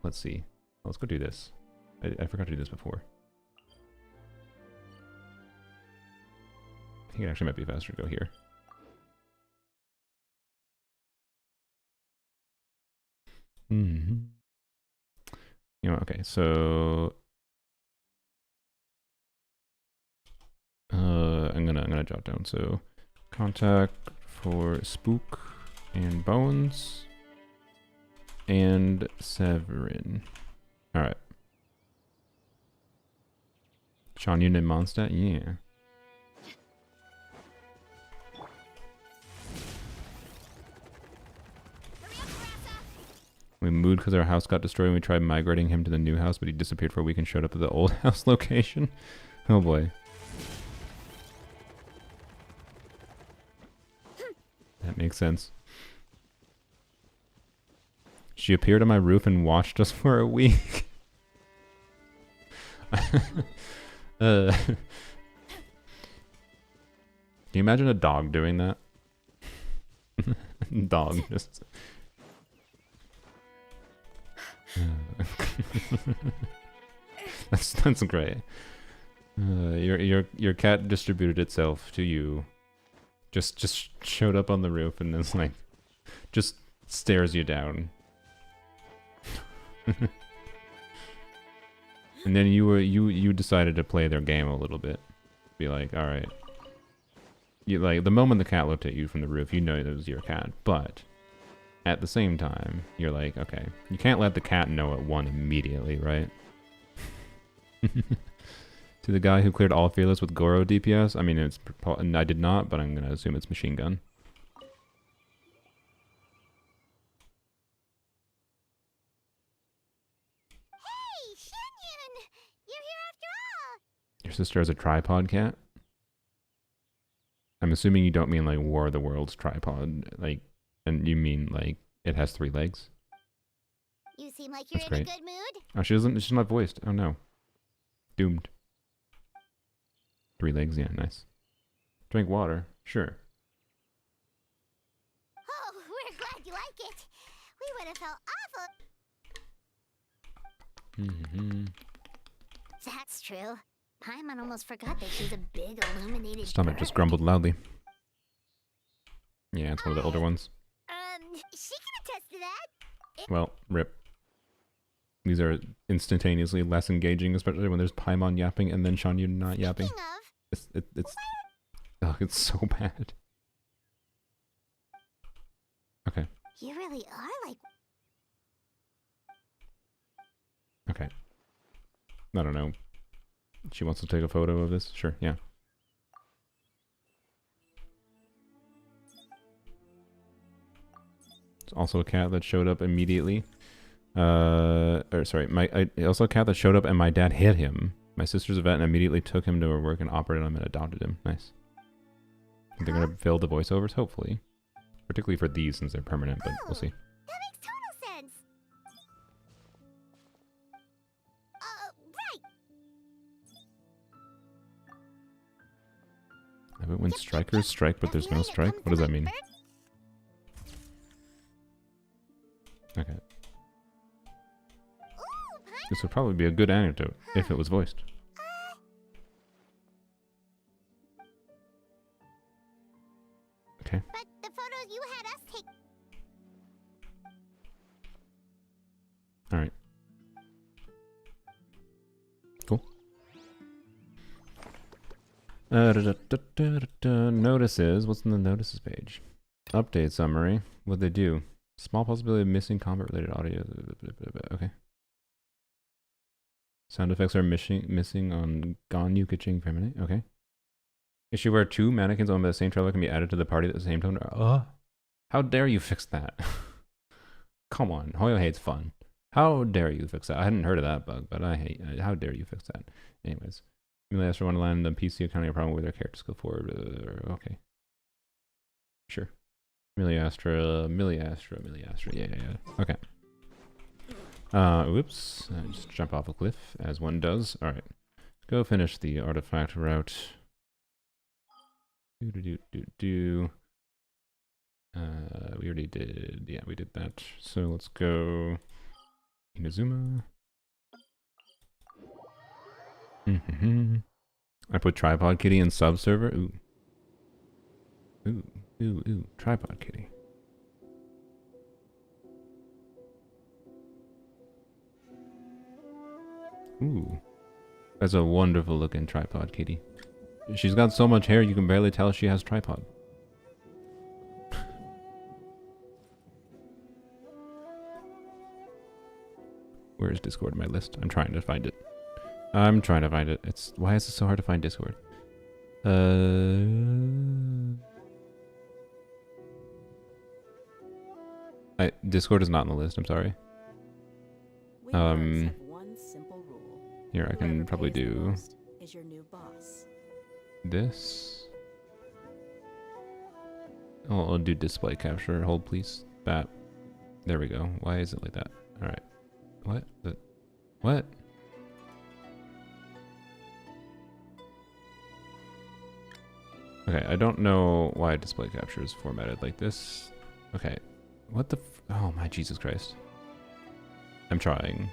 A: Let's see. Let's go do this. I forgot to do this before. I think it actually might be faster to go here. You know, okay, so I'm gonna jot down. So contact for Spook and Bones and Severin. All right. Sean Union Mondstadt, yeah. We moved because our house got destroyed and we tried migrating him to the new house, but he disappeared for a week and showed up at the old house location. Oh boy. That makes sense. She appeared on my roof and watched us for a week. Can you imagine a dog doing that? Dog just... that's great. Your cat distributed itself to you. Just showed up on the roof and then like just stares you down. And then you decided to play their game a little bit be like, all right. You like the moment the cat looked at you from the roof, you know it was your cat. But at the same time, you're like, okay, you can't let the cat know at one immediately, right? To the guy who cleared all fearless with Goro DPS, I mean, I did not, but I'm gonna assume it's machine gun.
B: Hey, Shenyan! You're here after all!
A: Your sister has a tripod cat? I'm assuming you don't mean like War of the Worlds tripod, like, and you mean like it has 3 legs?
B: You seem like you're
A: That's
B: in a
A: great.
B: good mood.
A: Oh, she's not voiced. Oh no. Doomed. 3 legs, yeah, nice. Drink water, sure.
B: Oh, we're glad you like it. We would have felt awful. That's true. Paimon almost forgot that she's a big illuminated
A: Stomach
B: bird.
A: just grumbled loudly. Yeah, it's one of the older ones.
B: She can attest to that.
A: Well, rip. These are instantaneously less engaging, especially when there's Paimon yapping and then Shanyu not yapping.
B: Speaking of,
A: It's so bad. Okay.
B: you really are like.
A: Okay. I don't know. She wants to take a photo of this? Sure, yeah. It's also a cat that showed up immediately. Also a cat that showed up and my dad hit him. My sister's a vet and immediately took him to her work and operated on him and adopted him. Nice. They're gonna fill the voiceovers, hopefully. Particularly for these since they're permanent, but we'll see.
B: That makes total sense. Right.
A: I bet when strikers strike but there's no strike? What does that mean? Okay. This would probably be a good anecdote if it was voiced. Okay.
B: But the photos you had us take.
A: Alright. Cool. Notices. What's in the notices page? Update summary. What'd they do? Small possibility of missing combat-related audio. Okay. Sound effects are missing on Ganyu Kaching Feminine. Okay. Issue where 2 mannequins owned by the same traveler can be added to the party at the same time. How dare you fix that? Come on. Hoyo hates fun. How dare you fix that? I hadn't heard of that bug, but how dare you fix that? Anyways. Amelia Astra Wonderland and PC accounting a problem with their characters go forward. Okay. Sure. Amelia Astra. Yeah. Okay. Whoops. Just jump off a cliff, as one does. Alright. Go finish the artifact route. We already did... Yeah, we did that. So let's go... Inazuma. I put Tripod Kitty in sub-server. Ooh. Tripod Kitty. Ooh. That's a wonderful looking Tripod Kitty. She's got so much hair you can barely tell she has tripod. Where is Discord in my list? I'm trying to find it. It's why is it so hard to find Discord? Discord is not in the list, I'm sorry.
C: Have one simple rule.
A: Here I can
C: Whoever
A: probably
C: pays the
A: do
C: most is your new boss.
A: this. I'll do display capture. Hold please. Bat. There we go. Why is it like that? Alright. What? What? Okay, I don't know why display capture is formatted like this. Okay. What the oh my Jesus Christ. I'm trying.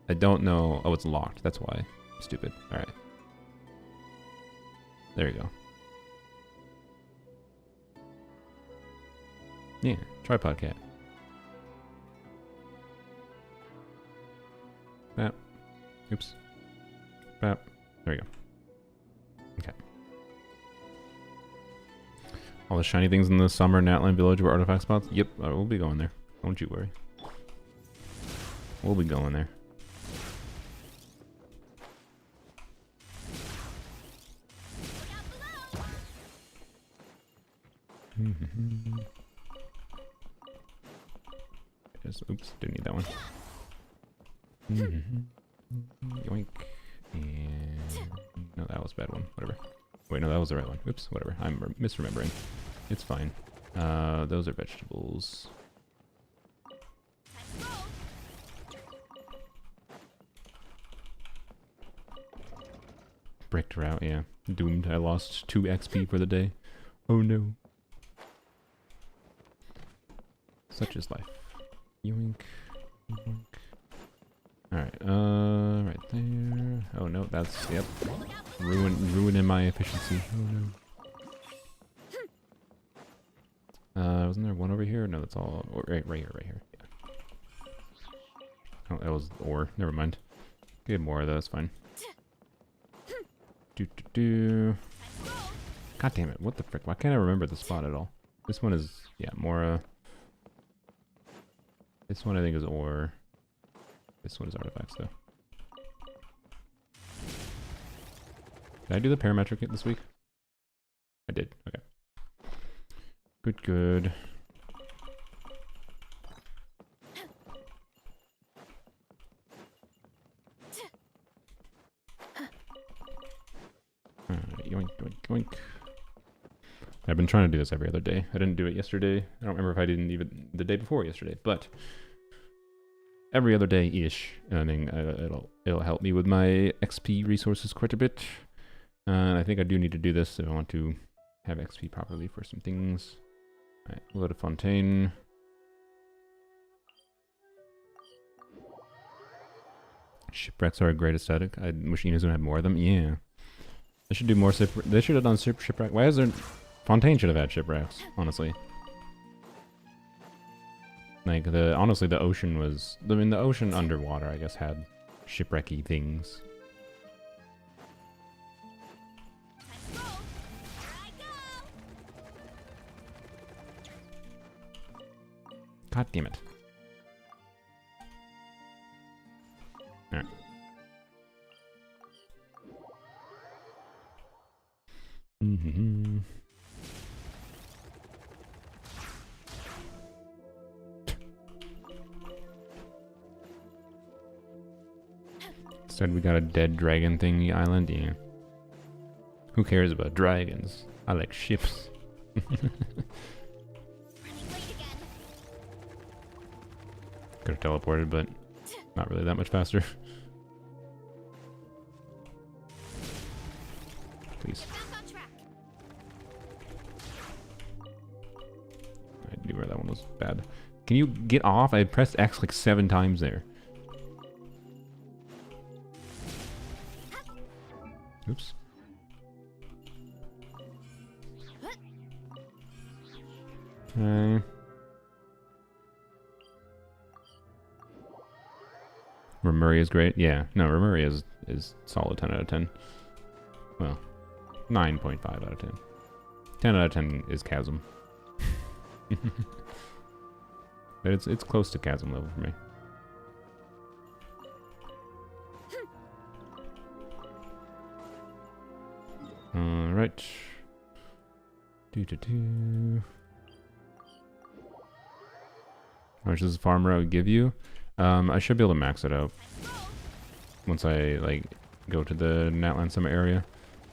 A: I don't know. Oh, it's locked. That's why. Stupid. Alright. There you go. Yeah, tripod cat. Bap. Oops. Bap. There you go. Okay. All the shiny things in the summer Natland Village were artifact spots? Yep, we'll be going there. Don't you worry. We'll be going there. Oops, didn't need that one. Yoink. And no, that was a bad one. Whatever. Wait, no, that was the right one. Oops, whatever. I'm misremembering. It's fine. Those are vegetables. Bricked route, yeah. Doomed. I lost 2 XP for the day. Oh no. Such is life. Yoink. Yoink. Alright, right there. Oh no, that's, yep. Ruining my efficiency. Oh no. Wasn't there one over here? No, that's all, right here. Yeah. Oh, that was ore. Never mind. Get more of those, fine. God damn it, what the frick? Why can't I remember the spot at all? This one is, yeah, more, this one I think is ore. This one is artifacts, though. Did I do the parametric this week? I did, okay. Good. Alright, yoink, yoink, yoink. I've been trying to do this every other day. I didn't do it yesterday. I don't remember if I didn't even the day before yesterday, but every other day-ish. I think it'll help me with my XP resources quite a bit. And I think I do need to do this if I want to have XP properly for some things. Alright, we'll go to Fontaine. Shipwrecks are a great aesthetic. I wish Inazuma had more of them. Yeah. They should do more they should have done shipwreck. Why is there... Fontaine should have had shipwrecks, honestly. Like, honestly, the ocean was... I mean, the ocean underwater, I guess, had shipwrecky things. God damn it. Alright. Said we got a dead dragon thingy island, yeah. Who cares about dragons? I like ships. Could have teleported, but not really that much faster. Please. I knew where that one was bad. Can you get off? I pressed X like 7 times there. Oops. Okay. Remuri is great. Yeah, no, Remuri is solid 10 out of 10. Well, 9.5 out of 10. 10 out of 10 is Chasm. But it's close to Chasm level for me. Alright. How much does the farm route give you? I should be able to max it out once I like go to the Natland Summer area.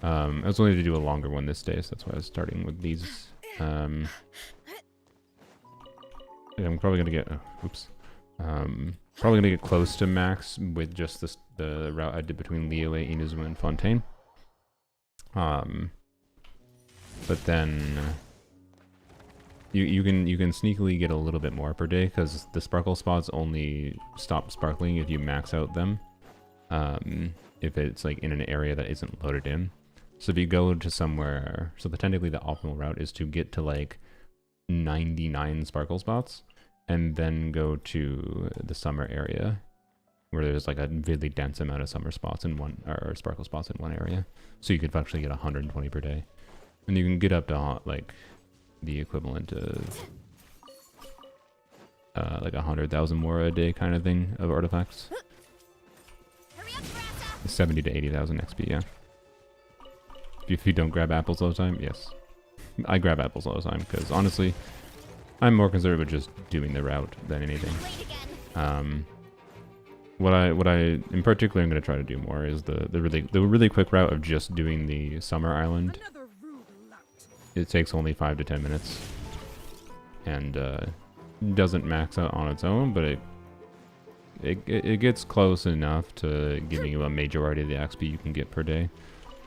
A: I was only to do a longer one this day, so that's why I was starting with these. Yeah, I'm probably gonna get. Oh, oops. Probably gonna get close to max with just the route I did between Liyue, Inazuma, and Fontaine. But then you can sneakily get a little bit more per day because the sparkle spots only stop sparkling if you max out them. If it's like in an area that isn't loaded in. So if you go to somewhere, so technically the optimal route is to get to like 99 sparkle spots and then go to the summer area where there's like a really dense amount of summer spots in one, or sparkle spots in one area. So you could actually get 120 per day. And you can get up to like the equivalent of like 100,000 more a day kind of thing of artifacts. 70 to 80,000 XP, yeah. If you don't grab apples all the time, yes. I grab apples all the time because honestly, I'm more concerned with just doing the route than anything. What I in particular am going to try to do more is the really quick route of just doing the summer island. It takes only 5 to 10 minutes, and doesn't max out on its own, but it gets close enough to giving you a majority of the XP you can get per day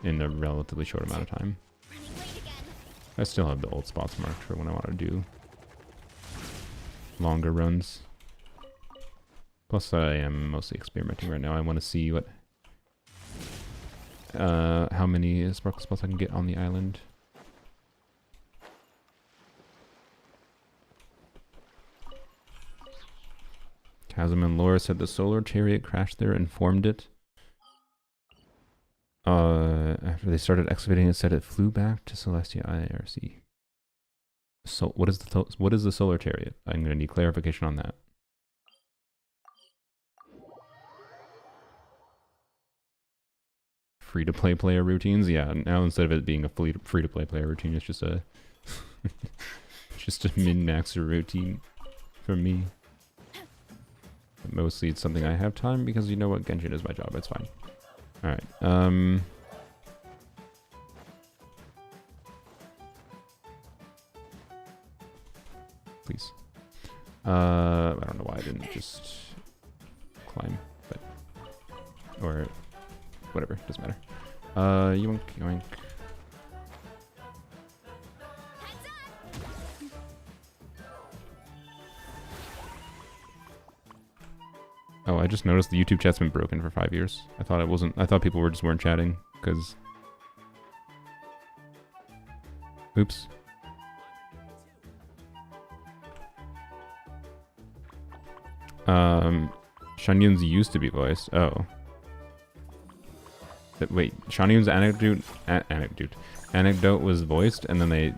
A: in a relatively short amount of time. I still have the old spots marked for when I want to do longer runs. Plus, I am mostly experimenting right now. I want to see what, how many sparkle spots I can get on the island. Chasm and Laura said the solar chariot crashed there and formed it. After they started excavating, it said it flew back to Celestia IRC. So, what is the solar chariot? I'm going to need clarification on that. Free-to-play player routines, yeah. Now instead of it being a free-to-play player routine, it's just a just a min-maxer routine for me. But mostly it's something I have time because you know what, Genshin is my job. It's fine. All right. Please. I don't know why I didn't just climb, but or. Whatever, doesn't matter. Yoink, yoink. Oh, I just noticed the YouTube chat's been broken for 5 years. I thought it wasn't. I thought people weren't chatting because. Oops. Shanyun's used to be voiced. Oh. Wait, Shanyun's anecdote was voiced and then they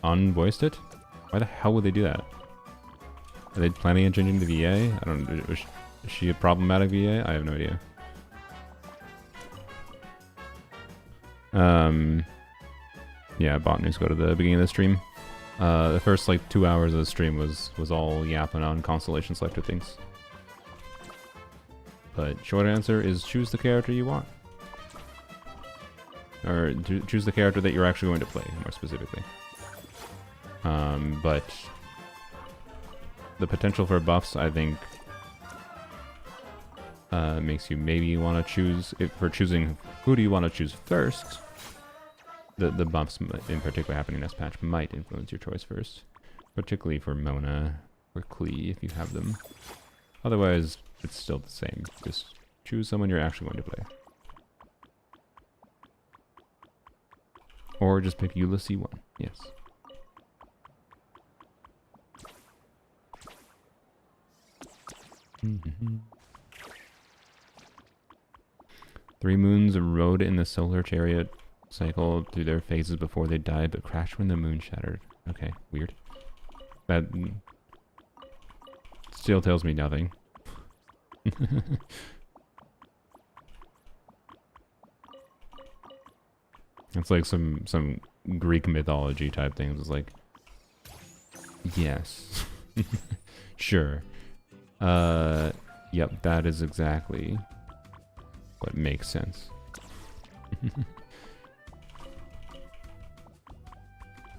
A: unvoiced it? Why the hell would they do that? Are they planning on changing the VA? I don't know. Is she a problematic VA? I have no idea. Yeah, bot news go to the beginning of the stream. The first like 2 hours of the stream was all yapping on Constellation selected things. But short answer is choose the character you want. Or choose the character that you're actually going to play, more specifically. But the potential for buffs, I think, makes you maybe want to choose, if for choosing who do you want to choose first, the buffs in particular happening in this patch might influence your choice first. Particularly for Mona or Klee if you have them. Otherwise, it's still the same. Just choose someone you're actually going to play. Or just pick Eula C1. Yes. Three moons rode in the solar chariot cycle through their phases before they died, but crashed when the moon shattered. Okay, weird. That still tells me nothing. It's like some Greek mythology type things. It's like, yes, sure. Yep, that is exactly what makes sense.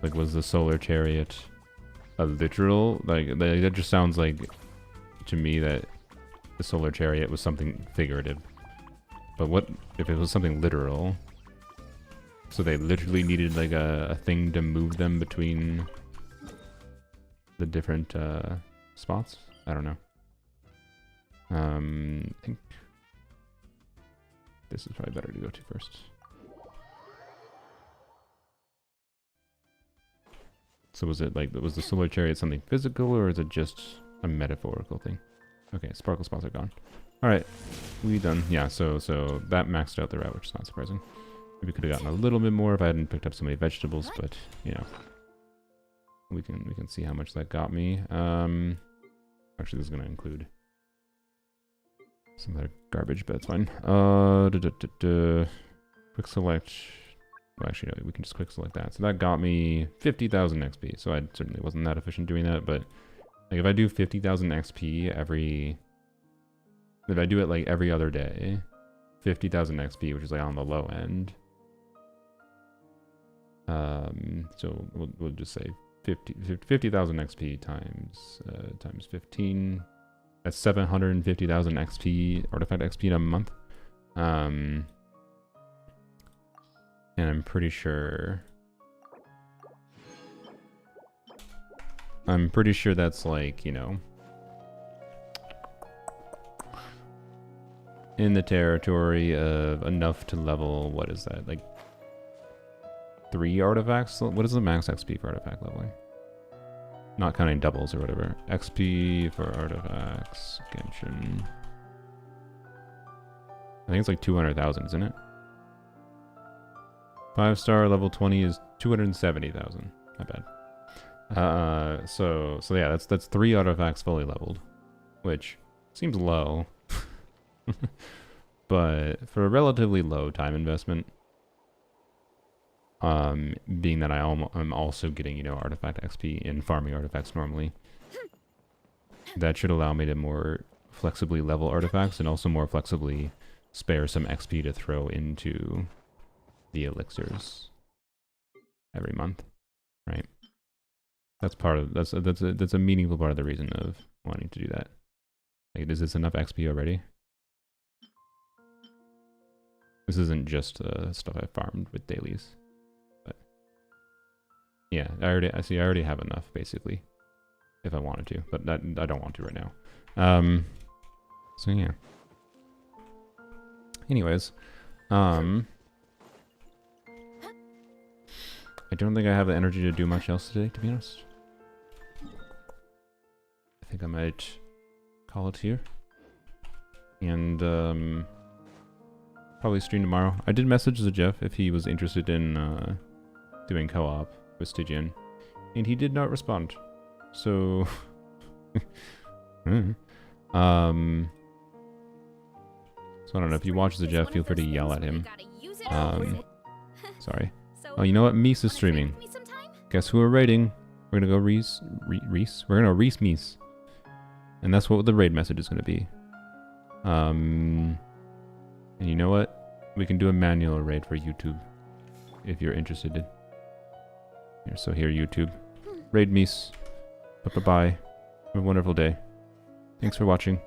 A: Like, was the solar chariot a literal? Like, that just sounds like to me that the solar chariot was something figurative. But what if it was something literal? So they literally needed like a thing to move them between the different spots? I don't know. I think this is probably better to go to first. So was it like, was the solar chariot something physical or is it just a metaphorical thing? Okay, sparkle spots are gone. Alright, we done. Yeah, so that maxed out the route, which is not surprising. Maybe could have gotten a little bit more if I hadn't picked up so many vegetables, but you know. We can see how much that got me. Actually, this is gonna include some other garbage, but it's fine. Quick select. Well, actually, no, we can just quick select that. So that got me 50,000 XP. So I certainly wasn't that efficient doing that, but like if I do 50,000 XP if I do it like every other day, 50,000 XP, which is like on the low end. So we'll just say 50,000 XP times 15. That's 750,000 XP, artifact XP in a month. And I'm pretty sure that's like, you know, in the territory of enough to level, what is that, like 3 artifacts? What is the max XP for artifact leveling? Not counting doubles or whatever. XP for artifacts, Genshin. I think it's like 200,000, isn't it? 5-star level 20 is 270,000. Not bad. So yeah, that's 3 artifacts fully leveled, which seems low. But for a relatively low time investment, being that I'm also getting, you know, artifact XP in farming artifacts normally, that should allow me to more flexibly level artifacts and also more flexibly spare some XP to throw into the elixirs every month, right? That's part of that's a meaningful part of the reason of wanting to do that. Like, is this enough XP already? This isn't just stuff I farmed with dailies. Yeah, I already have enough, basically, if I wanted to, but I don't want to right now. So yeah. Anyways, I don't think I have the energy to do much else today, to be honest. I think I might call it here. And, probably stream tomorrow. I did message the Jeff if he was interested in, doing co-op with Stygian, and he did not respond. So, so I don't know, if you watch the Jeff, feel free to yell at him. Sorry. Oh, you know what? Mies is streaming. Guess who we're raiding? We're gonna go Reese. We're gonna Reese Mies. And that's what the raid message is gonna be. And you know what? We can do a manual raid for YouTube if you're interested in. Here, so here, YouTube. Raid Mies. Bye-bye. Have a wonderful day. Thanks for watching.